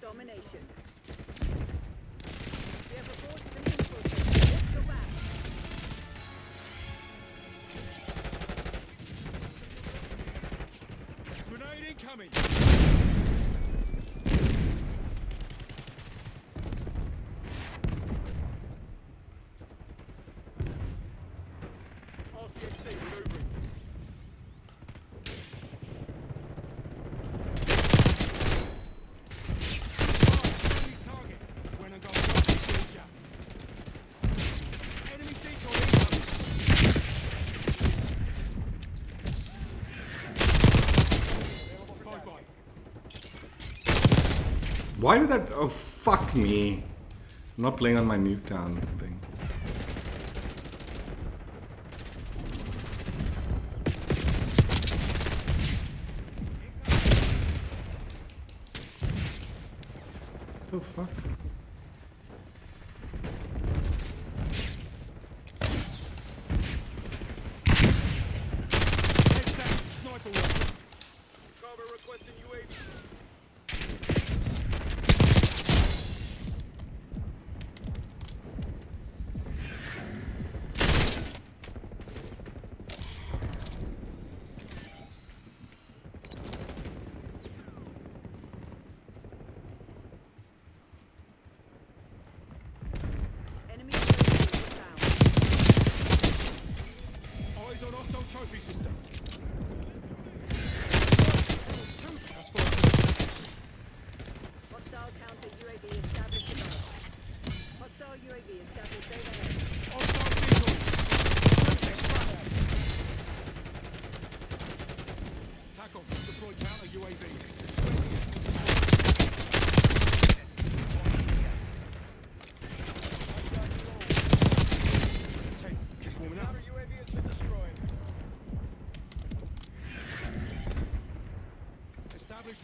Domination. We have reports and infiltrators. What's the wrap? Grenade incoming! RCXD maneuvering. Target. When I go soldier. Enemy decoy incoming. Five by. Why did that? Oh, fuck me. I'm not playing on my Nuketown thing. What the fuck? Heads down. Sniper weapon. Carver requesting UAV. Enemy UAV found. Eyes on hostile trophy system. That's fine.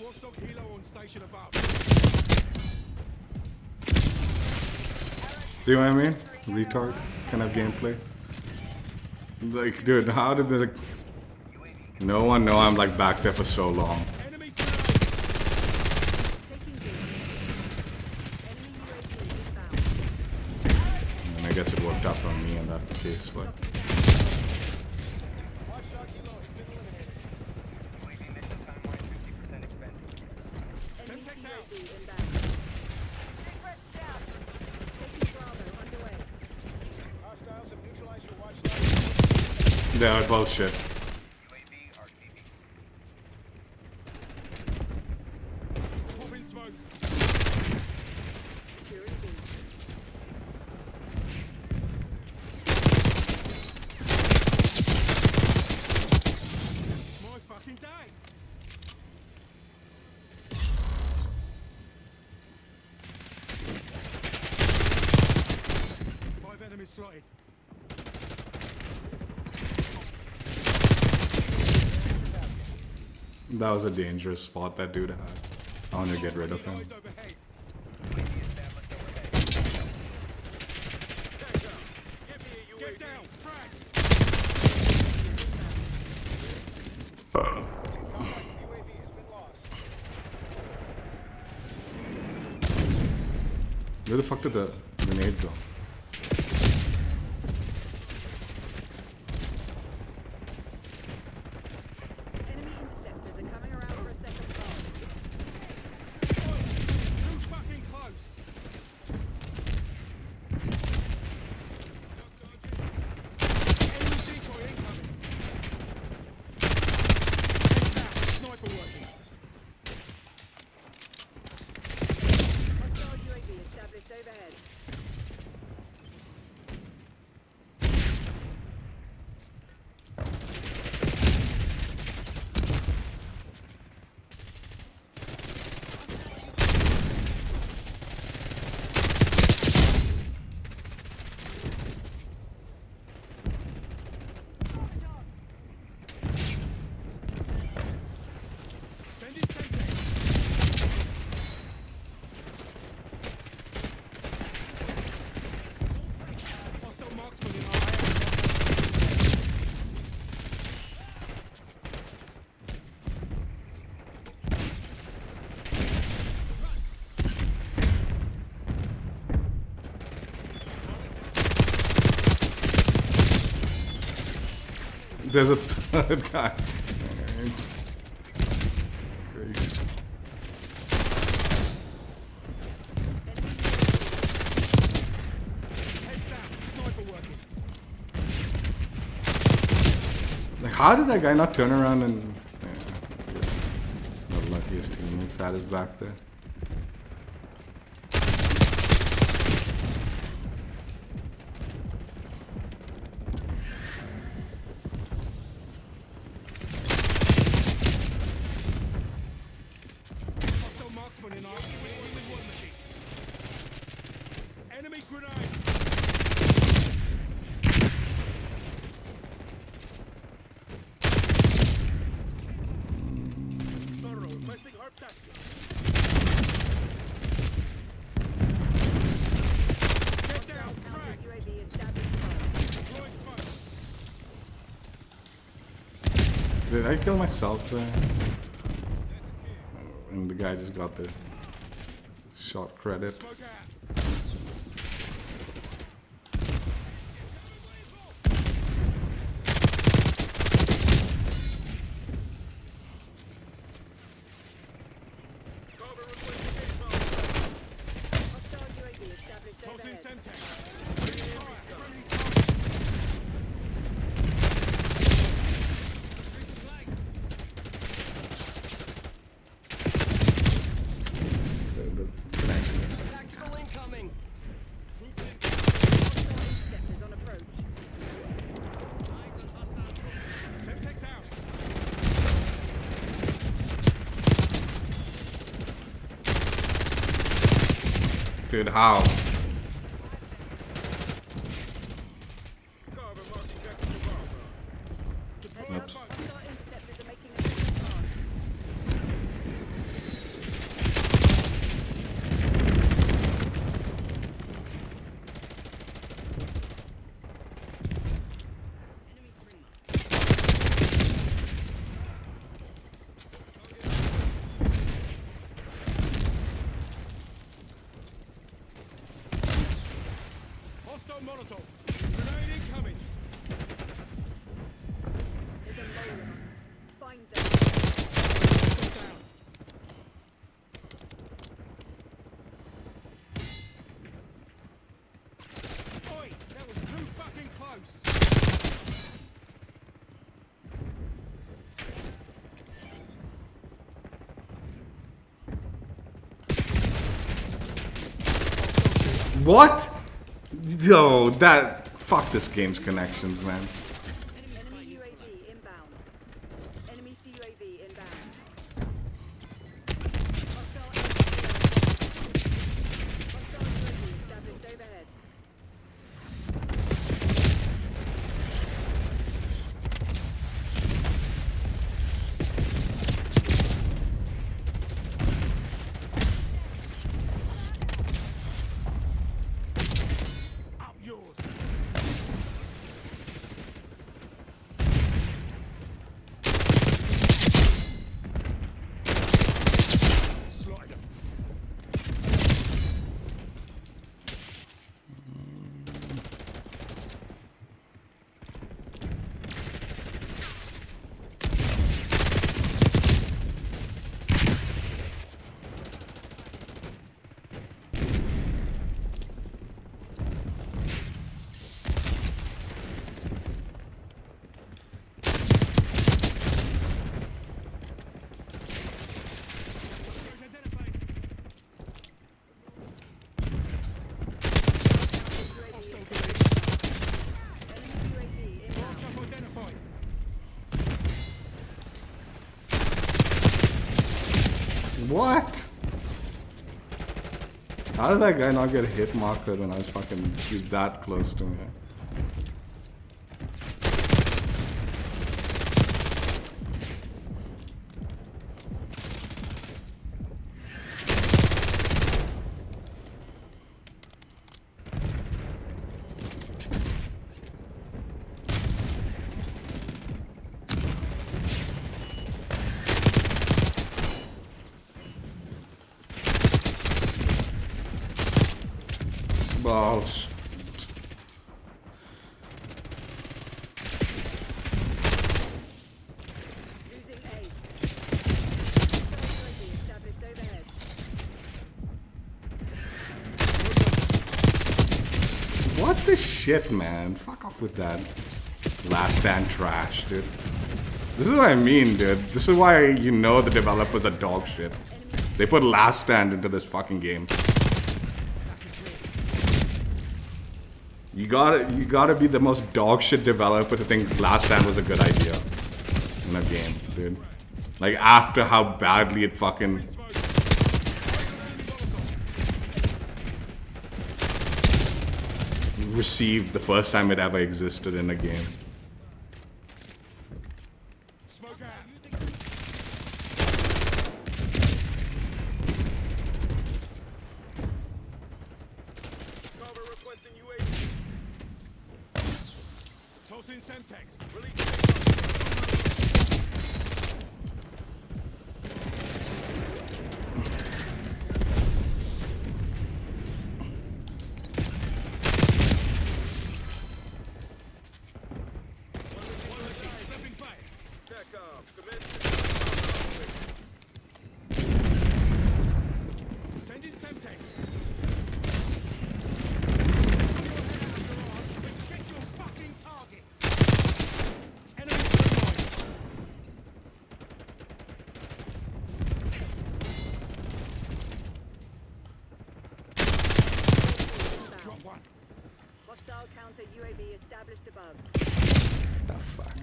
Watchdog Hilo on station above. See what I mean? Retard kind of gameplay. Like, dude, how did the... No one know I'm like back there for so long. Enemy grenade. Taking B. Enemy UAV inbound. And I guess it worked out for me in that case, but... Watchdog Kilo has been eliminated. UAV mission timeline 50% expended. Enemy Semtex out. UAV inbound. Taking Bravo underway. Hostiles have neutralized your watchdog. They're bullshit. UAV RTB. Popping smoke. Securing B. My fucking day. Five enemies slotted. That was a dangerous spot that dude had. I want to get rid of him. Eyes overhead. UAV established overhead. Get down. Frag. UAV has been lost. Where the fuck did the grenade go? Enemy interceptors are coming around for a second call. Too fucking close. Enemy decoy incoming. Heads down. Sniper working. Hostile UAV established overhead. Send in Semtex. Hostile marksman in our area. There's a third guy. Christ. Heads down. Sniper working. Like, how did that guy not turn around and... Yeah, the luckiest teammates had his back there. Hostile marksman in our war machine. Enemy grenade. Thorough, requesting herb tasking. Get down, frag. UAV established above. Deploying smoke. Did I kill myself there? And the guy just got the shot credit. Smoke out. Cover requesting inbound. Hostile UAV established Tossing overhead. Semtex. Friendly target. The connection is... Tactical incoming. Hostile interceptors on approach. Semtex out. Dude, how? Cover marking vector to Bravo. Heads up. Oops. Hostile interceptors are making a second pass. Hostile Molotov. Grenade incoming. There's a mole. Find them. Down. Oi, that was too fucking close. What? Yo, that. Fuck this game's connections, man. Enemy UAV inbound. Enemy CUAV inbound. Hostile UAV established overhead. Up yours. Slide 'em. Identified. Hostile grenade. Enemy UAV inbound. Hostile identified. What? How did that guy not get a hit marker when I was fucking. He's that close to me? Balls. Losing A. Hostile UAV established overhead. What the shit, man? Fuck off with that. Last stand trash, dude. This is what I mean, dude. This is why you know the developers are dog shit. They put last stand into this fucking game. You gotta be the most dog shit developer to think last stand was a good idea in a game, dude. Like after how badly it fucking received the first time it ever existed in a game. Smoke out. Cover requesting UAV. Tossing Semtex. Release. Stepping fire. TACOM, commence. Sending Semtex. Check your fucking target. Enemy thermite. Drop one. Hostile counter UAV established above. The fuck.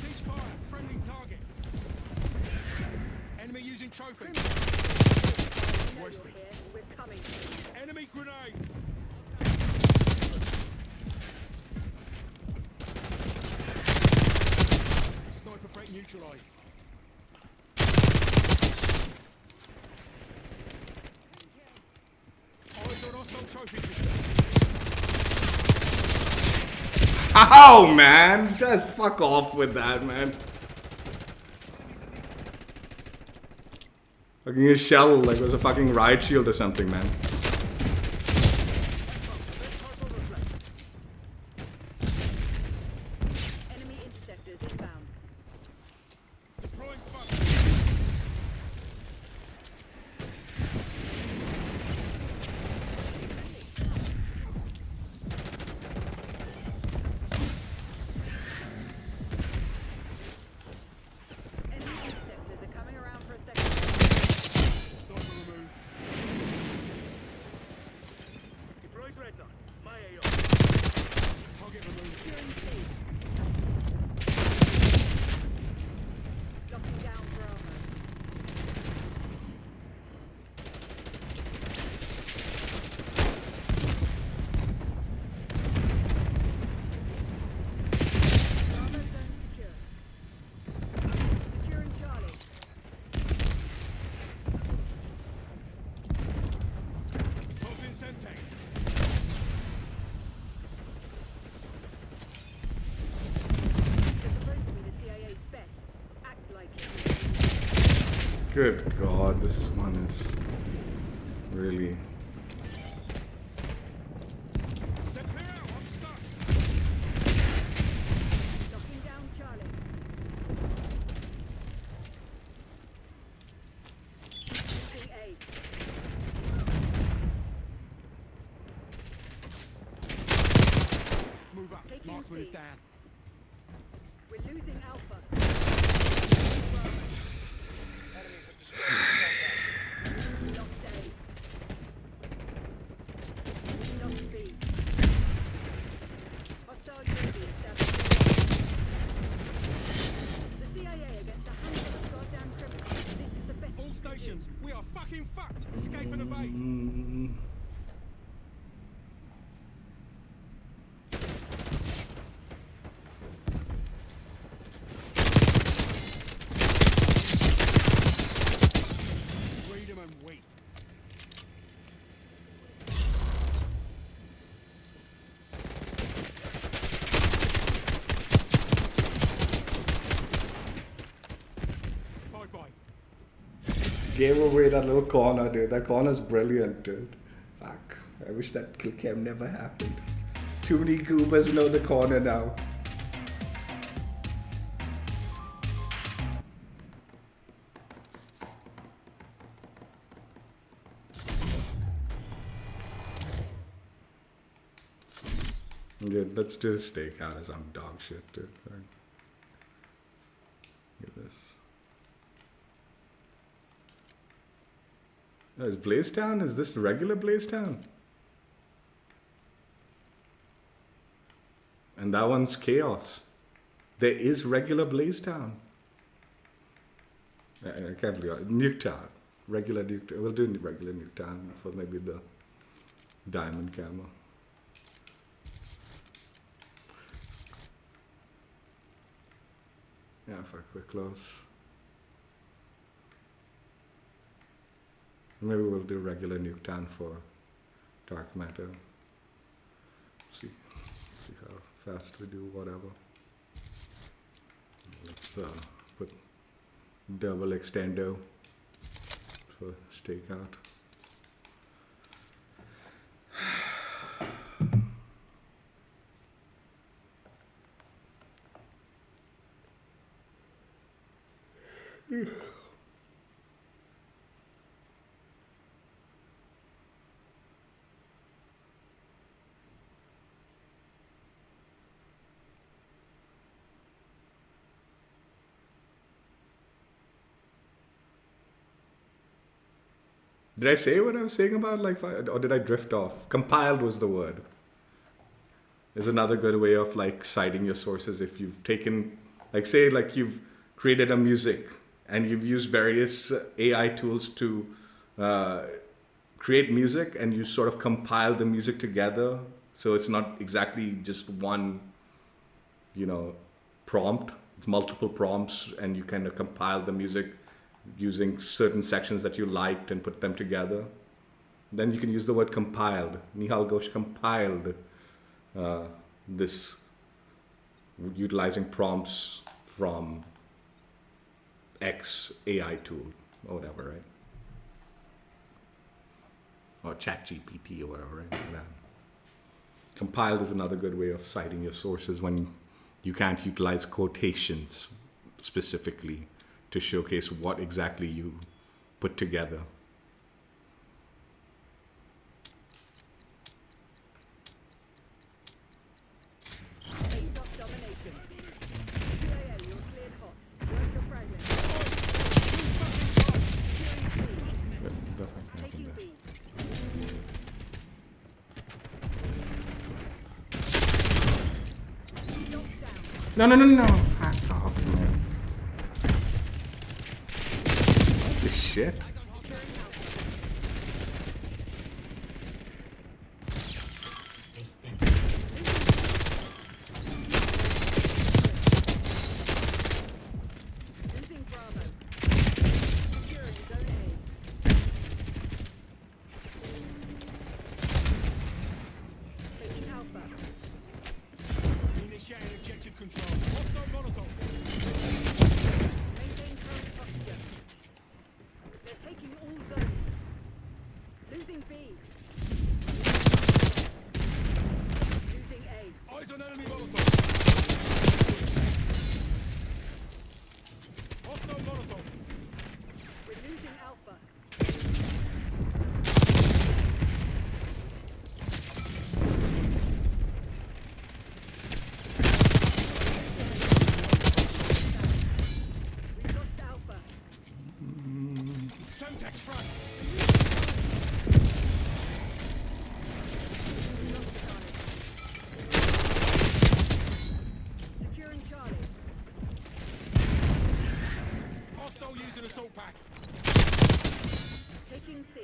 Ceasefire. Friendly target. Enemy using trophy. Know Wasted. you're here. We're coming. Enemy grenade. Sniper threat neutralized. Eyes on hostile trophy system. How, man? Just fuck off with that, man. Fucking his shell like it was a fucking riot shield or something, man. Enemy interceptors inbound. Deploying smoke. Enemy interceptors are coming around for a second. Sniper removed. Deploy Dreadnought. My AO. Target removed. Securing C. Locking down Bravo. Bravo zone secure. Securing Charlie. Tossing Semtex. You're supposed to be the CIA's best. Act like it. Good God, this one is really. Set clear out. I'm stuck. Locking down Charlie. Using A. Move up. Taking Marksman is C. down. We're losing Alpha. Locked A. Locked B. Hostile UAV established. The CIA against a handful of goddamn criminals. This is the best. All stations. We are fucking fucked. Escape and evade. Read 'em and weep. Fight by. Gave away that little corner, dude. That corner's brilliant, dude. Fuck. I wish that kill cam never happened. Too many goobers know the corner now. Dude, let's do a stakeout as some dog shit, dude. Look at this. Oh, is Blazetown? Is this regular Blazetown? And that one's Chaos. There is regular Blazetown. I can't believe it. Nuketown. Regular Nuketown. We'll do regular Nuketown for maybe the diamond camo. Yeah, fuck, we're close. Maybe we'll do regular Nuketown for dark matter. See how fast we do whatever. Let's put double extendo for stakeout. Did I say what I was saying about or did I drift off? Compiled was the word. Is another good way of like citing your sources if you've taken, like say like you've created a music and you've used various AI tools to create music and you sort of compile the music together so it's not exactly just one, prompt. It's multiple prompts and you kind of compile the music using certain sections that you liked and put them together. Then you can use the word compiled. Nihal Ghosh compiled this utilizing prompts from X AI tool or whatever, right? Or ChatGPT or whatever, right? Yeah. Compiled is another good way of citing your sources when you can't utilize quotations specifically to showcase what exactly you put together. Face off domination. CIA, you're cleared hot. Work your fragment. Taking B. Lock down. No. Fuck off, man. What the shit? Losing Bravo. Securing Zone A. Taking Alpha. Initiating objective control. Hostile Molotov. Maintain current posture. They're taking all zones. Losing B. Losing A. Eyes on enemy Molotov. Hostile Molotov. We're losing Alpha. We've lost Alpha. Semtex front. We lost Charlie. Securing Charlie. Hostile using assault pack. Taking C.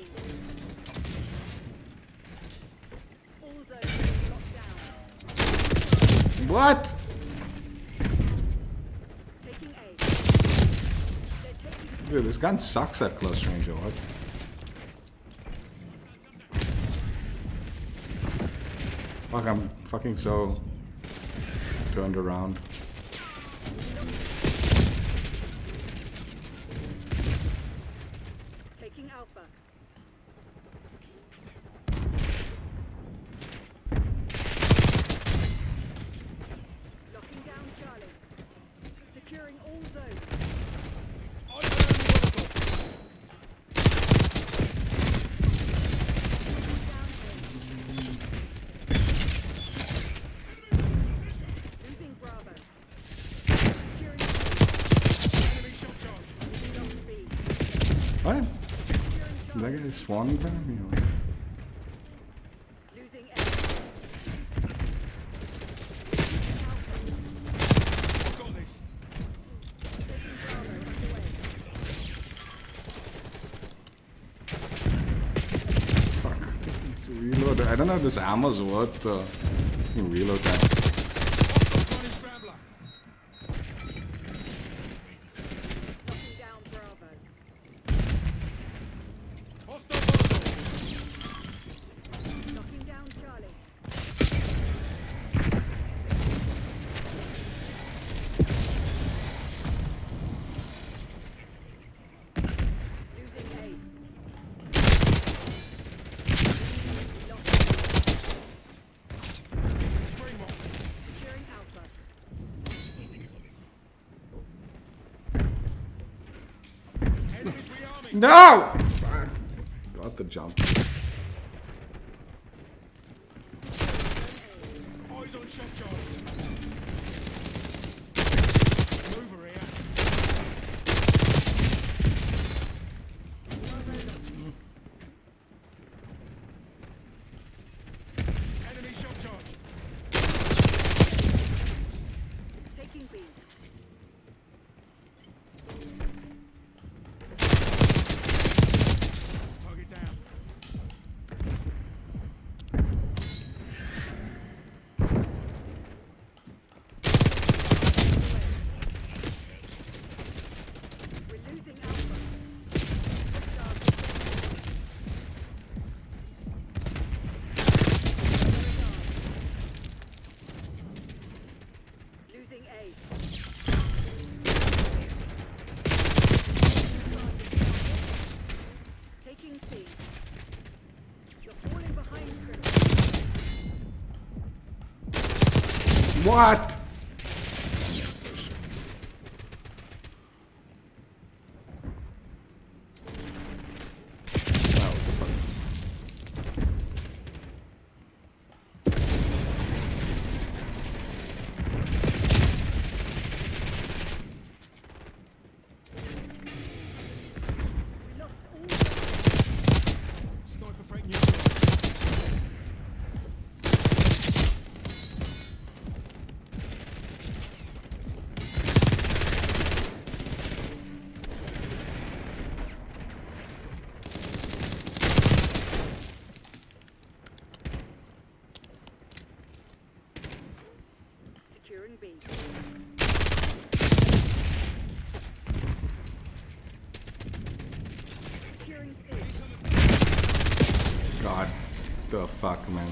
All zones locked down. What? Taking A. They're taking Dude, this gun sucks at close range or what? Fuck, I'm fucking so turned around. taking Alpha. Locking down Charlie. Securing all zones. Eyes on enemy Molotov. Down losing Bravo. Securing Enemy shot charge. lost B. What? Securing Did I Charlie. get swan in front of me? Or? Losing A. I've got this. Taking Bravo underway. Fuck. Reload. I don't know if this ammo's worth reload that. Hostile running scrambler. Locking down Bravo. Hostile Molotov. Locking down Charlie. Losing A. Locked. Springwall. Securing Alpha. Enemies rearming. No! Fuck. Got the jump. Eyes on shot charge. Mover here. Enemy shot charge. Taking B. Target down. What? Wow, what the fuck? Sniper frightening you. Securing B. Securing C. God, the fuck, man.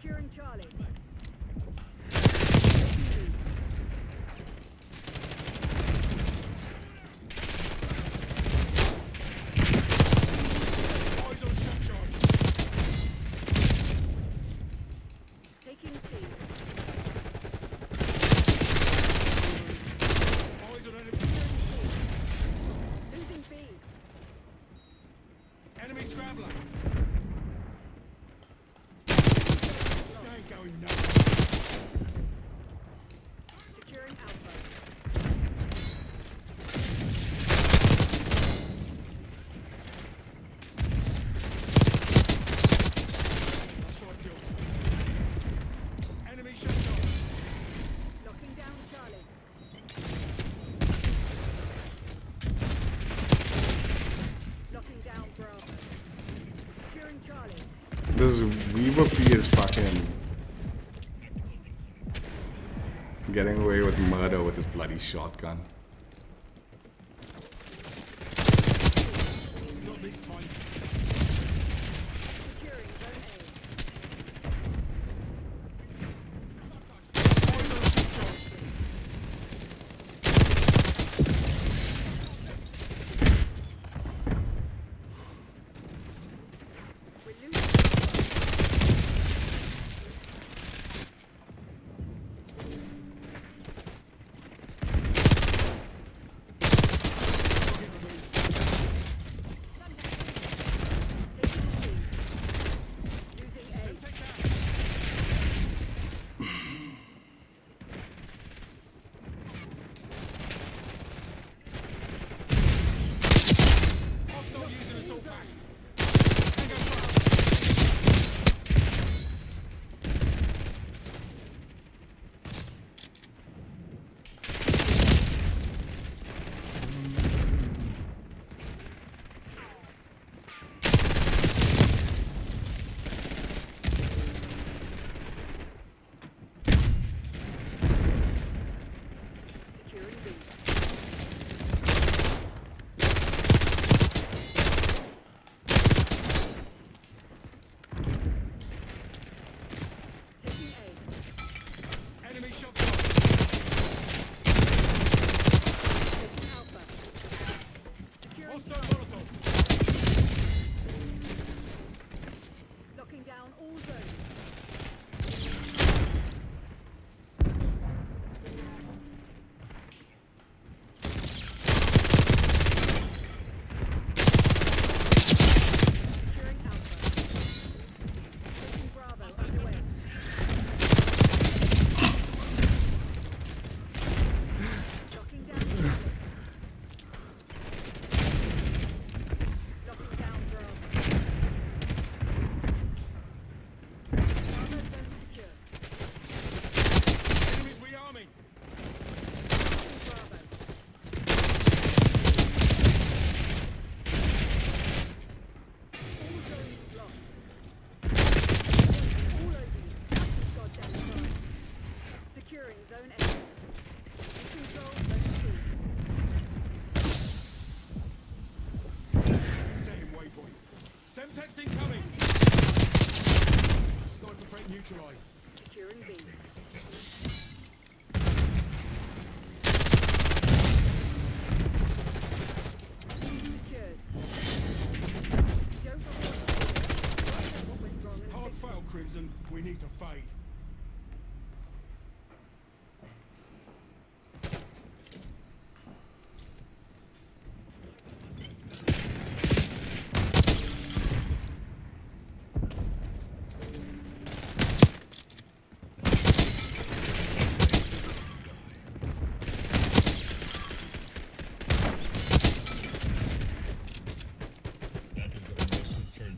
Securing Charlie. Eyes on shot charge. Taking C. Eyes on enemy. Losing B. Enemy scrambler. You ain't going nowhere. Securing Alpha. That's 5 kills. Enemy shot charge. Locking down Charlie. Locking down Bravo. Securing Charlie. This Weaver P is fucking getting away with murder with his bloody shotgun. Not this time. Securing Zone A. Eyes on shot charge. We're losing. securing B. Secured. Go for more secure. Find out what went wrong and Hard fix it. fail, Crimson. We need to fade.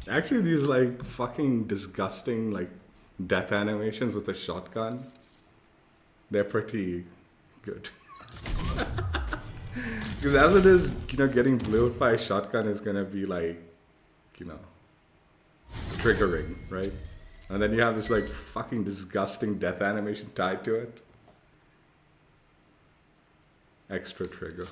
Actually, these like fucking disgusting like death animations with a shotgun, they're pretty good. Because as it is, getting blew up by a shotgun is gonna be like, triggering, right? And then you have this like fucking disgusting death animation tied to it. Extra trigger.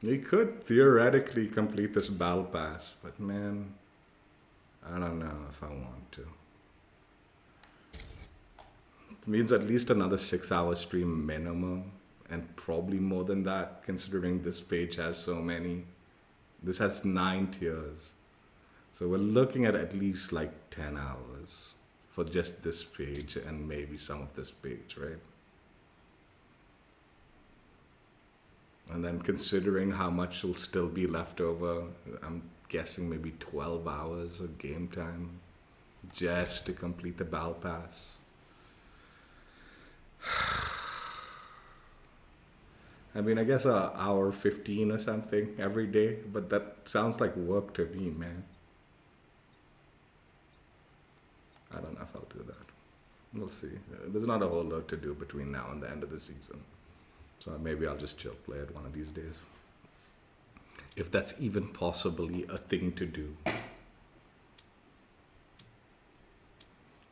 We could theoretically complete this battle pass, but man, I don't know if I want to. It means at least another 6-hour stream minimum, and probably more than that, considering this page has so many. This has 9 tiers. So we're looking at least like 10 hours for just this page and maybe some of this page, right? And then considering how much will still be left over, I'm guessing maybe 12 hours of game time just to complete the battle pass. I mean, I guess an hour 15 or something every day, but that sounds like work to me, man. I don't know if I'll do that. We'll see. There's not a whole lot to do between now and the end of the season. So maybe I'll just chill play it one of these days. If that's even possibly a thing to do.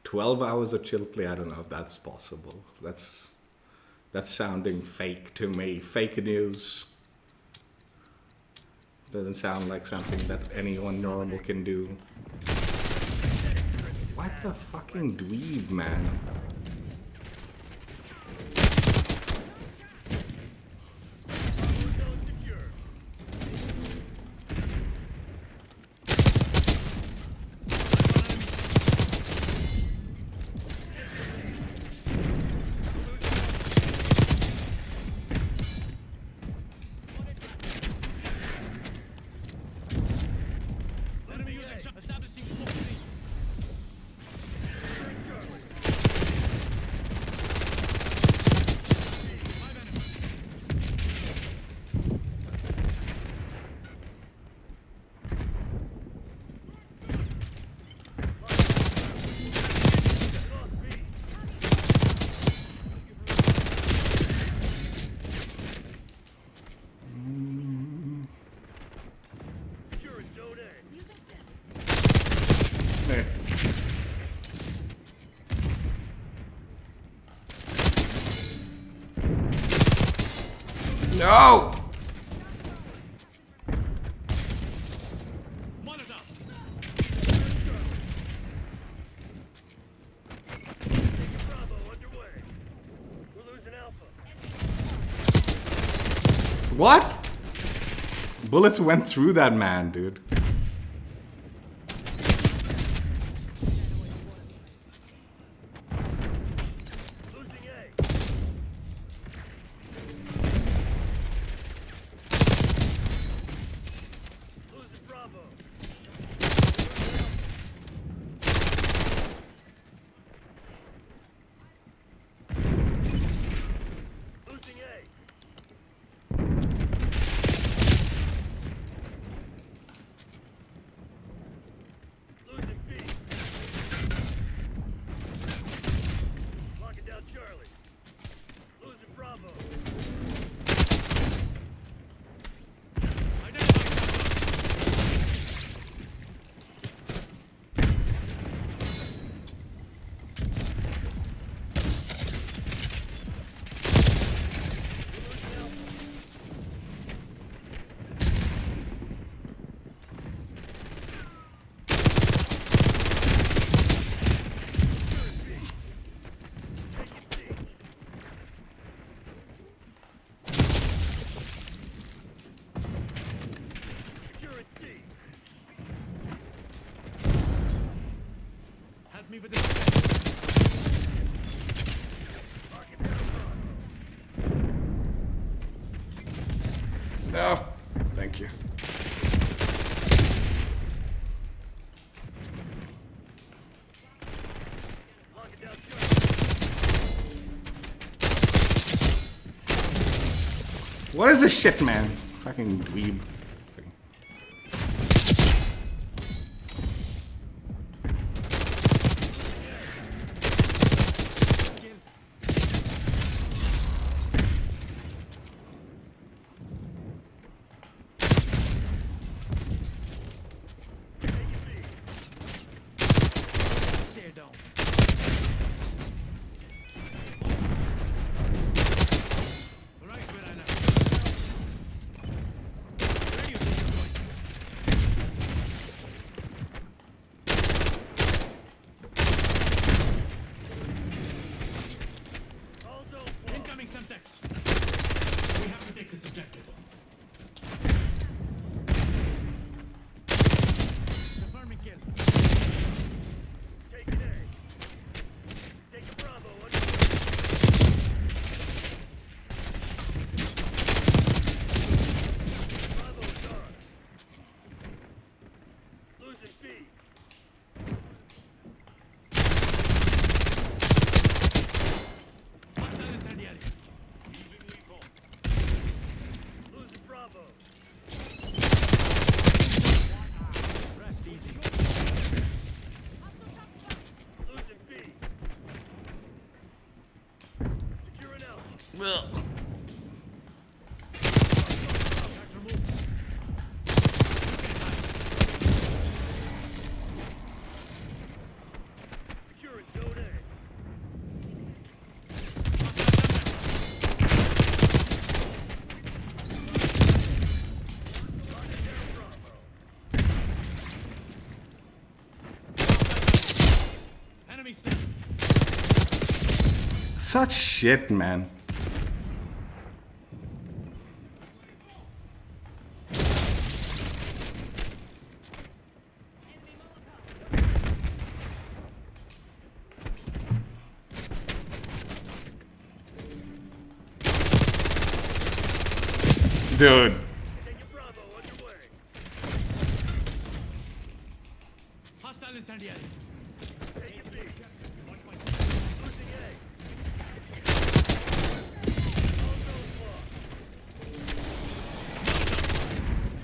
12 hours of chill play, I don't know if that's possible. That's sounding fake to me. Fake news. Doesn't sound like something that anyone normal can do. What the fucking dweeb, man? No! What? Bullets went through that man, dude. Charlie. Losing Bravo. Security. Help me with this. Locking down Bravo. No. Thank you. Locking down Charlie. What is this shit, man? Fucking dweeb. Fucking- Stay down. Right where I left. Radio deployed. All zone flow. Incoming Semtex. We have to take this objective. Confirming kill. Taking A. Taking Bravo. Bravo Star. Losing B. Hostile incendiary. Losing Bravo. Rest easy. Losing B. Securing L. Contract removed. Securing Zone A. Locking down Bravo. Enemy still. Such shit, man. Dude. Taking Bravo underway. Hostile incendiary. Taking B. Watch my step. Losing A. All zones lost.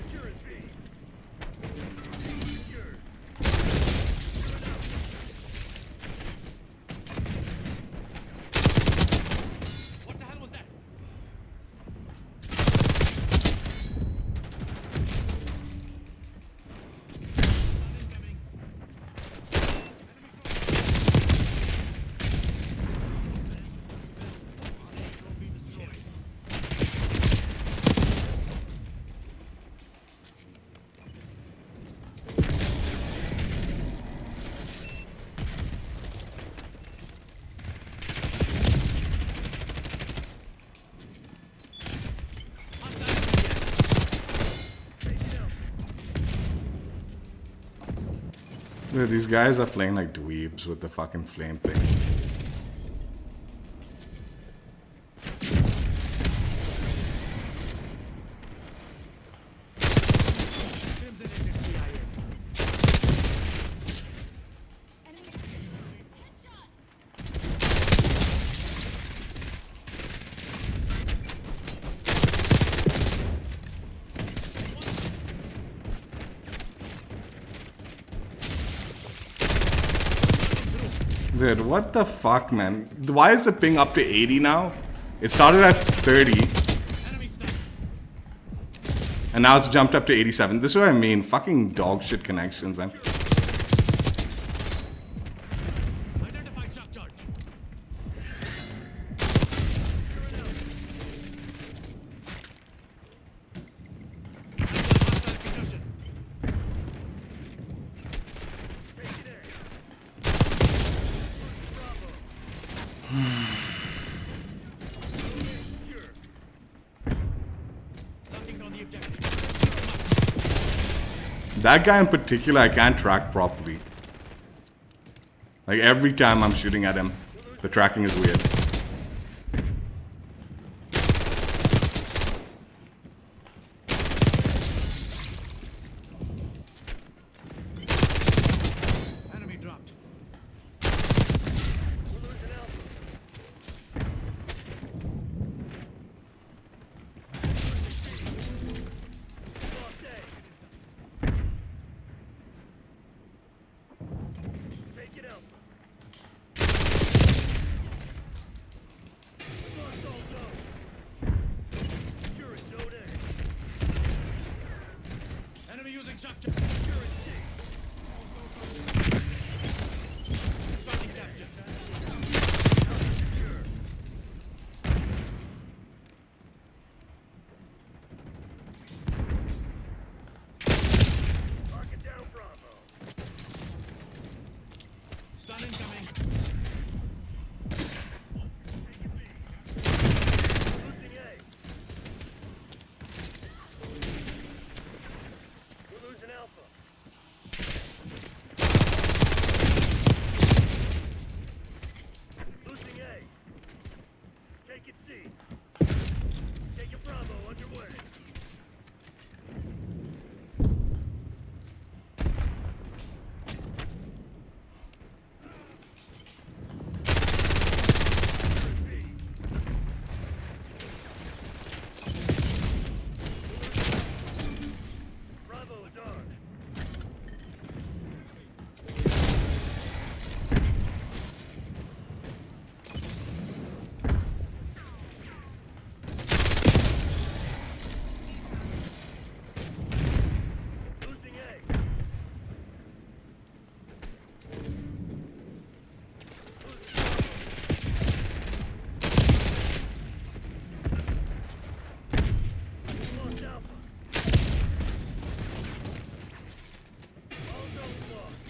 Securing B. Secured. Securing Alpha. What the hell was that? Incoming. Trophy destroyed. Hostile incendiary. Taking Alpha. Dude, these guys are playing like dweebs with the fucking flame thing. Crimson agent CIA. Dude, what the fuck, man? Why is the ping up to 80 now? It started at 30. Enemy stuck. And now it's jumped up to 87. This is what I mean. Fucking dog shit connections, man. Identified shock charge. Hostile ignition. Locking down the objective. That guy in particular, I can't track properly. Like every time I'm shooting at him, the tracking is weird. Enemy dropped. Take it out. Enemy using shock charge. Starting capture. Mark it down, Bravo. Stun incoming. Losing A. We're losing Alpha. Losing A. Take it C. Take it Bravo, underway. Bravo is on. Losing A. Lost Alpha. All zones lost.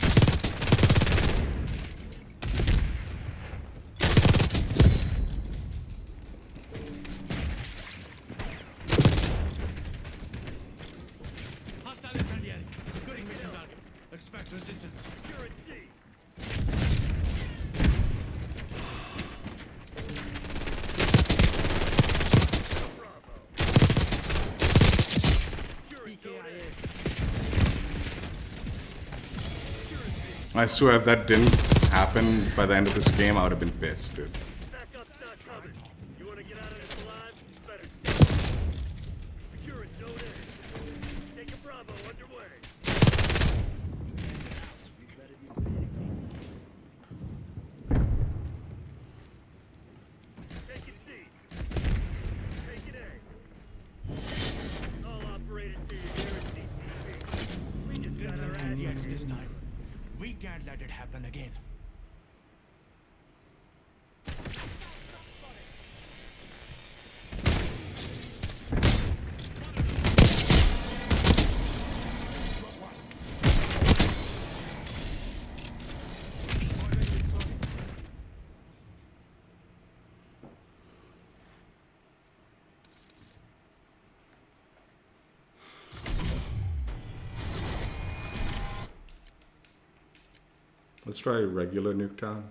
Hostile incendiary. Securing mission target. Expect resistance. Secure at C. Bravo. Secure at Zone A. Secure at B. I swear if that didn't happen by the end of this game, I would have been pissed, dude. Backup's not coming. You want to get out of this alive? Better stay. Secure at Zone A. Take a Bravo underway. Take it C. Take it A. All operators to your nearest CCP. We just got our ass Yes, this time. We can't let it happen again. Let's try regular Nuketown.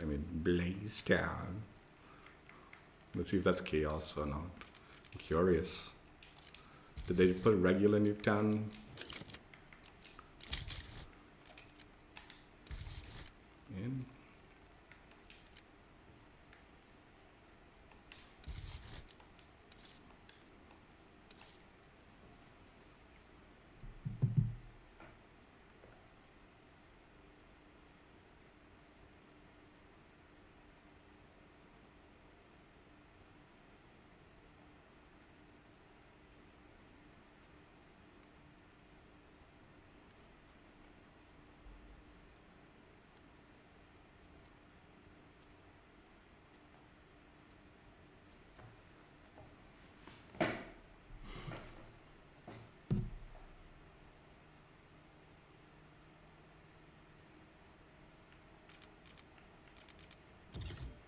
I mean, Blaze Town. Let's see if that's chaos or not. I'm curious. Did they put regular Nuketown? In?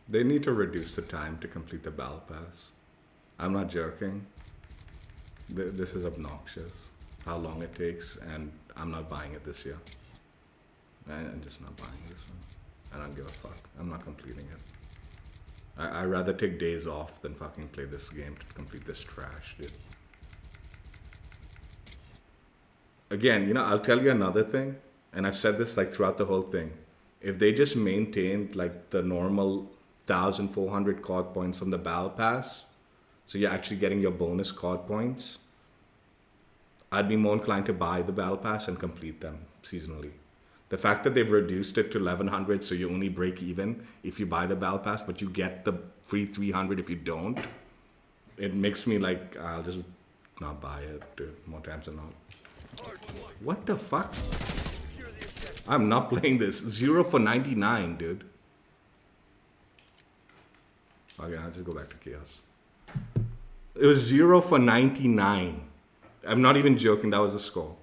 They need to reduce the time to complete the battle pass. I'm not joking. This is obnoxious. How long it takes, and I'm not buying it this year. I'm just not buying this one. I don't give a fuck. I'm not completing it. I'd rather take days off than fucking play this game to complete this trash, dude. Again, you know, I'll tell you another thing, and I've said this like throughout the whole thing. If they just maintained like the normal 1,400 COD points from the battle pass, so you're actually getting your bonus COD points, I'd be more inclined to buy the battle pass and complete them seasonally. The fact that they've reduced it to 1,100, so you only break even if you buy the battle pass, but you get the free 300 if you don't, it makes me like, I'll just not buy it, dude, more times than not. What the fuck? I'm not playing this. 0 for 99, dude. Okay, I'll just go back to chaos. It was 0 for 99. I'm not even joking, that was the score.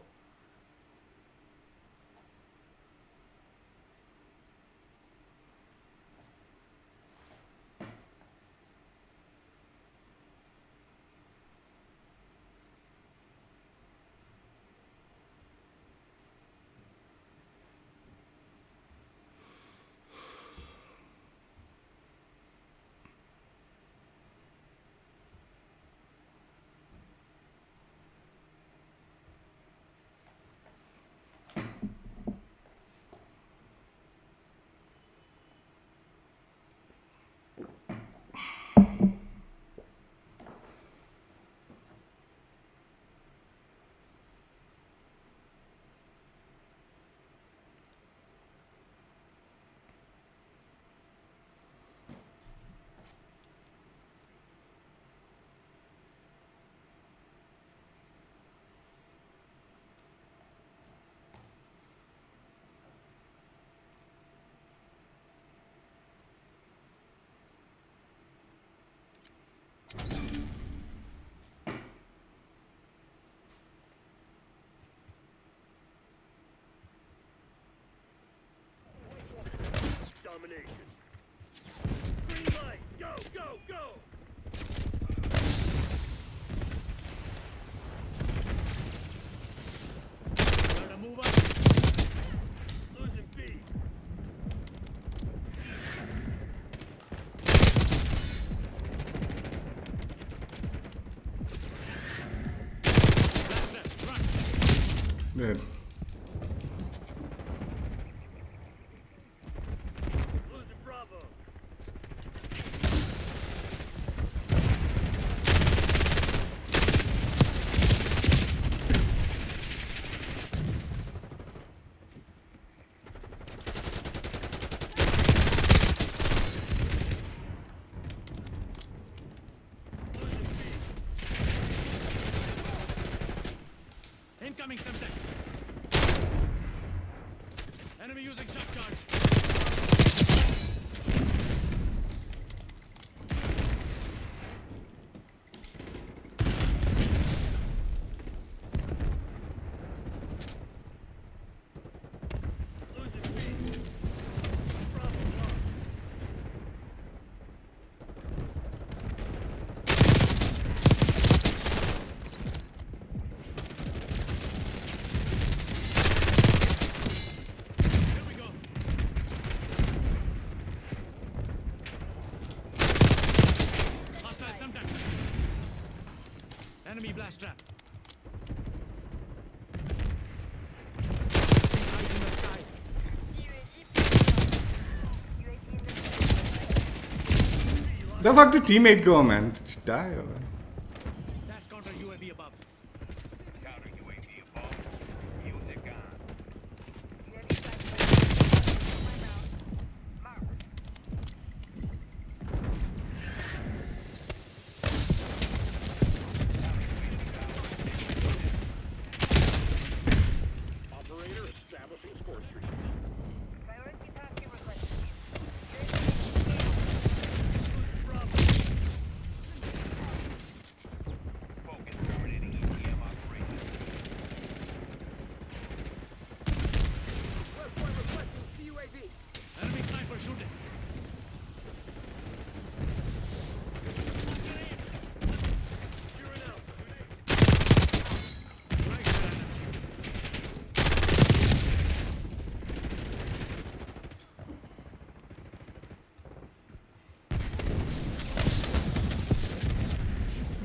Domination. Green light. Go, go, go. Gotta move up. Losing B. Left, run. Dude. Losing Bravo. Losing B. Incoming Semtex. Enemy using shock charge. Losing B. Bravo lost. Here we go. Hostile Semtex. Enemy blast trap. Eyes in the sky. The fuck did teammate go, man? Did she die or what? Dash counter UAV above. Counter UAV above. Use it gun. Operator establishing score streak. Priority tasking requested. Losing Bravo.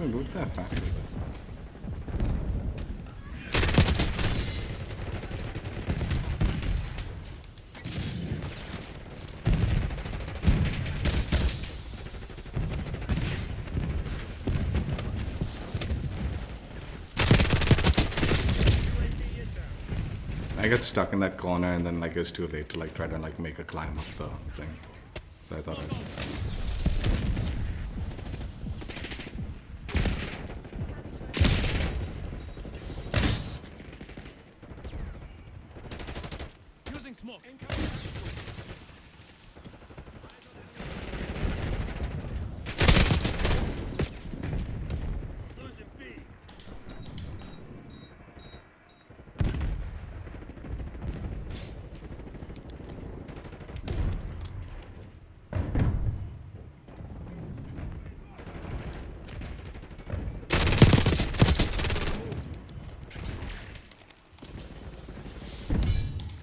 Dude, what the fuck is this? I got stuck in that corner and then like it was too late to like try to like make a climb up the thing. So I thought I'd... Using smoke. Losing B.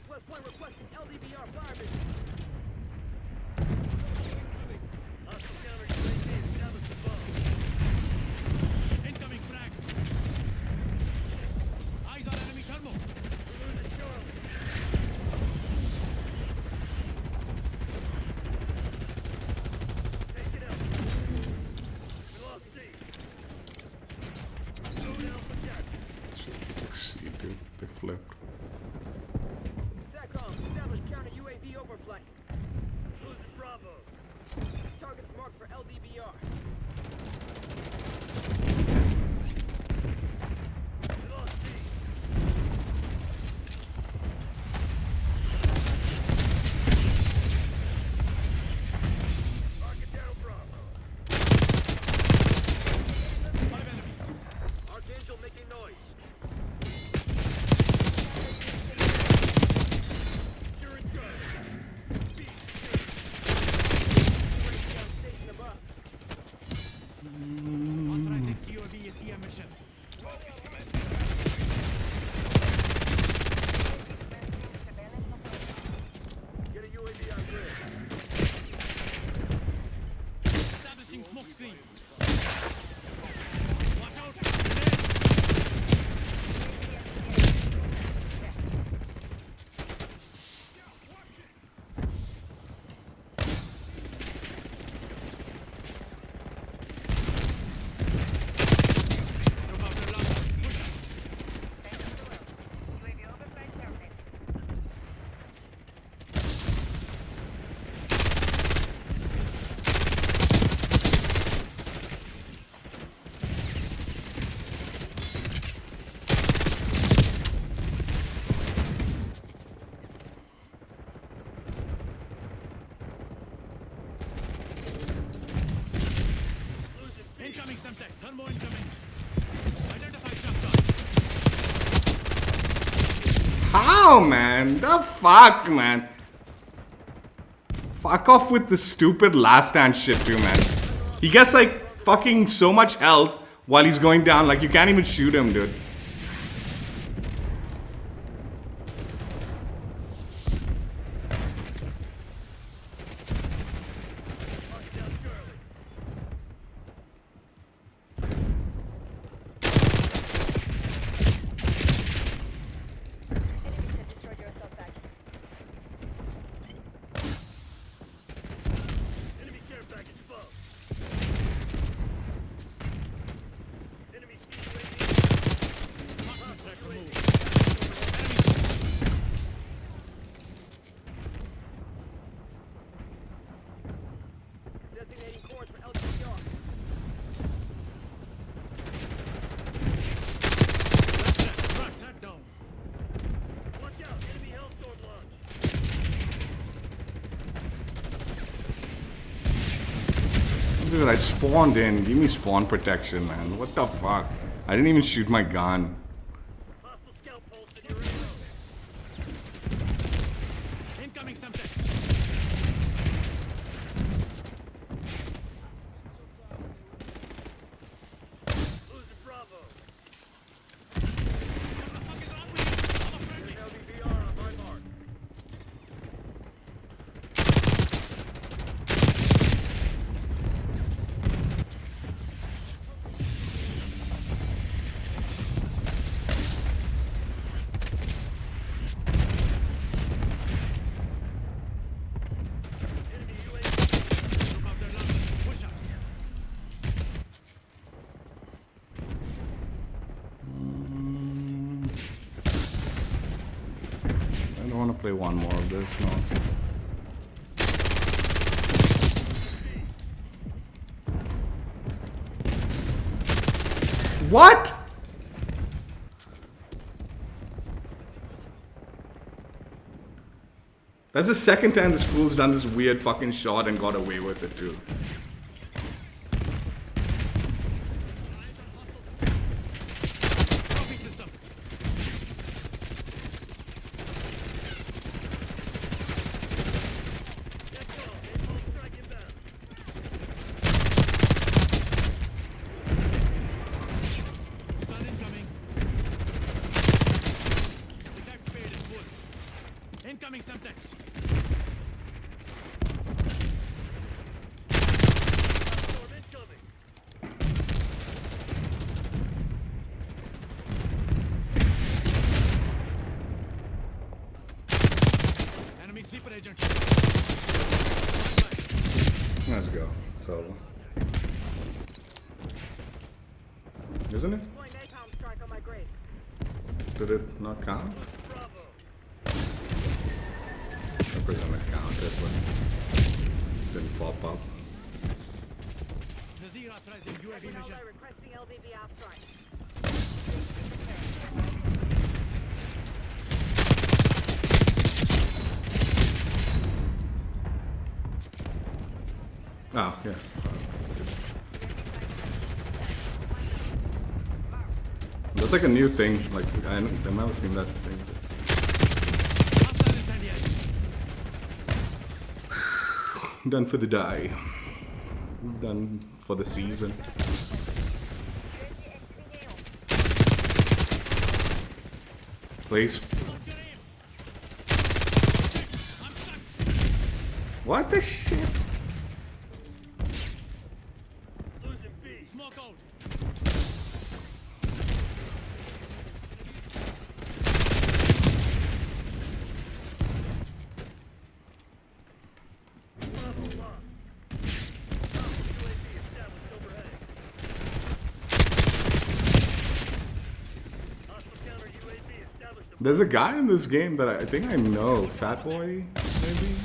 West Point requesting LDBR fire mission. Hostile counter UAV established above. Incoming frag. Eyes on enemy thermal. We're losing Charlie. Take it out. We lost C. Go down for Jack. Shit, see, dude, they flipped. SATCOM, established counter UAV overflight. Losing Bravo. Targets marked for LDBR. We lost C. Mark it down Bravo. 5 enemies. Archangel making noise. Securing Charlie. B. UAV on station above. Authorizing COV ECM mission. Get a UAV on grid. Establishing smoke screen. Watch out. Grenade. Go about their ladder. Push up. UAV overflight terminated. Incoming Semtech. Thermo incoming. Identify shotgun. How, man? The fuck, man? Fuck off with the stupid last stand shit too, man. He gets like fucking so much health while he's going down, like you can't even shoot him, dude. Mark down Charlie. Enemies have destroyed your assault package. Enemy care package above. Enemy C UAV. Contact removed. Designating course for LDBR. Track that down. Watch out. Enemy Hellstorm launch. Dude, I spawned in. Give me spawn protection, man. What the fuck? I didn't even shoot my gun. Hostile scout pulse in your inroad. Incoming Semtech. Losing Bravo. What the fuck is wrong with you? I'm a friendly. LDBR on my mark. Play one more of this nonsense. What? That's the second time this fool's done this weird fucking shot and got away with it too. Copy system. That's all. Napalm strike inbound. Stun incoming. Attack speed is full. Incoming Semtex. Storm incoming. Enemy sleeper agent. Let's go. It's over. Isn't it? Deploy napalm strike on my grave. Did it not count? Bravo. I presume it counted, but didn't pop up. Nazir authorizing UAV mission. Ronaldo requesting LVB airstrike. Oh, yeah. That's like a new thing. Like, I've never seen that thing. Hostile in San Diego. Done for the day. Done for the season. Please. Lock your aim. I'm stuck. What the shit? Losing B. Smoke out. Bravo lost. UAV established overhead. Hostile counter UAV established above. There's a guy in this game that I think I know. Fat Boy, maybe?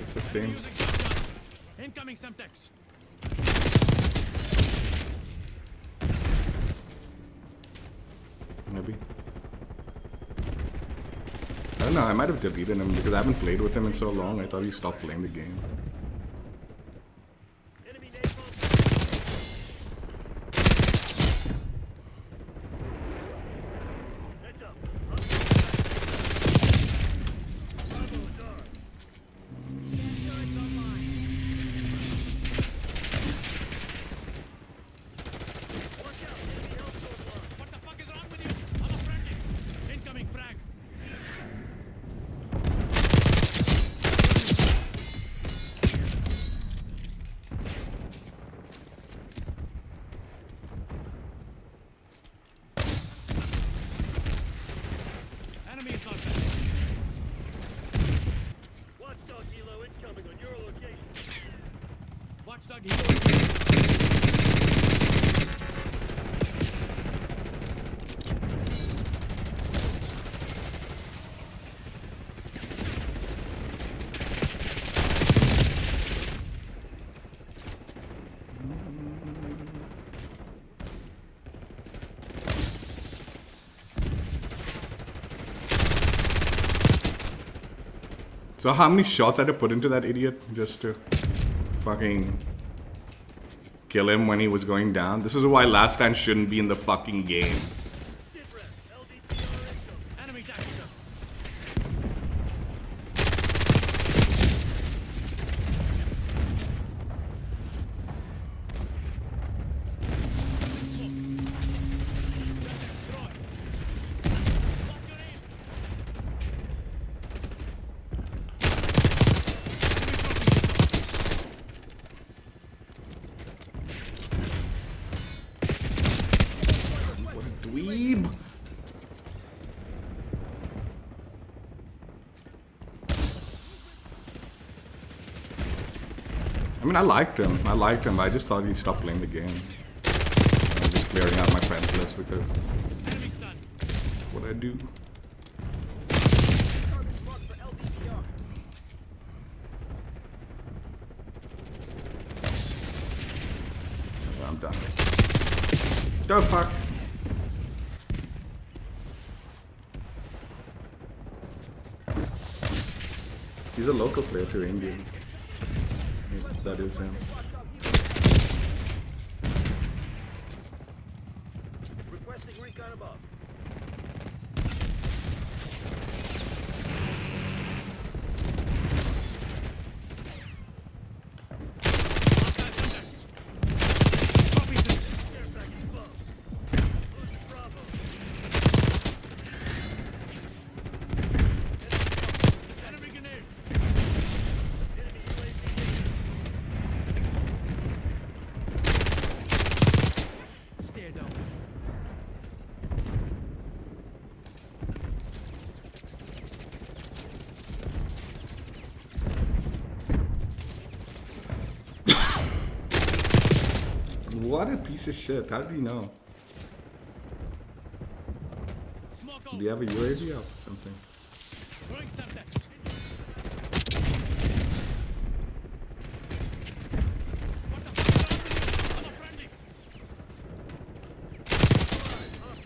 It's the same. Using shotgun. Incoming Semtex. Maybe. I don't know, I might have deleted him because I haven't played with him in so long. I thought he stopped playing the game. Enemy napalm. Heads up. Bravo is armed. Turrets online. Watch out. Enemy hellstorm line. What the fuck is wrong with you? I'm a friendly. Incoming frag. Enemy is not there. Watchdog helo incoming on your location. Watchdog hero. So how many shots I had to put into that idiot just to fucking kill him when he was going down? This is why last stand shouldn't be in the fucking game. Sit rep. LDPR incoming. Enemy tactical. What a dweeb. I mean, I liked him. But I just thought he stopped playing the game. I was just clearing out my friends list because Enemy stun. what I do. done. The fuck? He's a local player too, Indian. If that is him. Requesting recon above. Hostile contact. Copy this. Care package above. Losing Bravo. Enemy grenade. Enemy UAV. Stay down. What a piece of shit. How did he know? Smoke Do out. you have a UAV or something? Throwing something. What the fuck? I'm a friendly. Starting through.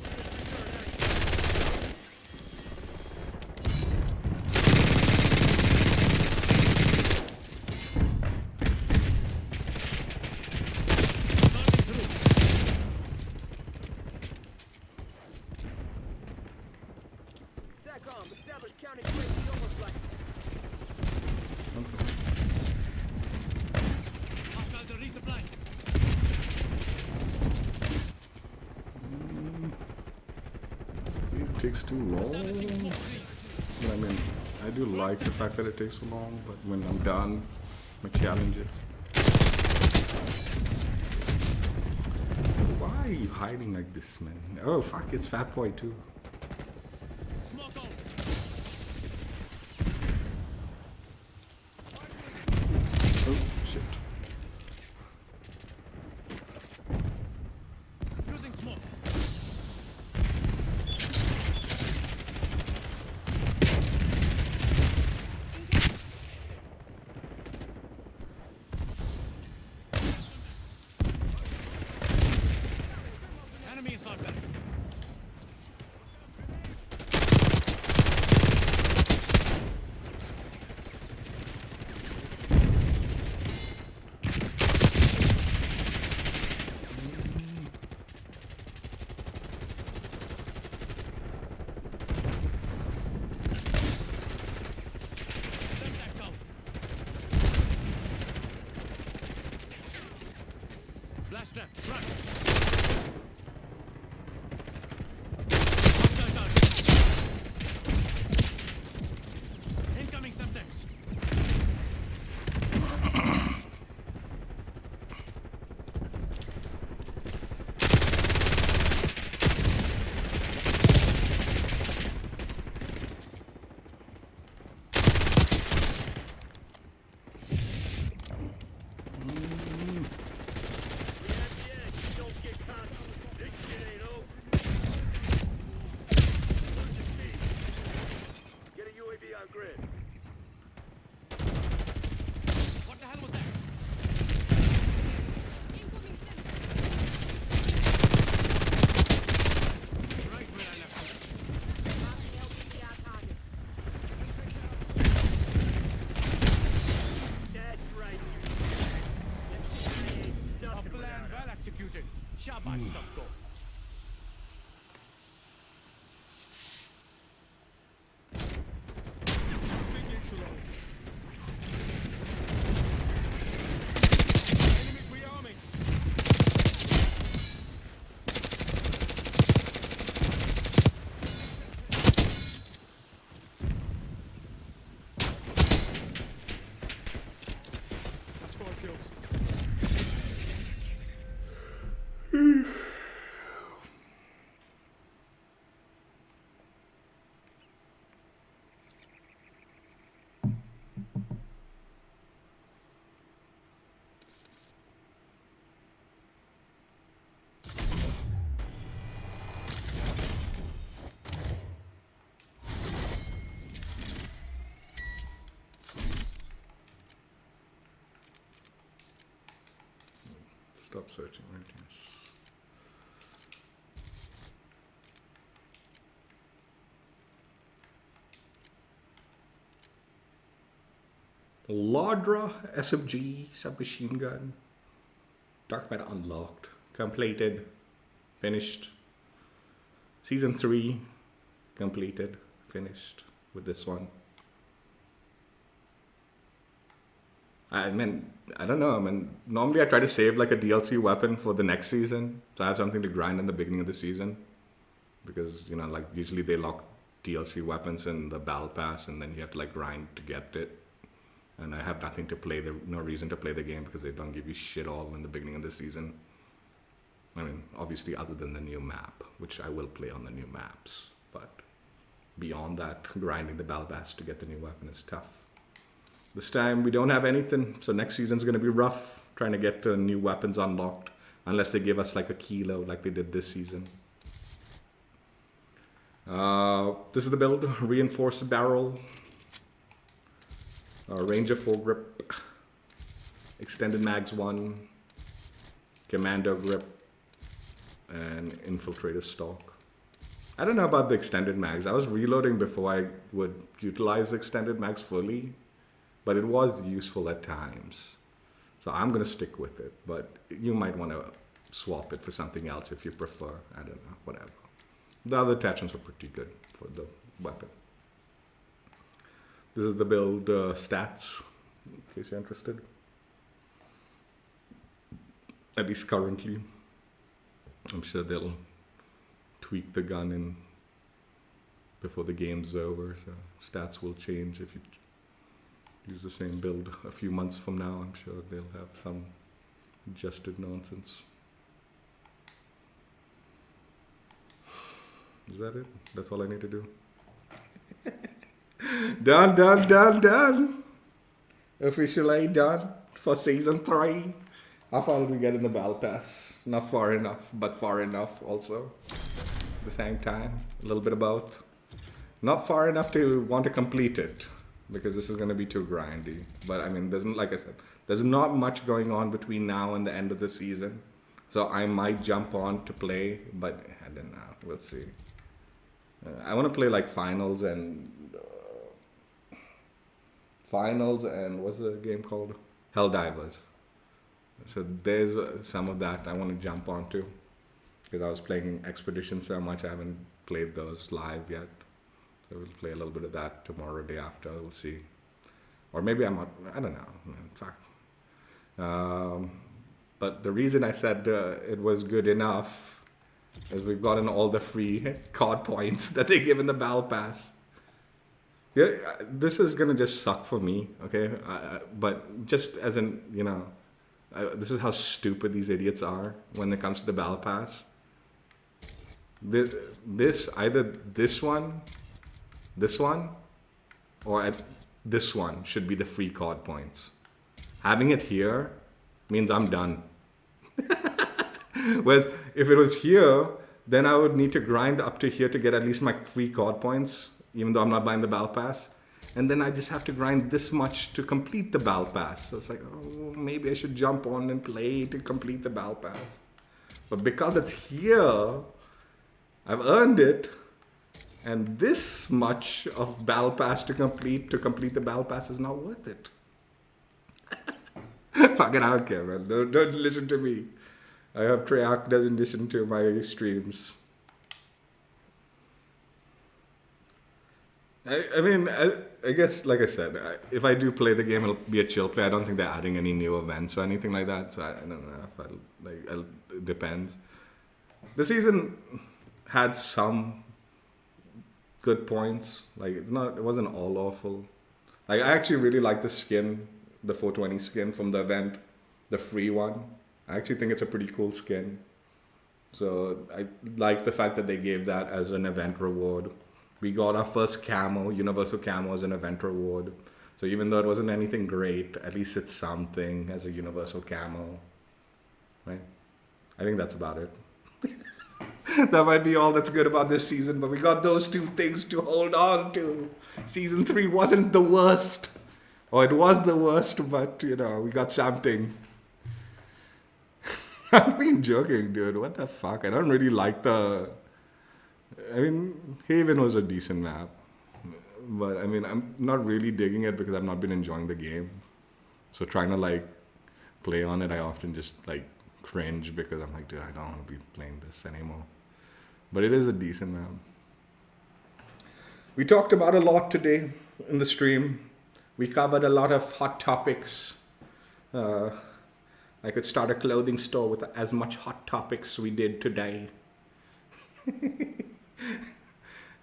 SATCOM, establish counting UAV overflight. Hostile to resupply. It takes too long. Establishing smoke screen. I mean, I do like the fact that it takes so long, but when I'm done, my challenges. Why are you hiding like this, man? Oh, fuck, it's Fat Boy too. Smoke out. Oh, shit. Using smoke. Enemy is out there. Contact out. Flash trap. Run. Hostile target. Incoming Semtex. Don't get caught. This shit ain't over. Get a UAV on grid. What the hell was that? Right where I left it. Marking LPDR target. That's right. A plan well executed. Shabash, Subco. Enemies rearming. That's 4 kills. Stop searching, right? Yes. Ladra SMG submachine gun. Dark matter unlocked. Completed. Finished. Season 3. Completed. Finished with this one. I mean, I don't know. I mean, normally I try to save like a DLC weapon for the next season. So I have something to grind in the beginning of the season. Because, you know, like usually they lock DLC weapons in the battle pass and then you have to like grind to get it. And I have nothing to play, no reason to play the game because they don't give you shit all in the beginning of the season. I mean, obviously other than the new map, which I will play on the new maps. But beyond that, grinding the battle pass to get the new weapon is tough. This time we don't have anything, so next season's going to be rough trying to get new weapons unlocked unless they give us like a kilo like they did this season. This is the build. Reinforced barrel, Ranger foregrip, extended mags 1, commando grip, and infiltrator stock. I don't know about the extended mags. I was reloading before I would utilize the extended mags fully. But it was useful at times. So I'm going to stick with it. But you might want to swap it for something else if you prefer. I don't know, whatever. The other attachments were pretty good for the weapon. This is the build stats, in case you're interested. At least currently. I'm sure they'll tweak the gun in before the game's over. So stats will change if you use the same build a few months from now. I'm sure they'll have some adjusted nonsense. Is that it? That's all I need to do. Done. Officially done for season 3. How far did we get in the battle pass? Not far enough, but far enough also. At the same time, a little bit of both. Not far enough to want to complete it, because this is going to be too grindy. But I mean, like I said, there's not much going on between now and the end of the season. So I might jump on to play, but I don't know. We'll see. I want to play like finals and what's the game called? Helldivers. So there's some of that I want to jump onto, because I was playing Expedition so much I haven't played those live yet. So we'll play a little bit of that tomorrow, day after. We'll see. Or maybe I'm not, I don't know. Fuck. But the reason I said it was good enough is we've gotten all the free card points that they give in the battle pass. Yeah, this is gonna just suck for me, okay? But just as in, you know, this is how stupid these idiots are when it comes to the battle pass. Either this one, or this one should be the free card points. Having it here means I'm done. Whereas if it was here, then I would need to grind up to here to get at least my free card points, even though I'm not buying the battle pass. And then I just have to grind this much to complete the battle pass. So it's like, oh, maybe I should jump on and play to complete the battle pass. But because it's here, I've earned it. And this much of battle pass to complete the battle pass is not worth it. Fucking I don't care, man. Don't listen to me. I hope Treyarch doesn't listen to my streams. I mean, I guess, like I said, if I do play the game, it'll be a chill play. I don't think they're adding any new events or anything like that. So I don't know if it depends. The season had some good points. Like it wasn't all awful. Like I actually really like the skin, the 420 skin from the event, the free one. I actually think it's a pretty cool skin. So I like the fact that they gave that as an event reward. We got our first camo, universal camo as an event reward. So even though it wasn't anything great, at least it's something as a universal camo, right? I think that's about it. That might be all that's good about this season, but we got those two things to hold on to. Season 3 wasn't the worst. Or it was the worst, but, you know, we got something. I'm being joking, dude. What the fuck? I don't really like the. I mean, Haven was a decent map, but I mean, I'm not really digging it because I've not been enjoying the game. So trying to like play on it, I often just like cringe because I'm like, dude, I don't want to be playing this anymore. But it is a decent map. We talked about a lot today in the stream. We covered a lot of hot topics. I could start a clothing store with as much hot topics we did today.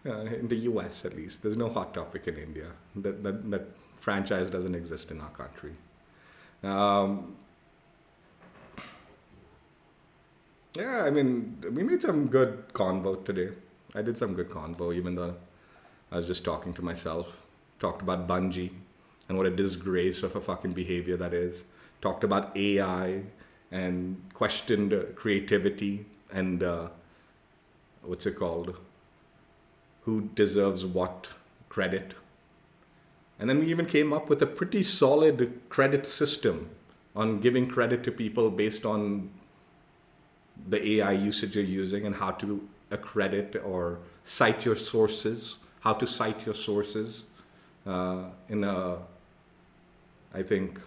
In the US, at least. There's no hot topic in India. That franchise doesn't exist in our country. Yeah, I mean, we made some good convo today. I did some good convo, even though I was just talking to myself. Talked about Bungie and what a disgrace of a fucking behavior that is. Talked about AI and questioned creativity and what's it called? Who deserves what credit? And then we even came up with a pretty solid credit system on giving credit to people based on the AI usage you're using and how to accredit or cite your sources, how to cite your sources in a, I think,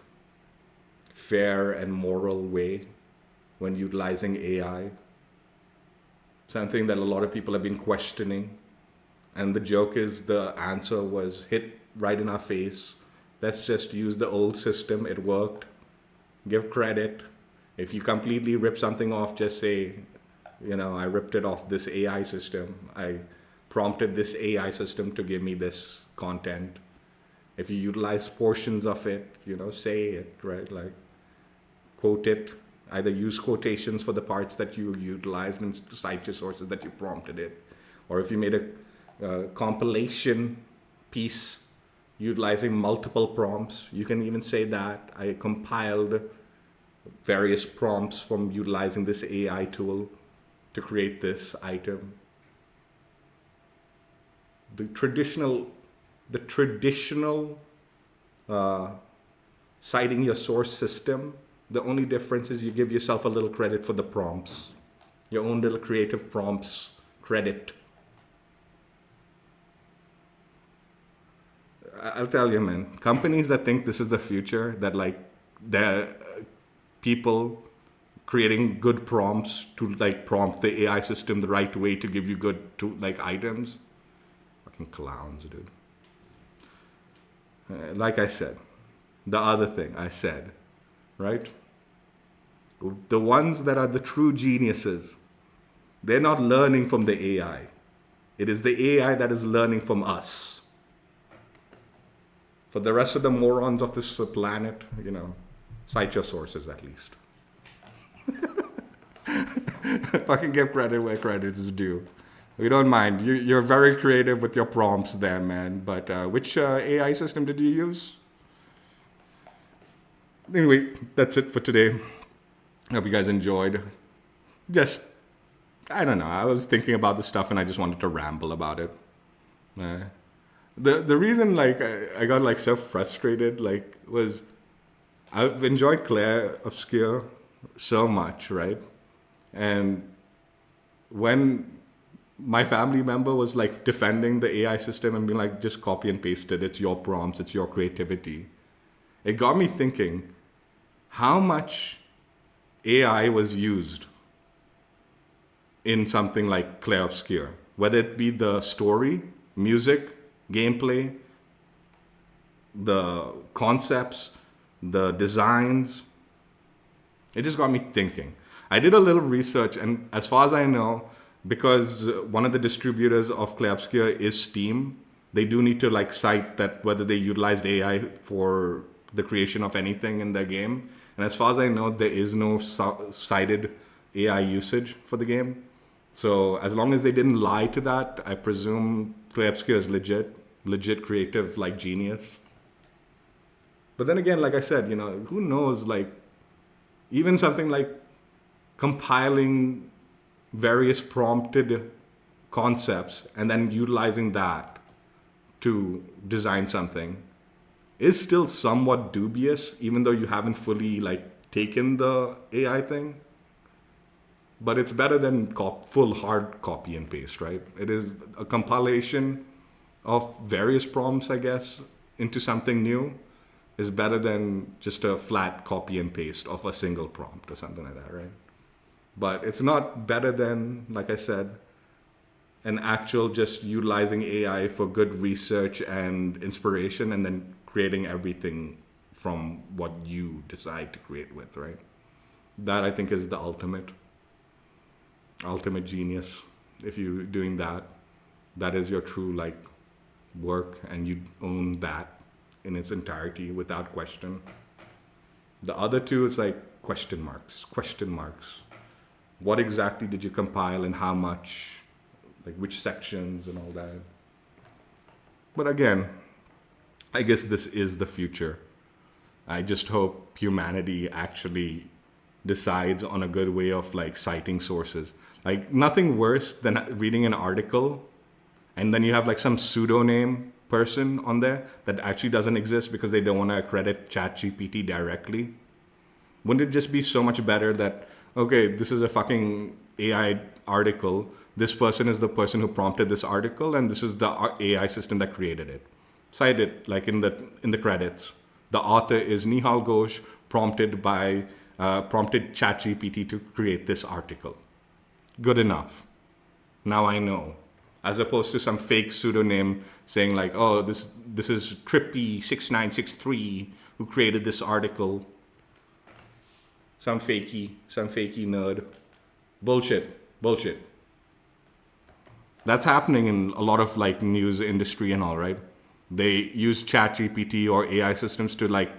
fair and moral way when utilizing AI. Something that a lot of people have been questioning. And the joke is the answer was hit right in our face. Let's just use the old system. It worked. Give credit. If you completely rip something off, just say, I ripped it off this AI system. I prompted this AI system to give me this content. If you utilize portions of it, say it, right? Like, quote it. Either use quotations for the parts that you utilized and cite your sources that you prompted it. Or if you made a compilation piece utilizing multiple prompts, you can even say that I compiled various prompts from utilizing this AI tool to create this item. The traditional citing your source system, the only difference is you give yourself a little credit for the prompts, your own little creative prompts credit. I'll tell you, man, companies that think this is the future, that like they're people creating good prompts to like prompt the AI system the right way to give you good items, fucking clowns, dude. Like I said, the other thing I said, right? The ones that are the true geniuses, they're not learning from the AI. It is the AI that is learning from us. For the rest of the morons of this planet, cite your sources at least. Fucking give credit where credit is due. We don't mind. You're very creative with your prompts there, man. But which AI system did you use? Anyway, that's it for today. Hope you guys enjoyed. I don't know. I was thinking about this stuff and I just wanted to ramble about it. The reason I got so frustrated was I've enjoyed Claire Obscure so much, right? And when my family member was defending the AI system and being just copy and paste it, it's your prompts, it's your creativity, it got me thinking how much AI was used in something like Claire Obscure, whether it be the story, music, gameplay, the concepts, the designs. It just got me thinking. I did a little research, and as far as I know, because one of the distributors of Claire Obscure is Steam, they do need to cite that whether they utilized AI for the creation of anything in their game. And as far as I know, there is no cited AI usage for the game. So as long as they didn't lie to that, I presume Claire Obscure is legit creative, genius. But then again, like I said, who knows, even something like compiling various prompted concepts and then utilizing that to design something is still somewhat dubious, even though you haven't fully taken the AI thing. but it's better than full hard copy and paste, right? It is a compilation of various prompts, I guess, into something new is better than just a flat copy and paste of a single prompt or something like that, right? But it's not better than, like I said, an actual just utilizing AI for good research and inspiration and then creating everything from what you decide to create with, right? That I think is the ultimate genius. If you're doing that, that is your true like work and you own that in its entirety without question. The other two is like question marks. What exactly did you compile and how much? Like which sections and all that. But again, I guess this is the future. I just hope humanity actually decides on a good way of like citing sources. Like nothing worse than reading an article and then you have like some pseudonym person on there that actually doesn't exist because they don't want to accredit ChatGPT directly. Wouldn't it just be so much better that, okay, this is a fucking AI article. This person is the person who prompted this article, and this is the AI system that created it. Cite it like in the credits. The author is Nihal Ghosh, prompted ChatGPT to create this article. Good enough. Now I know. As opposed to some fake pseudonym saying like, oh, this is Trippy6963 who created this article. Some fakey nerd. Bullshit. That's happening in a lot of like news industry and all, right? They use ChatGPT or AI systems to like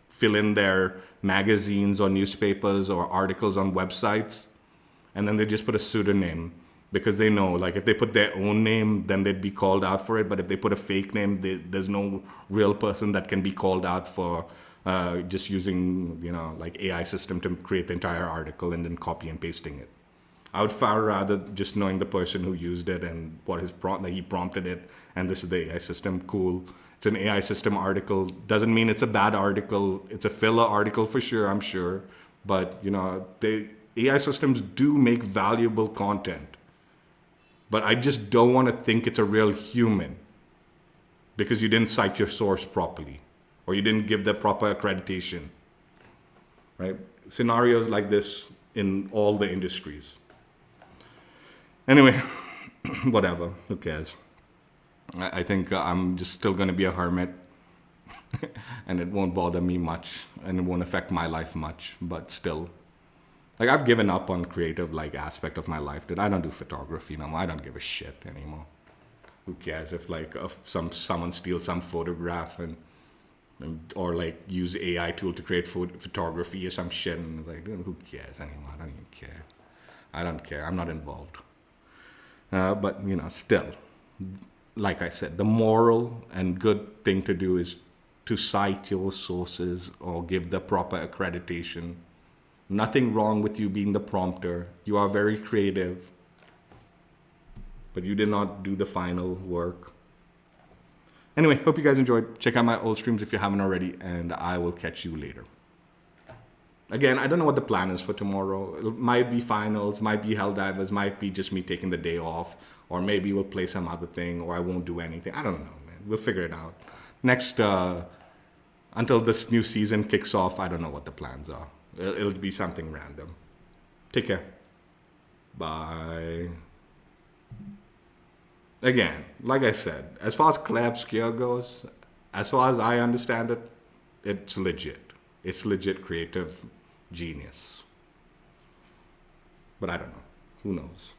fill in their magazines or newspapers or articles on websites. And then they just put a pseudonym because they know like if they put their own name, then they'd be called out for it. But if they put a fake name, there's no real person that can be called out for just using, like AI system to create the entire article and then copy and pasting it. I would far rather just knowing the person who used it and what his he prompted it, and this is the AI system. Cool. It's an AI system article. Doesn't mean it's a bad article. It's a filler article for sure, I'm sure. But the AI systems do make valuable content. But I just don't want to think it's a real human because you didn't cite your source properly or you didn't give the proper accreditation. Right? Scenarios like this in all the industries. Anyway, whatever, who cares? I think I'm just still going to be a hermit and it won't bother me much and it won't affect my life much, but still. Like I've given up on creative like aspect of my life. I don't do photography no more. I don't give a shit anymore. Who cares if someone steals some photograph or like use AI tool to create photography or some shit and like who cares anymore? I don't even care. I don't care. I'm not involved. But still, like I said, the moral and good thing to do is to cite your sources or give the proper accreditation. Nothing wrong with you being the prompter. You are very creative, but you did not do the final work. Anyway, hope you guys enjoyed. Check out my old streams if you haven't already, and I will catch you later. Again, I don't know what the plan is for tomorrow. It might be finals, might be Helldivers, might be just me taking the day off, or maybe we'll play some other thing, or I won't do anything. I don't know, man. We'll figure it out. Next, until this new season kicks off, I don't know what the plans are. It'll be something random. Take care. Bye. Again, like I said, as far as collab scale goes, as far as I understand it, it's legit. It's legit creative genius. But I don't know. Who knows?